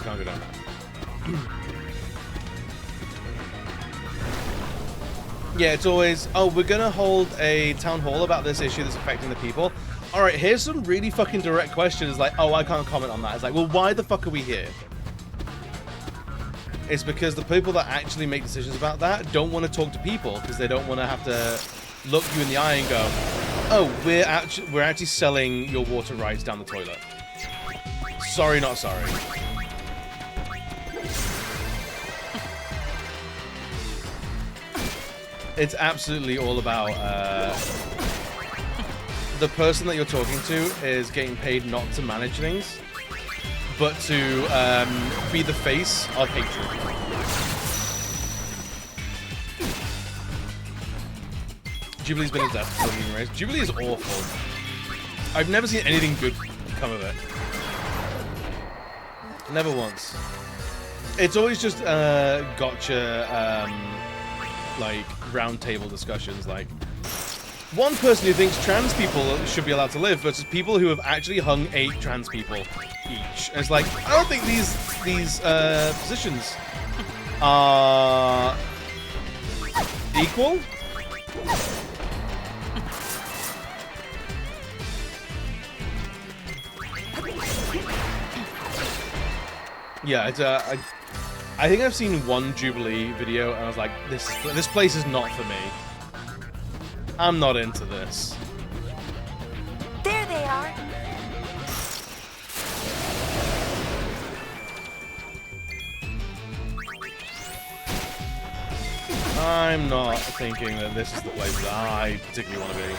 Can't go down. Yeah, it's always, oh, we're gonna hold a town hall about this issue that's affecting the people. Alright, here's some really fucking direct questions like, oh, I can't comment on that. It's like, well, why the fuck are we here? It's because the people that actually make decisions about that don't want to talk to people because they don't want to have to look you in the eye and go, oh, we're actually selling your water rights down the toilet. Sorry, not sorry. It's absolutely all about the person that you're talking to is getting paid not to manage things, but to be the face of hatred. Jubilee's been a death for the human race. Jubilee is awful. I've never seen anything good come of it. Never once. It's always just gotcha, like, round table discussions, like one person who thinks trans people should be allowed to live versus people who have actually hung 8 trans people each. And it's like, I don't think these positions are equal. Yeah, it's I think I've seen one Jubilee video and I was like, this place is not for me. I'm not into this. There they are. I'm not thinking that this is the place that I particularly want to be.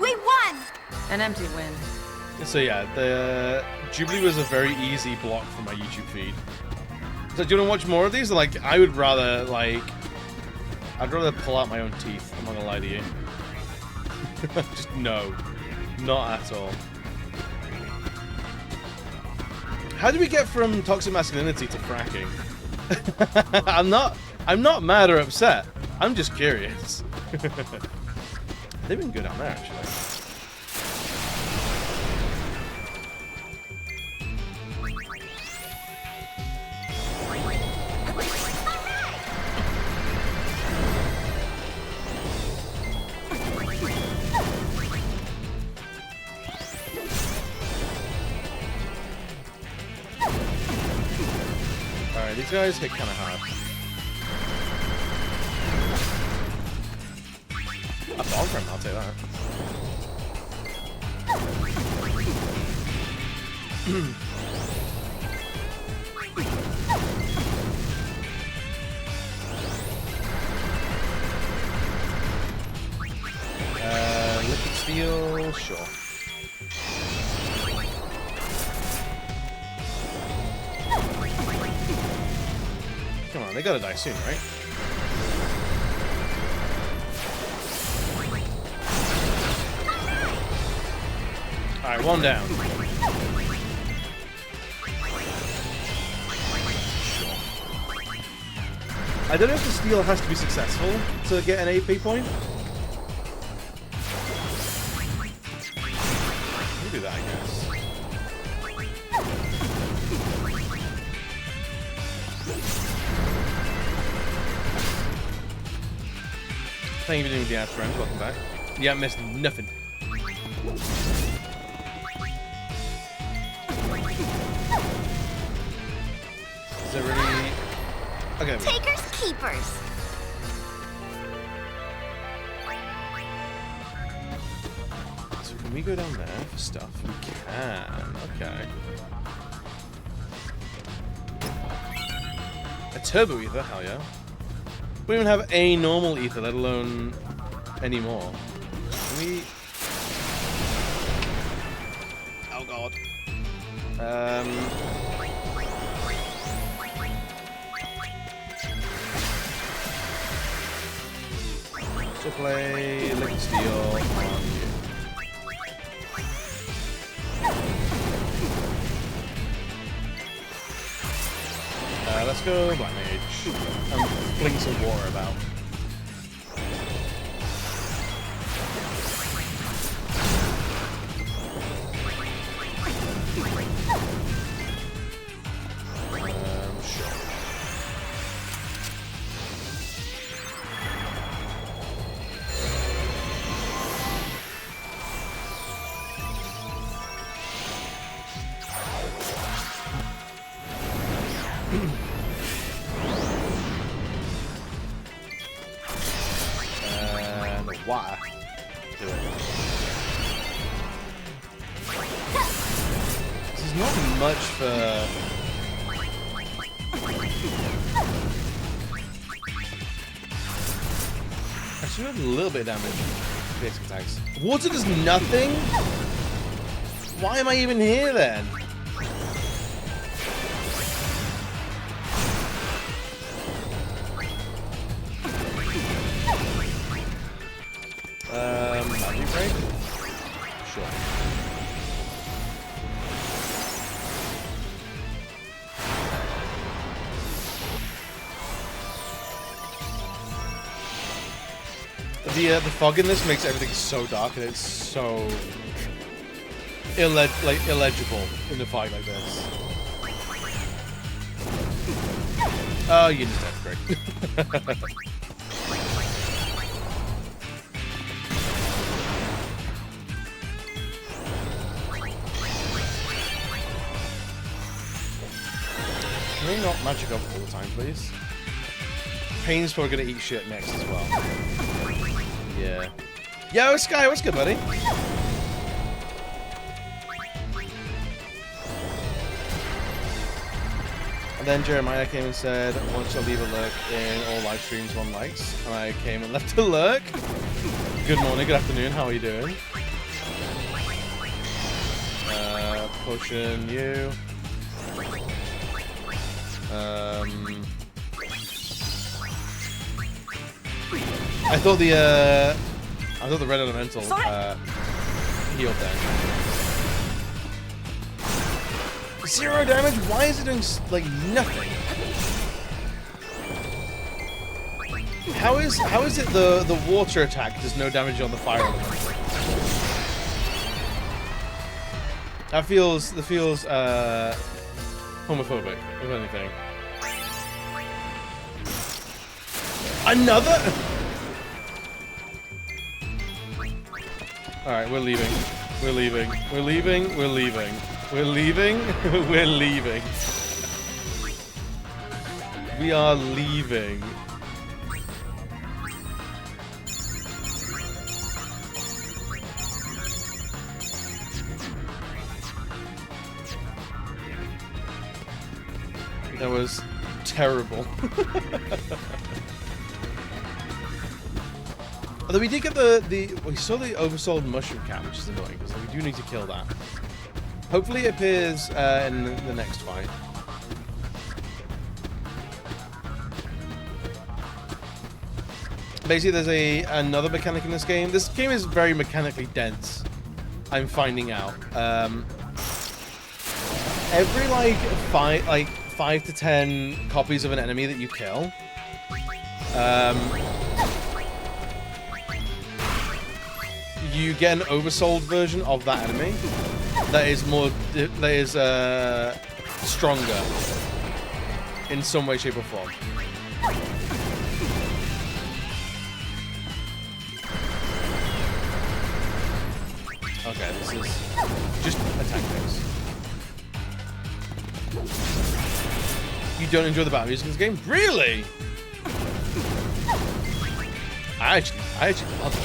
We won! An empty win. So yeah, the Jubilee was a very easy block for my YouTube feed. So do you want to watch more of these? Like, I would rather, like, I'd rather pull out my own teeth. I'm not gonna lie to you. Just no, not at all. How do we get from toxic masculinity to fracking? I'm not mad or upset. I'm just curious. They've been good on there, actually. Alright, these guys hit kind of hard. A ball from him, I'll tell you that. Liquid steel, sure. Come on, they gotta die soon, right? Alright, one down. I don't know if the steal has to be successful to get an AP point. We'll do that, I guess. Thank you for doing the ads, friends. Welcome back. You haven't missed nothing. Is there really... Okay. Takers, keepers. So can we go down there for stuff? We can. Okay. A turbo ether? Hell yeah. We don't even have a normal ether, let alone any more. Can we... Oh god. So play Liquid Steel on you. Let's go Black Mage. And fling some water about. Sure. Why? Do it. This is not much for... I should have a little bit of damage. Basic attacks. Water does nothing? Why am I even here then? Magic break? Sure. The fog in this makes everything so dark and it's so illegible in a fight like this. Oh, you just have great. Can we not magic up all the time, please? Pain's probably gonna eat shit next as well. Yeah. Yo, Sky, what's good, buddy? And then Jeremiah came and said, I want you to leave a lurk in all live streams, 1 likes. And I came and left a lurk. Good morning, good afternoon, how are you doing? Potion, you. I thought the red elemental healed then. 0 damage? Why is it doing like nothing? How is it the water attack does no damage on the fire element? That feels homophobic, if anything. Another. All right, we're leaving. We're leaving. We're leaving. We're leaving. We're leaving. We're leaving. We are leaving. That was terrible. Although we did get we saw the oversold mushroom cat, which is annoying because we do need to kill that. Hopefully it appears in the next fight. Basically, there's another mechanic in this game. This game is very mechanically dense. I'm finding out. Every like 5 to 10 copies of an enemy that you kill, you get an oversold version of that enemy that is stronger in some way, shape, or form. Okay, this is just attack base. You don't enjoy the battle music in this game? Really? I actually love it.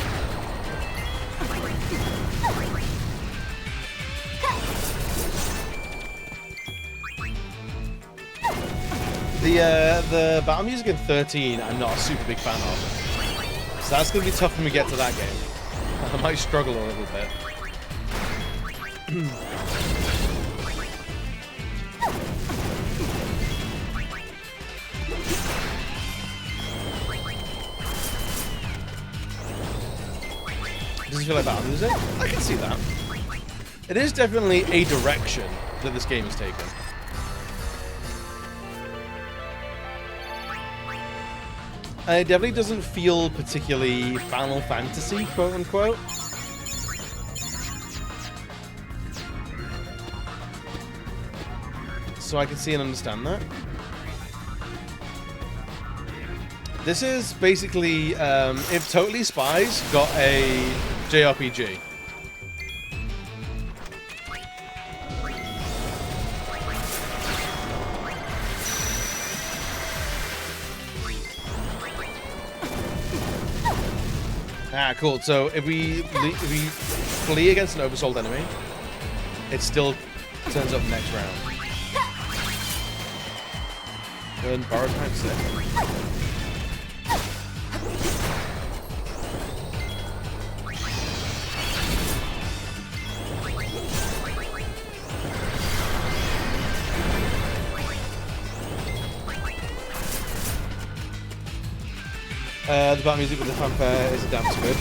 The battle music in 13, I'm not a super big fan of. So that's going to be tough when we get to that game. I might struggle a little bit. Does it feel like battle music? I can see that. It is definitely a direction that this game has taken. It definitely doesn't feel particularly Final Fantasy, quote unquote. So I can see and understand that. This is basically if Totally Spies got a JRPG. Ah, cool. So if we flee against an oversold enemy, it still turns up next round. And borrow time 6. The battle music with the fanfare is damn good.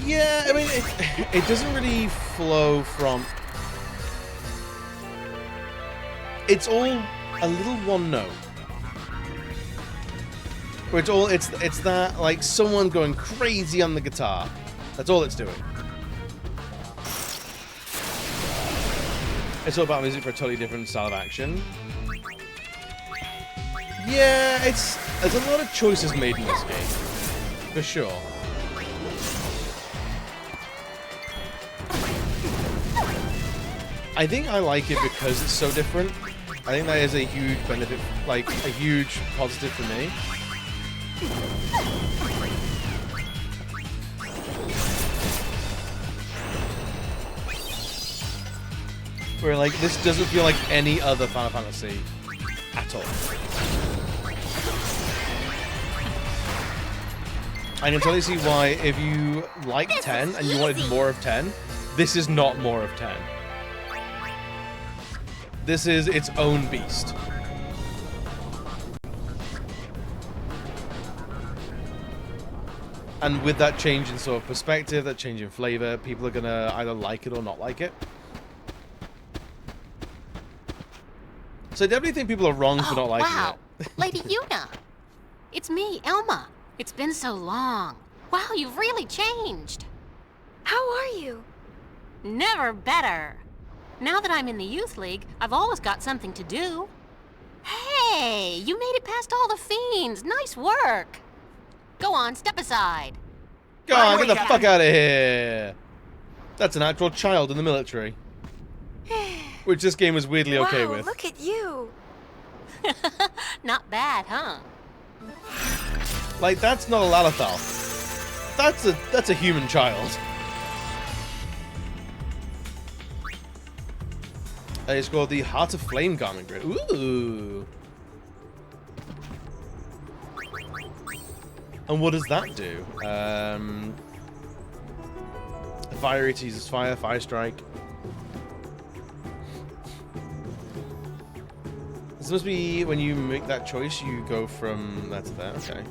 Yeah, I mean, it doesn't really flow from... It's all a little one note. Where it's that, like, someone going crazy on the guitar. That's all it's doing. It's all about music for a totally different style of action. Yeah, there's a lot of choices made in this game, for sure. I think I like it because it's so different. I think that is a huge benefit, like a huge positive for me. Where like this doesn't feel like any other Final Fantasy at all. I can totally see why if you like 10 and you wanted more of 10, this is not more of 10. This is its own beast. And with that change in sort of perspective, that change in flavor, people are gonna either like it or not like it. So I definitely think people are wrong for not liking wow. it. Lady Yuna. It's me, Elma. It's been so long. Wow, you've really changed. How are you? Never better. Now that I'm in the Youth League, I've always got something to do. Hey, you made it past all the fiends. Nice work. Go on, step aside. Go on, get the fuck out of here. That's an actual child in the military. Which this game was weirdly okay with. Look at you. Not bad, huh? Like, that's not a Lalathal. That's a human child. It's called the Heart of Flame Garment Grid. Ooh. And what does that do? Fire, it uses fire, fire strike. This must be when you make that choice, you go from that to that. Okay.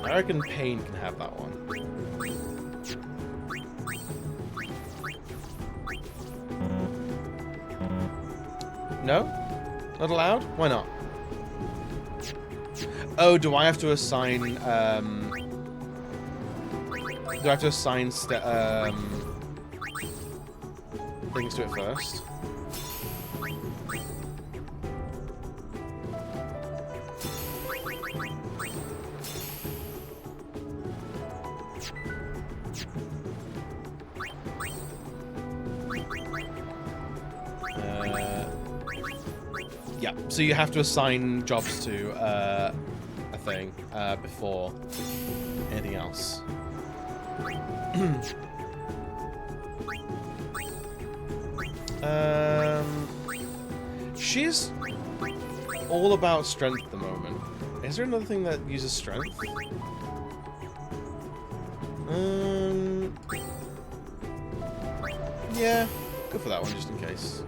I reckon Pain can have that one. No? Not allowed? Why not? Oh, do I have to assign, do I have to assign, things to it first? Yeah, so you have to assign jobs to a thing before anything else. She's all about strength at the moment. Is there another thing that uses strength? Yeah, go for that one just in case.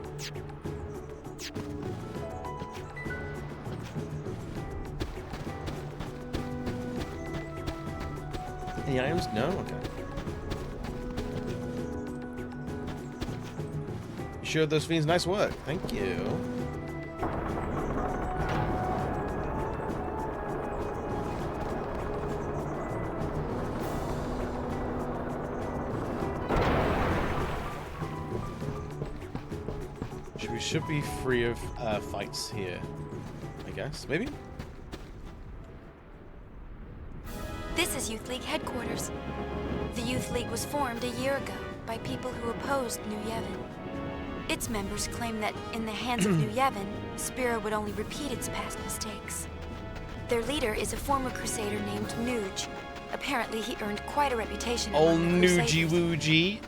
Any items? No? Okay. You showed those fiends nice work. Thank you. We should be free of fights here, I guess. Maybe? This is Youth League headquarters. The Youth League was formed a year ago by people who opposed New Yevon. Its members claim that in the hands of New Yevon, Spira would only repeat its past mistakes. Their leader is a former crusader named Nuge. Apparently he earned quite a reputation among the Nugie Crusaders. Woogie.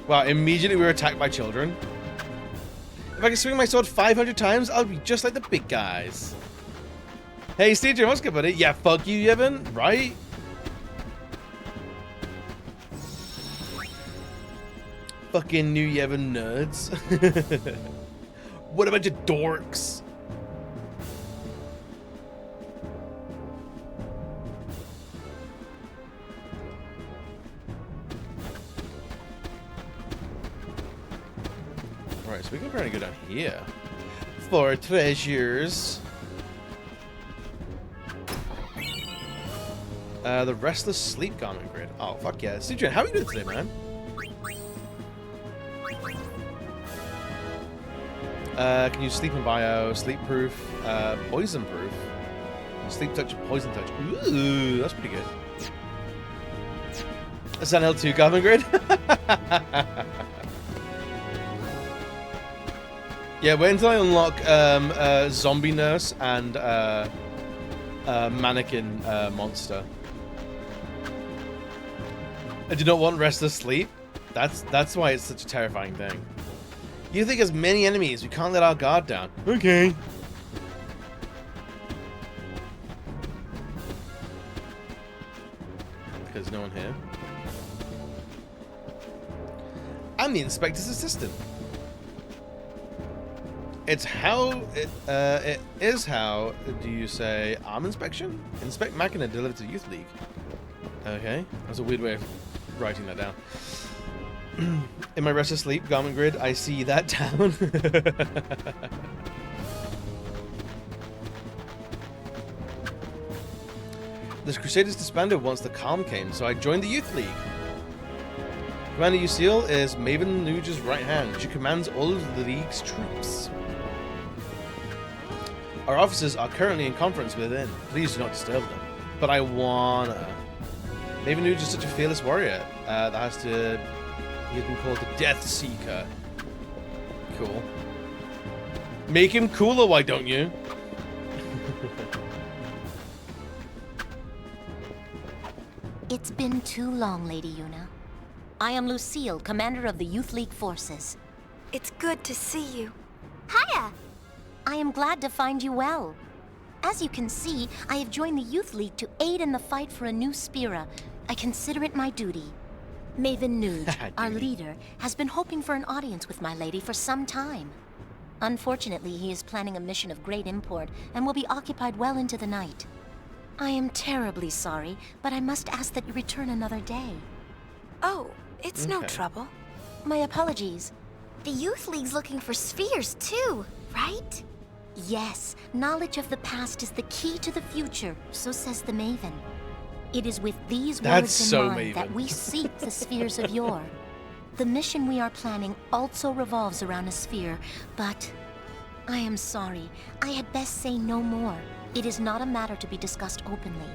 Wow, immediately we were attacked by children. If I can swing my sword 500 times, I'll be just like the big guys. Hey, Steve, what's good, buddy? Yeah, fuck you, Yevon, right? Fucking New Yevon nerds. What a bunch of dorks. Alright, so we can try to go down here for treasures. The Restless Sleep Garment Grid. Oh, fuck yeah. Sidran, how are you doing today, man? Can you sleep in bio, sleep proof, poison proof, sleep touch, poison touch. Ooh, that's pretty good. Is that L2 Garment Grid? Yeah, wait until I unlock Zombie Nurse and Mannequin Monster. I do not want Restless Sleep. That's why it's such a terrifying thing. You think as many enemies, we can't let our guard down. Okay. Because no one here. I'm the inspector's assistant. It's how it is how do you say arm inspection? Inspect Machina delivered to Youth League. Okay, that's a weird way of writing that down. In my restless sleep, garment grid, I see that town. The Crusaders disbanded once the calm came, so I joined the Youth League. Commander Lucille is Maven Nuge's right hand. She commands all of the League's troops. Our officers are currently in conference within. Please do not disturb them. But I wanna. Maven Nuge is such a fearless warrior that has to. He's been called the Death Seeker. Cool. Make him cooler, why don't you? It's been too long, Lady Yuna. I am Lucille, commander of the Youth League forces. It's good to see you. Hiya! I am glad to find you well. As you can see, I have joined the Youth League to aid in the fight for a new Spira. I consider it my duty. Maven Nuge, our leader, has been hoping for an audience with my lady for some time. Unfortunately, he is planning a mission of great import and will be occupied well into the night. I am terribly sorry, but I must ask that you return another day. Oh, it's no trouble. My apologies. The Youth League's looking for spheres too, right? Yes, knowledge of the past is the key to the future, so says the Maven. It is with these words in mind that we seek the spheres of yore. The mission we are planning also revolves around a sphere, but I am sorry. I had best say no more. It is not a matter to be discussed openly.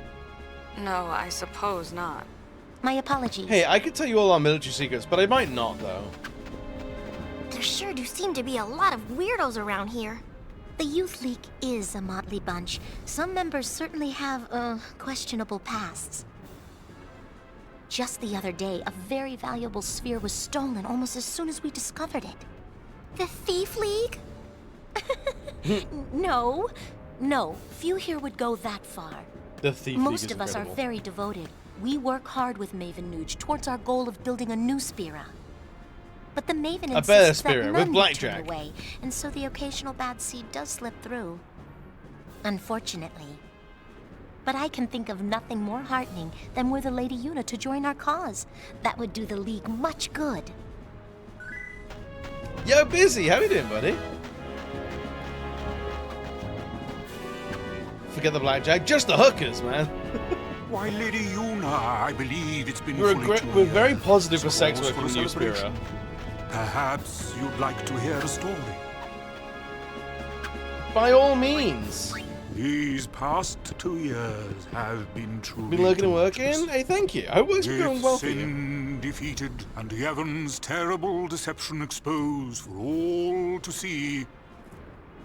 No, I suppose not. My apologies. Hey, I could tell you all our military secrets, but I might not, though. There sure do seem to be a lot of weirdos around here. The Youth League is a motley bunch. Some members certainly have, questionable pasts. Just the other day, a very valuable sphere was stolen almost as soon as we discovered it. The Thief League? No. No, few here would go that far. The Thief League Most is of us are incredible. very devoted. We work hard with Maven Nuge towards our goal of building a new Spira. But the Maven A better insists that Spira, with none be blackjack. turned away, and so the occasional bad seed does slip through. Unfortunately. But I can think of nothing more heartening than were the Lady Yuna to join our cause. That would do the League much good. Yo, Busy, how you doing, buddy? Forget the blackjack, just the hookers, man. Why, Lady Yuna, I believe it's been We're, fully 2 we're very years. positive for sex Cause work in a New Spira. celebration. Perhaps you'd like to hear a story. By all means. These past 2 years have been truly Been looking and tumultuous. working? Hey, thank you. I hope it's been going well for you. Sin defeated and Yevon's terrible deception exposed for all to see,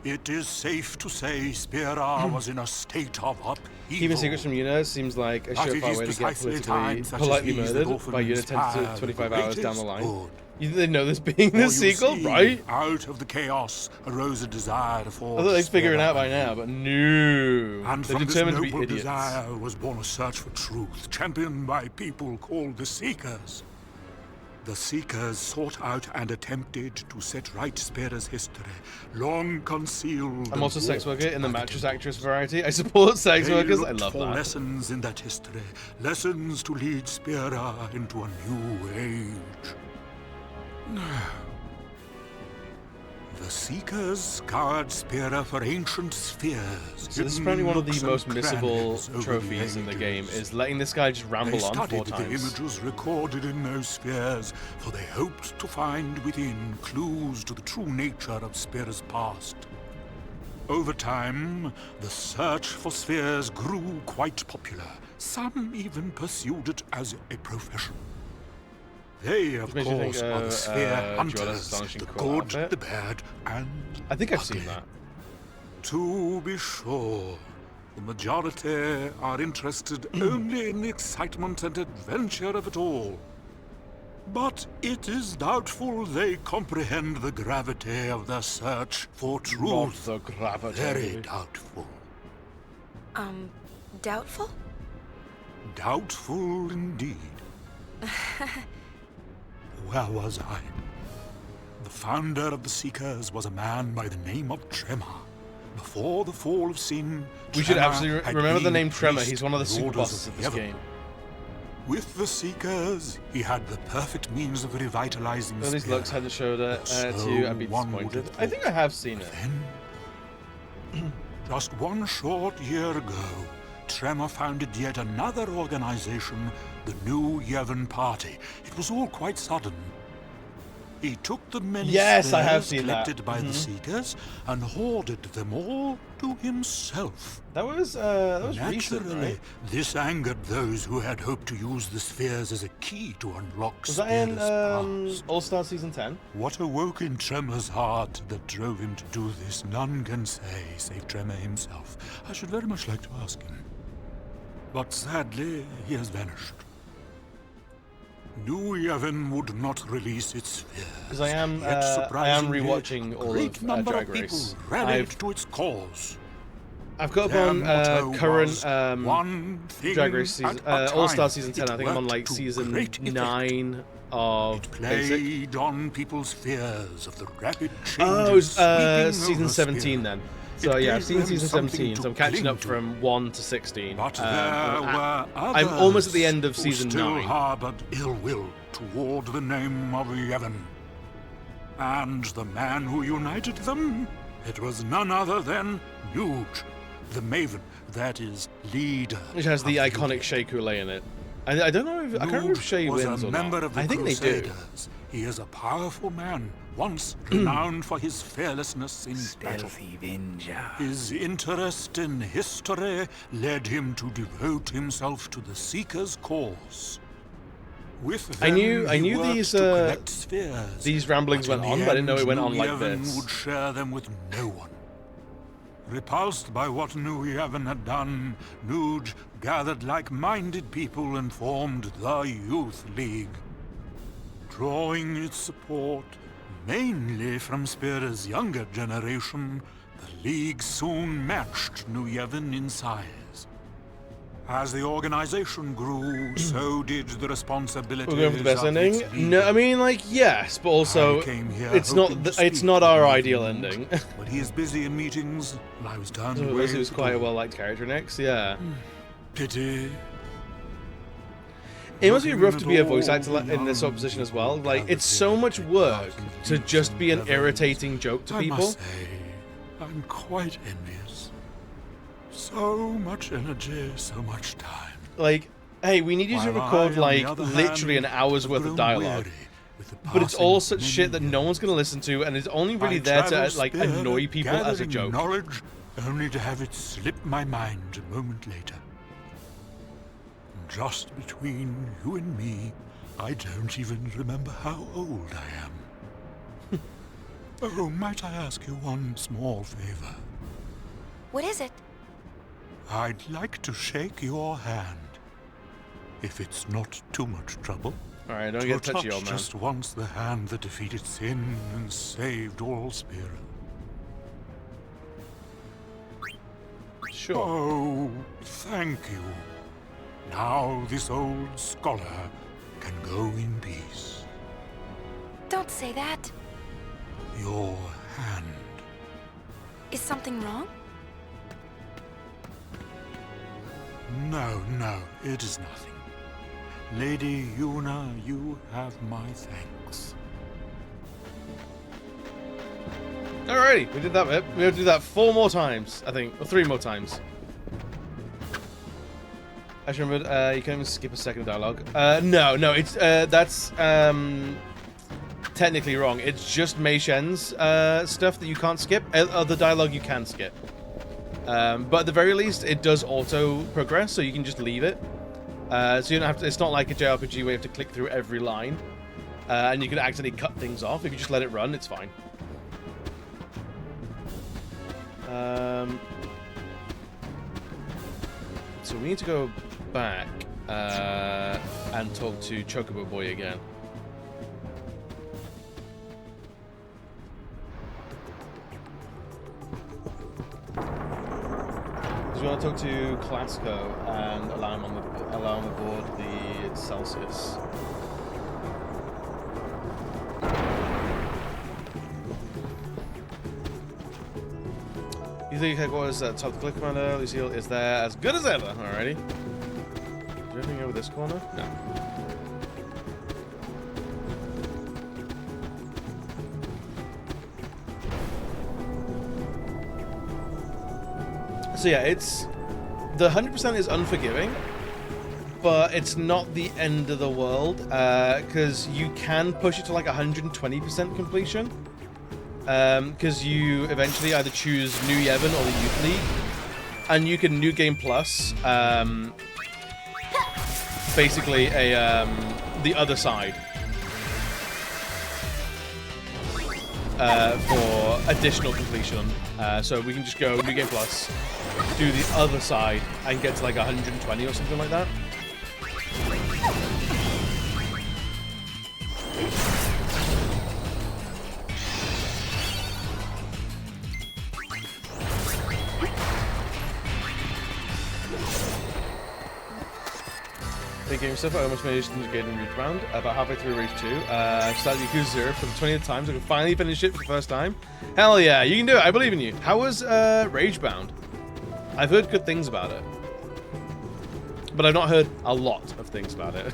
it is safe to say Spira was in a state of upheaval. Keeping secrets from Yuna seems like a But it surefire is way to get precisely times such as politely these that murdered often by Yuna 10 inspire to 25 the hours down the greatest line. good. You didn't know this being For the you sequel, see, right? Out of the chaos arose a desire to I forge thought they'd figure it Spira out by now, but no. And They're from this determined to noble be idiots. desire was born a search for truth, championed by people called the Seekers. The Seekers sought out and attempted to set right Spira's history, long concealed. I'm also and sex warped worker in the by mattress actress variety. I support sex They workers. I looked love for that. lessons in that history, lessons to lead Spira into a new age. The Seekers scoured Spira for ancient spheres. So this is hidden probably one of nooks the and most missable crannies over trophies in the game, ages. is letting this guy just ramble They on 4 studied the times. images recorded in those spheres, for they hoped to find within clues to the true nature of Spira's past. Over time, the search for spheres grew quite popular. Some even pursued it as a profession. They, of Makes you think, course, are the sphere Jorah's hunters, astonishing the cool good, outfit. the bad, and I think I've ugly. seen that. To be sure, the majority are interested only in the excitement and adventure of it all. But it is doubtful they comprehend the gravity of their search for truth. Not the gravity. Very doubtful. Doubtful? Doubtful indeed. Where was I? The founder of the Seekers was a man by the name of Tremor. Before the fall of sin, We should Tremor absolutely had remember the been name a Tremor. priest He's one of the in super orders bosses of this Yevon. game. With the Seekers, he had the perfect means of revitalizing At least Spear. Lux hadn't showed it to you. I'd be disappointed. I think I have seen it. Just one short year ago, Tremor founded yet another organization, the New Yevon Party. It was all quite sudden. He took the many Yes, I have spears seen that. collected by the Seekers and hoarded them all to himself. That was recent, Naturally, right? this angered those who had hoped to use the spheres as a key to unlock Was that in Spear's past. All-Star Season 10? What awoke in Tremor's heart that drove him to do this, none can say, save Tremor himself. I should very much like to ask him. But sadly, he has vanished. New Yevon would not release its spheres. Because I am rewatching all of Drag Race. Rallied to its cause. I've got up Their on motto current was, "One thing Drag Race season, at a All-Star time." Season 10. It I think I'm on worked like to season great effect. 9 of Basic. Played on people's fears of the rapid changes Oh, it was sweeping season over 17 Spear. then. It So yeah, I've gave seen them season something 17, to so I'm catching cling up to. from 1 to 16. But there were I'm others almost at the end of who season still 9. harbored ill will toward the name of Yevon. And the man who united them, it was none other than Nuge, the Maven, that is, leader. Which has the of iconic Shea Coulee in it. I don't know if I can't remember if Shea was wins a or member not. of the I think they do. Crusaders. He is a powerful man, once renowned for his fearlessness in battle. His interest in history led him to devote himself to the Seeker's cause. With them, I knew he worked these to collect spheres, these ramblings but in went on, the but I didn't know it end, went on New like Yevon this. would share them with no one. Repulsed by what New Yevon had done, Nuge gathered like-minded people and formed the Youth League. Drawing its support mainly from Spear's younger generation, the League soon matched New Yevon in size. As the organization grew, so did the responsibilities We're going for the best of ending? its leader. No, I mean like yes, but also I came here it's not hoping to it's speak not with our Yevon, ideal ending. But he is busy in meetings, and I was turned away. It was quite a well-liked character next, yeah. Pity. It must be rough to be a voice actor in this sort of position as well. Like, it's so much work to just be an irritating joke to I people. must say, I'm quite envious. So much energy, so much time. Like, hey, we need you to While record, I, on the like, other literally hand, an hour's have worth of grown dialogue. weary with the But it's passing all of such many shit that no one's going to listen to, and it's only really I there to, travel like, Spear, annoy people as a gathering joke. knowledge, only to have it slip my mind a moment later. Just between you and me, I don't even remember how old I am. Oh, might I ask you one small favor? What is it? I'd like to shake your hand. If it's not too much trouble. Alright, don't to get touchy, touch old man. just once the hand that defeated sin and saved all Spear. Sure. Oh, thank you. Now this old scholar can go in peace. Don't say that. Your hand. Is something wrong? No, no, it is nothing. Lady Yuna, you have my thanks. Alrighty, we did that bit. We have to do that 4 more times, I think. Or 3 more times. I should remember, you can even skip a second dialogue. No, it's, that's, technically wrong. It's just Mei Shen's, stuff that you can't skip. Other dialogue you can skip. But at the very least, it does auto-progress, so you can just leave it. So you don't have to, it's not like a JRPG where you have to click through every line. And you can accidentally cut things off. If you just let it run, it's fine. So we need to go back and talk to Chocobo Boy again. Because we want to talk to Clasco and allow him aboard the Celsius. You think headquarters at top of the cliff commander? Lucille is there as good as ever. Alrighty. Anything over this corner? No. So yeah, it's... The 100% is unforgiving, but it's not the end of the world, because you can push it to like 120% completion, because you eventually either choose New Yevon or the Youth League, and you can New Game Plus, basically the other side, for additional completion. So we can just go New Game Plus, do the other side, and get to like 120 or something like that. Big game stuff. I almost finished the Gaiden Reach round, about halfway through Rage 2. Started Yakuza 0 for the 20th time, so I can finally finish it for the first time. Hell yeah, you can do it. I believe in you. How was Rage Bound? I've heard good things about it, but I've not heard a lot of things about it.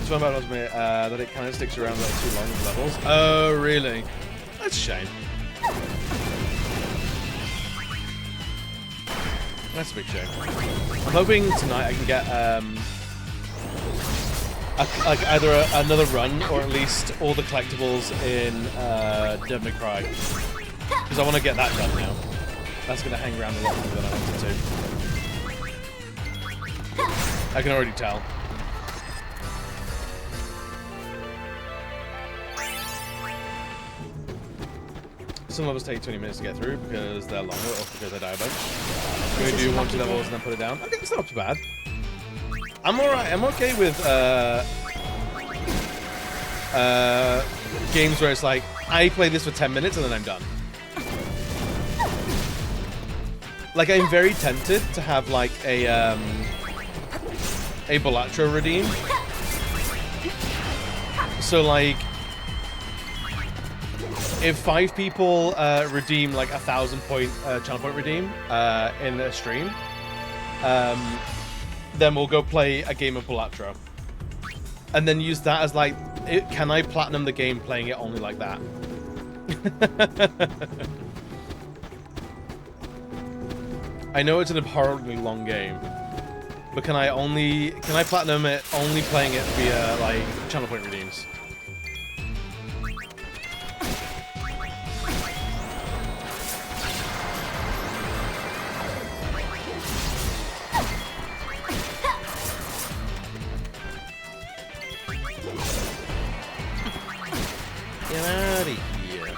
Fun about Ultimate, that it kind of sticks around like too long in levels. Oh, really? That's a shame. That's a big shame. I'm hoping tonight I can get like either another run or at least all the collectibles in Devil May Cry, because I want to get that done now. That's going to hang around a lot longer than I wanted to. I can already tell. Some levels take 20 minutes to get through because they're longer or because I die a bunch. I'm going to do 1-2 levels and then put it down. Okay, it's not too bad. I'm alright. I'm okay with games where it's like, I play this for 10 minutes and then I'm done. Like, I'm very tempted to have like a Balatro redeem. So like, if 5 people redeem like 1,000-point channel point redeem in a stream, then we'll go play a game of Balatro, and then use that as like, can I platinum the game playing it only like that? I know it's an abhorrently long game, but can I platinum it only playing it via like channel point redeems? Get out of here.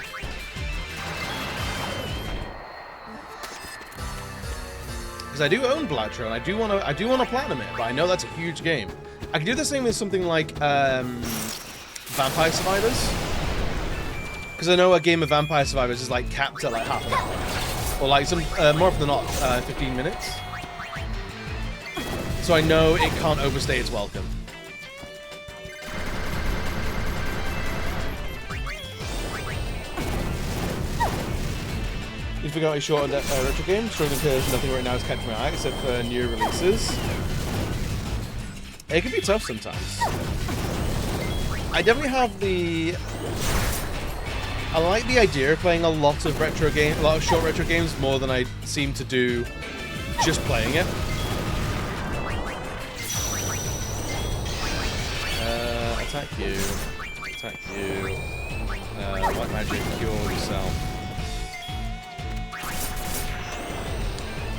Because I do own Balatro, and I do want to platinum it, but I know that's a huge game. I can do the same with something like Vampire Survivors, because I know a game of Vampire Survivors is like capped at like half an hour, or like some more often than not 15 minutes. So I know it can't overstay its welcome. You forgot a short retro game, struggling because nothing right now is catching my eye except for new releases. It can be tough sometimes. I definitely have the... I like the idea of playing a lot of retro game, a lot of short retro games more than I seem to do just playing it. Attack you. Attack you. White magic, cure yourself.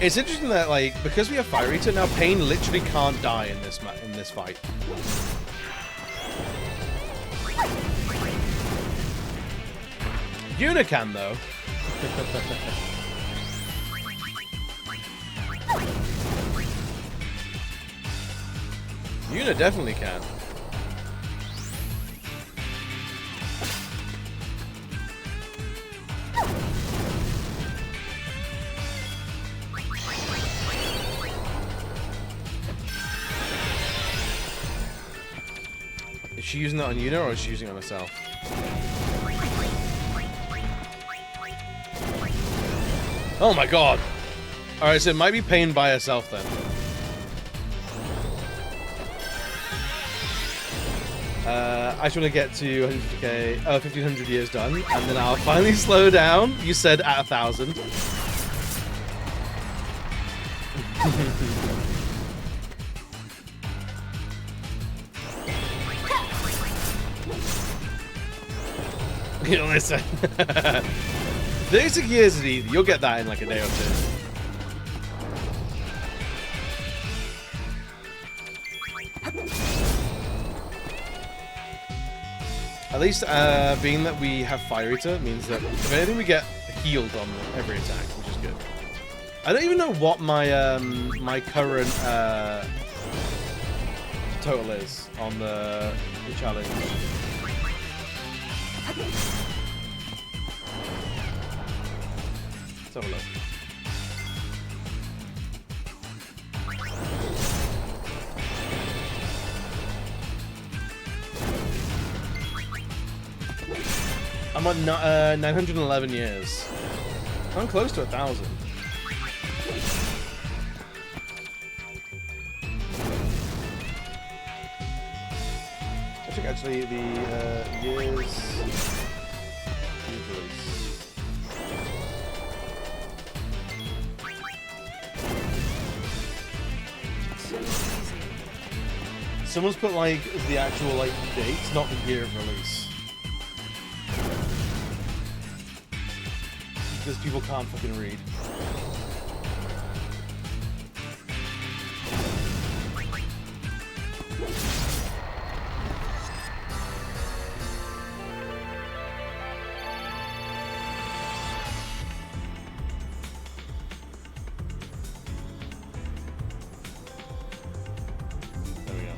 It's interesting that, like, because we have Fire Eater, now Pain literally can't die in this fight. Yuna can, though. Yuna definitely can. Is she using that on Yuna or is she using it on herself? Oh my god! Alright, so it might be Pain by herself then. I just want to get to 150k, 1500 years done, and then I'll finally slow down. You said at 1,000. You know, listen. 36 years is easy. You'll get that in like a day or two. At least being that we have Fire Eater means that if anything we get healed on every attack, which is good. I don't even know what my my current total is on the challenge. Let's have a look. I'm on 911 years. I'm close to 1,000. I think actually the years. Someone's put like the actual like date, not the year of release. Because people can't fucking read. There we go.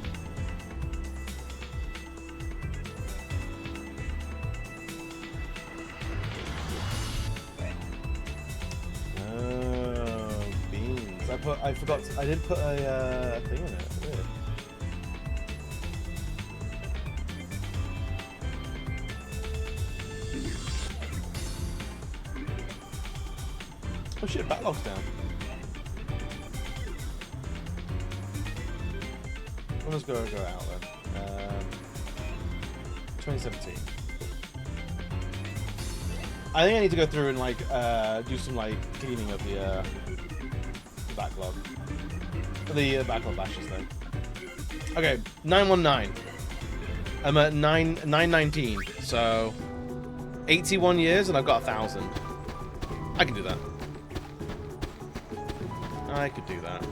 I forgot. I did put a thing in it. Weird. Oh shit! Backlog's down. Let's go out then. 2017. I think I need to go through and like do some like cleaning of the backlog. The backlog bashes thing. Okay, 919. I'm at 919, so 81 years and I've got 1,000. I can do that. I could do that.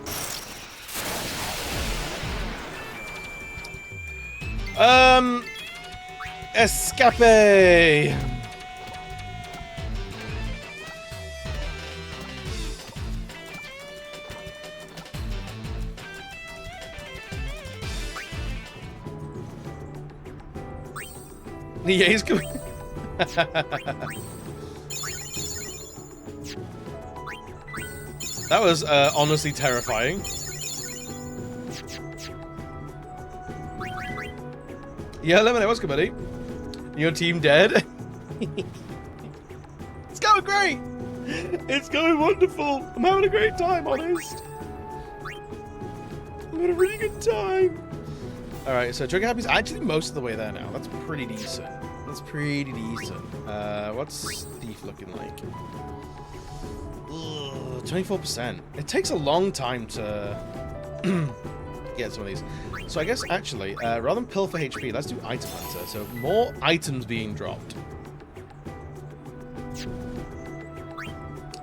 Escape! Yeah, he's coming. That was honestly terrifying. Yeah, Lemonade, what's good, buddy? Your team dead? It's going great! It's going wonderful! I'm having a great time, honest! I'm having a really good time! Alright, so Trigger Happy's actually most of the way there now. That's pretty decent. That's pretty decent. What's Thief looking like? Ugh, 24%. It takes a long time to get some of these. So I guess actually, rather than pill for HP, let's do item hunter. So more items being dropped.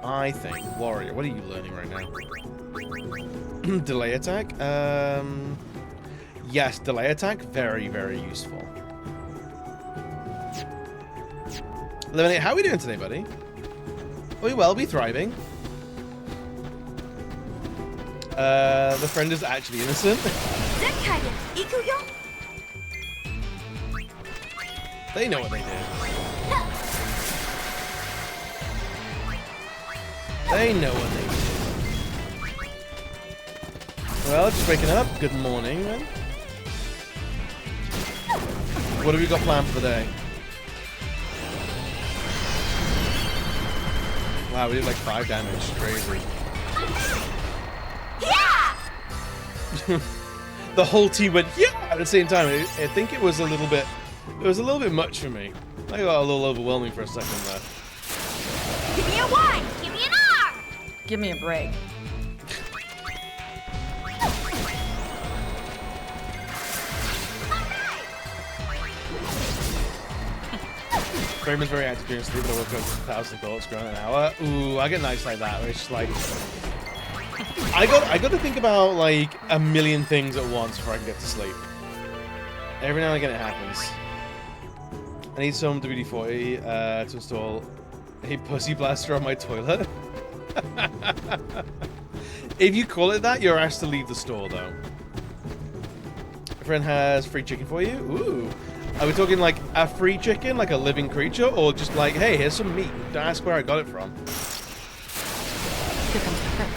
I think. Warrior, what are you learning right now? Delay attack? Yes, delay attack, very, very useful. Lemonade, how are we doing today, buddy? We well be thriving. The friend is actually innocent. They know what they did. They know what they did. Well, just waking up. Good morning, man. What have we got planned for the day? Wow, we did like 5 damage. Crazy. Yeah! The whole team went yeah at the same time. I think it was a little bit. It was a little bit much for me. I got a little overwhelming for a second there. Give me a Y! Give me an R! Give me a break. Raymond's very active during sleep, but I work over 1,000 thoughts grown an hour. Ooh, I get nights like that where it's just like I got to think about like a million things at once before I can get to sleep. Every now and again it happens. I need some WD-40 to install a pussy blaster on my toilet. If you call it that, you're asked to leave the store though. A friend has free chicken for you. Ooh. Are we talking like a free chicken, like a living creature, or just like, hey, here's some meat? Don't ask where I got it from. Here comes the print.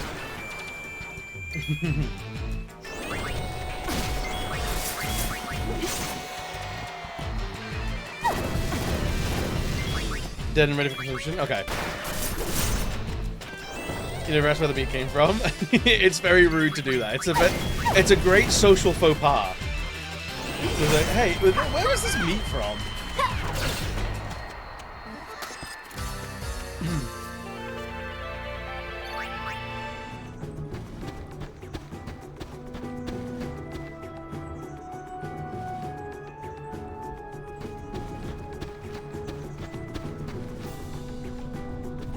Dead and ready for consumption? Okay. You never asked where the meat came from? It's very rude to do that. It's a great social faux pas. It's like, hey, where was this meat from?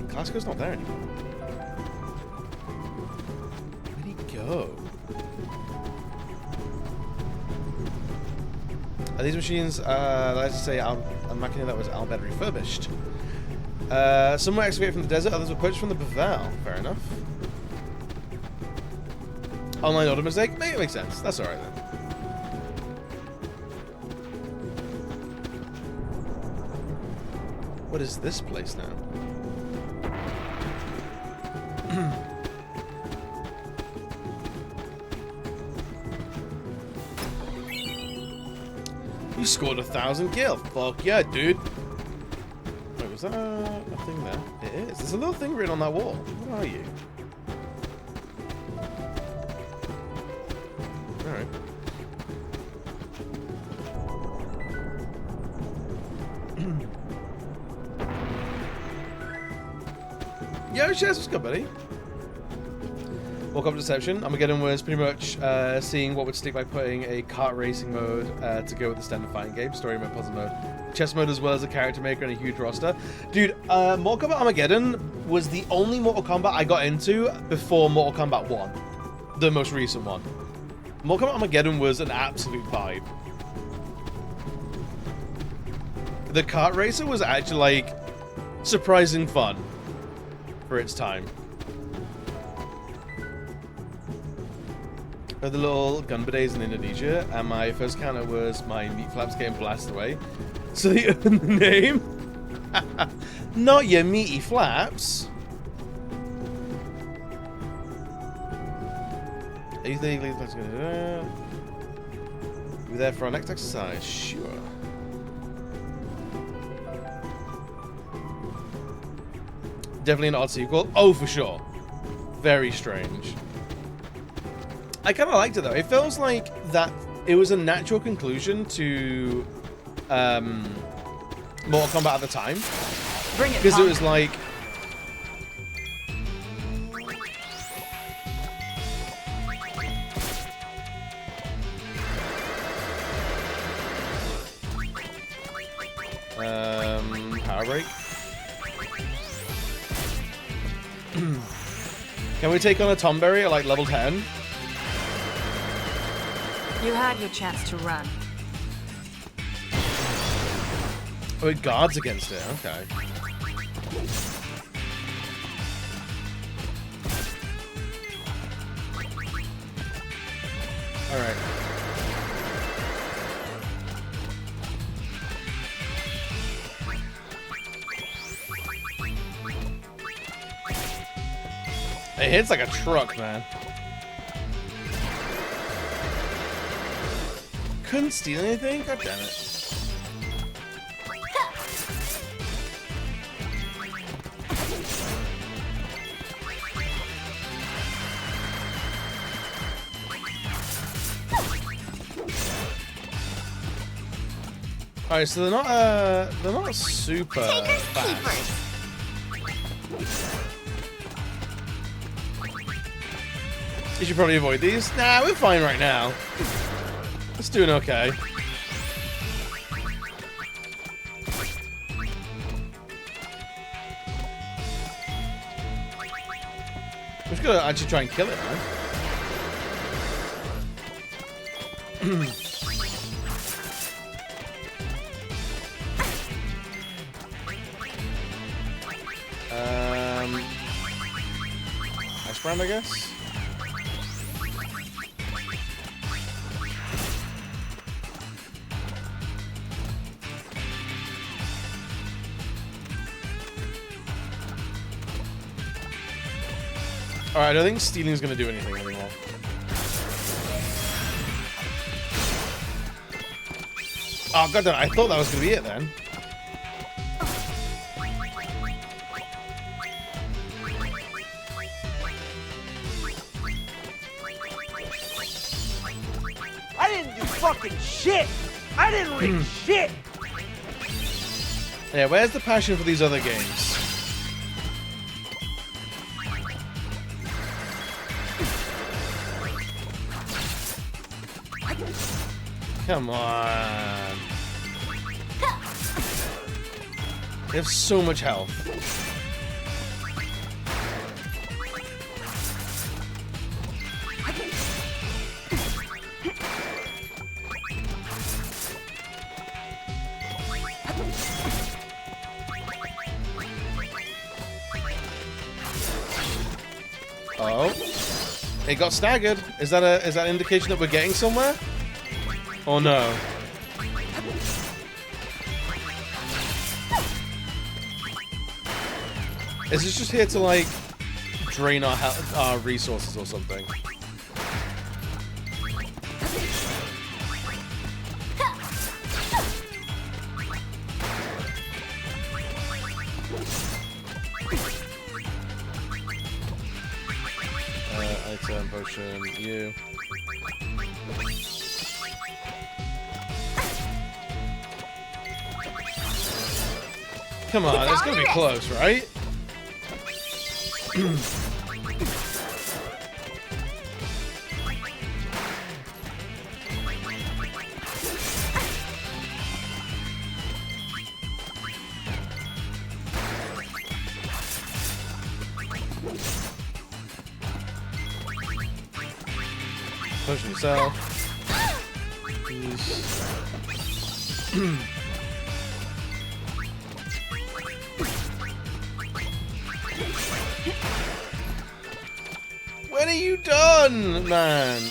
Costco's not there anymore. Where'd he go? Are these machines, let's just say, a machina that was albeit refurbished? Some were excavated from the desert, others were purchased from the Bavel. Fair enough. Online order mistake? Maybe it makes sense. That's alright then. What is this place now? You scored 1,000 kills. Fuck yeah, dude. Wait, was that a thing there? It is. There's a little thing written on that wall. What are you? Alright. Yo, Chess, what's good, buddy? Welcome to Deception. Armageddon was pretty much seeing what would stick by putting a kart racing mode to go with the standard fighting game, story mode, puzzle mode, chess mode, as well as a character maker and a huge roster. Dude, Mortal Kombat Armageddon was the only Mortal Kombat I got into before Mortal Kombat 1, the most recent one. Mortal Kombat Armageddon was an absolute vibe. The kart racer was actually like surprising fun for its time. The little gun bidets in Indonesia, and my first counter was my meat flaps getting blasted away. So they earned the name. Not your meaty flaps. Are you think let's go? We're there for our next exercise, sure. Definitely an odd sequel. Oh, for sure. Very strange. I kind of liked it though. It feels like that it was a natural conclusion to Mortal Kombat at the time. Bring it, because it was like power break. Can we take on a Tomberry at like level 10? You had your chance to run. Oh, it guards against it. Okay. All right. It hits like a truck, man. Couldn't steal anything? God damn it. Alright, so they're not super fast. You should probably avoid these. Nah, we're fine right now. It's doing okay. I'm just gonna actually try and kill it, man. Ice brand, I guess. Alright, I don't think stealing's gonna do anything anymore. Oh god, I thought that was gonna be it then. I didn't do fucking shit! I didn't read shit! Yeah, where's the passion for these other games? Come on. They have so much health. Oh. It got staggered. Is that an indication that we're getting somewhere? Oh no. Is this just here to like drain our resources or something? Item, potion, you. Come on, it's gonna be close, right? Potion yourself. When are you done, man?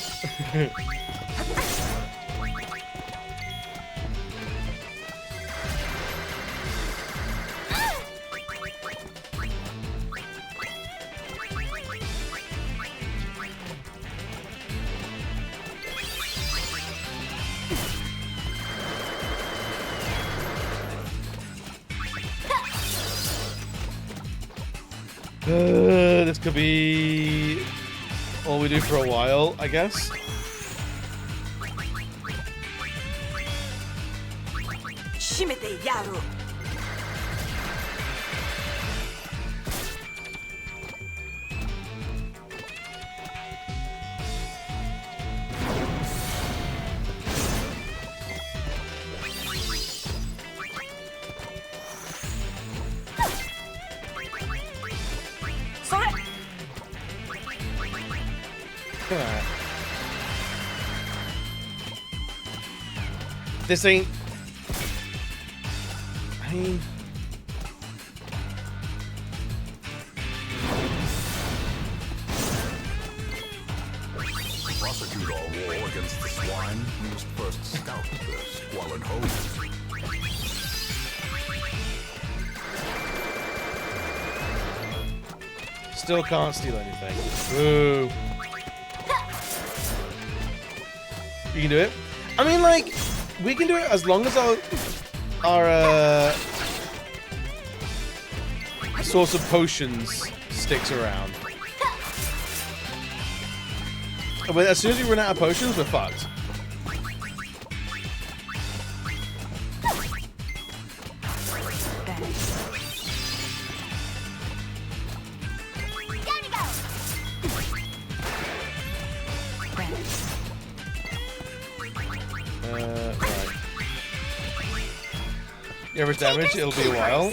This could be all we do for a while, I guess. Shimete Yaru. This ain't... I mean... To prosecute our war against the swine, we must first scout their squalid homes. Still can't steal anything. Boo. You can do it? I mean, like... We can do it as long as our source of potions sticks around. But as soon as we run out of potions, we're fucked. Your average damage, it'll be a while.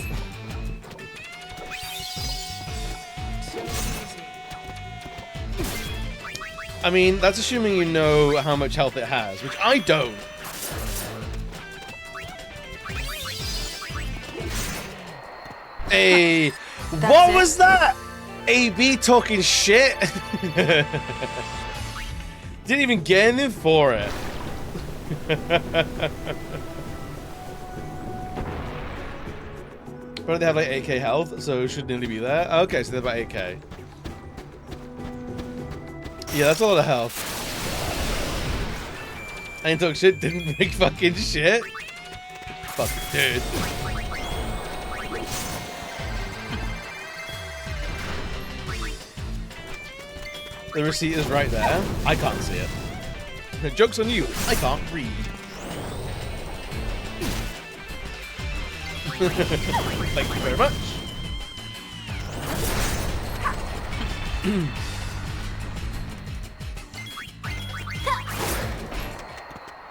I mean, that's assuming you know how much health it has, which I don't. Hey, what was that? AB talking shit? Didn't even get anything for it. But they have like 8k health, so it should nearly be there. Okay, so they're about 8k. Yeah, that's a lot of health. I ain't talk shit, didn't make fucking shit. Fuck, dude. The receipt is right there. I can't see it. The joke's on you. I can't read. Thank you very much.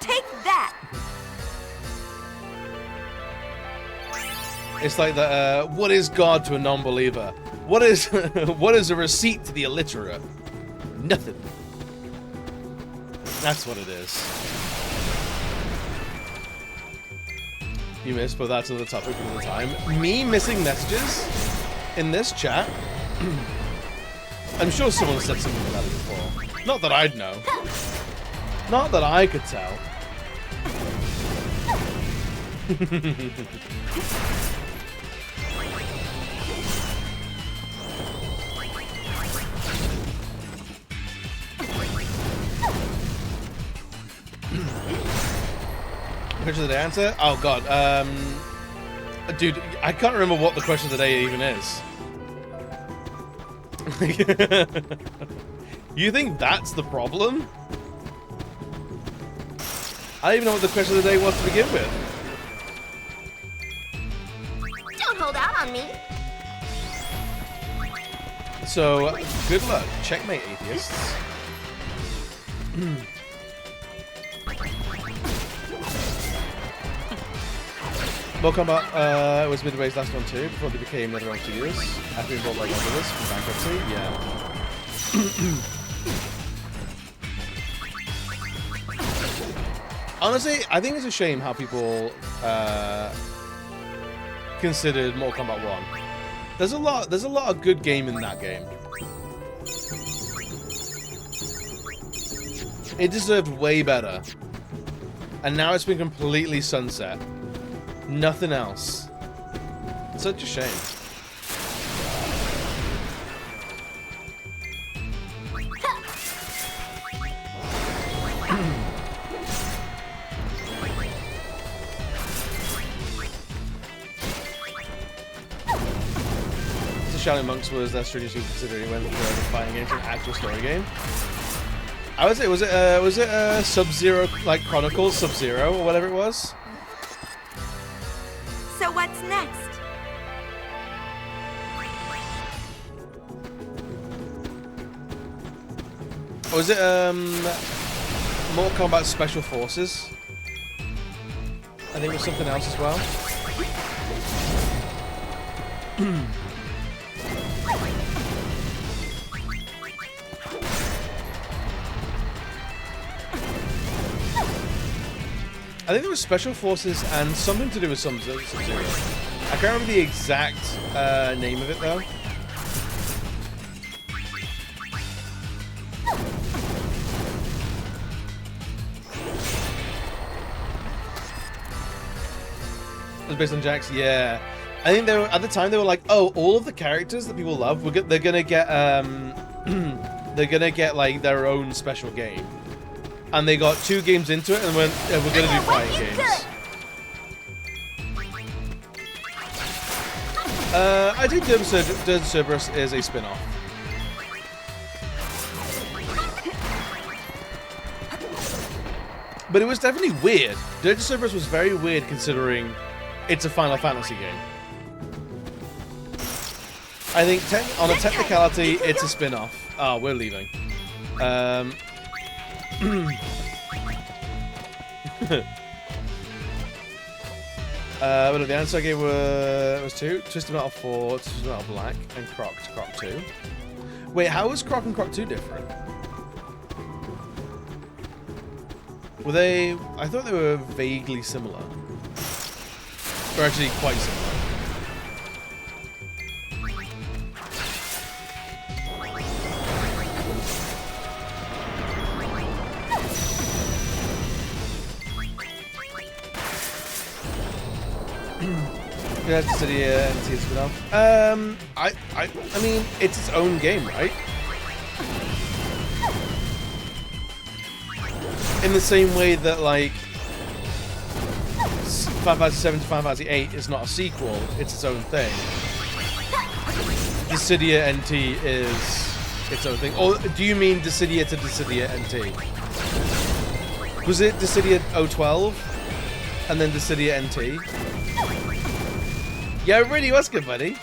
Take that! It's like the, what is God to a non-believer? What is, what is a receipt to the illiterate? Nothing. That's what it is. You missed, but that's another topic for another time. Me missing messages in this chat? I'm sure someone said something about it before. Not that I'd know. Not that I could tell. Question of the day answer? Oh god, dude, I can't remember what the question of the day even is. You think that's the problem? I don't even know what the question of the day was to begin with. Don't hold out on me. So, good luck. Checkmate, atheists. Mortal Kombat was Midway's last one too, before they became NetherRealm Studios. After being bought by Oculus from bankruptcy, yeah. Honestly, I think it's a shame how people considered Mortal Kombat 1. There's a lot of good game in that game. It deserved way better. And now it's been completely sunset. Nothing else. Such a shame. So Shaolin Monks was that stringently considering when the fighting game to an actual story game. I would say was it Sub-Zero, like Chronicles Sub-Zero or whatever it was? So what's next? Or was it Mortal Kombat Special Forces? I think it was something else as well. I think there was Special Forces and something to do with Sub-Zero. I can't remember the exact name of it though. It was based on Jax, yeah. I think they were at the time. They were like, "Oh, all of the characters that people love, they're gonna get they're gonna get like their own special game." And they got 2 games into it and went, yeah, we're gonna do fighting games. I think Dirge Cerberus is a spin-off. But it was definitely weird. Dirge Cerberus was very weird considering it's a Final Fantasy game. I think on a technicality, it's a spin-off. Oh, we're leaving. But the answer I gave was 2. Twisted Metal 4, Twisted Metal Black, and Croc 2. Wait, how was Croc and Croc 2 different? Were they... I thought they were vaguely similar. Or actually quite similar. Yeah, City and spin-off. I mean, it's its own game, right? In the same way that, like, Final Fantasy 7 to Final Fantasy 8 is not a sequel, it's its own thing. Dissidia NT is its own thing. Or do you mean Dissidia to Dissidia NT? Was it Dissidia 012 and then Dissidia NT? Yeah, it really was good, buddy.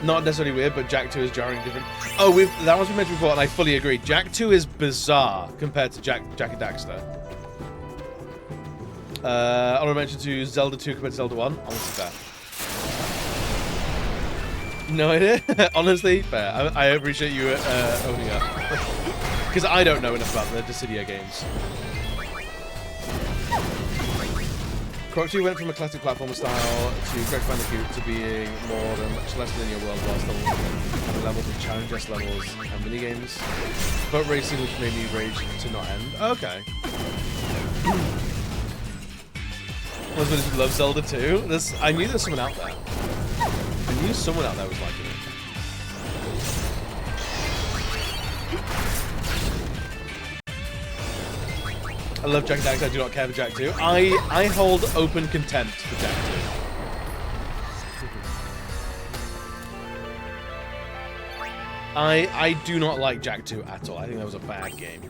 Not necessarily weird, but Jack 2 is jarring different. Oh, that one's been mentioned before, and I fully agree. Jack 2 is bizarre compared to Jak and Daxter. Honorable mention to Zelda 2 compared to Zelda 1. Honestly, fair. No idea? Honestly, fair. I appreciate you owning up. Because I don't know enough about the Dissidia games. Croc 2 went from a classic platformer style to Crash Bandicoot to being more than much less linear world while still having levels with challenge levels and minigames. But racing, which made me rage to not end. Okay. Husband loves Zelda 2. I knew there's someone out there. I knew someone out there was liking it. I love Jak and Daxter, I do not care for Jak 2. I hold open contempt for Jak 2. I do not like Jak 2 at all. I think that was a bad game.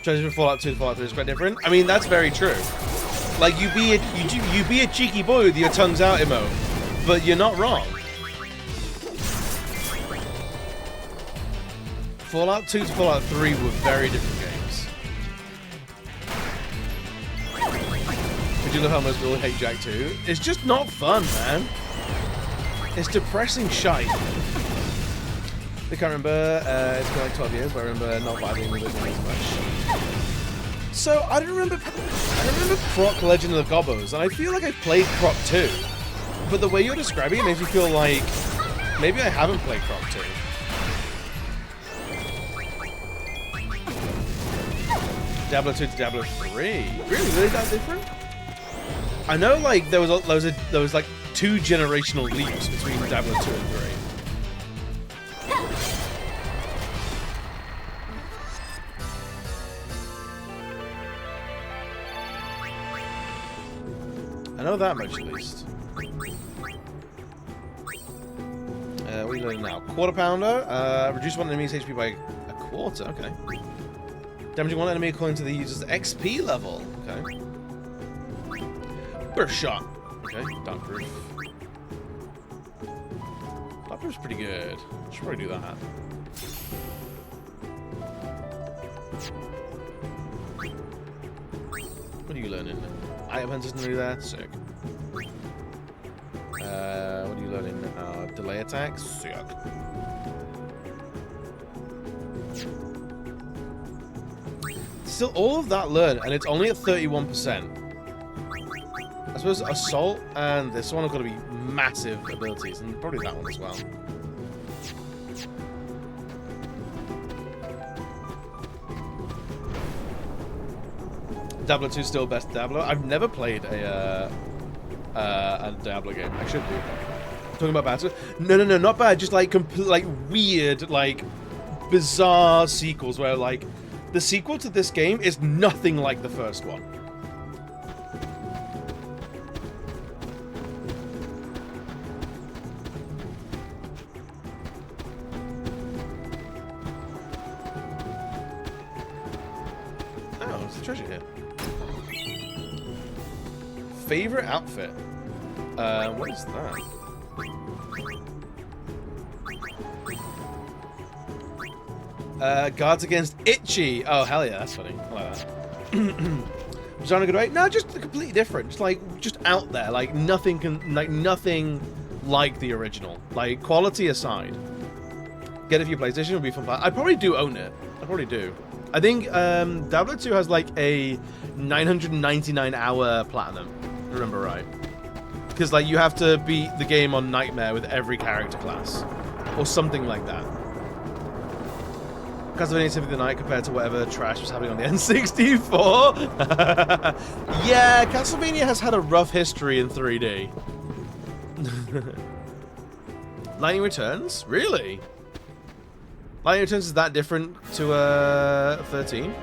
Transition from Fallout 2 to Fallout 3 is quite different. I mean, that's very true. Like, you be a cheeky boy with your tongues out emote. But you're not wrong. Fallout 2 to Fallout 3 were very different games. I do love how most people hate Jak 2. It's just not fun, man. It's depressing shite. I can't remember. It's been like 12 years, but I remember not vibing with it as much. So I don't remember Croc Legend of the Gobbos, and I feel like I played Croc 2. But the way you're describing it makes me feel like maybe I haven't played Croc 2. Diablo 2 to Diablo 3. Really that different? I know, like there was like 2 generational leaps between Diablo 2 and 3. I know that much at least. What are you learning now? Quarter Pounder. Reduce one enemy's HP by a quarter. Okay. Damaging one enemy according to the user's XP level. Okay. Burst shot. Okay. Dark proof. Dark proof's pretty good. Should probably do that. What are you learning? Item Hunter's new there. Sick. What are you learning? Delay attacks? Sick. Still all of that learn, and it's only at 31%. I suppose Assault and this one have got to be massive abilities, and probably that one as well. Diablo 2 still best Diablo. I've never played a Diablo game. I should do. Talking about bad stuff? No, not bad. Just like weird, like bizarre sequels where like the sequel to this game is nothing like the first one. Oh, there's a treasure here. Favorite outfit? What is that? Guards against Itchy. Oh, hell yeah, that's funny. I like that. Was that a good way? No, just completely different. Just out there. Like nothing like the original. Like quality aside. Get it for your PlayStation would be fun. I probably do own it. I probably do. I think Diablo 2 has like a 999-hour platinum. Remember right? Because like you have to beat the game on Nightmare with every character class, or something like that. Castlevania Symphony of the Night compared to whatever trash was happening on the N64. Yeah, Castlevania has had a rough history in 3D. Lightning Returns? Really? Lightning Returns is that different to 13?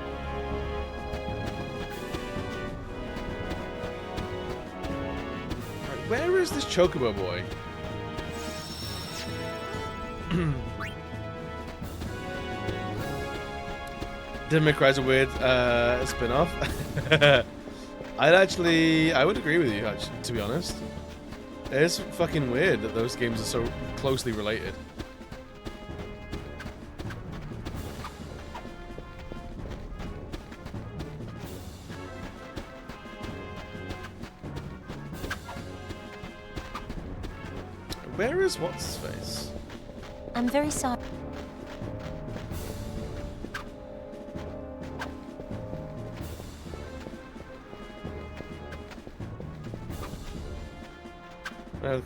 Where is this Chocobo boy? Devil May Cry's a weird spin-off. I would agree with you, actually, to be honest. It is fucking weird that those games are so closely related. Where is what's his face? I'm very sorry.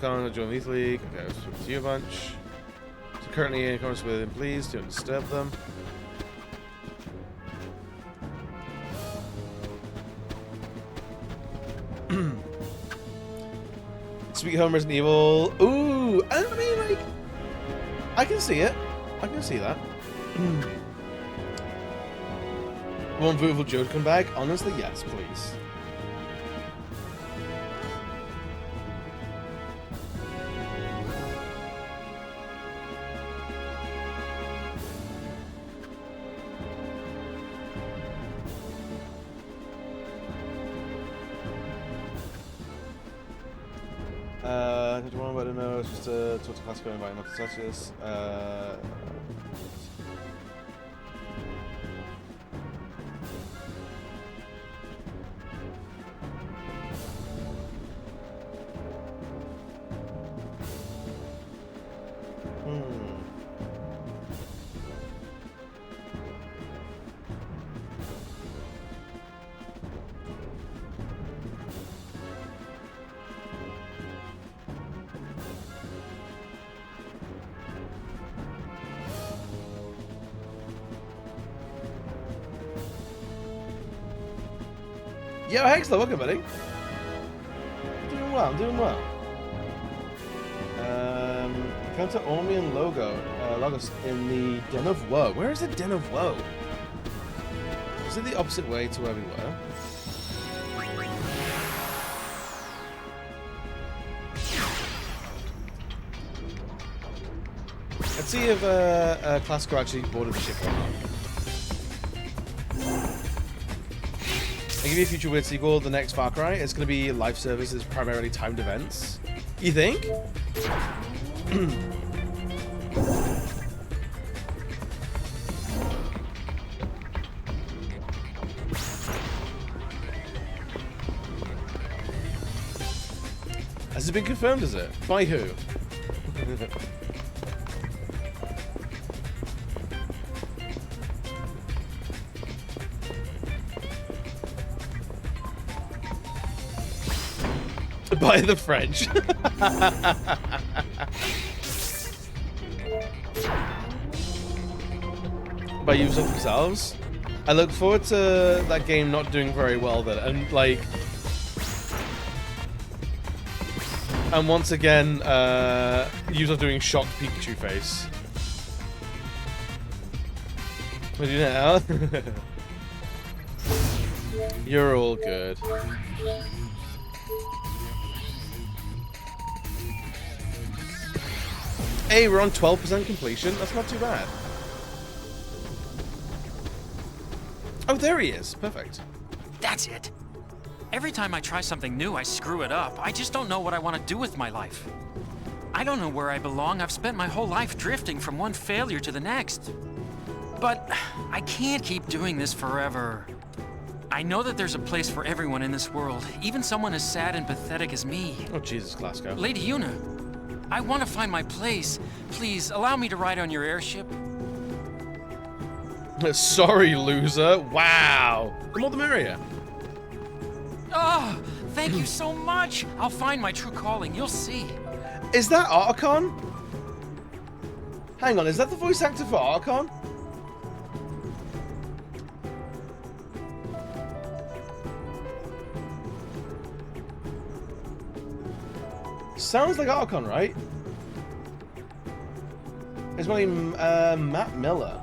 Join the Youth League. Okay, I'll speak to you a bunch. So currently in accordance with them, please don't disturb them. Sweet Home Resident Evil. Ooh, I mean, like, I can see it. I can see that. Want Beautiful Joe to come back? Honestly, yes, please. Did you want to know? It's just a talk to classical environmental status. Yo, Hexler, welcome, buddy. Doing well, I'm doing well. Counter Ormian Logos in the Den of Woe. Where is the Den of Woe? Is it the opposite way to where we were? Let's see if Classico actually boarded the ship or not. I'll give you a future weird sequel, the next Far Cry. It's going to be live services, primarily timed events. You think? Has it been confirmed, is it? By who? By the French. By Ubisoft themselves. I look forward to that game not doing very well then, and like, and once again, Ubisoft doing shocked Pikachu face. What do you know? You're all good. Hey, we're on 12% completion. That's not too bad. Oh, there he is. Perfect. That's it. Every time I try something new, I screw it up. I just don't know what I want to do with my life. I don't know where I belong. I've spent my whole life drifting from one failure to the next. But I can't keep doing this forever. I know that there's a place for everyone in this world, even someone as sad and pathetic as me. Oh, Jesus, Glasgow. Lady Yuna, I want to find my place. Please, allow me to ride on your airship. Sorry, loser. Wow. The more the merrier. Oh, thank you so much. I'll find my true calling. You'll see. Is that Archon? Hang on, is that the voice actor for Archon? Sounds like Archon, right? Is my name Matt Miller?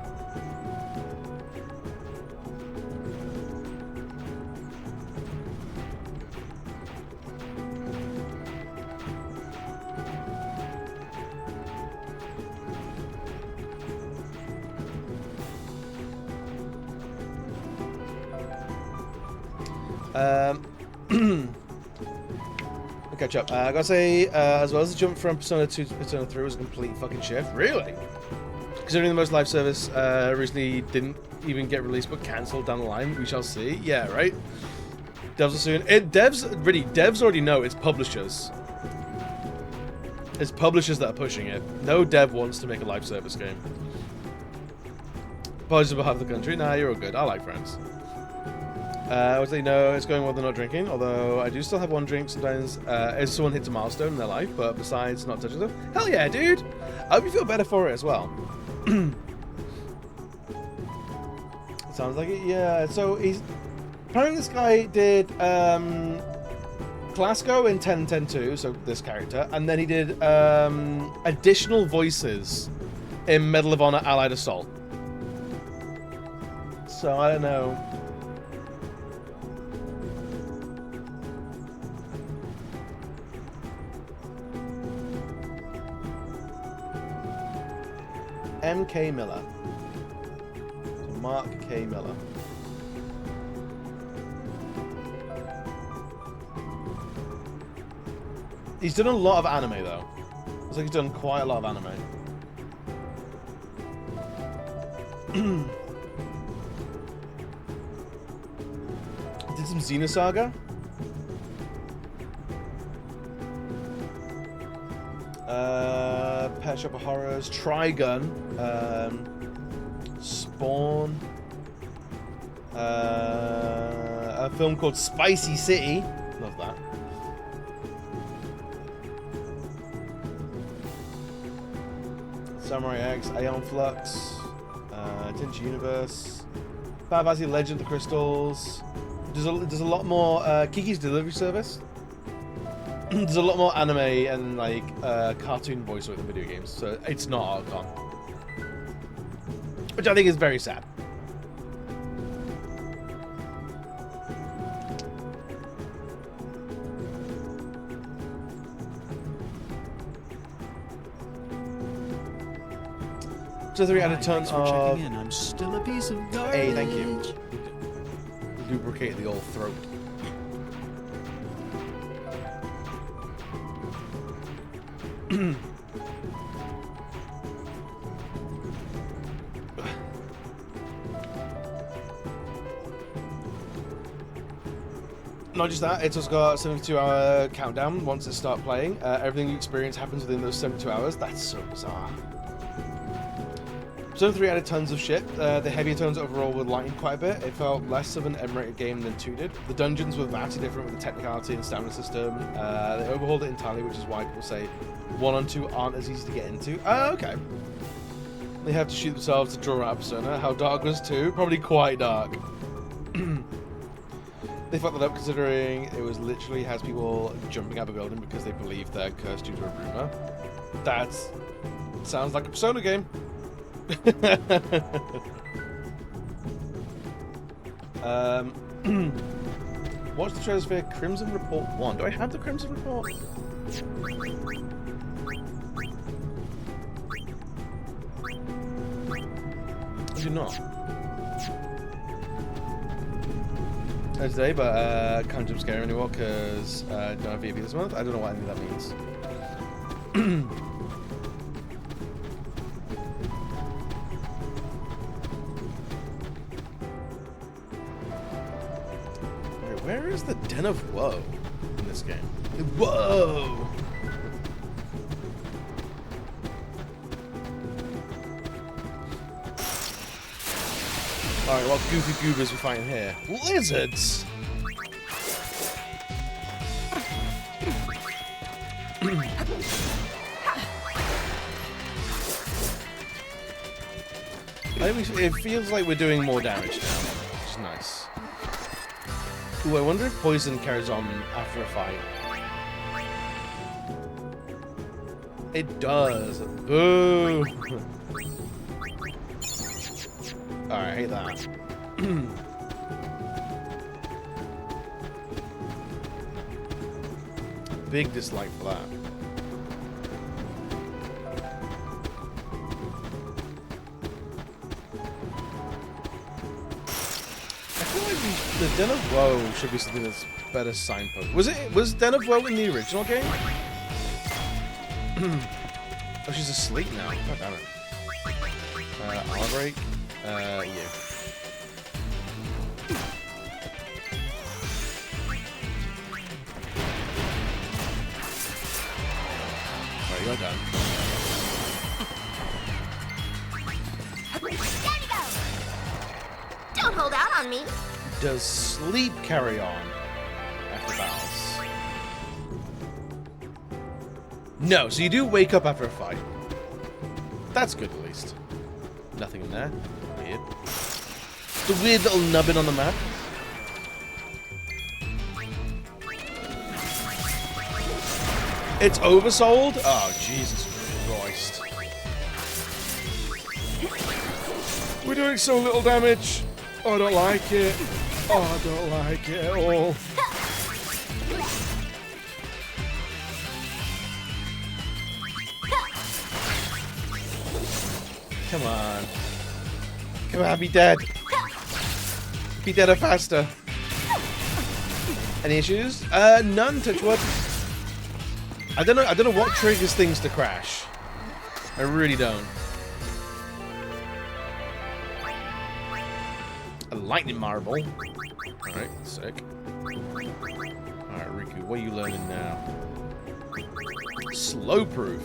I'll catch up. I gotta say, as well as the jump from Persona 2 to Persona 3 was a complete fucking shift. Really? Considering the most live service recently didn't even get released but cancelled down the line, we shall see. Yeah, right? Devs will soon. Devs already know it's publishers. It's publishers that are pushing it. No dev wants to make a live service game. Apologies on behalf of the country. Nah, you're all good. I like friends. I would say no, it's going well, they're not drinking, although I do still have one drink sometimes if someone hits a milestone in their life, but besides not touching them. Hell yeah, dude! I hope you feel better for it as well. Sounds like it, yeah. So he's... Apparently this guy did Glasgow in 10-10-2, so this character, and then he did additional voices in Medal of Honor Allied Assault. So I don't know. M.K. Miller. So Mark K. Miller. He's done a lot of anime, though. Looks like he's done quite a lot of anime. Did some Xenosaga. Pet Shop of Horrors, Trigun, Spawn, a film called Spicy City. Love that. Samurai X, Aeon Flux, Tinge Universe, Final Fantasy Legend of the Crystals. There's a lot more Kiki's Delivery Service. There's a lot more anime and like cartoon voice over the video games, so it's not Archon, which I think is very sad. So 3 out of 10 of... I'm still a piece of garbage. Hey, thank you. Lubricate the old throat. Not just that, it's also got a 72-hour countdown once it starts playing. Everything you experience happens within those 72 hours. That's so bizarre. Zone 3 added tons of shit. The heavier tones overall were lightened quite a bit. It felt less of an M-rated game than 2 did. The dungeons were vastly different with the technicality and stamina system. They overhauled it entirely, which is why people say 1 and 2 aren't as easy to get into. Oh, okay. They have to shoot themselves to draw out Persona. How dark was 2? Probably quite dark. They fucked that up considering it was literally has people jumping out of a building because they believe they're cursed due to a rumor. That sounds like a Persona game. Watch the trailers for Crimson Report 1. Do I have the Crimson Report? I do not. Today, but can't jump scare anymore because I don't have VP this month. I don't know what any of that means. Where is the Den of Woe in this game? Whoa! Alright, what goofy goobers we find here? Lizards! It feels like we're doing more damage now, which is nice. Ooh, I wonder if poison carries on after a fight. It does. Boo! Alright, I hate that. Big dislike for that. The Den of Woe should be something that's better signpost. Was Den of Woe in the original game? Oh, she's asleep now. God damn it. Armor break. You. Alright, you're done. Don't hold out on me. Does sleep carry on after battles? No, so you do wake up after a fight. That's good, at least. Nothing in there. Weird. The weird little nubbin on the map. It's oversold? Oh, Jesus Christ. We're doing so little damage. Oh, I don't like it. Oh, I don't like it at all. Come on. Come on, be dead. Be dead or faster. Any issues? None, touch wood. I don't know what triggers things to crash. I really don't. A lightning marble. Alright, sick. Alright, Riku, what are you learning now? Slow proof.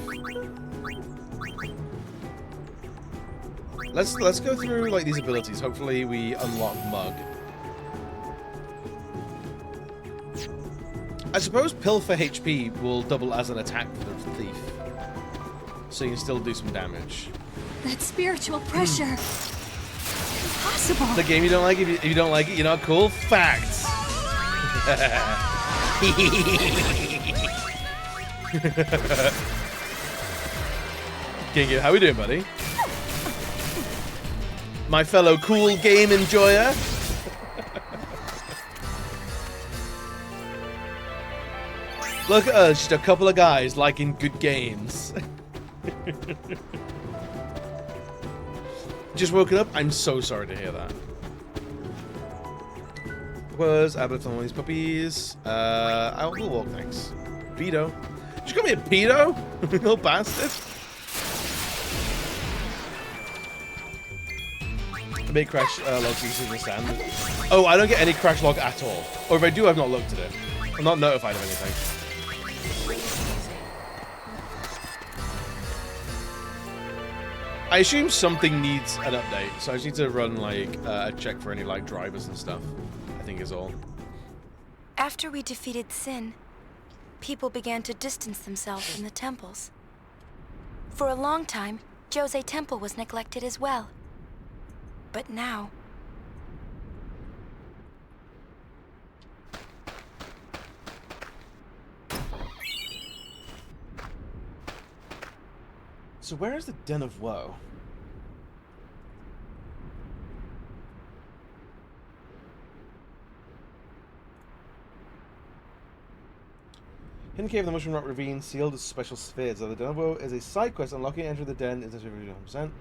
Let's go through like these abilities. Hopefully we unlock Mug. I suppose Pilfer HP will double as an attack for the thief. So you can still do some damage. That spiritual pressure. Impossible. The game you don't like, if you don't like it, you're not cool? Facts. Gingy, how we doing, buddy? My fellow cool game enjoyer. Look at us, just a couple of guys liking good games. Just woken up? I'm so sorry to hear that. Was Abbott on one of these puppies? I will walk, thanks. Pedo. Did you call me a pedo? Little bastard. I make crash logs easy to understand. Oh, I don't get any crash log at all. Or if I do, I've not looked at it. I'm not notified of anything. I assume something needs an update, so I just need to run like a check for any like drivers and stuff. I think is all. After we defeated Sin, people began to distance themselves from the temples. For a long time, Jose Temple was neglected as well. But now... So where is the Den of Woe? Hidden Cave of the Mushroom Rock Ravine, sealed as special spheres. The Den of Woe is a side quest. Unlocking entry the den is 100%.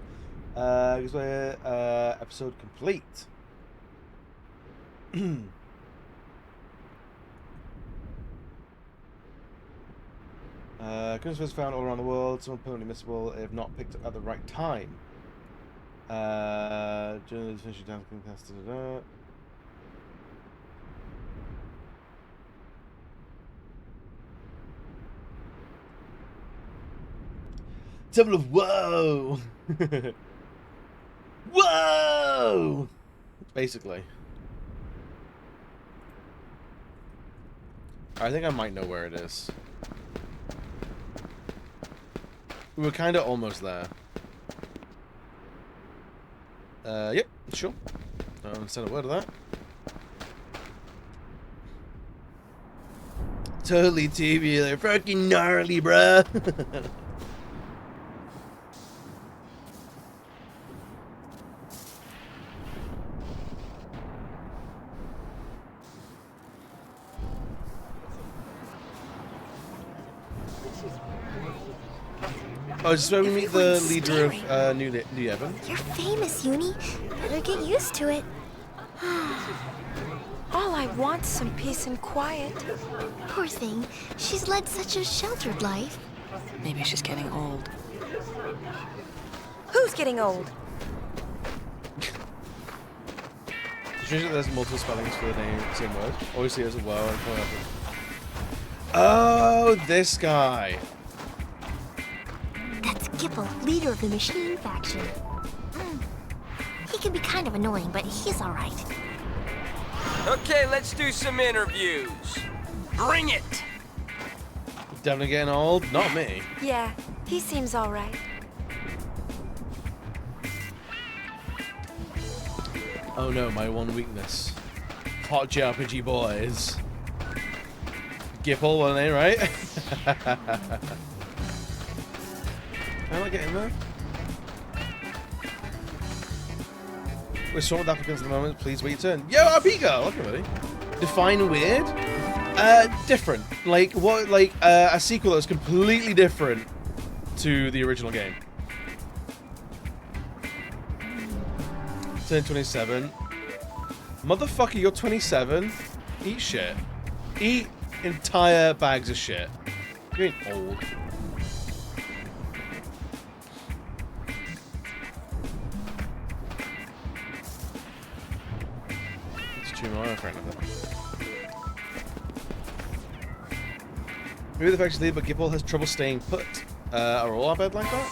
Episode complete. Goodness was found all around the world. Some permanently missable if not picked up at the right time. Journalists finishing down contested. Temple of Woe! Whoa! Basically. I think I might know where it is. We were kind of almost there. Yep, sure. Said a word of that. Totally tubular, fucking gnarly, bruh. Oh, is this where we meet the leader of New Devon? You're famous, Uni. Better get used to it. All I want's some peace and quiet. Poor thing. She's led such a sheltered life. Maybe she's getting old. Who's getting old? Strange that there's multiple spellings for the name, same word. Obviously, as well. And oh, this guy. That's Gipple, leader of the machine faction. He can be kind of annoying, but he's alright. Okay, let's do some interviews. Bring it! Definitely getting old? Not me. Yeah, he seems alright. Oh no, my one weakness. Hot JRPG boys. Gipple, one name, right? Am I getting there? We're short with applicants at the moment. Please wait your turn. Yo, Abiga! Look at me. Define weird? Different. Like, what? Like, a sequel that was completely different to the original game. Turn 27. Motherfucker, you're 27? Eat shit. Eat entire bags of shit. You ain't old. Tomorrow, friend of it. Maybe the faction's lead, but Gipple has trouble staying put. Are all our bed like that?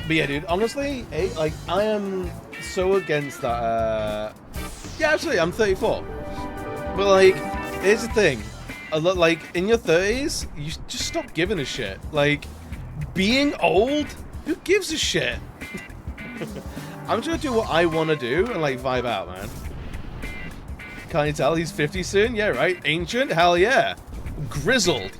But yeah, dude, honestly, like, I am so against that, yeah, absolutely, I'm 34. But, like, here's the thing. Like, in your 30s, you just stop giving a shit. Like, being old, who gives a shit? I'm just gonna do what I want to do and like vibe out, man. Can't you tell he's 50 soon? Yeah, right. Ancient? Hell yeah. Grizzled.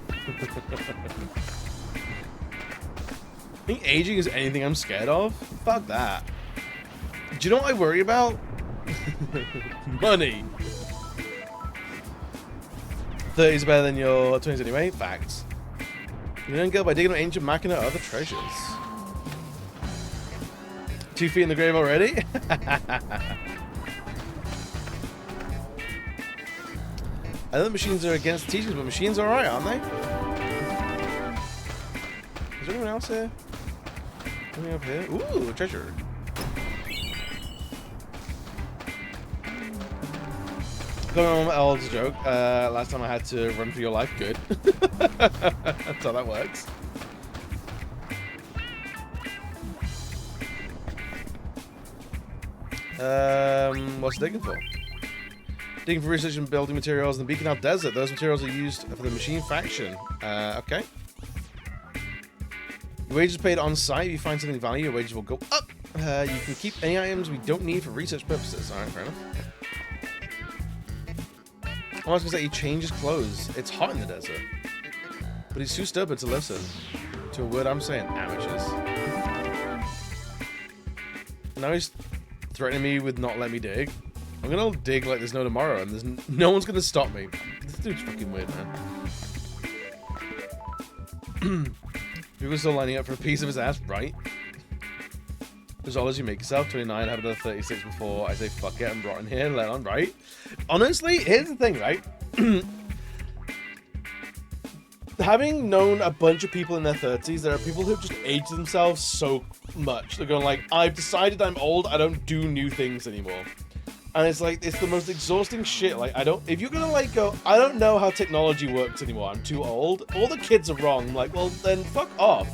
Think aging is anything I'm scared of? Fuck that. Do you know what I worry about? Money. 30's better than your 20s anyway. Facts. You don't get by digging up ancient machina or other treasures. 2 feet in the grave already? I know the machines are against teachers, but machines are alright, aren't they? Is there anyone else here? Anything up here? Ooh, treasure. Going on with Eld's joke. Last time I had to run for your life. Good. That's how that works. What's digging for? Digging for research and building materials in the Beacon Out Desert. Those materials are used for the machine faction. Okay. Your wages paid on site. If you find something of value, your wages will go up. You can keep any items we don't need for research purposes. Alright, fair enough. I was gonna say he changed his clothes. It's hot in the desert. But he's too stupid to listen to a word I'm saying. Amateurs. Now he's threatening me with not letting me dig. I'm gonna dig like there's no tomorrow, and there's no one's gonna stop me. This dude's fucking weird, man. People are still lining up for a piece of his ass, right? As all as you make yourself, 29, have another 36 before I say fuck it, I'm rotting here, let on, right? Honestly, here's the thing, right? Having known a bunch of people in their 30s, there are people who've just aged themselves so much. They're going like, I've decided I'm old, I don't do new things anymore. And it's like, it's the most exhausting shit. Like, if you're gonna like go, I don't know how technology works anymore, I'm too old, all the kids are wrong. I'm like, well, then fuck off.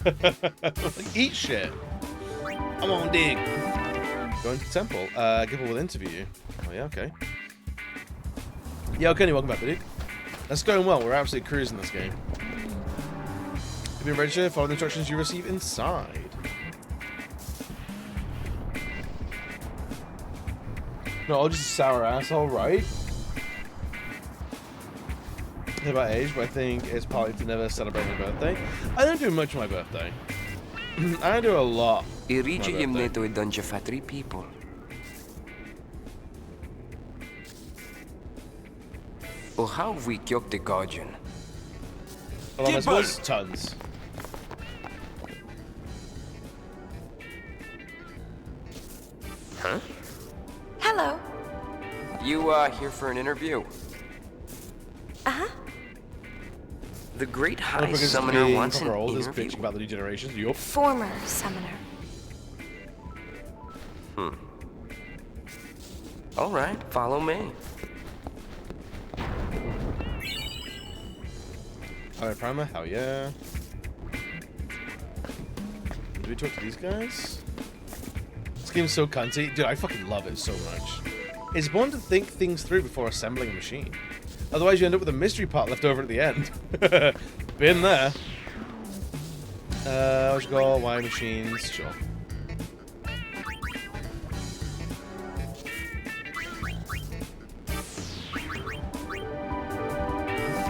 Like, eat shit. Come on, dig. Going to the temple. Give her an interview. Oh, yeah, okay. Yeah, Kenny, welcome back, buddy. That's going well. We're absolutely cruising this game. You've been registered. Follow the instructions you receive inside. No, I'll just a sour asshole, right? About age, but I think it's partly to never celebrate my birthday. I don't do much for my birthday. I don't do a lot. Irigi meto e donja fa 3 people. O how we kyok the guardian. Well, I suppose tons. Huh? Hello. You, here for an interview? Uh-huh. The Great High Summoner wants an interview? Bitch about the new generations. Yup. Former summoner. Alright, follow me. Alright, Primer, hell yeah. Do we talk to these guys? This game's so cunty. Dude, I fucking love it so much. It's important to think things through before assembling a machine. Otherwise, you end up with a mystery part left over at the end. Been there. Let's go. Why machines? Sure.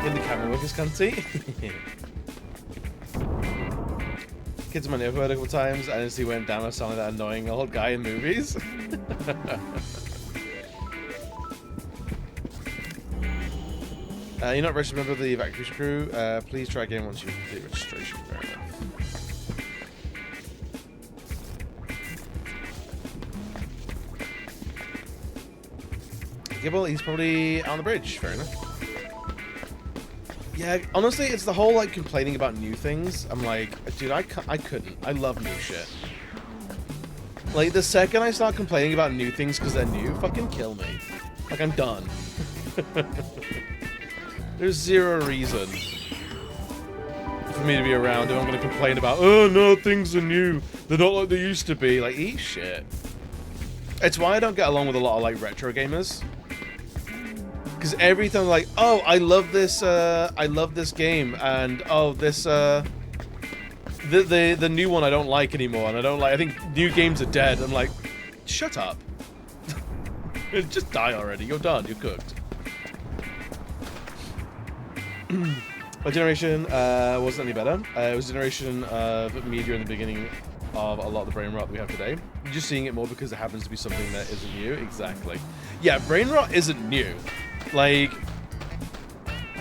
In the camera work is cunty. Kids in my neighborhood a couple times. I honestly went down with sounding that annoying old guy in movies. You're not registered member of the evacuation crew. Please try again once you complete registration. Fair enough. Okay, well, he's probably on the bridge. Fair enough. Yeah, honestly, it's the whole, like, complaining about new things. I'm like, dude, I couldn't. I love new shit. Like, the second I start complaining about new things because they're new, fucking kill me. Like, I'm done. There's zero reason for me to be around if I'm going to complain about, oh, no, things are new. They're not like they used to be. Like, eat shit. It's why I don't get along with a lot of, like, retro gamers. Because every time, like, oh, I love this game, and oh, this, the new one I don't like anymore, and I think new games are dead. I'm like, shut up. Just die already. You're done. You're cooked. My generation wasn't any better. It was a generation of media in the beginning of a lot of the brain rot we have today. You're just seeing it more because it happens to be something that isn't new. Exactly. Yeah, brain rot isn't new. Like,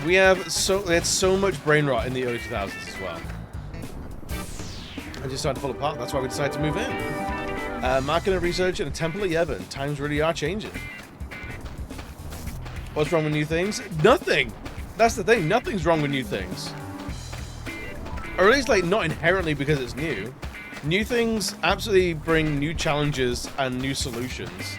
we had so much brain rot in the early 2000s as well. And just started to fall apart. That's why we decided to move in. Marketing and research in a temple at Yevon. Times really are changing. What's wrong with new things? Nothing! That's the thing. Nothing's wrong with new things. Or at least, like, not inherently because it's new. New things absolutely bring new challenges and new solutions.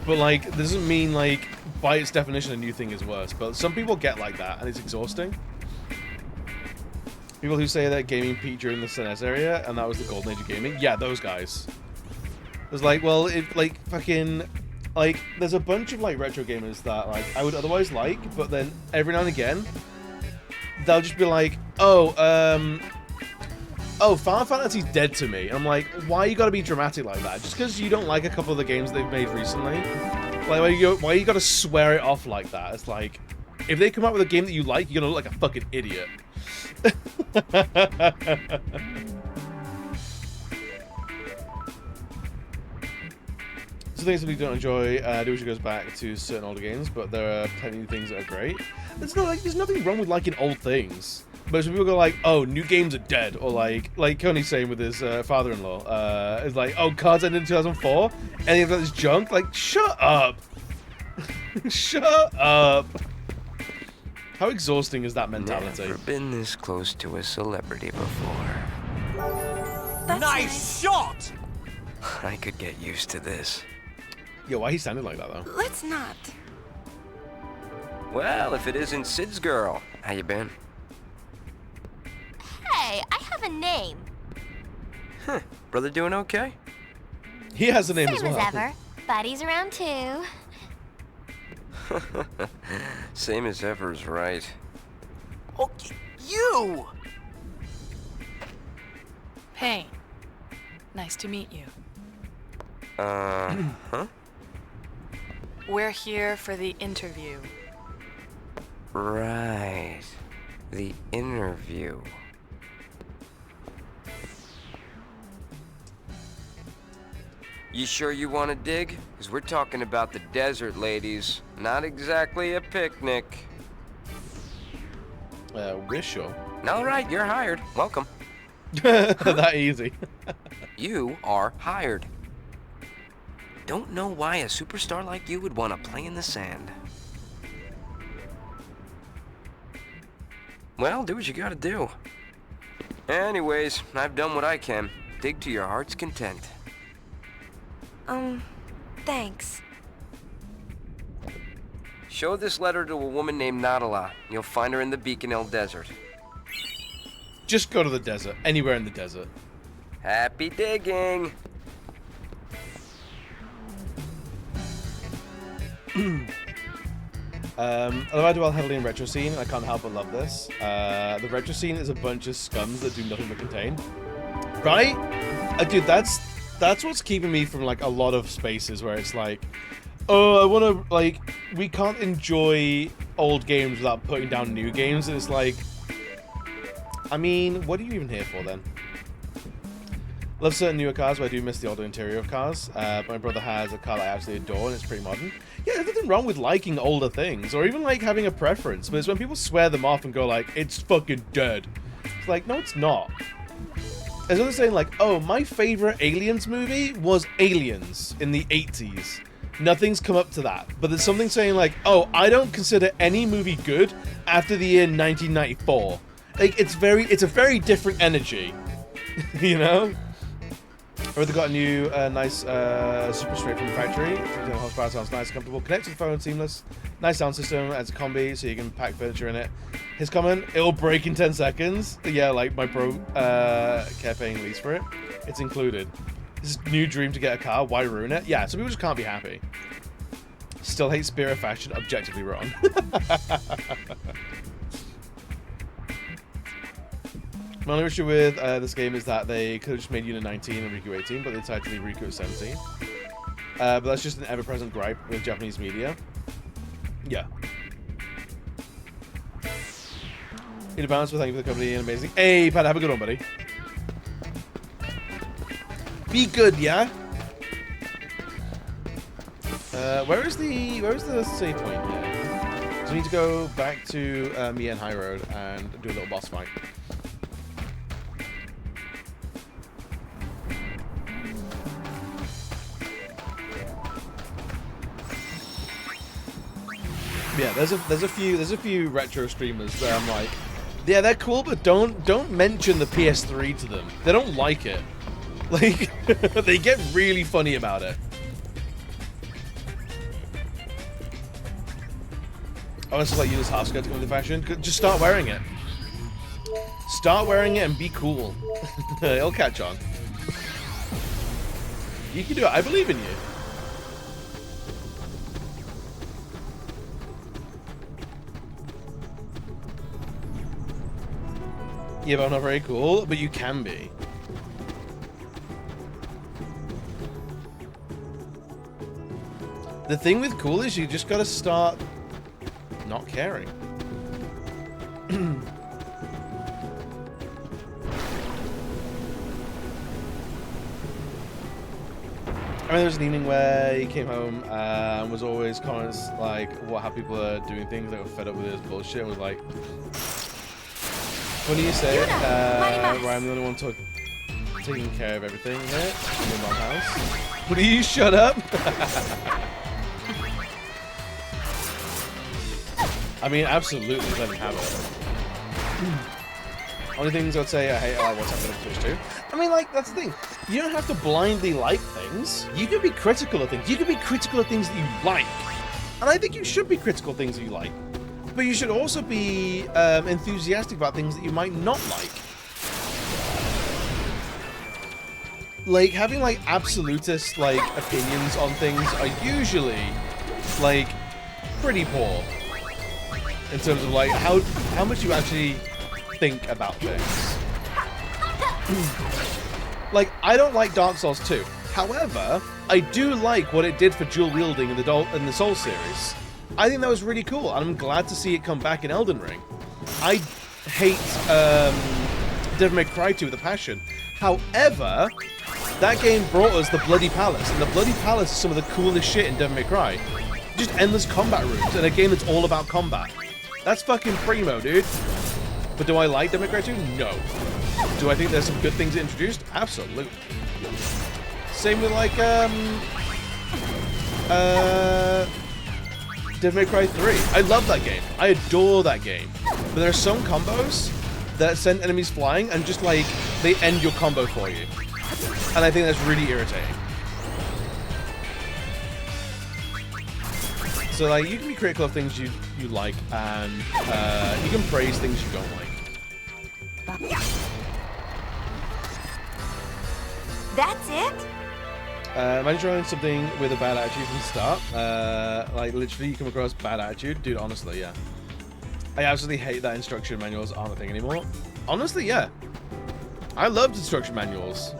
But, like, it doesn't mean, like, by its definition, a new thing is worse. But some people get like that, and it's exhausting. People who say that gaming peaked during the SNES area, and that was the golden age of gaming. Yeah, those guys. It's like, well, it, like, fucking... Like, there's a bunch of, like, retro gamers that, like, I would otherwise like, but then every now and again, they'll just be like, oh, Final Fantasy's dead to me. And I'm like, why you gotta be dramatic like that? Just because you don't like a couple of the games they've made recently? Like, why you gotta swear it off like that? It's like, if they come out with a game that you like, you're gonna look like a fucking idiot. Things that we don't enjoy, I do wish it goes back to certain older games, but there are plenty of things that are great. There's nothing wrong with liking old things. But when people go like, oh, new games are dead, or like Coney's saying with his father-in-law, it's like, oh, cards ended in 2004, and he has this junk, like, shut up! Shut up! How exhausting is that mentality? Never been this close to a celebrity before. Nice shot! I could get used to this. Yo, why he sounded like that though? Let's not. Well, if it isn't Sid's girl, how you been? Hey, I have a name. Huh. Brother doing okay? He has a name Same as well. as ever. Buddy's around too. Same as ever is right. Oh, you! Payne. Nice to meet you. Huh? We're here for the interview. Right. The interview. You sure you want to dig? Because we're talking about the desert, ladies. Not exactly a picnic. We're sure. All right, you're hired. Welcome. That easy. You are hired. Don't know why a superstar like you would want to play in the sand. Well, do what you gotta do. Anyways, I've done what I can. Dig to your heart's content. Thanks. Show this letter to a woman named Nadala. You'll find her in the Beacon Hill Desert. Just go to the desert. Anywhere in the desert. Happy digging! I love I dwell heavily in retro scene. I can't help but love this. The retro scene is a bunch of scums that do nothing but contain. Right? Dude, that's what's keeping me from like a lot of spaces where it's like, oh, I want to like, we can't enjoy old games without putting down new games. And it's like, I mean, what are you even here for then? Love certain newer cars, but I do miss the older interior of cars. My brother has a car that I absolutely adore, and it's pretty modern. Yeah, there's nothing wrong with liking older things, or even like having a preference, but it's when people swear them off and go like, it's fucking dead. It's like, no, it's not. As well as saying like, oh, my favorite Aliens movie was Aliens in the 80s. Nothing's come up to that. But there's something saying like, oh, I don't consider any movie good after the year 1994. Like, it's a very different energy. You know? Or they got a new, nice, super straight from the factory. Horsepower sounds nice, comfortable. Connects to the phone, seamless. Nice sound system, adds a combi, so you can pack furniture in it. His comment, it'll break in 10 seconds. Yeah, like my bro, kept paying lease for it. It's included. This is new dream to get a car, why ruin it? Yeah, some people just can't be happy. Still hate Spirit fashion, objectively wrong. My only issue with this game is that they could have just made Unit 19 and Riku 18, but they decided to leave Riku at 17. But that's just an ever-present gripe with Japanese media. Yeah. In advance, well, thank you for the company and amazing. Hey, Pat, have a good one, buddy. Be good, yeah? Where is the save point here? So we need to go back to Mien High Road and do a little boss fight. Yeah, there's a few retro streamers that I'm like, yeah, they're cool, but don't mention the PS3 to them. They don't like it. Like, they get really funny about it. I want to like use half skirt to come into fashion. Just start wearing it. Start wearing it and be cool. It'll catch on. You can do it. I believe in you. Yeah, but I'm not very cool, but you can be. The thing with cool is you just gotta start not caring. I mean, there was an evening where he came home and was always comments like how people are doing things that were fed up with his bullshit and was like, what do you say? Where I'm the only one taking care of everything here in my house. Will you shut up? I mean, absolutely, let him have it. Only things I'd say I hate are like what's happening with Twitch 2. I mean, like, that's the thing. You don't have to blindly like things. You can be critical of things. You can be critical of things that you like. And I think you should be critical of things that you like. But you should also be enthusiastic about things that you might not like. Like, having, like, absolutist, like, opinions on things are usually, like, pretty poor. In terms of, like, how much you actually think about things. Like, I don't like Dark Souls 2. However, I do like what it did for dual wielding in the Souls series. I think that was really cool, and I'm glad to see it come back in Elden Ring. I hate Devil May Cry 2 with a passion. However, that game brought us the Bloody Palace, and the Bloody Palace is some of the coolest shit in Devil May Cry. Just endless combat rooms in a game that's all about combat. That's fucking primo, dude. But do I like Devil May Cry 2? No. Do I think there's some good things it introduced? Absolutely. Same with, like, Devil May Cry 3. I love that game. I adore that game. But there are some combos that send enemies flying and just, like, they end your combo for you. And I think that's really irritating. So, like, you can be critical of things you like, and you can praise things you don't like. That's it? Imagine trying something with a bad attitude from the start. Like, literally, you come across bad attitude. Dude, honestly, yeah. I absolutely hate that instruction manuals aren't a thing anymore. Honestly, yeah. I loved instruction manuals.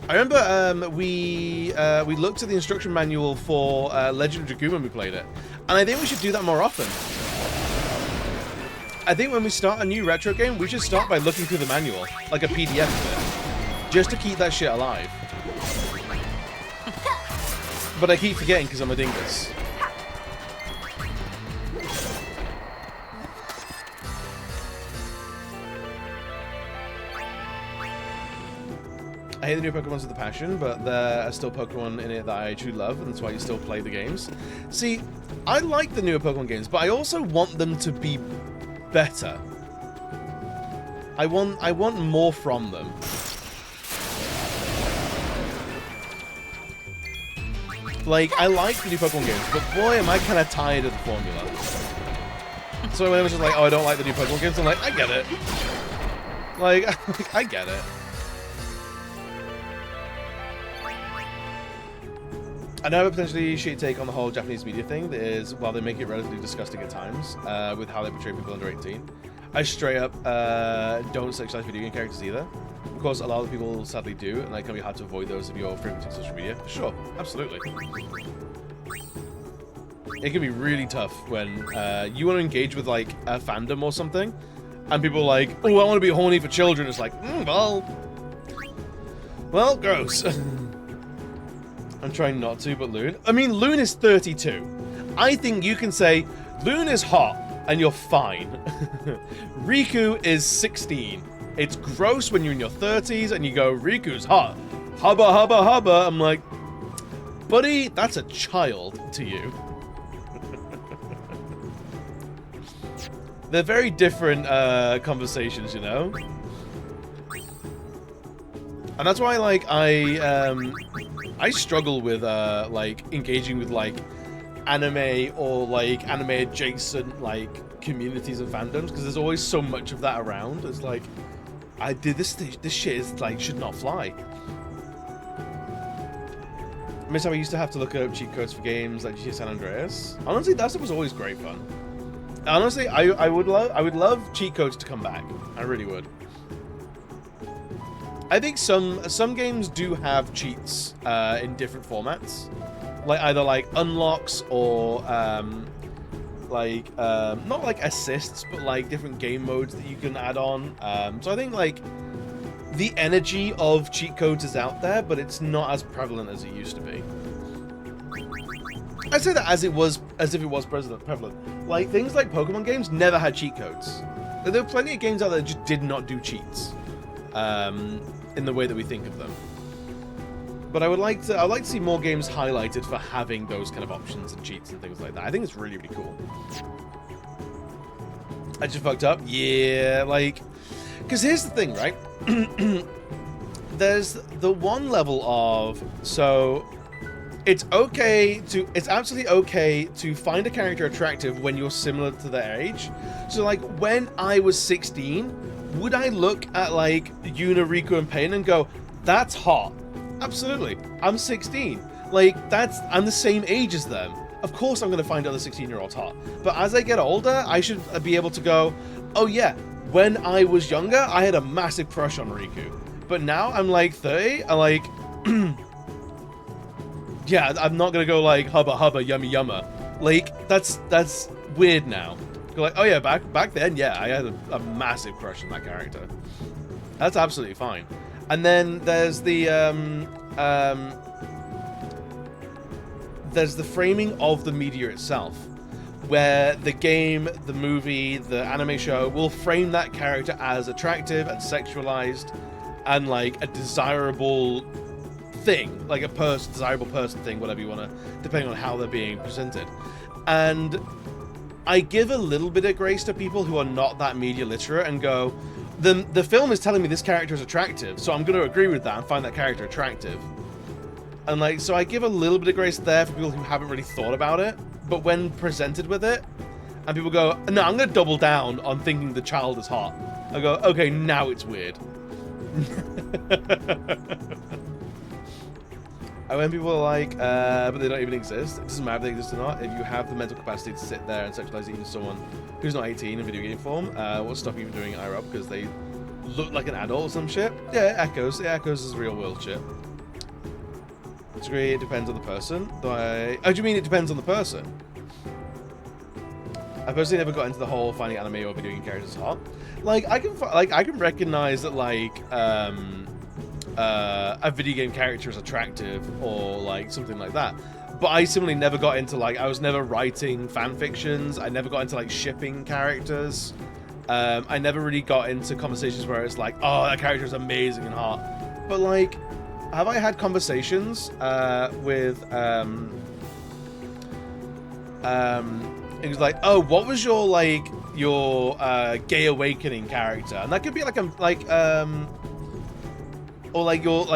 I remember we looked at the instruction manual for Legend of Dragoon when we played it. And I think we should do that more often. I think when we start a new retro game, we should start by looking through the manual, like a PDF of it, just to keep that shit alive. But I keep forgetting because I'm a dingus. I hate the new Pokemons with a passion, but there are still Pokemon in it that I actually love, and that's why you still play the games. See, I like the newer Pokemon games, but I also want them to be better. I want more from them. Like, I like the new Pokemon games, but boy, am I kind of tired of the formula. So when I was just like, oh, I don't like the new Pokemon games, I'm like, I get it. Like, I get it. I know a potentially shitty take on the whole Japanese media thing that is, while they make it relatively disgusting at times, with how they portray people under 18, I straight up don't sexualize video game characters either. Of course, a lot of people sadly do, and it can be hard to avoid those if you're frequenting social media. Sure, absolutely. It can be really tough when you want to engage with, like, a fandom or something, and people are like, oh, I want to be horny for children. It's like, well, gross. I'm trying not to, but Loon. I mean, Loon is 32. I think you can say, Loon is hot, and you're fine. Riku is 16. It's gross when you're in your 30s, and you go, Riku's hot. Hubba, hubba, hubba. I'm like, buddy, that's a child to you. They're very different conversations, you know? And that's why, like, I struggle with, like, engaging with, like, anime or, like, anime adjacent, like, communities and fandoms, because there's always so much of that around. It's like, I did this shit is, like, should not fly. I miss how I used to have to look up cheat codes for games like GTA San Andreas. Honestly, that stuff was always great fun. Honestly, I would love cheat codes to come back. I really would. I think some games do have cheats in different formats, like either like unlocks or not like assists, but like different game modes that you can add on. So I think like the energy of cheat codes is out there, but it's not as prevalent as it used to be. I say that as if it was prevalent. Like things like Pokemon games never had cheat codes. There were plenty of games out there that just did not do cheats. In the way that we think of them. But I'd like to see more games highlighted for having those kind of options and cheats and things like that. I think it's really, really cool. I just fucked up. Yeah, like, because here's the thing, right? There's the one level of, so it's absolutely okay to find a character attractive when you're similar to their age. So like when I was 16, would I look at like Yuna, Riku, and Pain and go, that's hot? Absolutely. I'm 16. Like I'm the same age as them. Of course I'm going to find other 16-year-olds hot. But as I get older, I should be able to go, oh yeah, when I was younger, I had a massive crush on Riku. But now I'm like 30, I'm like, yeah, I'm not going to go like, hubba hubba, yummy yumma. Like, that's weird now. Go like, oh yeah, back then, yeah, I had a massive crush on that character. That's absolutely fine. And then there's the framing of the media itself, where the game, the movie, the anime show will frame that character as attractive and sexualized and like a desirable thing, like a desirable person thing, whatever you want to, depending on how they're being presented. And I give a little bit of grace to people who are not that media literate and go, the film is telling me this character is attractive, so I'm going to agree with that and find that character attractive. And like, so I give a little bit of grace there for people who haven't really thought about it, but when presented with it, and people go, no, I'm going to double down on thinking the child is hot. I go, okay, now it's weird. And when people are like, but they don't even exist, it doesn't matter if they exist or not. If you have the mental capacity to sit there and sexualize even someone who's not 18 in video game form, what's stopping you from doing it IRL because they look like an adult or some shit? Yeah, it echoes. It echoes as real world shit. Disagree, it depends on the person. Oh, do you mean it depends on the person? I personally never got into the whole finding anime or video game characters hot. Like, I can recognize that, like, a video game character is attractive or like something like that, but I similarly never got into like, I was never writing fan fictions. I never got into like shipping characters. I never really got into conversations where it's like, oh, that character is amazing and hot. But like, have I had conversations with it was like, oh, what was your like your gay awakening character? And that could be like or like your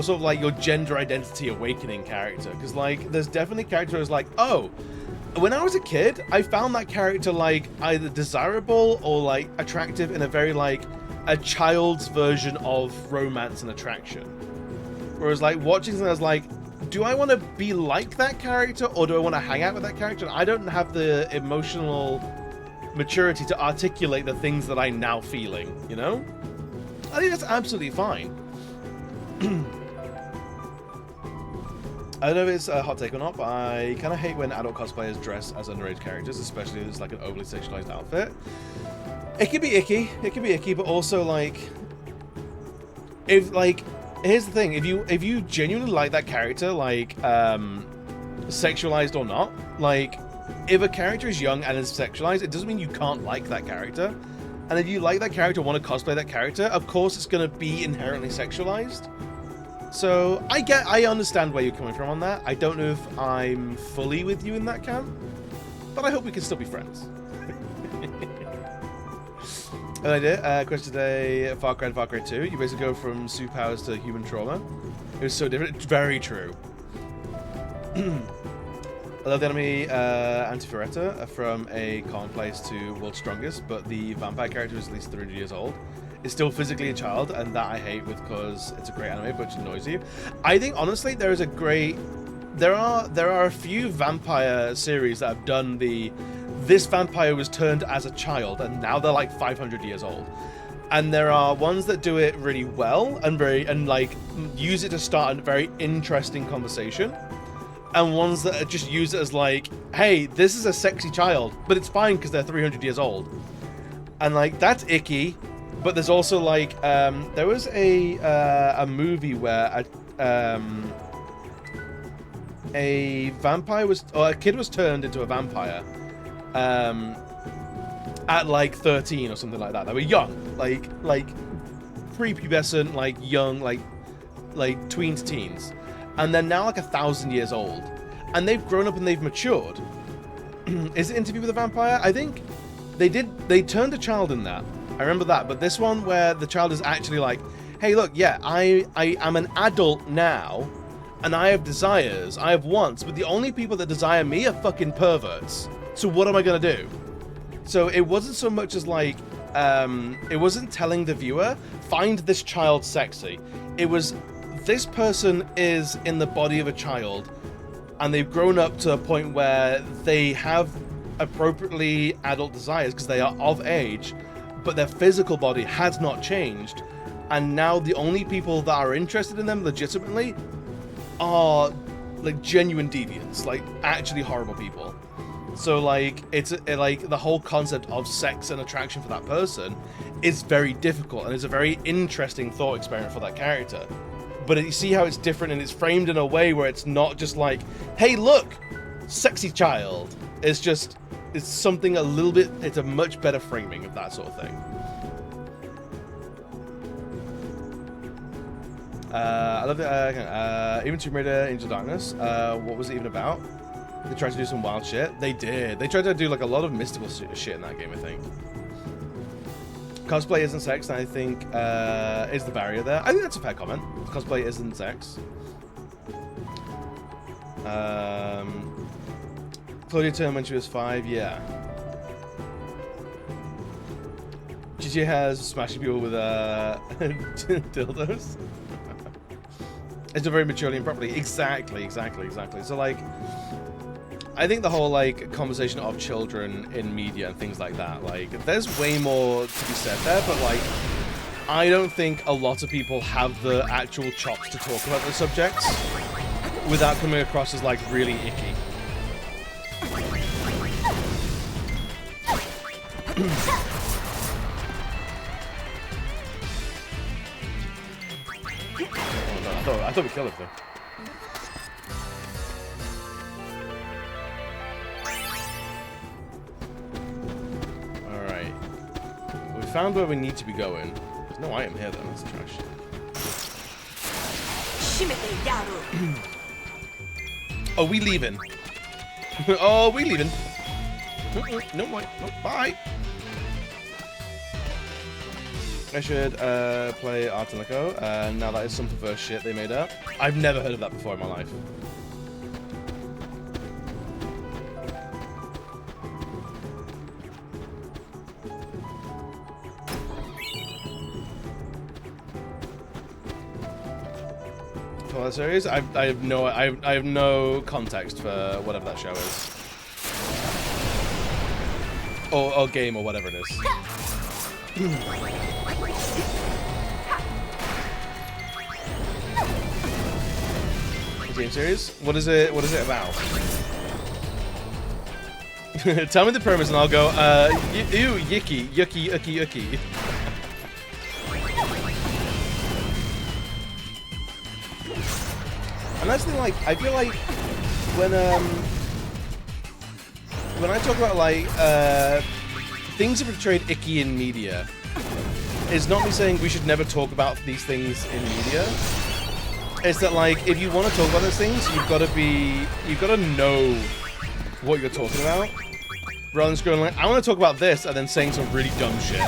sort of like your gender identity awakening character, because like there's definitely characters like, oh, when I was a kid, I found that character like either desirable or like attractive in a very like a child's version of romance and attraction. Whereas like watching something, I was like, do I want to be like that character or do I want to hang out with that character? I don't have the emotional maturity to articulate the things that I'm now feeling, you know? I think that's absolutely fine. I don't know if it's a hot take or not, but I kind of hate when adult cosplayers dress as underage characters, especially if it's like an overly sexualized outfit. It can be icky. It can be icky, but also like, if like, here's the thing: if you genuinely like that character, like sexualized or not, like if a character is young and is sexualized, it doesn't mean you can't like that character. And if you like that character, want to cosplay that character, of course it's going to be inherently sexualized. So I understand where you're coming from on that. I don't know if I'm fully with you in that camp, but I hope we can still be friends. An idea. Question today: Far Cry and Far Cry 2. You basically go from superpowers to human trauma. It was so different. It's very true. I love the enemy Antifaretta from a commonplace to World's Strongest, but the vampire character is at least 300 years old. It's still physically a child, and that I hate because it's a great anime, but it annoys you. I think honestly, there is a great. There are a few vampire series that have done this vampire was turned as a child, and now they're like 500 years old. And there are ones that do it really well and like use it to start a very interesting conversation. And ones that just use it as like, hey, this is a sexy child, but it's fine because they're 300 years old. And like, that's icky. But there's also like, there was a movie where a vampire or a kid was turned into a vampire at like 13 or something like that. They were young, like prepubescent, like young, like tween to teens. And they're now like 1,000 years old. And they've grown up and they've matured. Is it Interview with a Vampire? I think They turned a child in that. I remember that. But this one where the child is actually like, hey, look, yeah, I am an adult now, and I have desires, I have wants, but the only people that desire me are fucking perverts. So what am I gonna do? So it wasn't so much as like, it wasn't telling the viewer, find this child sexy. It was, this person is in the body of a child, and they've grown up to a point where they have appropriately adult desires because they are of age, but their physical body has not changed. And now the only people that are interested in them legitimately are like genuine deviants, like actually horrible people. So like like the whole concept of sex and attraction for that person is very difficult, and it's a very interesting thought experiment for that character. But you see how it's different, and it's framed in a way where it's not just like, hey look, sexy child. It's just, it's something a little bit, it's a much better framing of that sort of thing. I love it. Even Tomb Raider Into Darkness. What was it even about? They tried to do some wild shit. They did. They tried to do like a lot of mystical shit in that game, I think. Cosplay isn't sex, and I think is the barrier there. I think that's a fair comment. Cosplay isn't sex. Claudia turned when she was 5. Yeah. Gigi has smashing people with dildos. It's done very maturely and properly. Exactly. So like, I think the whole like conversation of children in media and things like that, like there's way more to be said there, but like I don't think a lot of people have the actual chops to talk about the subjects without coming across as like really icky. I thought we killed it though. Alright. We found where we need to be going. There's no item here though, that's trash. Oh, we leaving. Oh, we leaving. No more. No, bye. I should play Artelico. Now that is some perverse shit they made up. I've never heard of that before in my life. For that series, I have no context for whatever that show is, or game or whatever it is. Game series? What is it about? Tell me the premise and I'll go, ew, yucky. And that's the thing, like, I feel like when I talk about like things that are portrayed icky in media, it's not me saying we should never talk about these things in media. It's that like if you want to talk about those things, you've got to know what you're talking about, rather than just going like, I want to talk about this and then saying some really dumb shit.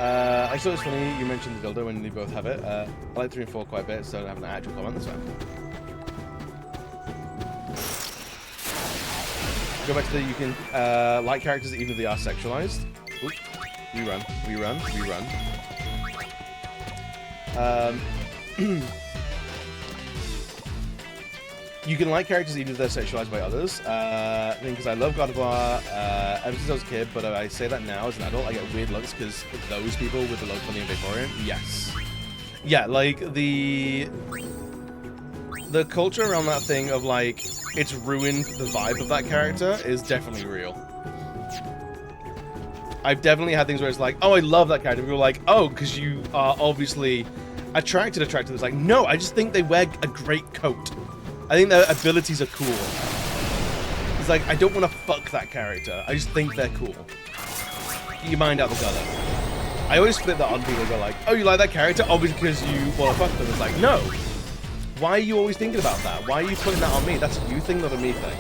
I thought it was funny you mentioned the dildo when they both have it. I like 3 and 4 quite a bit, so I don't have an actual comment this time. Go back to the, you can like characters even if they are sexualized. Oop. We run. You can like characters even if they're sexualized by others. Because I love God of War ever since I was a kid, but I say that now as an adult, I get weird looks because those people with the low funny and Victorian. Yes. Yeah, like the culture around that thing of like it's ruined the vibe of that character is definitely real. I've definitely had things where it's like, oh, I love that character. People are like, oh, because you are obviously attracted. It's like, no, I just think they wear a great coat. I think their abilities are cool. It's like, I don't want to fuck that character. I just think they're cool. Get your mind out the gutter. I always flip that on people and go like, oh, you like that character? Obviously because you want to fuck them. It's like, no. Why are you always thinking about that? Why are you putting that on me? That's a you thing, not a me thing.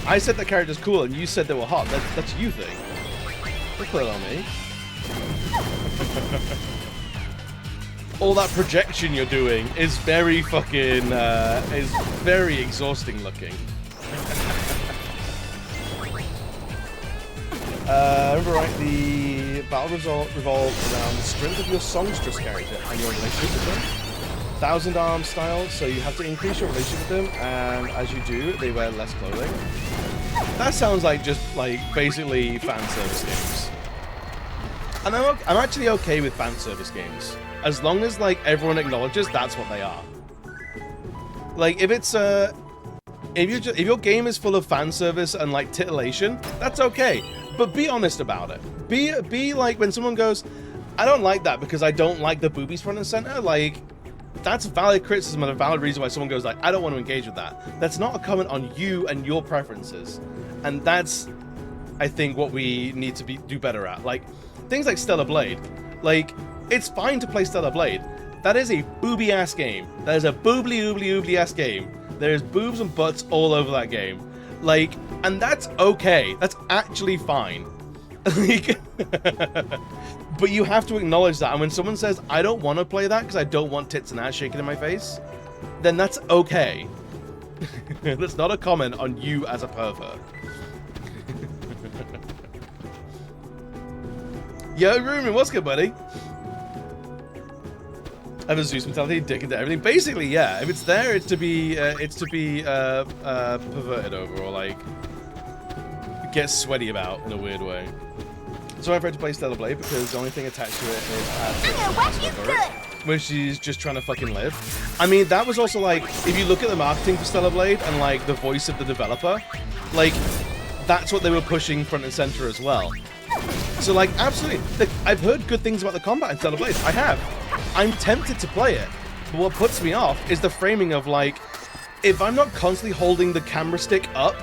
I said that character's cool and you said they were hot. That's a you thing. Don't put it on me. All that projection you're doing is very fucking, is very exhausting looking. Remember right, the battle revolved around the strength of your songstress character and your relationship with them. 1,000 arm style, so you have to increase your relationship with them, and as you do, they wear less clothing. That sounds like just, like, basically fan service games. And I'm actually okay with fan service games. As long as, like, everyone acknowledges that's what they are. Like, if it's, if your game is full of fan service and, like, titillation, that's okay. But be honest about it. Be like, when someone goes, I don't like that because I don't like the boobies front and center, like, that's valid criticism and a valid reason why someone goes like, I don't want to engage with that. That's not a comment on you and your preferences. And that's, I think, what we need to do better at. Like, things like Stellar Blade. Like, it's fine to play Stellar Blade. That is a booby-ass game. That is a boobly-oobly-oobly-ass game. There's boobs and butts all over that game. Like, and that's okay. That's actually fine. Like, but you have to acknowledge that. And when someone says, I don't want to play that because I don't want tits and ass shaking in my face, then that's okay. That's not a comment on you as a pervert. Yo, Ruben, what's good, buddy? I have a Zeus mentality, dick into everything. Basically, yeah. If it's there, it's to be perverted over or like get sweaty about in a weird way. So I'm afraid to play Stellar Blade because the only thing attached to it is where she's just trying to fucking live. I mean, that was also like, if you look at the marketing for Stellar Blade and like the voice of the developer, like that's what they were pushing front and center as well. So like, absolutely, I've heard good things about the combat in Stellar Blade. I have. I'm tempted to play it, but what puts me off is the framing of like, if I'm not constantly holding the camera stick up,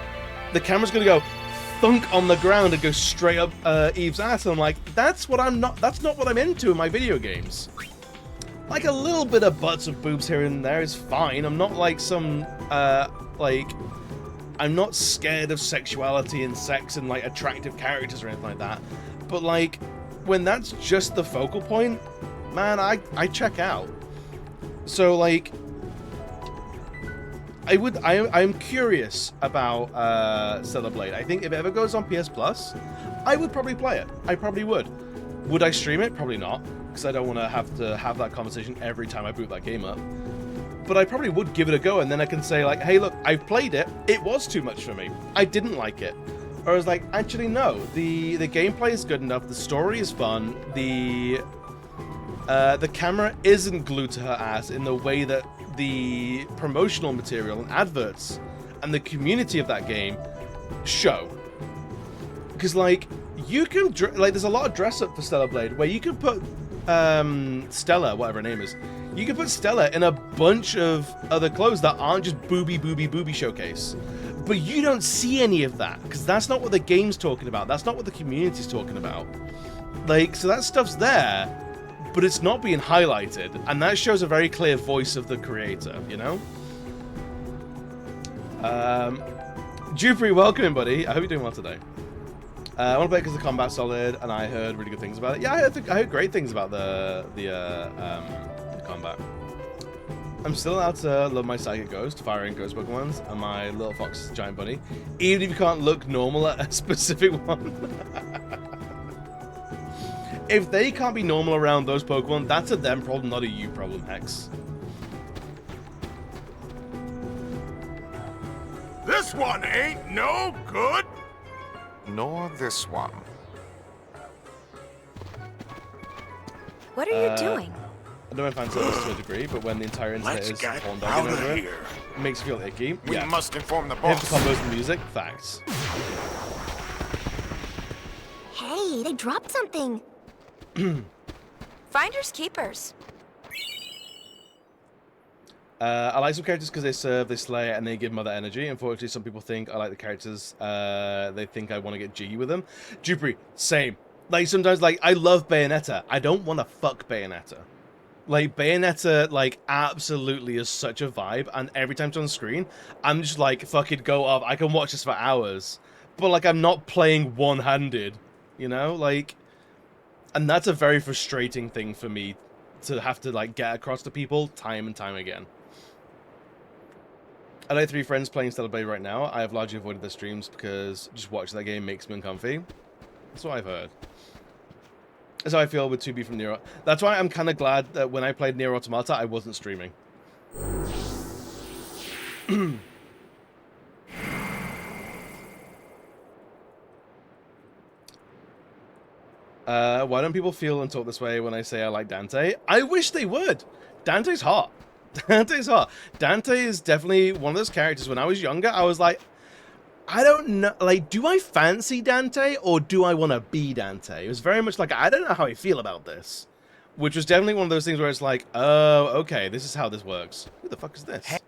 the camera's gonna go thunk on the ground and go straight up Eve's ass, and I'm like, that's not what I'm into in my video games. Like a little bit of butts of boobs here and there is fine. I'm not like some like, I'm not scared of sexuality and sex and like attractive characters or anything like that. But like, when that's just the focal point, man, I check out. So like, I'm curious about Stellar Blade. I think if it ever goes on PS Plus, I would probably play it. I probably would. Would I stream it? Probably not, because I don't want to have that conversation every time I boot that game up. But I probably would give it a go, and then I can say like, hey, look, I played it. It was too much for me. I didn't like it. Or I was like, actually, no. The gameplay is good enough. The story is fun. The camera isn't glued to her ass in the way that the promotional material and adverts and the community of that game show. Because like, you can like, there's a lot of dress up for Stellar Blade where you can put Stella, whatever her name is, you can put Stella in a bunch of other clothes that aren't just booby showcase. But you don't see any of that because that's not what the game's talking about. That's not what the community's talking about. Like, so that stuff's there, but it's not being highlighted, and that shows a very clear voice of the creator, you know? Jupri, welcome in, buddy. I hope you're doing well today. I want to play it because the combat's solid, and I heard really good things about it. Yeah, I heard great things about the combat. I'm still allowed to love my Psychic Ghost, Fire and Ghost Pokemons, and my Little Fox Giant Bunny, even if you can't look normal at a specific one. If they can't be normal around those Pokemon, that's a them problem, not a you problem, Hex. This one ain't no good. Nor this one. What are you doing? I don't find service to a degree, but when the entire internet is horn dogging over it, it makes me feel icky. We must inform the boss. Hit the combos and music, facts. Hey, they dropped something. Finders keepers. I like some characters because they serve, they slay, and they give mother energy. Unfortunately, some people think I like the characters. They think I want to get jiggy with them. Jupri, same. Like, sometimes, like, I love Bayonetta. I don't want to fuck Bayonetta. Like, Bayonetta, like, absolutely is such a vibe, and every time it's on screen, I'm just like, fucking go off. I can watch this for hours. But, like, I'm not playing one-handed, you know? Like, and that's a very frustrating thing for me to have to, like, get across to people time and time again. I like 3 friends playing Stellar Blade right now. I have largely avoided their streams because just watching that game makes me uncomfy. That's what I've heard. That's how I feel with 2B from Nier. That's why I'm kind of glad that when I played Nier Automata, I wasn't streaming. Why don't people feel and talk this way when I say I like Dante? I wish they would. Dante's hot. Dante's hot. Dante is definitely one of those characters. When I was younger, I was like, I don't know, like, do I fancy Dante or do I want to be Dante? It was very much like, I don't know how I feel about this. Which was definitely one of those things where it's like, oh, okay, this is how this works. Who the fuck is this? Of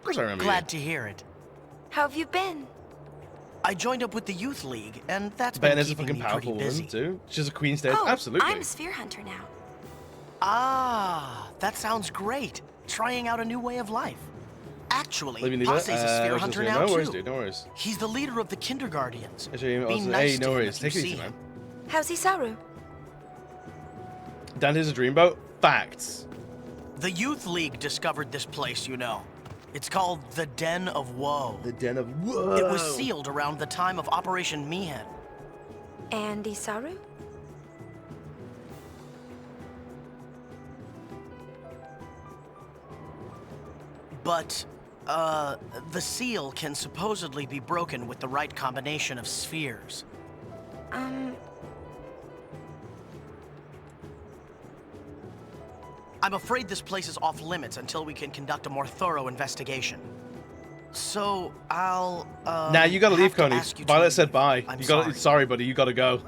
course I remember Glad to hear it. How have you been? I joined up with the Youth League, and that's Ben been is a keeping fucking me powerful pretty busy. woman, too. She's a queen stage. Oh, Absolutely. I'm a Sphere Hunter now. Ah, that sounds great. Trying out a new way of life. Actually, Let me leave Pose's it. a Sphere Hunter now, no worries, too. dude, no worries. He's the leader of the Kinderguardians. Be Hey, nice no to him worries. if you Take it see easy, him. man. How's Isaru? Dante's a dreamboat? Facts. The Youth League discovered this place, you know. It's called the Den of Woe. The Den of Woe. It was sealed around the time of Operation Mihen. And Isaru? But, the seal can supposedly be broken with the right combination of spheres. I'm afraid this place is off limits until we can conduct a more thorough investigation. So, I'll, Nah, you gotta leave, Coney. Violet said bye. I'm You gotta, sorry. sorry, buddy, you gotta go.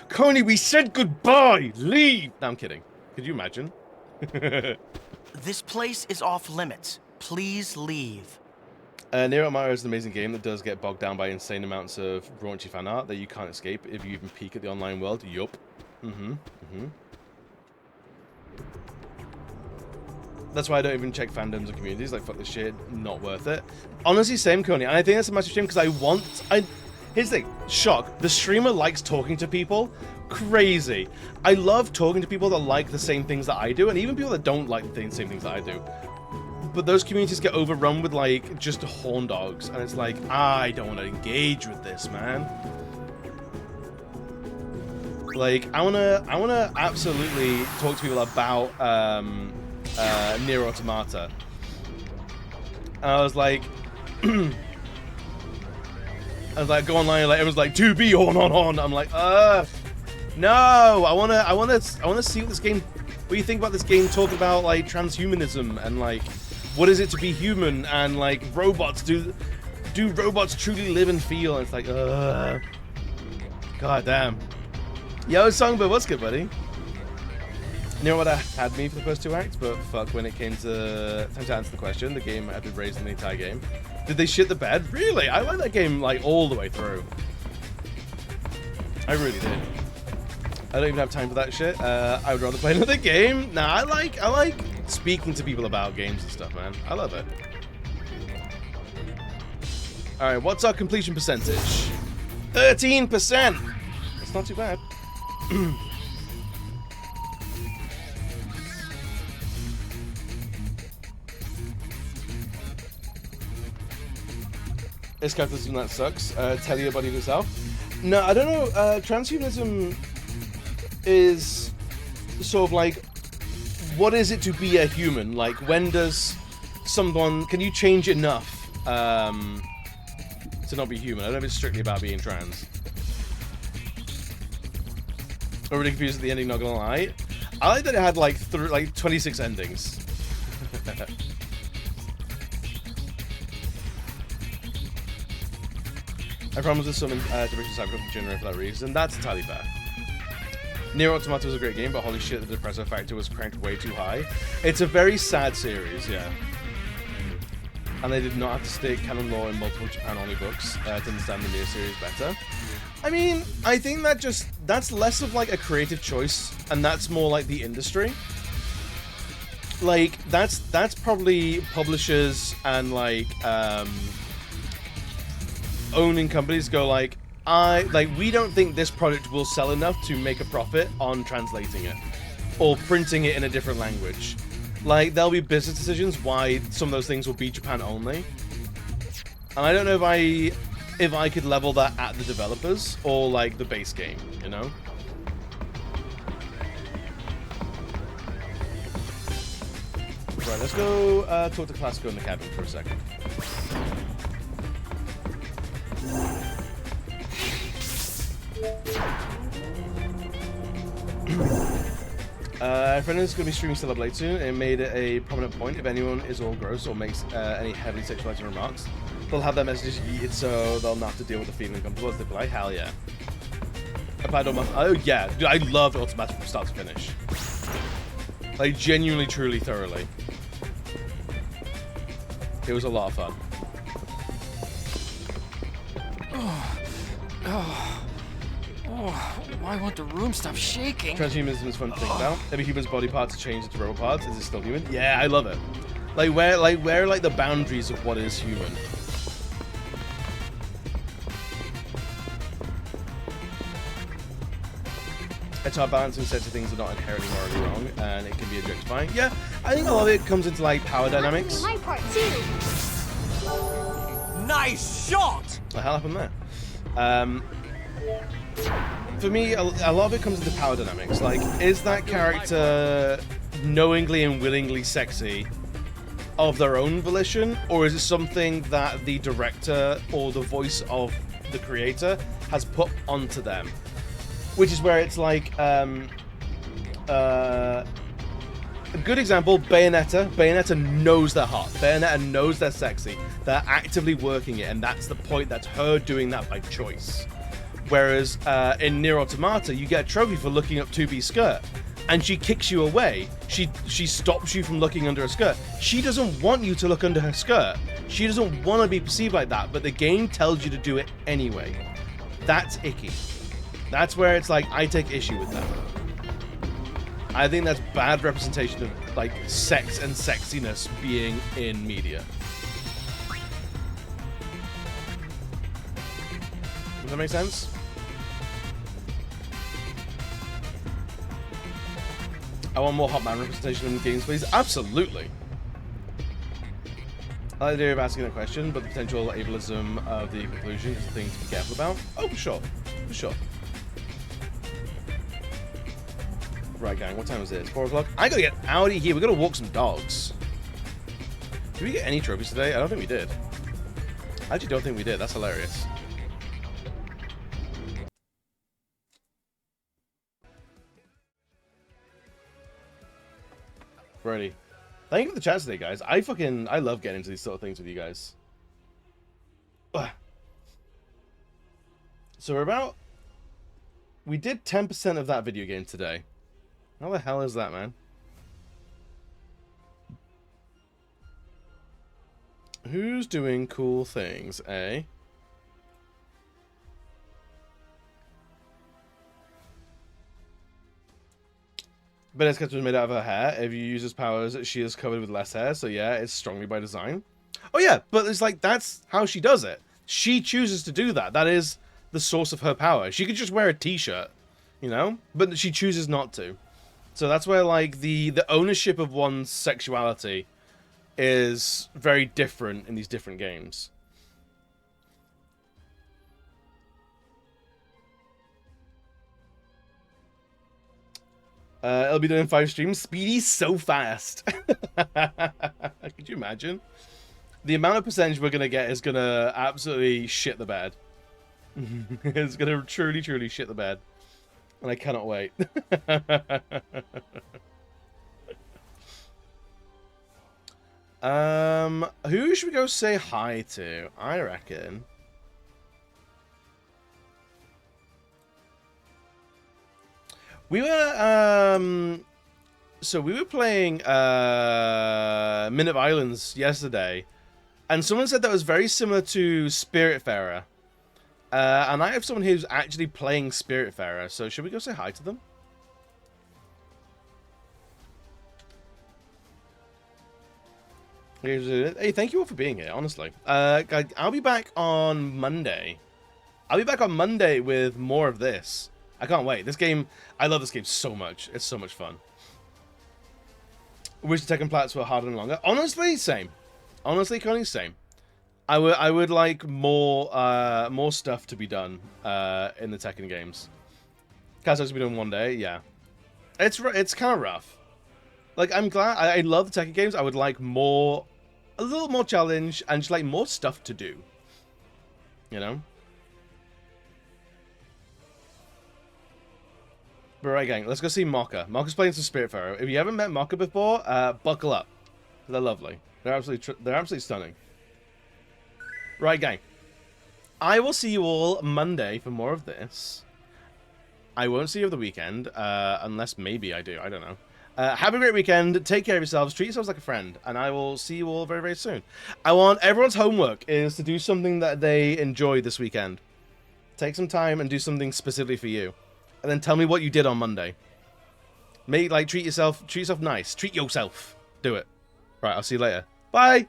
Coney, we said goodbye! Leave! No, I'm kidding. Could you imagine? This place is off limits. Please leave. Nier Automata is an amazing game that does get bogged down by insane amounts of raunchy fan art that you can't escape if you even peek at the online world. Yup. That's why I don't even check fandoms or communities. Like, fuck this shit. Not worth it. Honestly, same, Coney. And I think that's a massive shame because here's the thing. Shock. The streamer likes talking to people. Crazy. I love talking to people that like the same things that I do, and even people that don't like the same things that I do. But those communities get overrun with, like, just horn dogs, and it's like, I don't want to engage with this, man. Like, I wanna absolutely talk to people about Nier Automata. And I was like, go online, and like everyone's like, 2B on. I'm like, no, I wanna see what this game. What do you think about this game? Talking about like transhumanism and like, what is it to be human and like robots? Do robots truly live and feel? And it's like, god damn. Yo, Songbird, what's good, buddy? Nier Automata had me for the first 2 acts, but fuck, when it came to time to answer the question, the game had been raised in the entire game. Did they shit the bed? Really? I like that game like all the way through. I really did. I don't even have time for that shit. I would rather play another game. Nah, I like speaking to people about games and stuff, man. I love it. All right, what's our completion percentage? 13%. That's not too bad. This capitalism that sucks. Tell your buddy yourself. No, I don't know. Transhumanism is sort of like, what is it to be a human? Like, when does someone, can you change enough to not be human? I don't know if it's strictly about being trans. I'm really confused at the ending, not gonna lie. I like that it had like 26 endings. I promise there's some Division Cyberpunk genre for that reason. That's entirely fair. Nier Automata was a great game, but holy shit, the depressor factor was cranked way too high. It's a very sad series, yeah. and they did not have to stick canon lore in multiple Japan-only books to understand the Nier series better. I mean, I think that's less of like a creative choice, and that's more like the industry. Like, that's probably publishers and like owning companies go like, we don't think this product will sell enough to make a profit on translating it or printing it in a different language. Like, there'll be business decisions why some of those things will be Japan only. And I don't know if I could level that at the developers or like the base game, you know? Right, let's go talk to Classico in the cabin for a second. Friend is going to be streaming Stellar Blade soon, and made it a prominent point. If anyone is all gross or makes any heavily sexualizing remarks, they'll have their messages yeeted so they'll not have to deal with the feeling uncomfortable as they play. Hell yeah. Applied oh yeah, dude, I loved Automatic from start to finish. Like, genuinely, truly, thoroughly. It was a lot of fun. Why won't the room stop shaking? Transhumanism is fun to think about. Every human's body parts are changed into robot parts. Is it still human? Yeah, I love it. Where are the boundaries of what is human? It's our balancing sets of things are not inherently morally wrong, and it can be objectifying. Yeah, I think a lot of it comes into like power dynamics. My part too. Nice shot! What the hell happened there? For me, a lot of it comes into power dynamics. Like, is that character knowingly and willingly sexy of their own volition, or is it something that the director or the voice of the creator has put onto them? Which is where it's like, a good example, Bayonetta. Bayonetta knows they're hot. Bayonetta knows they're sexy. They're actively working it, and that's the point. That's her doing that by choice. Whereas in Nier Automata, you get a trophy for looking up 2B's skirt, and she kicks you away. She stops you from looking under her skirt. She doesn't want you to look under her skirt. She doesn't want to be perceived like that, but the game tells you to do it anyway. That's icky. That's where it's like, I take issue with that. I think that's bad representation of like sex and sexiness being in media. Does that make sense? I want more hot man representation in games, please. Absolutely. I like the idea of asking a question, but the potential ableism of the conclusion is a thing to be careful about. Oh, for sure. For sure. Right, gang, what time is it? It's 4 o'clock. I gotta get out of here. We gotta walk some dogs. Did we get any trophies today? I don't think we did. I actually don't think we did. That's hilarious. Ready. Thank you for the chat today, guys. I love getting into these sort of things with you guys. Ugh. So we did 10% of that video game today. How the hell is that, man? Who's doing cool things, eh? Bennett's was made out of her hair. If you use his powers, she is covered with less hair, so yeah, it's strongly by design. Oh yeah, but it's like, that's how she does it. She chooses to do that. That is the source of her power. She could just wear a t-shirt, you know? But she chooses not to. So that's where, like, the ownership of one's sexuality is very different in these different games. It'll be done in 5 streams. Speedy's so fast. Could you imagine? The amount of percentage we're going to get is going to absolutely shit the bed. It's going to truly, truly shit the bed. And I cannot wait. Who should we go say hi to? I reckon. We were, so we were playing, Minute Islands yesterday. And someone said that was very similar to Spiritfarer. And I have someone who's actually playing Spiritfarer, so should we go say hi to them? Hey, thank you all for being here, honestly. I'll be back on Monday. I'll be back on Monday with more of this. I can't wait. This game, I love this game so much. It's so much fun. Wish the Tekken plats were harder and longer. Honestly, same. Honestly, Connie, same. I would like more stuff to be done in the Tekken games. Castle's to be done one day, yeah. It's kind of rough. Like, I'm glad. I love the Tekken games. I would like more, a little more challenge and just like more stuff to do. You know. But right, gang, let's go see Mocha. Mocha's playing some Spiritfarer. If you haven't met Mocha before, buckle up. They're lovely. They're absolutely stunning. Right, gang. I will see you all Monday for more of this. I won't see you over the weekend, unless maybe I do. I don't know. Have a great weekend. Take care of yourselves. Treat yourselves like a friend. And I will see you all very, very soon. I want everyone's homework is to do something that they enjoy this weekend. Take some time and do something specifically for you. And then tell me what you did on Monday. Treat yourself nice. Treat yourself. Do it. Right, I'll see you later. Bye!